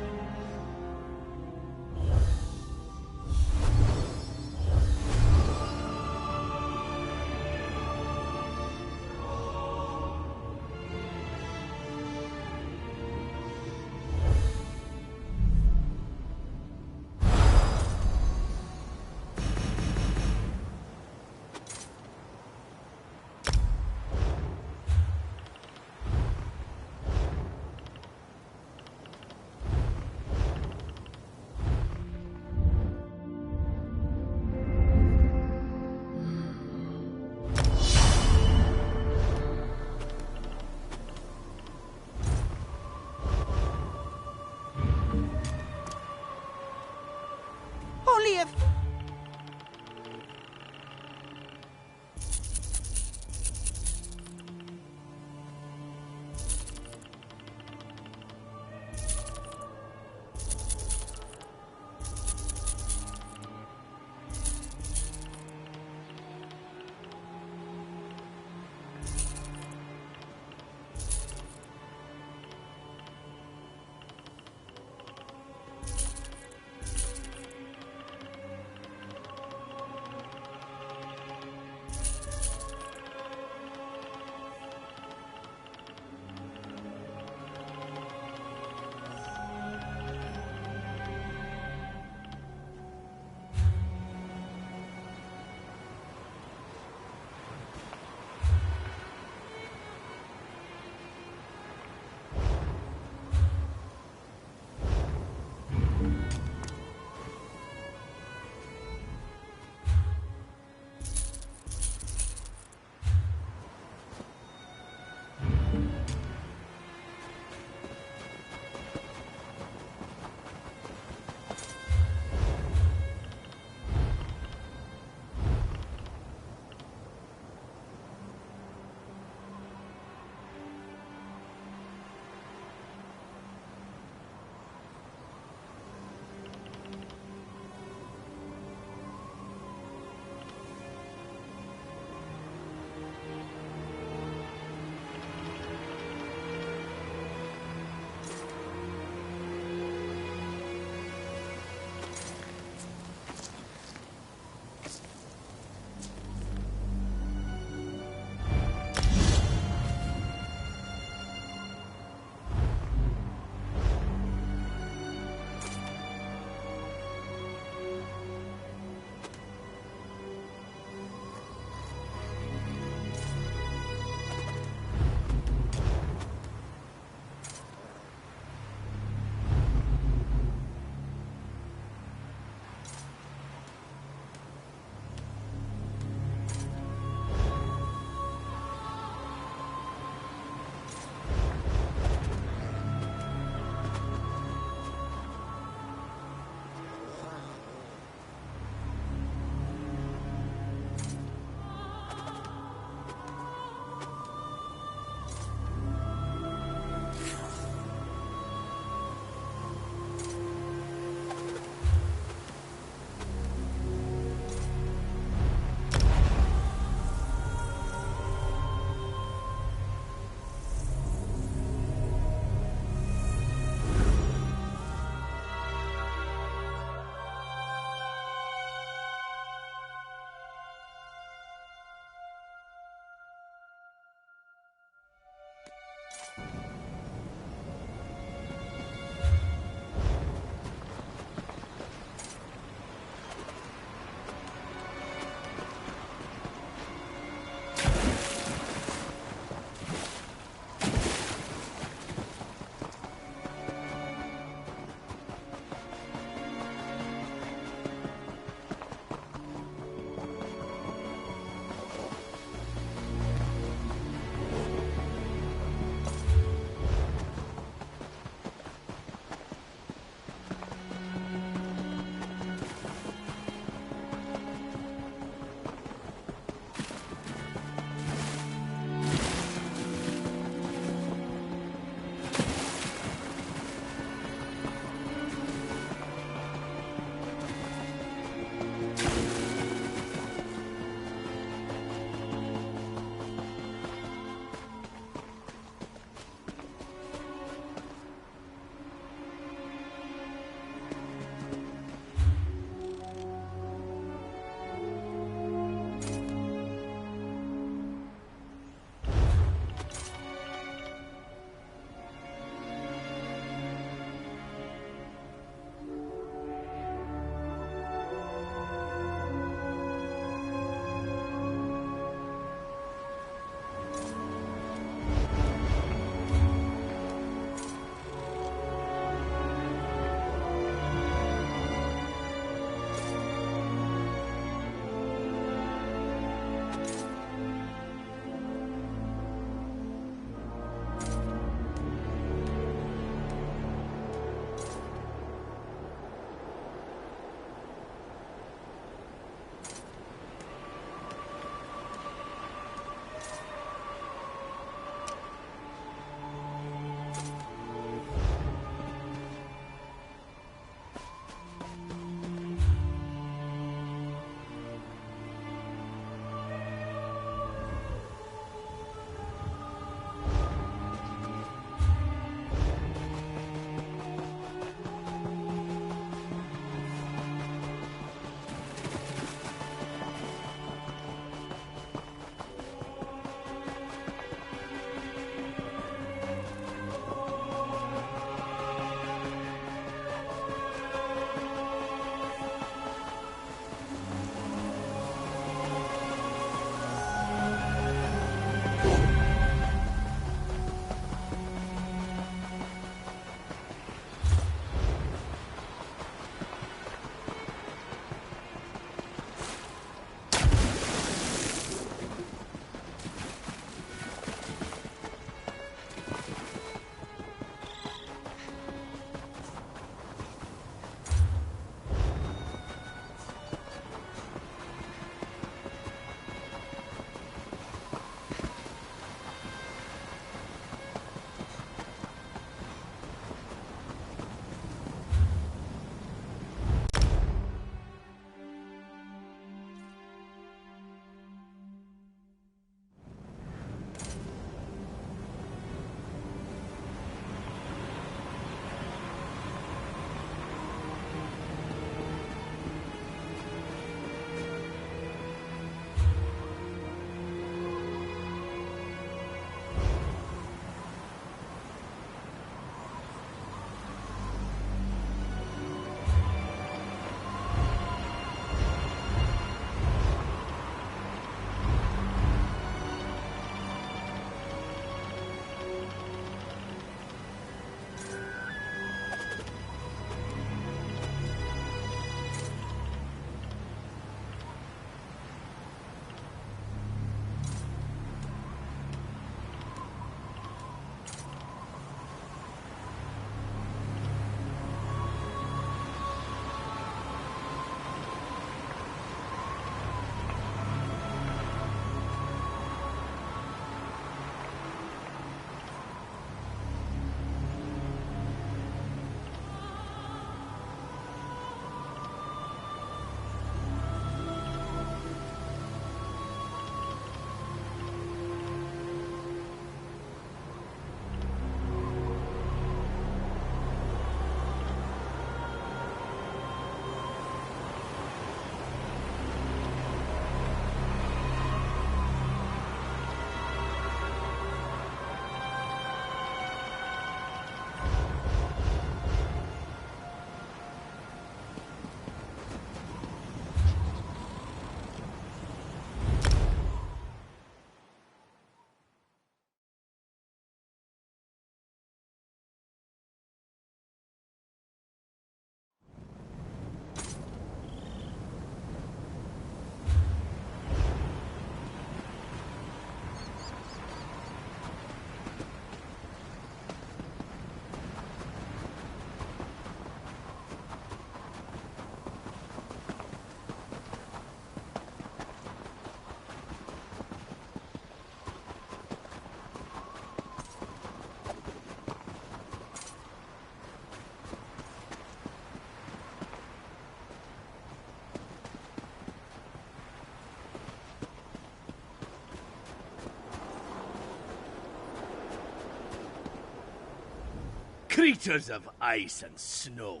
Creatures of ice and snow.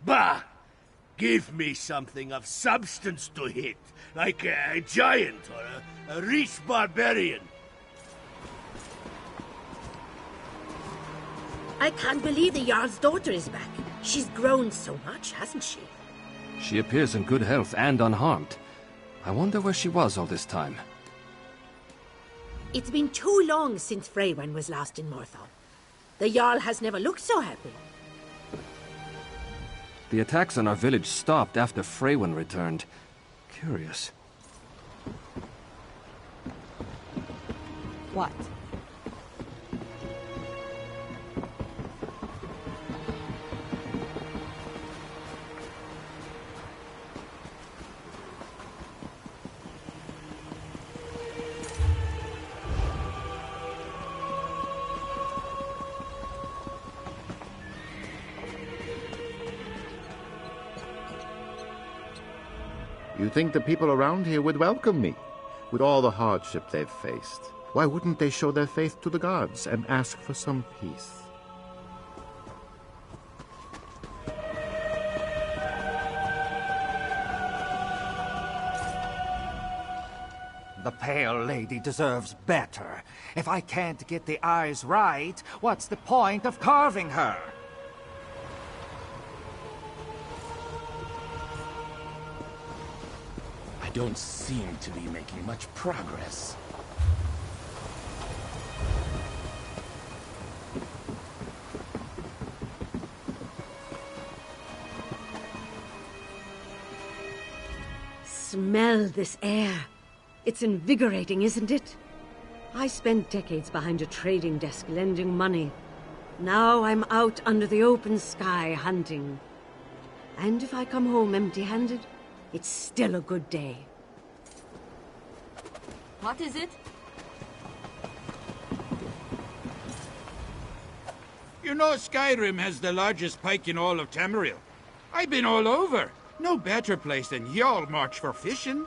Bah! Give me something of substance to hit, like a giant or a rich barbarian. I can't believe the Jarl's daughter is back. She's grown so much, hasn't she? She appears in good health and unharmed. I wonder where she was all this time. It's been too long since Freywen was last in Morthal. The Jarl has never looked so happy. The attacks on our village stopped after Freywen returned. Curious. What? You think the people around here would welcome me? With all the hardship they've faced, why wouldn't they show their faith to the gods and ask for some peace? The Pale Lady deserves better. If I can't get the eyes right, what's the point of carving her? I don't seem to be making much progress. Smell this air. It's invigorating, isn't it? I spent decades behind a trading desk lending money. Now I'm out under the open sky hunting. And if I come home empty-handed, it's still a good day. What is it? You know Skyrim has the largest pike in all of Tamriel. I've been all over. No better place than Jarl March for fishing.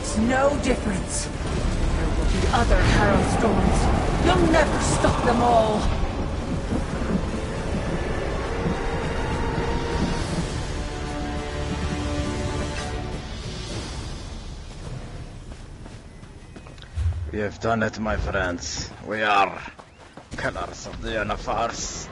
makes no difference. There will be other Harrow Storms. You'll never stop them all. We have done it, my friends. We are killers of the universe.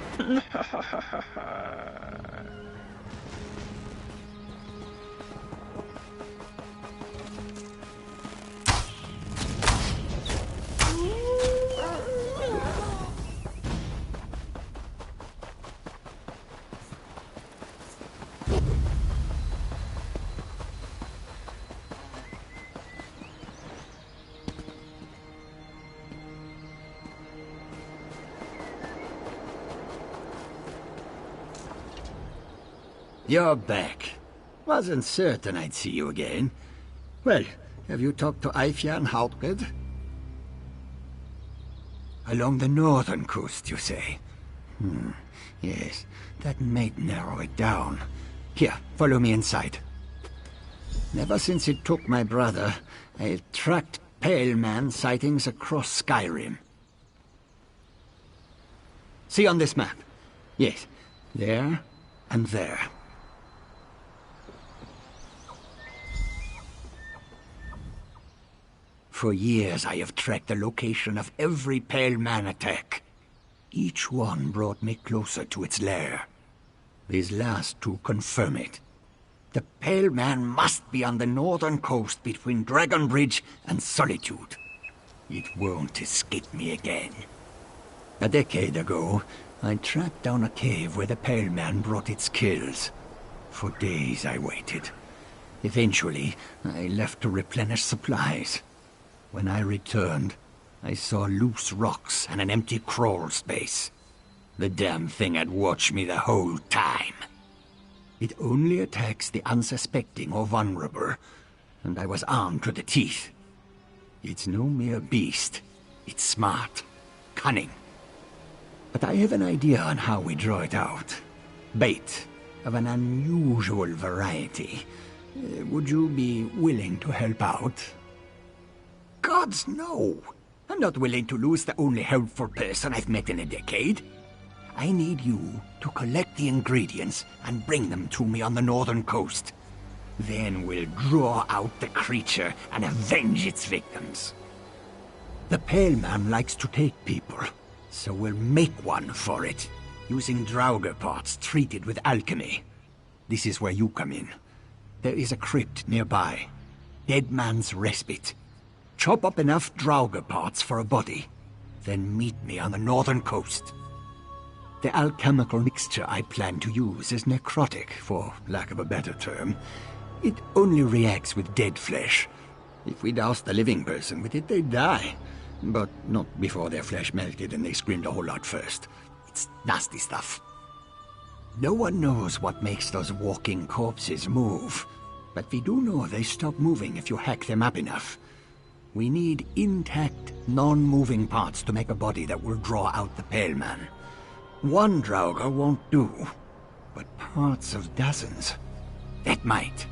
You're back. Wasn't certain I'd see you again. Well, have you talked to Eifja and Haltgerd? Along the northern coast, you say? Yes, that might narrow it down. Here, follow me inside. Ever since it took my brother, I've tracked Pale Man sightings across Skyrim. See on this map? Yes, there and there. For years I have tracked the location of every Pale Man attack. Each one brought me closer to its lair. These last two confirm it. The Pale Man must be on the northern coast between Dragon Bridge and Solitude. It won't escape me again. A decade ago, I tracked down a cave where the Pale Man brought its kills. For days I waited. Eventually, I left to replenish supplies. When I returned, I saw loose rocks and an empty crawl space. The damn thing had watched me the whole time. It only attacks the unsuspecting or vulnerable, and I was armed to the teeth. It's no mere beast. It's smart, cunning. But I have an idea on how we draw it out. Bait of an unusual variety. Would you be willing to help out? Gods, no! I'm not willing to lose the only helpful person I've met in a decade. I need you to collect the ingredients and bring them to me on the northern coast. Then we'll draw out the creature and avenge its victims. The Pale Man likes to take people, so we'll make one for it, using Draugr parts treated with alchemy. This is where you come in. There is a crypt nearby. Dead Man's Respite. Chop up enough Draugr parts for a body, then meet me on the northern coast. The alchemical mixture I plan to use is necrotic, for lack of a better term. It only reacts with dead flesh. If we doused a living person with it, they'd die. But not before their flesh melted and they screamed a whole lot first. It's nasty stuff. No one knows what makes those walking corpses move, but we do know they stop moving if you hack them up enough. We need intact, non-moving parts to make a body that will draw out the Pale Man. One Draugr won't do, but parts of dozens. That might.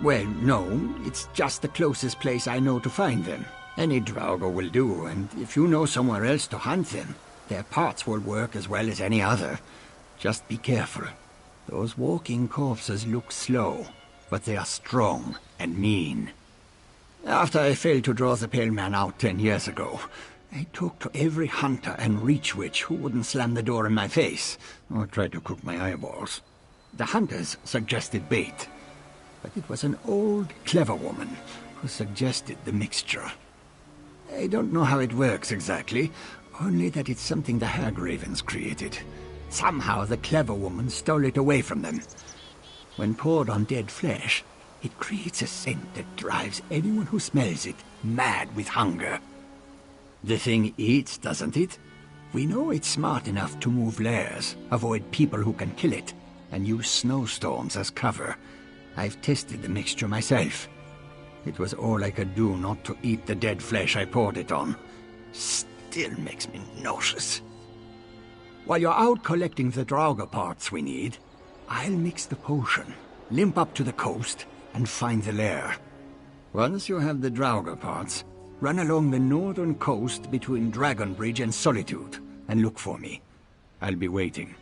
Well, no, it's just the closest place I know to find them. Any Draugr will do, and if you know somewhere else to hunt them, their parts will work as well as any other. Just be careful. Those walking corpses look slow, but they are strong and mean. After I failed to draw the Pale Man out 10 years ago, I talked to every hunter and reach witch who wouldn't slam the door in my face, or try to cook my eyeballs. The hunters suggested bait, but it was an old, clever woman who suggested the mixture. I don't know how it works exactly, only that it's something the Hagravens created. Somehow the clever woman stole it away from them. When poured on dead flesh, it creates a scent that drives anyone who smells it mad with hunger. The thing eats, doesn't it? We know it's smart enough to move lairs, avoid people who can kill it, and use snowstorms as cover. I've tested the mixture myself. It was all I could do not to eat the dead flesh I poured it on. Still makes me nauseous. While you're out collecting the Draugr parts we need, I'll mix the potion, limp up to the coast, and find the lair. Once you have the Draugr parts, run along the northern coast between Dragon Bridge and Solitude, and look for me. I'll be waiting.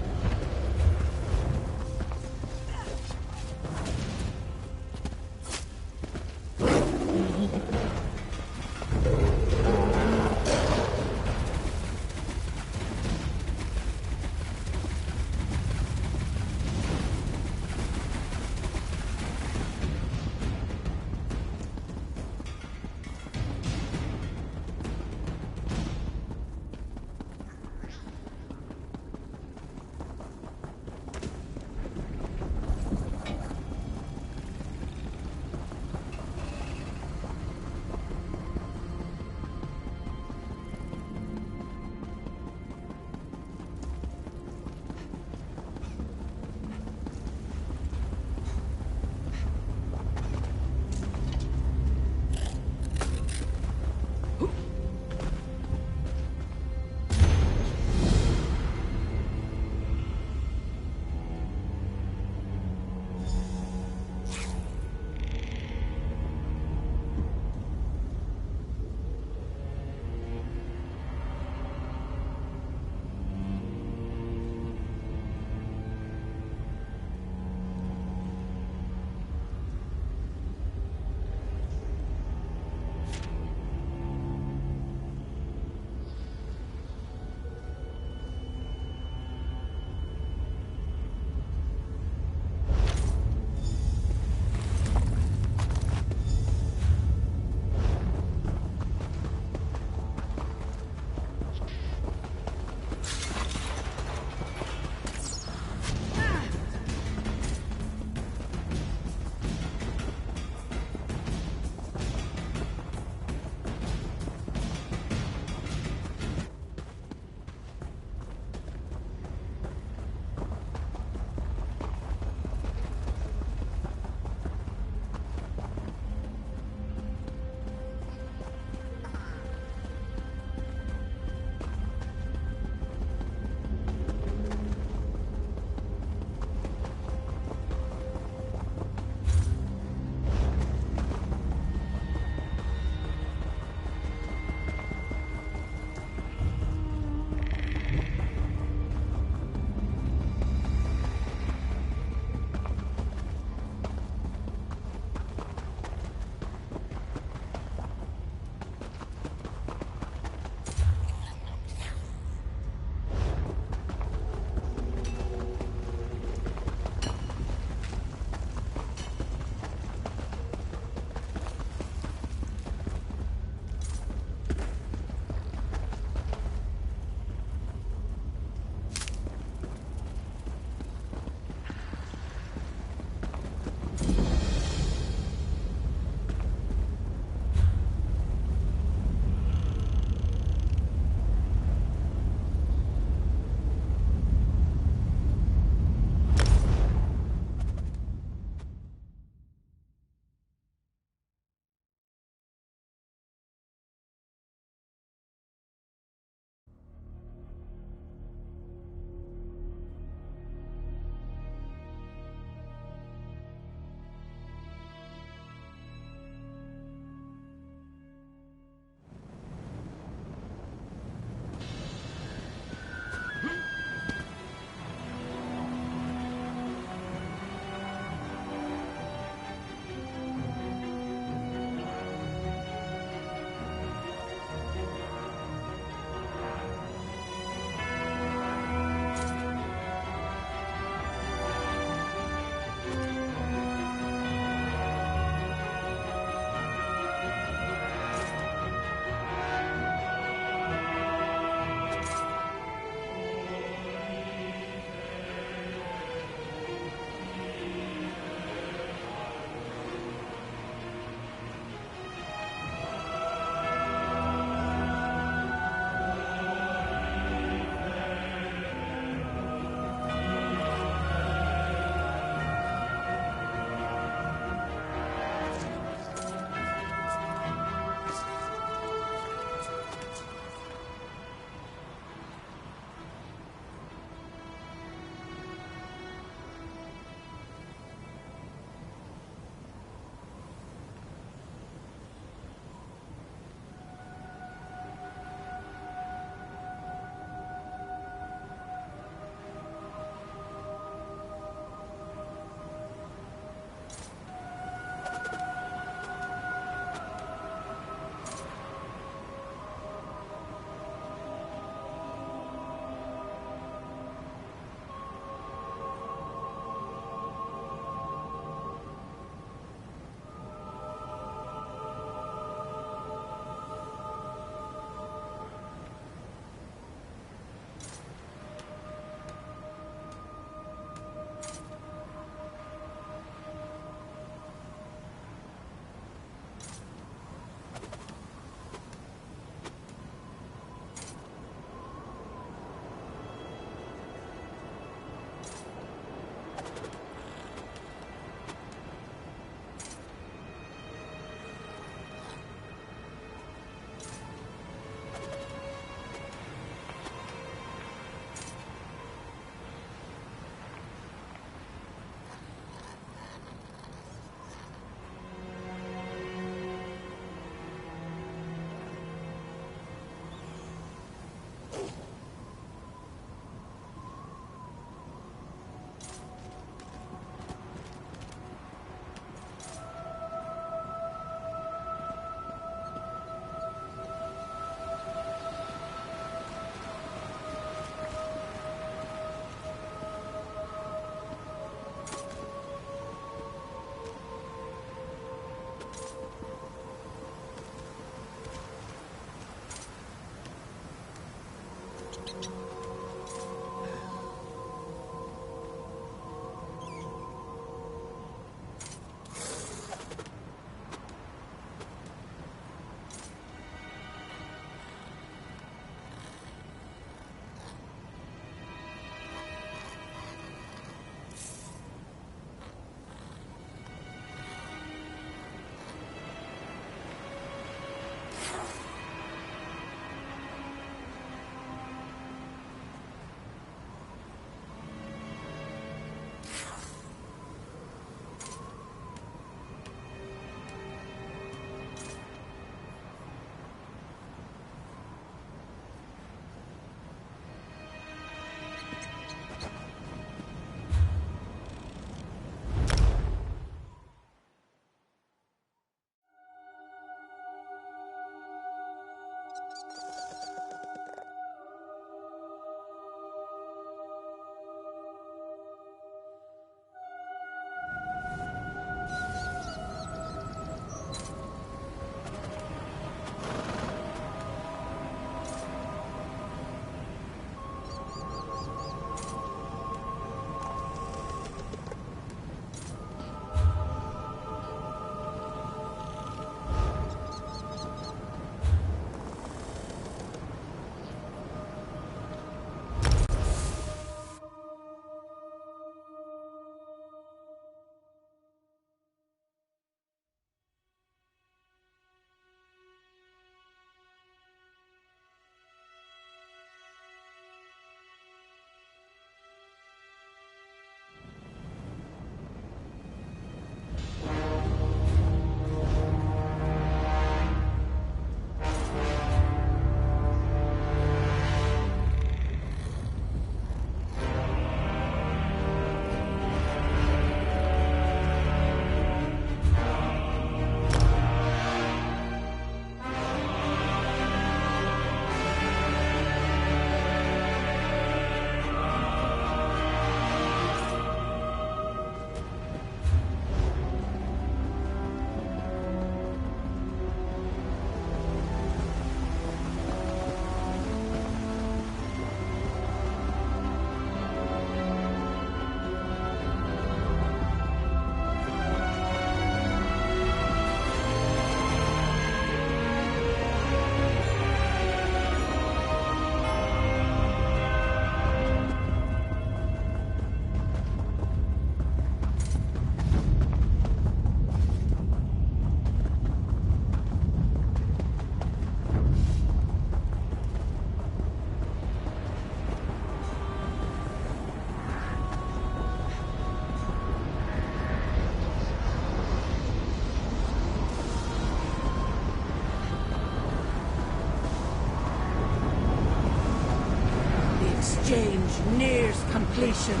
exchange nears completion.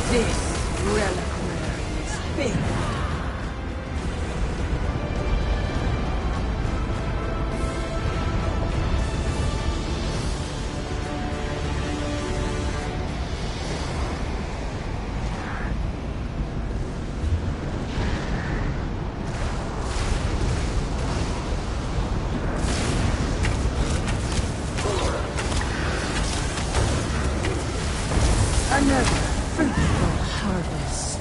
This reliquary is big. Another fruitful harvest.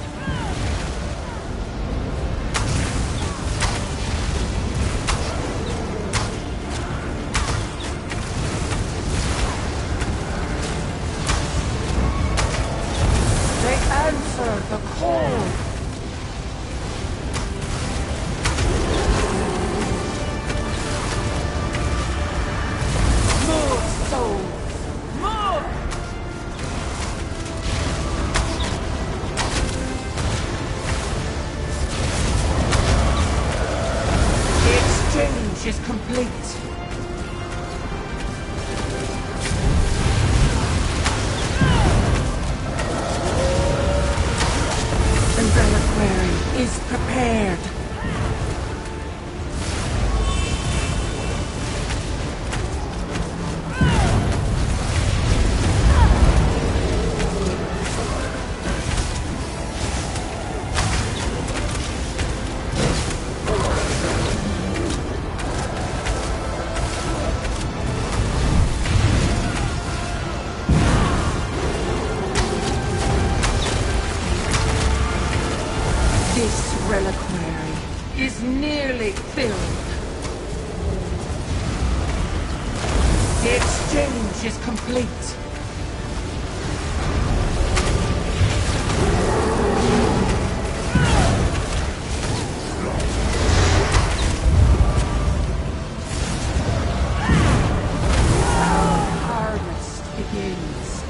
They answer the call. More souls! More! Exchange is complete. The reliquary is prepared. This reliquary is nearly filled. The exchange is complete. Harvest begins.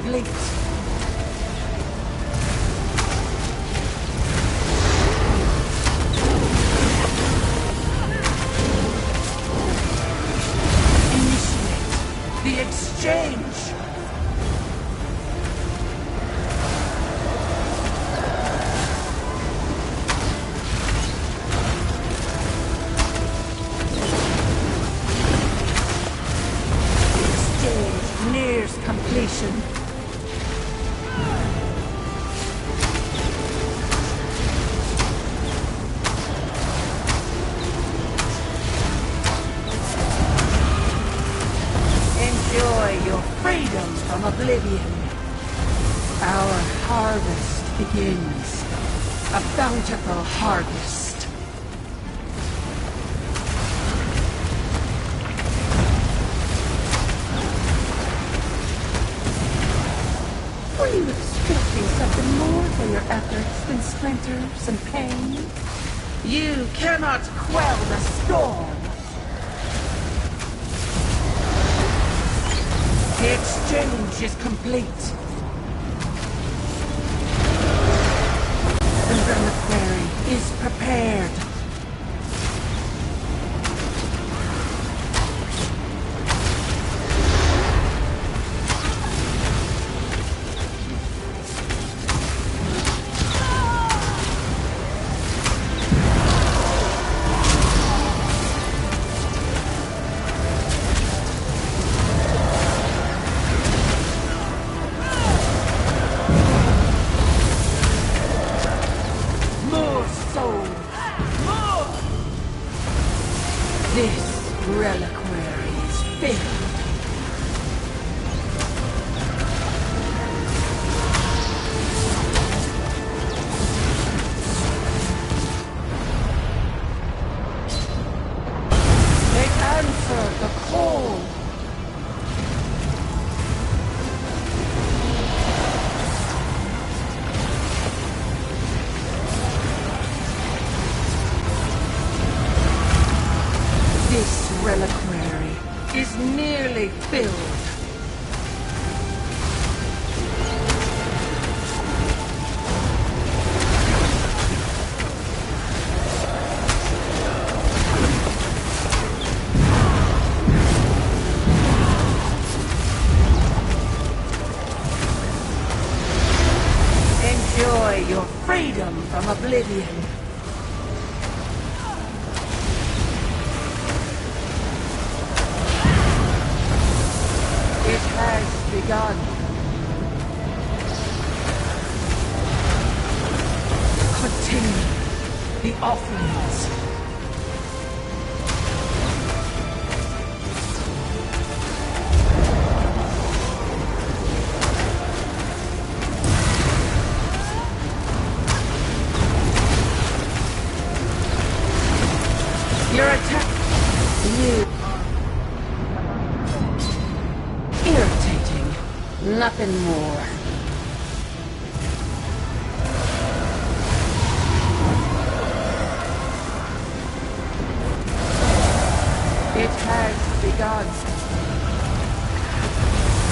complete. Initiate the exchange. Nears completion. Enjoy your freedom from oblivion. Our harvest begins. A bountiful harvest. Were you expecting something more for your efforts than splinters and pain? You cannot quell the storm! The exchange is complete. The reliquary is prepared. This reliquary is filled. They answer the call. This reliquary is nearly filled. Enjoy your freedom from oblivion. It has begun. Continue the offerings. Your attack. You. Irritating. Nothing more. It has begun.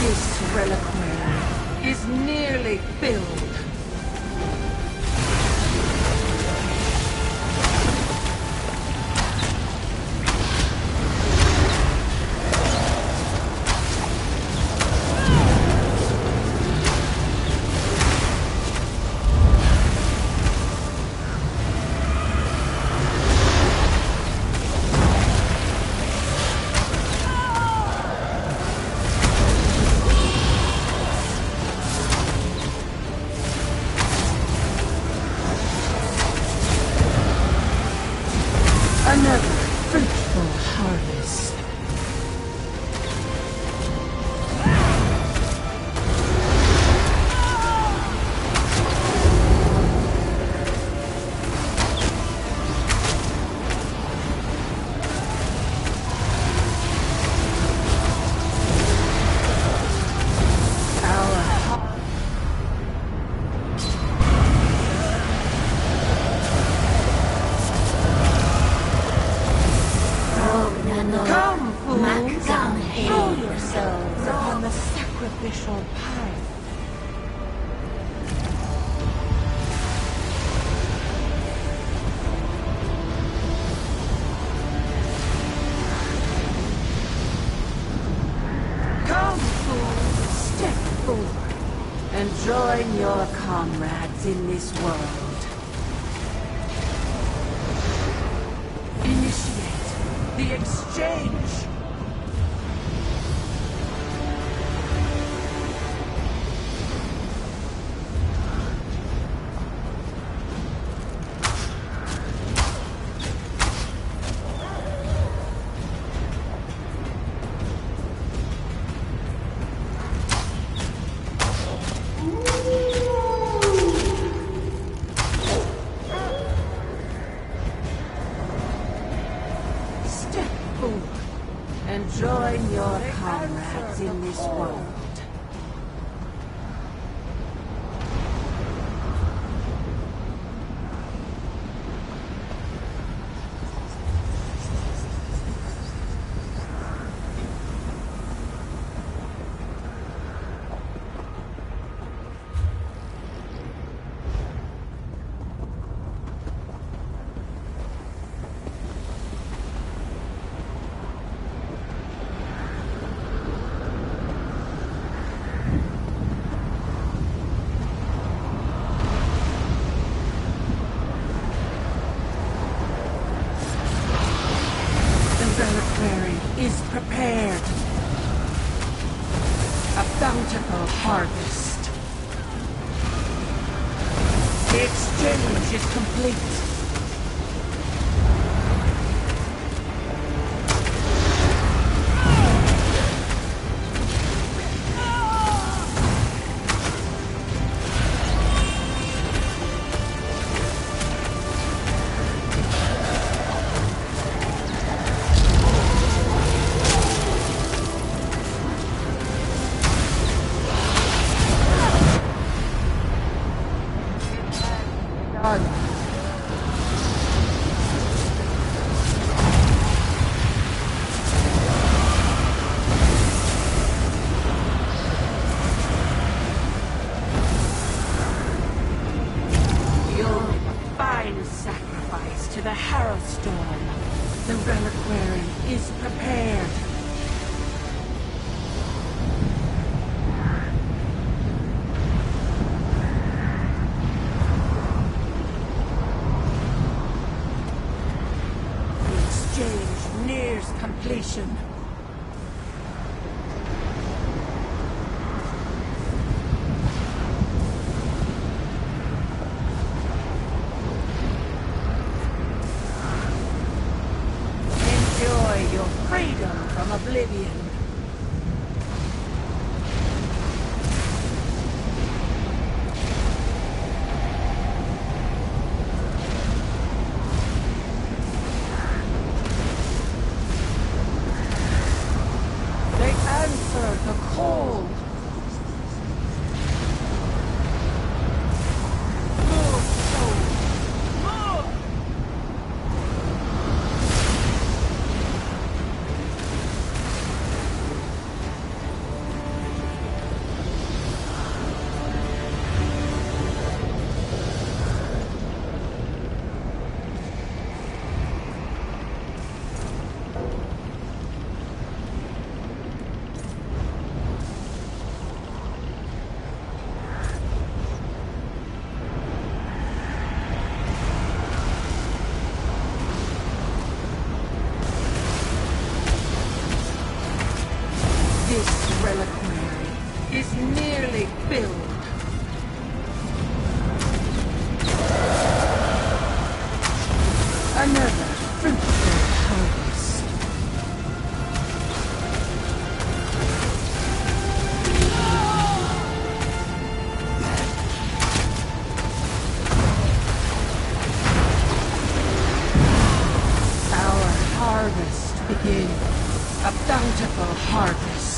This reliquary is nearly filled. Another fruitful harvest. Come, fools! Throw yourselves upon the sacrificial pyre. join your comrades in this world. Initiate the exchange! And join your comrades in this world. Is prepared. A bountiful harvest. The exchange is complete. To the Harrowstorm. The reliquary is prepared. The exchange nears completion. Your freedom from oblivion. They answer the call. This reliquary is nearly filled. Another fruitful harvest. Our harvest begins. A bountiful harvest.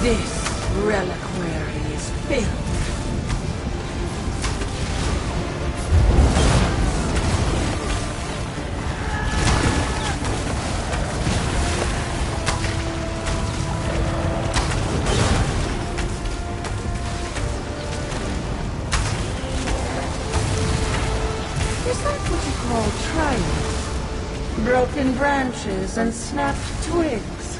This reliquary is filled. broken branches and snapped twigs.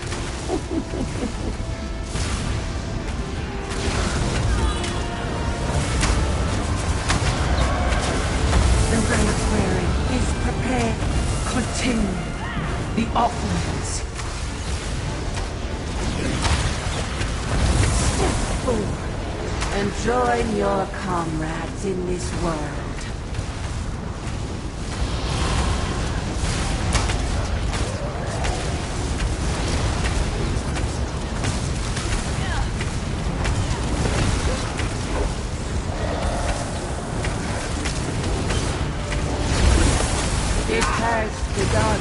The reliquary is prepared. Continue the offerings. Step forward and join your comrades in this world. It has begun.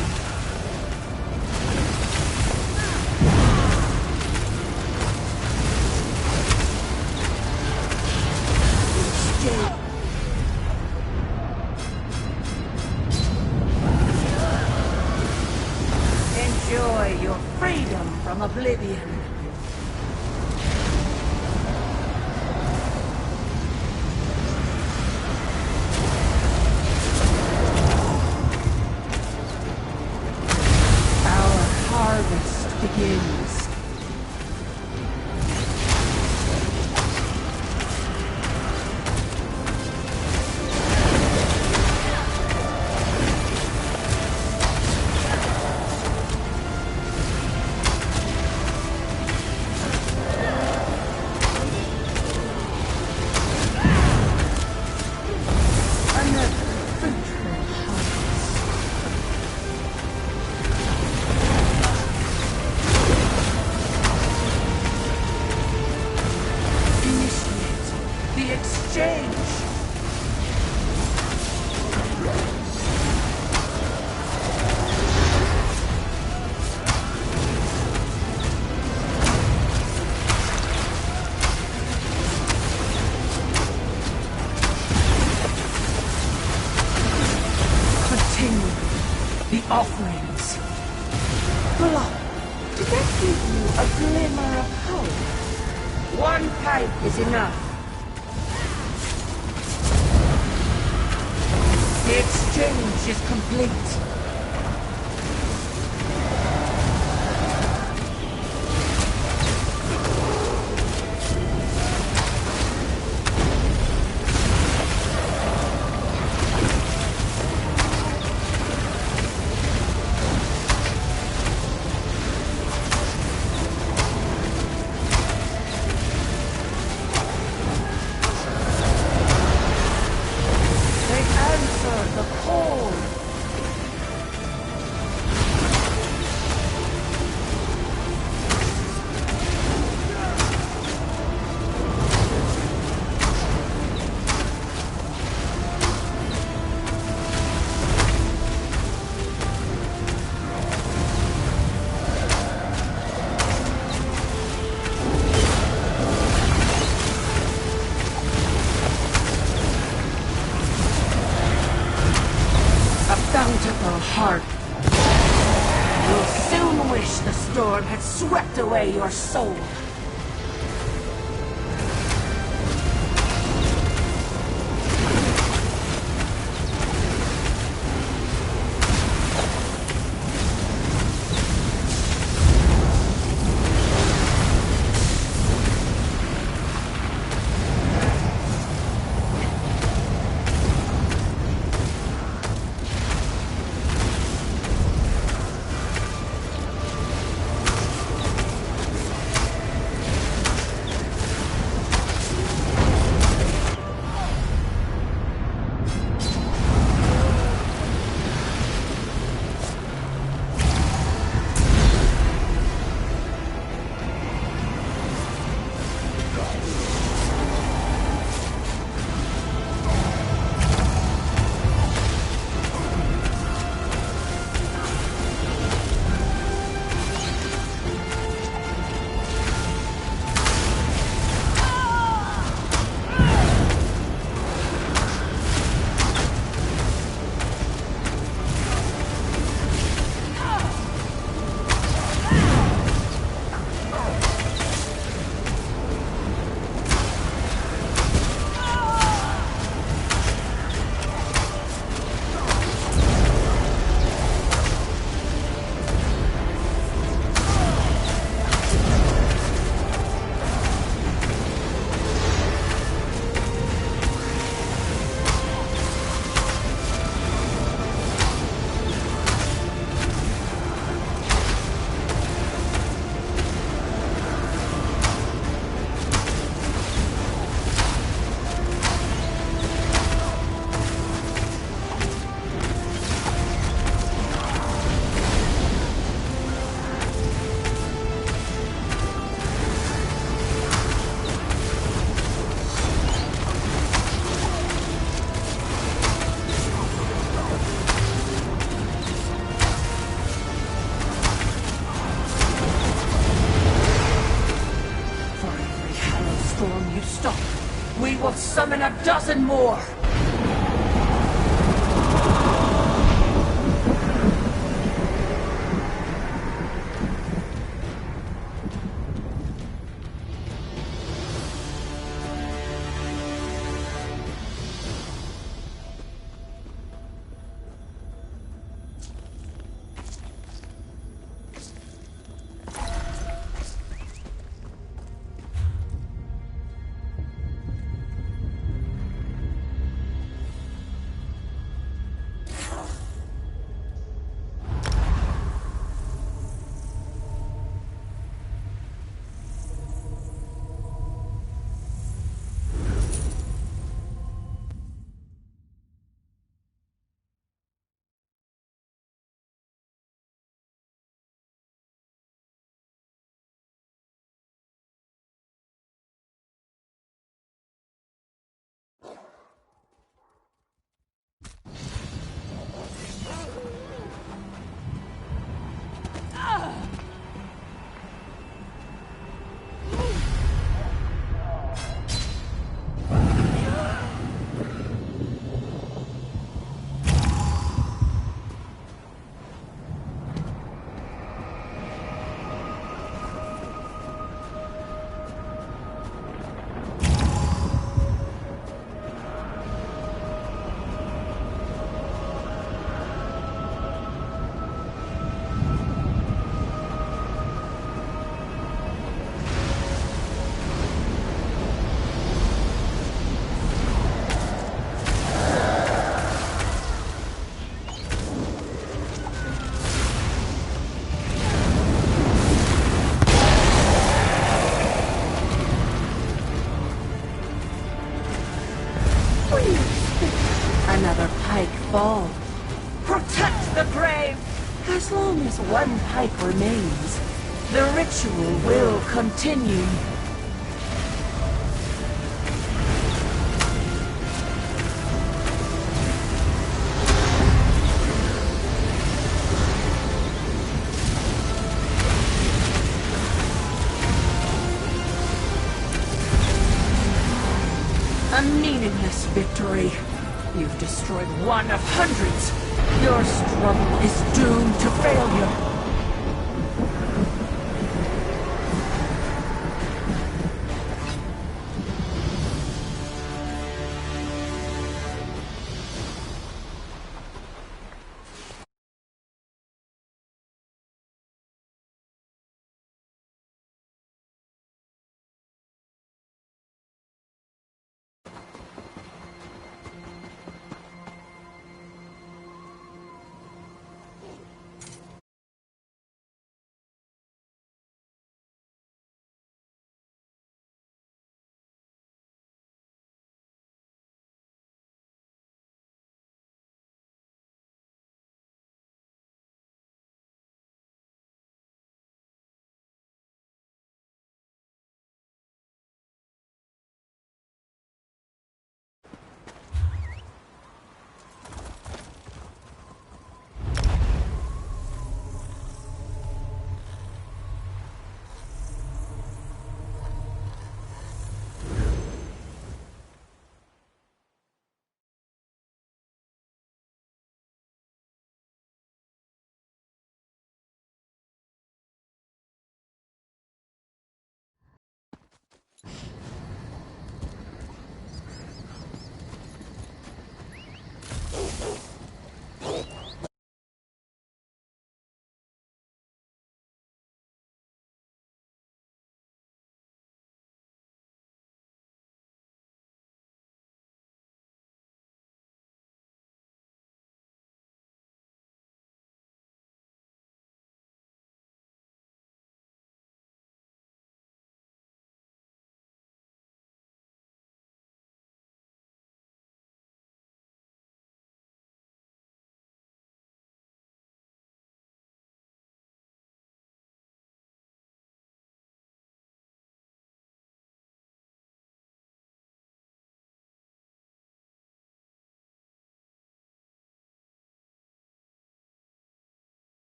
Enjoy your freedom from oblivion. Our harvest begins. The offerings. Blood, did that give you a glimmer of hope? One pipe is enough. The exchange is complete. The call. Bountiful heart. You'll soon wish the storm had swept away your soul. will summon a dozen more! Another pike fall. Protect the grave! As long as one pike remains, the ritual will continue. A meaningless victory. You've destroyed one of hundreds. Your struggle is doomed to failure.